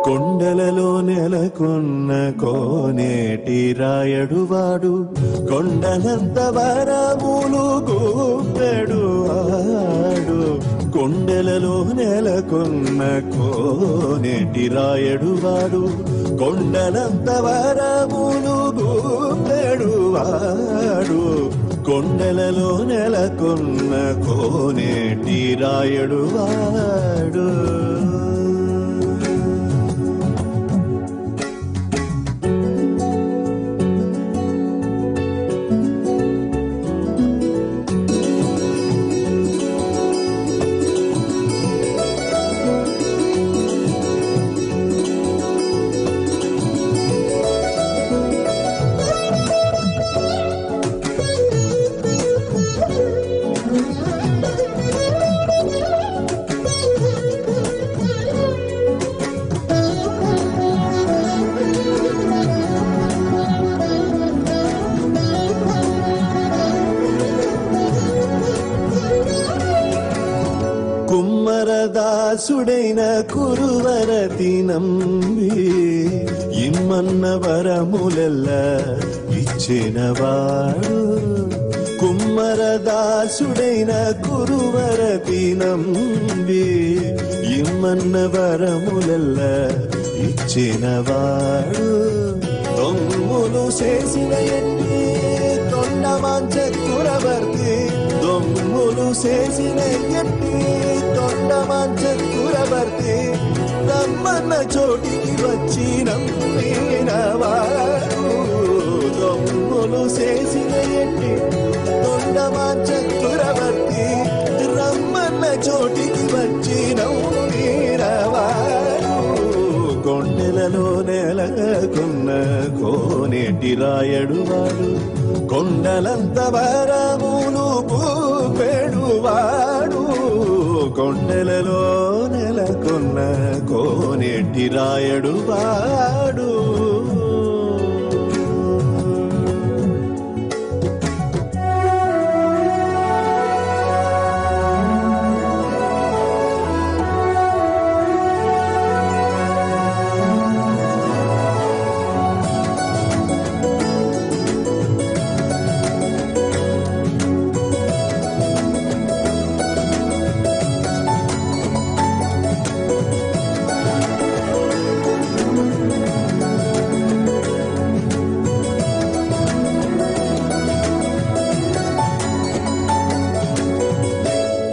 కొండలలో నెలకొన్న కోనేటి రాయడువాడు కొండలంత వరములు గూపెడువాడు కొండలలో నెలకొన్న కోనేటి రాయడువాడు కొండలంత వరములు గూపెడువాడు కొండలలో నెలకొన్న కోనేటి రాయడువాడు దాసుడైన కురువరతి నంబి ఇమ్మన్న వరములెల్ల ఇచ్చినవాడు కుమ్మరదాసుడైన కురువరతి నంబి ఇమ్మన్న వరములెల్ల ఇచ్చినవాడు దొంగులు చేసిన ఎన్ని తొండమాంచ కురవర్తి దొంగులు చేసిన ఎన్ని తొండమాంచ కురవర్తి రమ్మన్న చోటికి వచ్చి నమ్మినవాడు దొంగులు చేసిన ఎన్ని తొండమాంచ కురవర్తి రమ్మన్న చోటికి వచ్చి నమ్మినవాడు కొండలలో నెలకొన్న కోనేటి రాయడు వాడు కొండలంత వరములు పూపెడువాడు కొండలలో నెలకొన్న కోనేటి రాయడు వాడు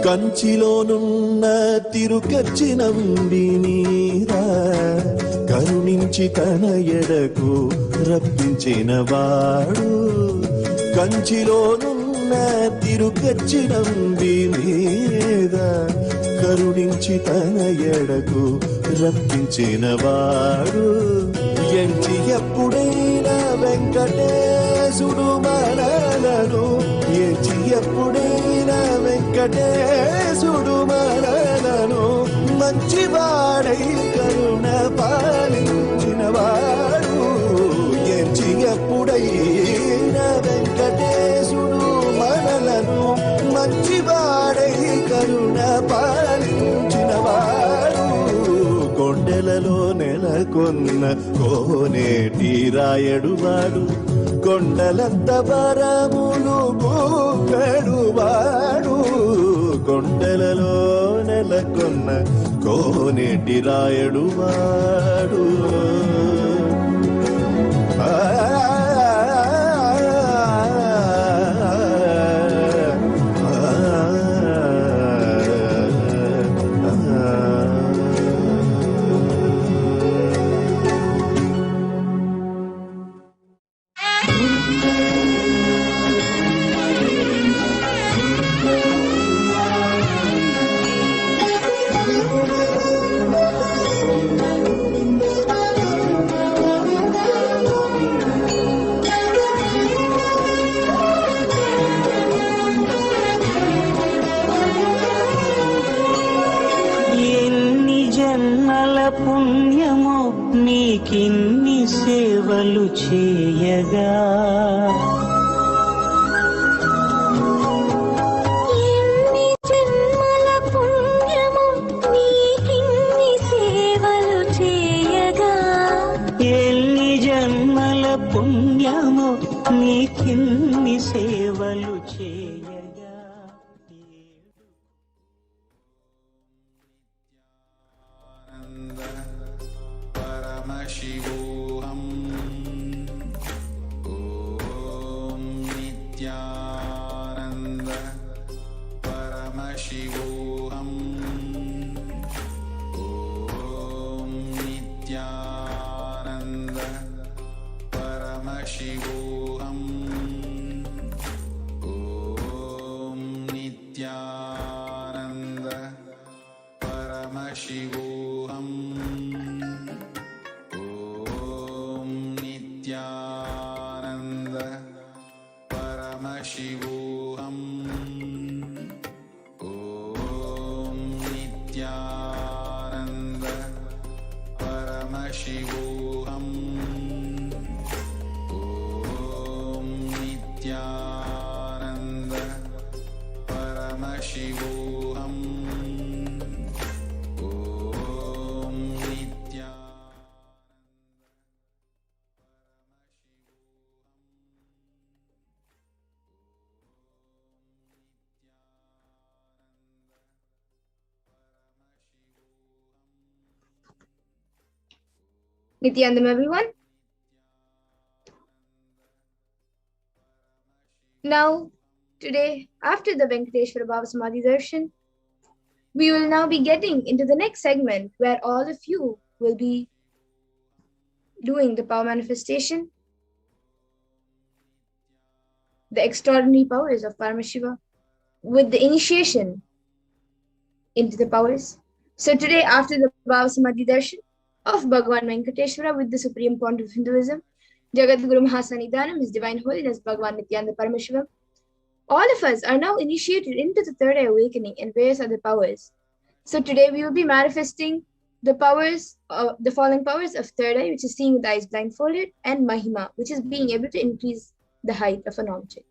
కంచిలోనున్న తిరుకచ్చినంబి మీద కరుణించి తన ఎడకు రప్పించినవాడు కంచిలోనున్న తిరుకచ్చినంబి మీద కరుణించి తన ఎడకు రప్పించినవాడు ఎంచి ఎప్పుడైనా వెంకటేశుడు మనలను ఎంచి ఎప్పుడైనా వెంకటేశుడు మనలను మంచివాడై కరుణ పాలించినవాడు ఎంచి ఎప్పుడైనా వెంకటేశుడు మనలను మంచివాడై కరుణ పాలించినవాడు కొండలలో నెలకొన్న కోనేటి రాయడు వాడు కొండలంత వరములు గోపెడువాడు కొండలలో నెలకొన్న కోనేటి రాయడు వాడు పుణ్యమో నీకిన్ని సేవలు చేయగా ఎన్ని జన్మల పుణ్యమో నీకిన్ని సేవలు చేయగా ఎన్ని జన్మల పుణ్యమో నీకిన్ని సేవలు చేయగా Paramashivoham. Om Nithyananda Paramashivoham. Om Nithyananda Paramashivoham. Om Nithyananda Paramashivoham. Nithyananda Paramashivoham. Om Nithyananda Paramashivoham. Om Nithyananda Paramashivoham. Nithyanandam, everyone. Now, today, after the Venkateshwara Bhava Samadhi darshan, we will now be getting into the next segment where all of you will be doing the power manifestation, the extraordinary powers of Paramashiva, with the initiation into the powers. So today, after the Bhava Samadhi darshan of Bhagavan Venkateshwara with the Supreme Pontiff of Hinduism, Jagat Guru Mahasannidhanam, His Divine Holiness Bhagavan Nithyananda Paramashivam, all of us are now initiated into the third eye awakening and various other powers. So today we will be manifesting the powers, the following powers of third eye, which is seeing with the eyes blindfolded, and Mahima, which is being able to increase the height of an object.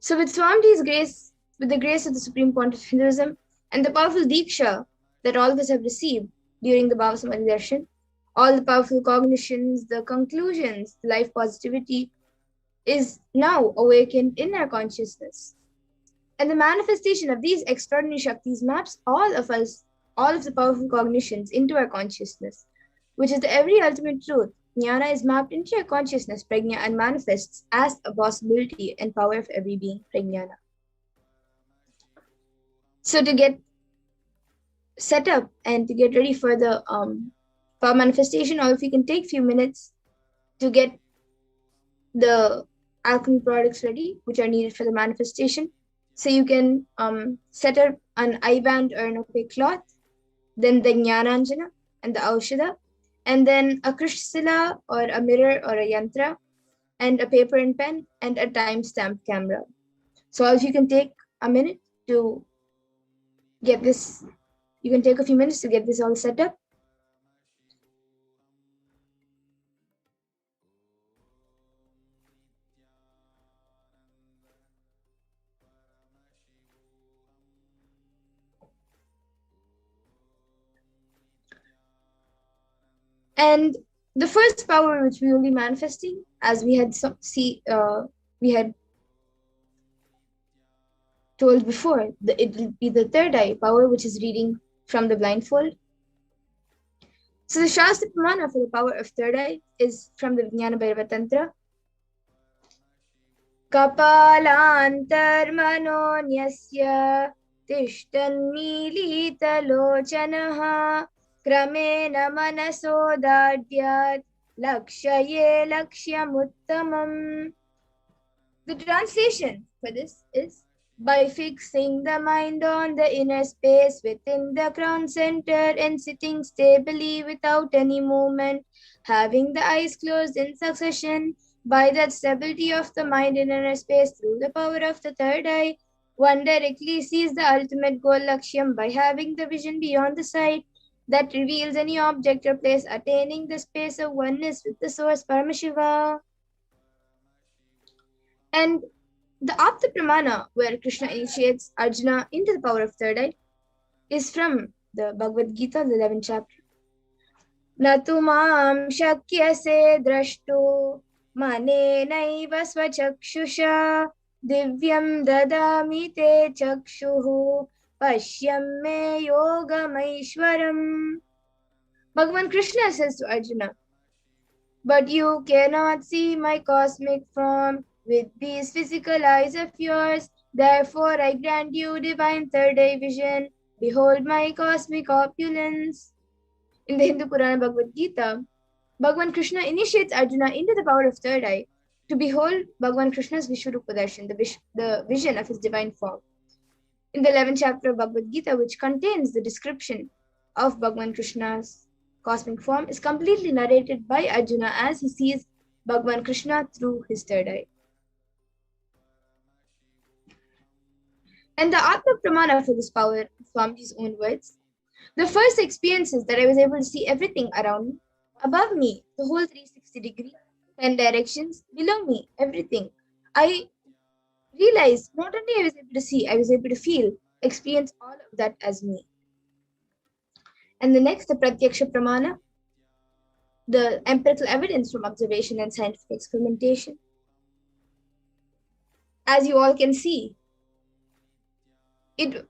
So with Swamiji's grace, with the grace of the Supreme Pontiff of Hinduism, and the powerful Diksha that all of us have received during the Bhava Samadhi darshan, all the powerful cognitions, the conclusions, the life positivity is now awakened in our consciousness. And the manifestation of these extraordinary Shaktis maps all of us, all of the powerful cognitions into our consciousness, which is the every ultimate truth. Jnana is mapped into your consciousness, prajna, and manifests as a possibility and power of every being, prajnana. So to get set up and to get ready for the power manifestation, all of you can take a few minutes to get the alchemy products ready, which are needed for the manifestation. So you can set up an eye band or an opaque cloth, then the Jnananjana and the Aushadha, and then a Krishsila or a mirror or a yantra, and a paper and pen, and a time-stamped camera. So all of you can take a minute to get this, you can take a few minutes to get this all set up. And the first power which we will be manifesting, as we had we had told before, it will be the third eye power, which is reading from the blindfold. So the Shastra Pramana for the power of third eye is from the Vijnana Bhairava Tantra. Kapalantarmanonyasya tishtannilitalochanaha Kramena manasodadyat lakshaye lakshyamuttamam. The translation for this is, by fixing the mind on the inner space within the crown center and sitting stably without any movement, having the eyes closed in succession, by that stability of the mind in inner space through the power of the third eye, one directly sees the ultimate goal lakshyam by having the vision beyond the sight that reveals any object or place, attaining the space of oneness with the source Paramashiva. And the Apta Pramana, where Krishna initiates Arjuna into the power of third eye, is from the Bhagavad Gita, the 11th chapter. Natu mam shakyase drashtu manenaiva svachakshusha divyam dadami te chakshuhu pashyam me yogamaishwaram. Bhagavan Krishna says to Arjuna, but you cannot see my cosmic form with these physical eyes of yours. Therefore, I grant you divine third eye vision. Behold my cosmic opulence. In the Hindu Purana Bhagavad Gita, Bhagavan Krishna initiates Arjuna into the power of third eye to behold Bhagavan Krishna's Vishwarupa darshan, the vision of his divine form. In the 11th chapter of Bhagavad Gita, which contains the description of Bhagavan Krishna's cosmic form, is completely narrated by Arjuna as he sees Bhagavan Krishna through his third eye. And the Atma Pramana for this power, from his own words, the first experiences that I was able to see everything around me, above me, the whole 360 degree, 10 directions, below me, everything. I realized not only I was able to see, I was able to feel, experience all of that as me. And the next, the Pratyaksha Pramana, the empirical evidence from observation and scientific experimentation. As you all can see,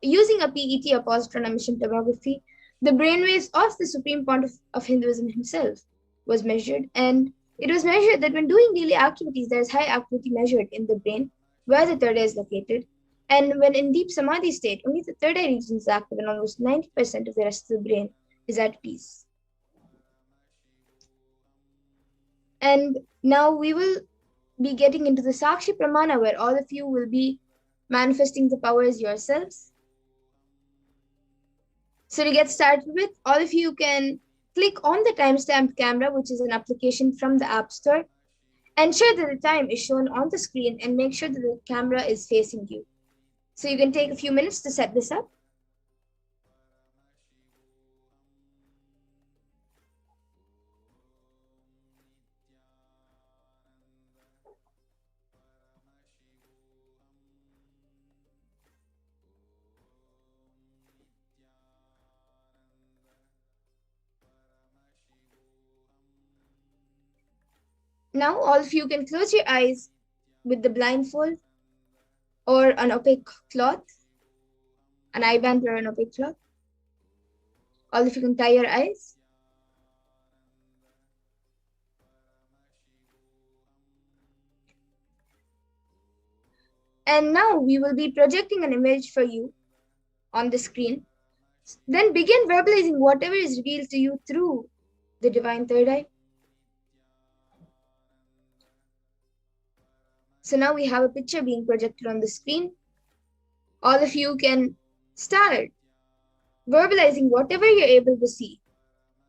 using a PET, a positron emission tomography, The brainwaves of the Supreme Pontiff of Hinduism himself was measured, and it was measured that when doing daily activities, there is high activity measured in the brain where the third eye is located. And when in deep samadhi state, only the third eye region is active and almost 90% of the rest of the brain is at peace. And now we will be getting into the Sakshi Pramana, where all of you will be manifesting the powers yourselves. So to get started with, all of you can click on the timestamp camera, which is an application from the App Store, ensure that the time is shown on the screen and make sure that the camera is facing you. So you can take a few minutes to set this up. Now all of you can close your eyes with the blindfold or an opaque cloth, an eye band or an opaque cloth. All of you can tie your eyes. And now we will be projecting an image for you on the screen. Then begin verbalizing whatever is revealed to you through the divine third eye. So now we have a picture being projected on the screen. All of you can start verbalizing whatever you're able to see,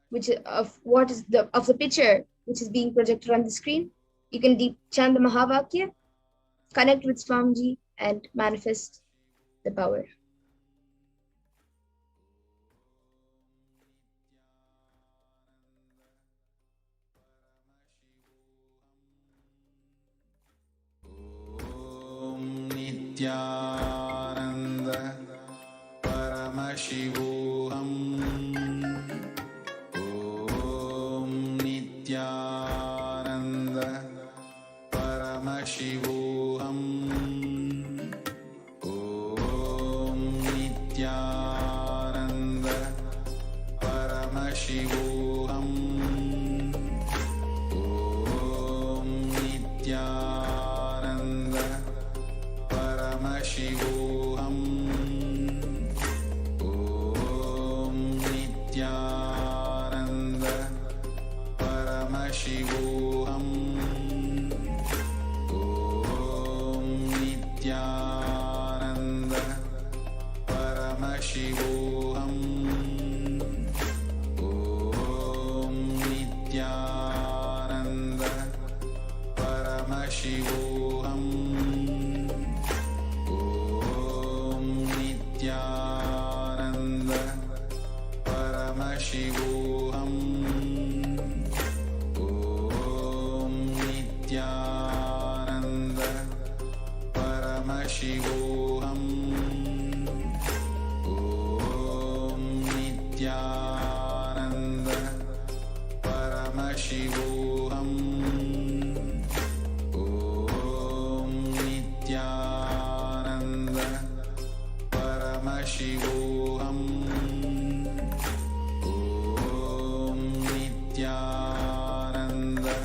which of the picture which is being projected on the screen. You can chant the Mahavakya, connect with Swamiji, and manifest the power. Nithyananda Paramashivoham. Om Nithyananda Paramashivoham. Om Nithyananda Paramashivoham. Om Nithyananda Paramashivoham. Om Nithyananda Paramashivoham. Om Nithyananda Paramashivoham. Om Nithyananda Paramashivoham. Nithyananda Paramashivoham. Om Nithyananda Paramashivoham. Om Nithyananda Paramashivoham. Om Nithyananda Paramashivoham. Om Nithyananda Paramashivoham. Om Nithyananda Paramashivoham. Om Nithyananda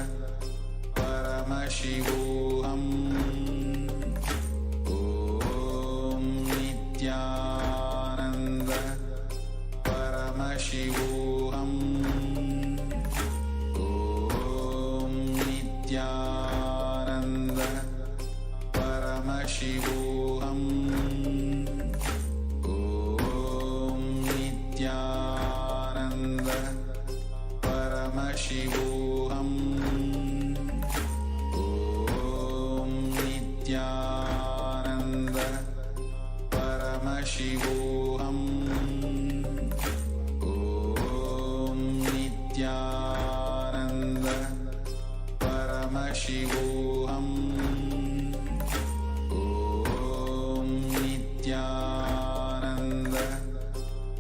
Paramashivoham. Om Nithyananda Paramashivoham. Om Nithyananda Paramashivoham. Om Nithyananda Paramashivoham. Om Nithyananda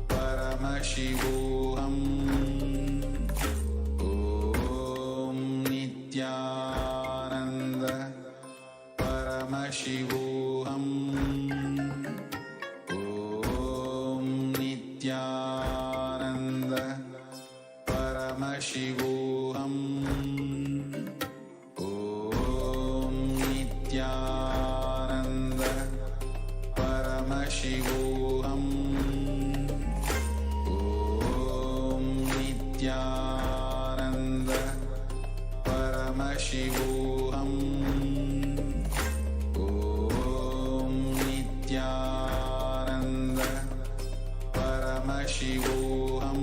Paramashivoham. Om Nithyananda Paramashivoham. Om Nithyananda Paramashivoham. Om Nithyananda Paramashivoham. Om Nithyananda Paramashivoham.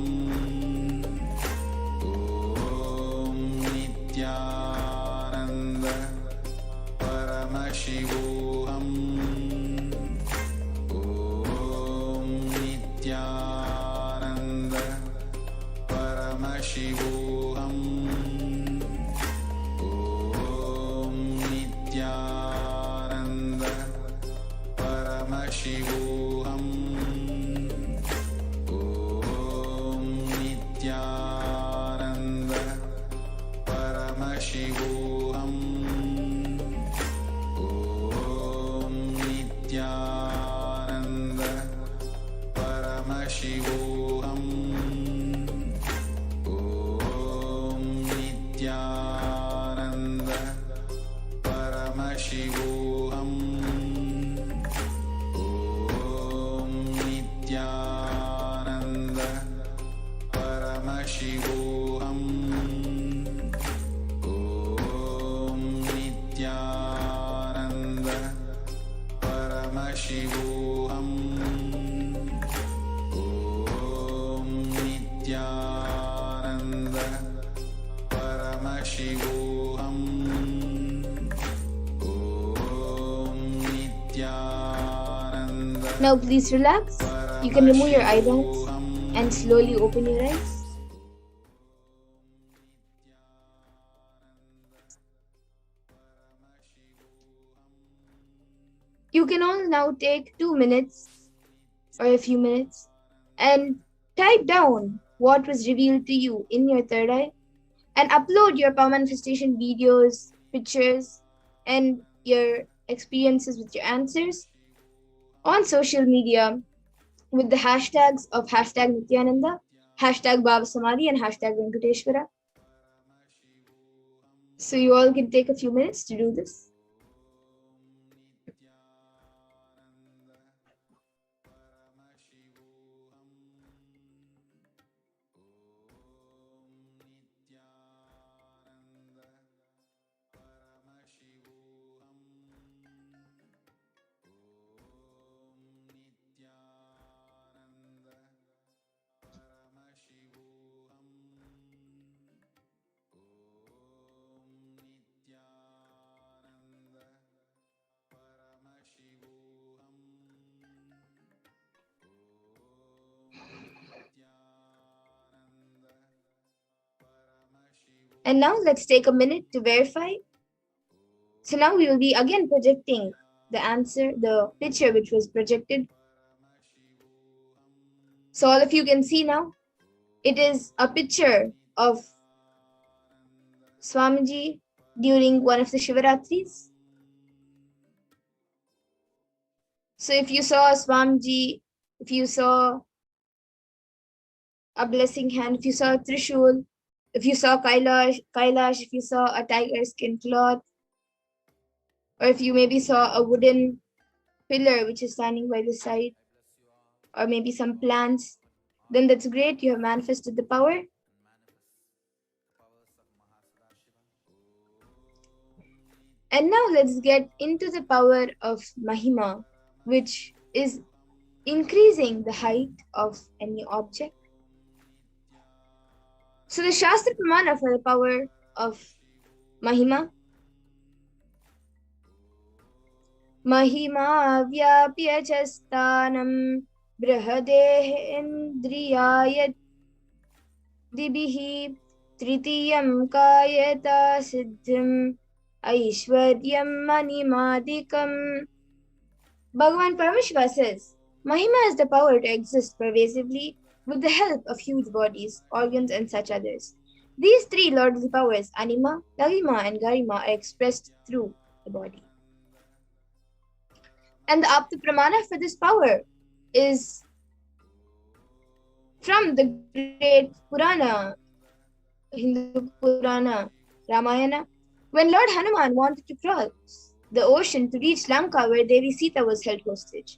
Om Nithyananda Paramashivoham. Om Nithyananda Paramashivoham. Om Nithyananda Paramashivoham. Om Nithyananda Paramashivoham. Om Nithyananda Paramashivoham. Om Nithyananda Paramashivoham. Om Nithyananda Paramashivoham. Om Nithyananda Paramashivoham. Om Nithyananda Paramashivoham. Om Nithyananda. Now please relax. You can remove your eyelids and slowly open your eyes. You can all now take 2 minutes or a few minutes and type down what was revealed to you in your third eye and upload your power manifestation videos, pictures, and your experiences with your answers on social media with the hashtags of hashtag Nithyananda, hashtag Bhava Samadhi, and hashtag Venkateshwara. So you all can take a few minutes to do this. And now let's take a minute to verify. So now we will be again projecting the answer, the picture which was projected. So all of you can see now, it is a picture of Swamiji during one of the Shivaratris. So if you saw Swamiji, if you saw a blessing hand, if you saw a Trishul, if you saw Kailash, if you saw a tiger skin cloth, or if you maybe saw a wooden pillar which is standing by the side, or maybe some plants, then that's great. You have manifested the power. And now let's get into the power of Mahima, which is increasing the height of any object. So the Shastra Pramana for the power of Mahima. Mahima vyapya chastanam brahadeh indriyayat dibihi tritiyam kayata siddhim aishwaryam manimadikam. Bhagavan Paramashiva says, Mahima is the power to exist pervasively with the help of huge bodies, organs, and such others. These three lordly powers, Anima, Lavima, and Garima, are expressed through the body. And the Apta Pramana for this power is from the great Purana, Hindu Purana, Ramayana, when Lord Hanuman wanted to cross the ocean to reach Lanka where Devi Sita was held hostage.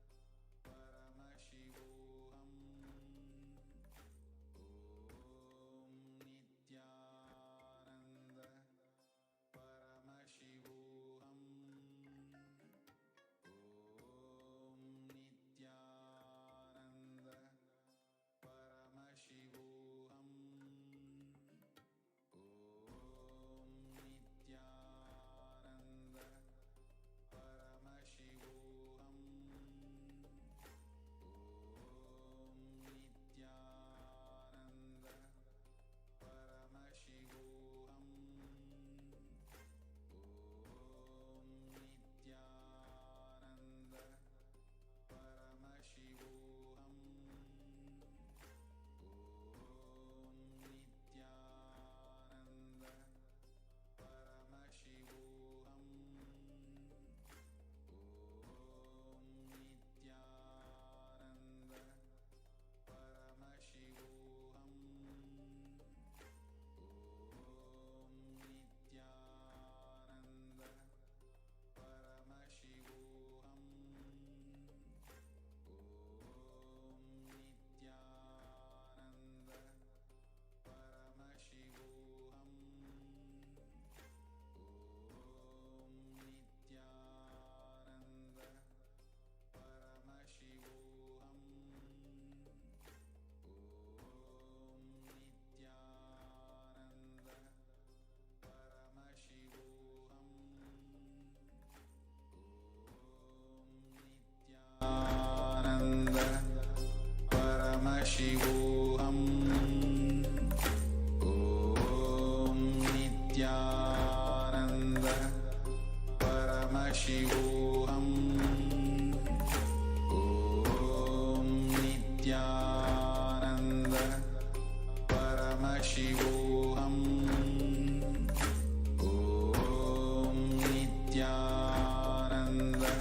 Paramashivoham. Om Nithyananda Paramashivoham. Om Nithyananda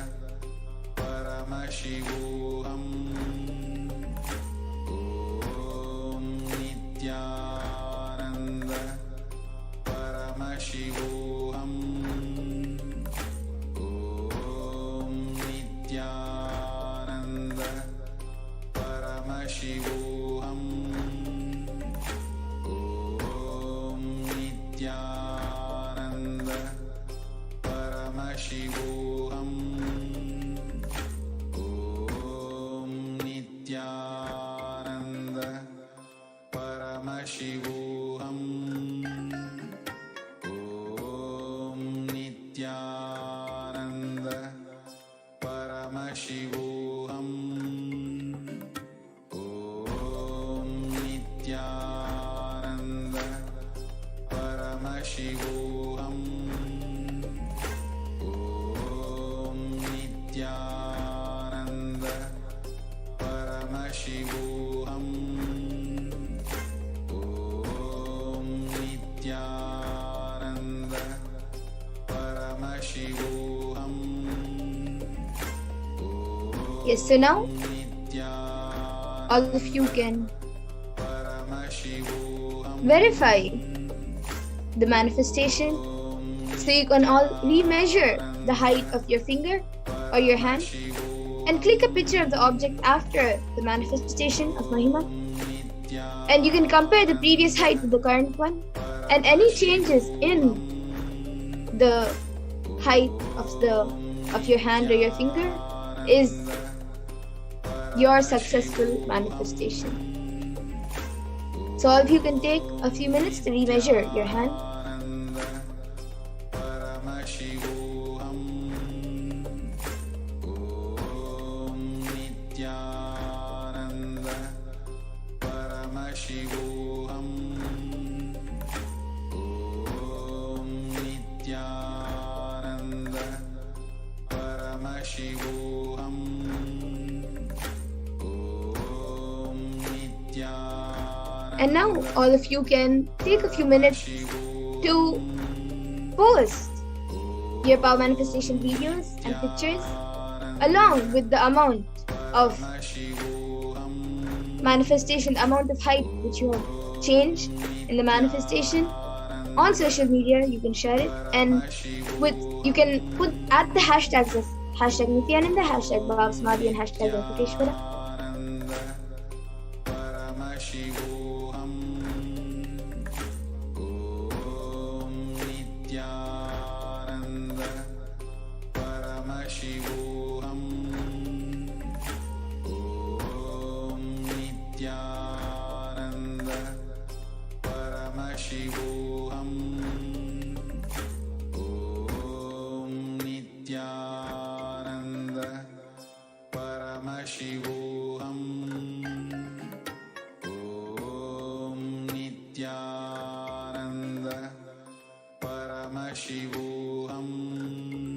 Paramashivoham. Om Nithyananda Paramashivoham. Om Nithyananda Paramashivoham. Om Nithyananda Paramashivoham. Om Nithyananda Paramashivoham. Om Nithyananda Paramashivoham. Om Nithyananda Paramashivoham. Om Nithyananda Paramashivoham. Om Nithyananda Paramashivoham. Yes, so now all of you can verify the manifestation, so you can all remeasure the height of your finger or your hand and click a picture of the object after the manifestation of Mahima, and you can compare the previous height with the current one, and any changes in the height of your hand or your finger is your successful manifestation. So all of you can take a few minutes to remeasure your hand. Paramashivoham. Om Nithyananda Paramashivoham. Om Nithyananda Paramashivoham. Om Nithyananda. And now all of you can take a few minutes to post your power manifestation videos and pictures along with the amount of manifestation, amount of height which you have changed in the manifestation on social media. You can share it, and you can put at the hashtags of hashtag Nithyananda, hashtag Bhava Samadhi, and hashtag Venkateshwara. Paramashivoham. Om Nithyananda Paramashivoham. Om Nithyananda Paramashivoham. Om Nithyananda Paramashivoham. Om Nithyananda Paramashivoham.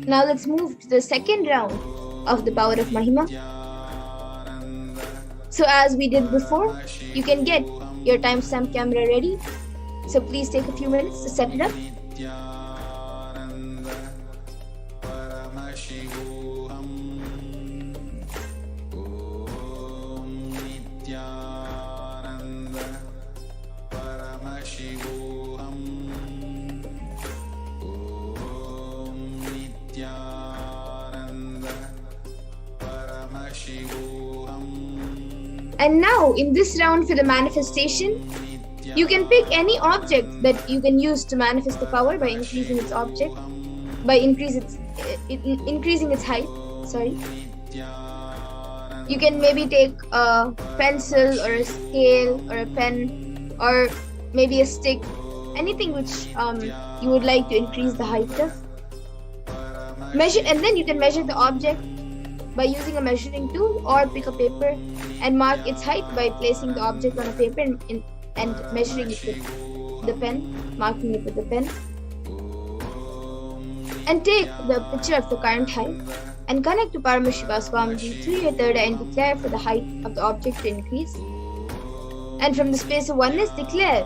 Now let's move to the second round of the power of Mahima. So as we did before, you can get your timestamp camera ready. So please take a few minutes to set it up. Nithyananda Paramashivoham. Om Nithyananda Paramashivoham. Om Nithyananda Paramashivoham. And now in this round for the manifestation, you can pick any object that you can use to manifest the power by increasing its object, by increasing its height. Sorry. You can maybe take a pencil or a scale or a pen or maybe a stick, anything which you would like to increase the height of. Measure, and then you can measure the object by using a measuring tool, or pick a paper and mark its height by placing the object on a paper and measuring it with the pen, marking it with the pen. And take the picture of the current height and connect to Paramashivoham through your third eye and declare for the height of the object to increase. And from the space of oneness, declare,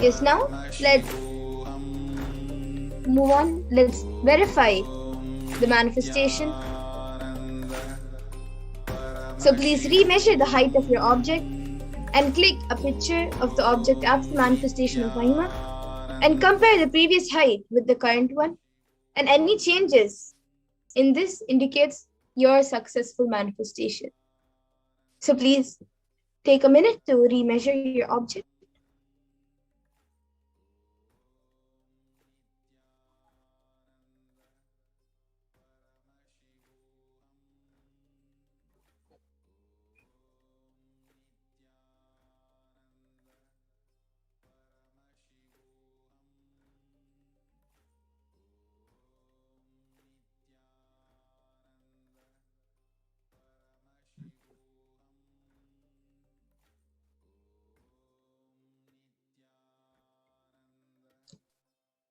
Yes, now let's move on. Let's verify the manifestation. So please remeasure the height of your object and click a picture of the object after the manifestation of Mahima and compare the previous height with the current one, and any changes in this indicates your successful manifestation. So please take a minute to remeasure your object.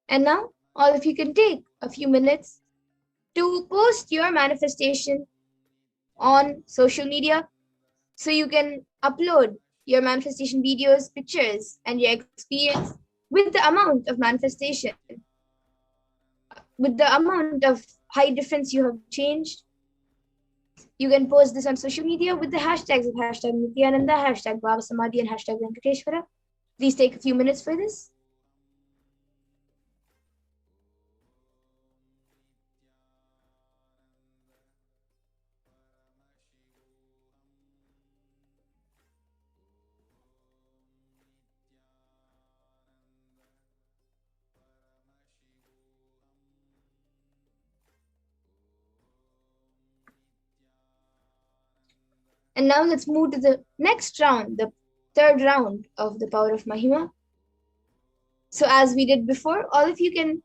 And now, all of you can take a few minutes to post your manifestation on social media. So you can upload your manifestation videos, pictures, and your experience with the amount of manifestation, with the amount of height difference you have changed. You can post this on social media with the hashtags of hashtag Nithyananda, hashtag Bhava Samadhi, and hashtag Venkateshwara. Please take a few minutes for this. And now let's move to the next round, the third round of the power of Mahima. So as we did before, all of you can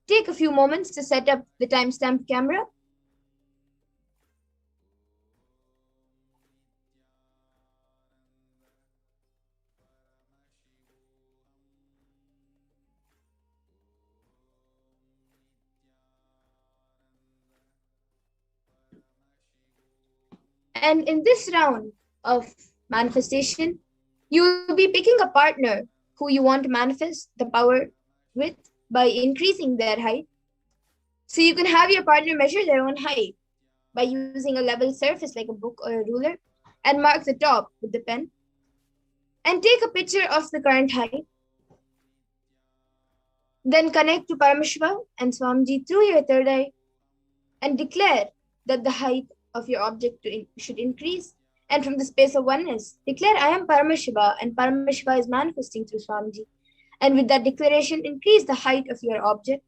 take a few moments to set up the timestamp camera. And in this round of manifestation, you will be picking a partner who you want to manifest the power with by increasing their height. So you can have your partner measure their own height by using a level surface like a book or a ruler and mark the top with the pen. And take a picture of the current height. Then connect to Paramashivoham and Swamiji through your third eye and declare that the height of your object should increase. And from the space of oneness, declare I am Paramashiva and Paramashiva is manifesting through Swamiji. And with that declaration, increase the height of your object.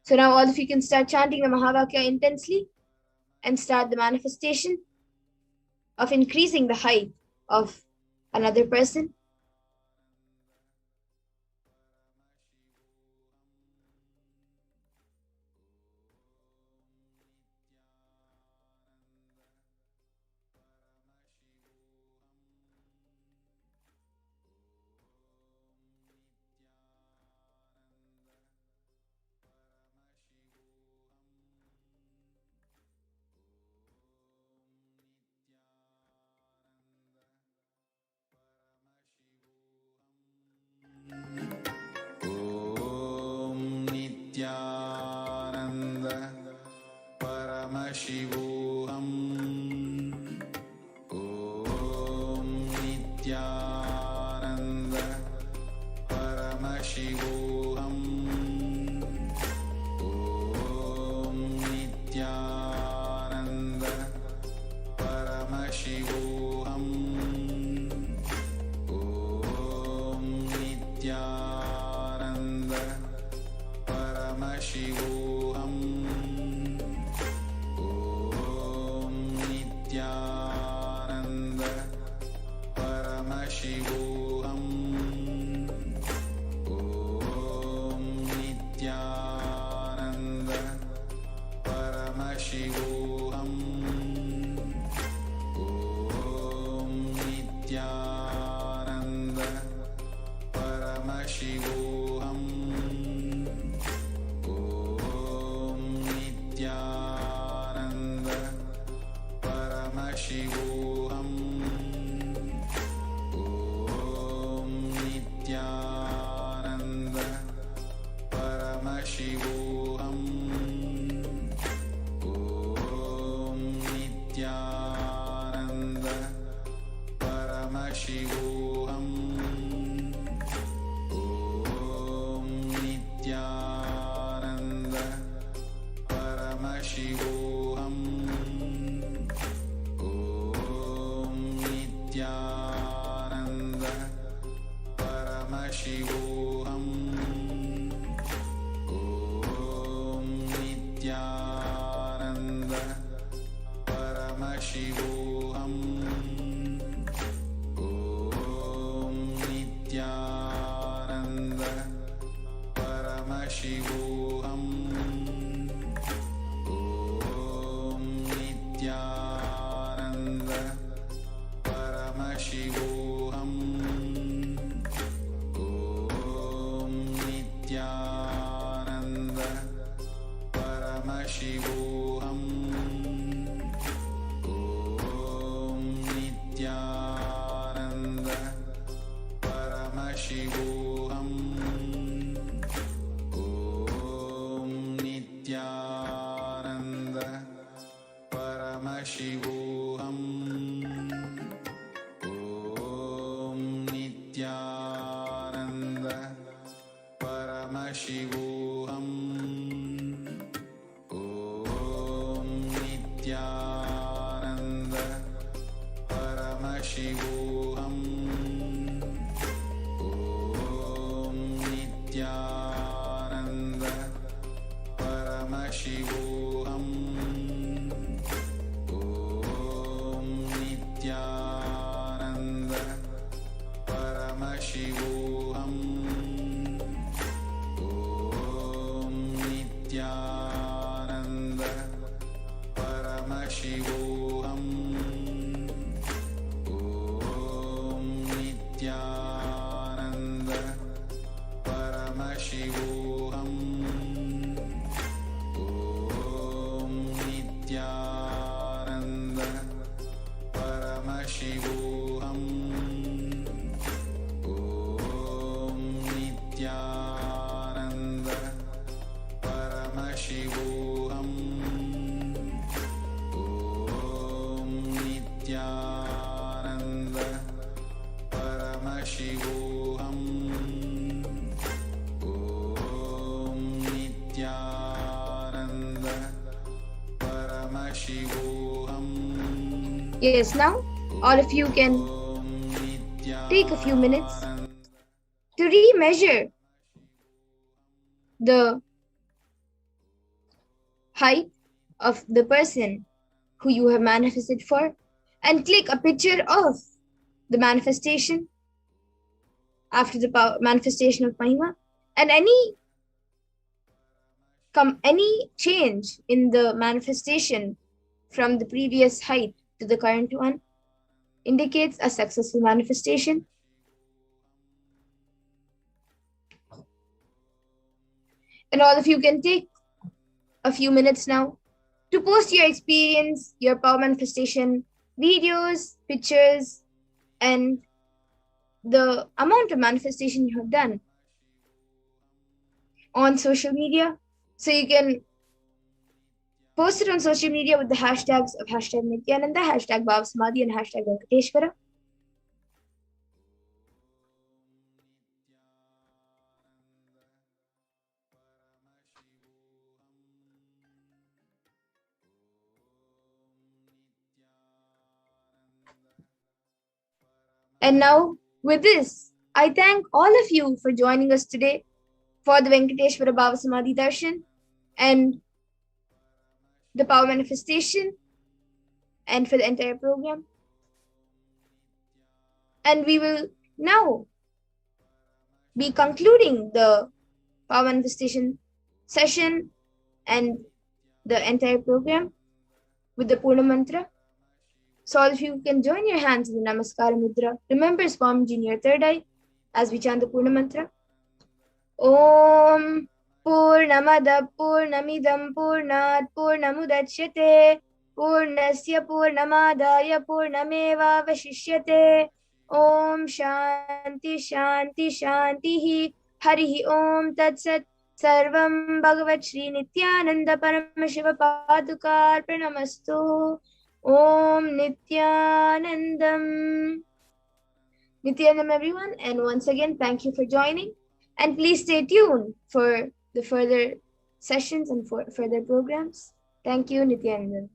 So now all of you can start chanting the Mahavakya intensely and start the manifestation of increasing the height of another person. Nithyananda Paramashivoham. Om Nithyananda Paramashivoham. Om Nithyananda Paramashivoham. Om Nithyananda Paramashivoham. Om Nithyananda Paramashivoham. Om Nithyananda Paramashivoham. Om Nithyananda Paramashivoham. Om Nithyananda Paramashivoham. Om Nithyananda Nithyananda Paramashivoham. Om Nithyananda Paramashivoham. Om Nithyananda Paramashivoham. Om Nithyananda Paramashivoham. Om Nithyananda Paramashivoham. Om Nithyananda Paramashivoham. Om Nithyananda Paramashivoham. Om Nithyananda Paramashivoham. Om Nithyananda Paramashivoham. Om Nithyananda Paramashivoham. Om Nithyananda Paramashivoham. Om Nithyananda Paramashivoham. Om Nithyananda Paramashivoham. Om Nithyananda Paramashivoham. Om Nithyananda Paramashivoham. Om Nithyananda Paramashivoham. Om Nithyananda Paramashivoham. Om Nithyananda Paramashivoham. Om Nithyananda Paramashivoham. Yes, now all of you can take a few minutes to remeasure the height of the person who you have manifested for and click a picture of the manifestation after the manifestation of Mahima, and any change in the manifestation from the previous height to the current one indicates a successful manifestation. And all of you can take a few minutes now to post your experience, your power manifestation videos, pictures, and the amount of manifestation you have done on social media. So you can post it on social media with the hashtags of hashtag Nithyananda, hashtag Bhava Samadhi, and hashtag Venkateshwara. And now, with this, I thank all of you for joining us today for the Venkateshwara Bhava Samadhi darshan and the power manifestation and for the entire program. And we will now be concluding the power manifestation session and the entire program with the Purna Mantra. So all of you can join your hands in the Namaskara Mudra. Remember Swamiji in your third eye as we chant the Purna Mantra. Om Purnamada Purnamidam Purnat Purnamudachyate Purnasya Purnamadaya Purnameva Vashishyate. Om Shanti Shanti Shantihi Harihi Om Tatsat Sarvam Bhagavat Shri Nithyananda Paramashiva Padukar Pranamastu. Om Nithyanandam. Nithyanandam, everyone. And once again, thank you for joining. And please stay tuned for the further sessions and for further programs. Thank you, Nithyanandam.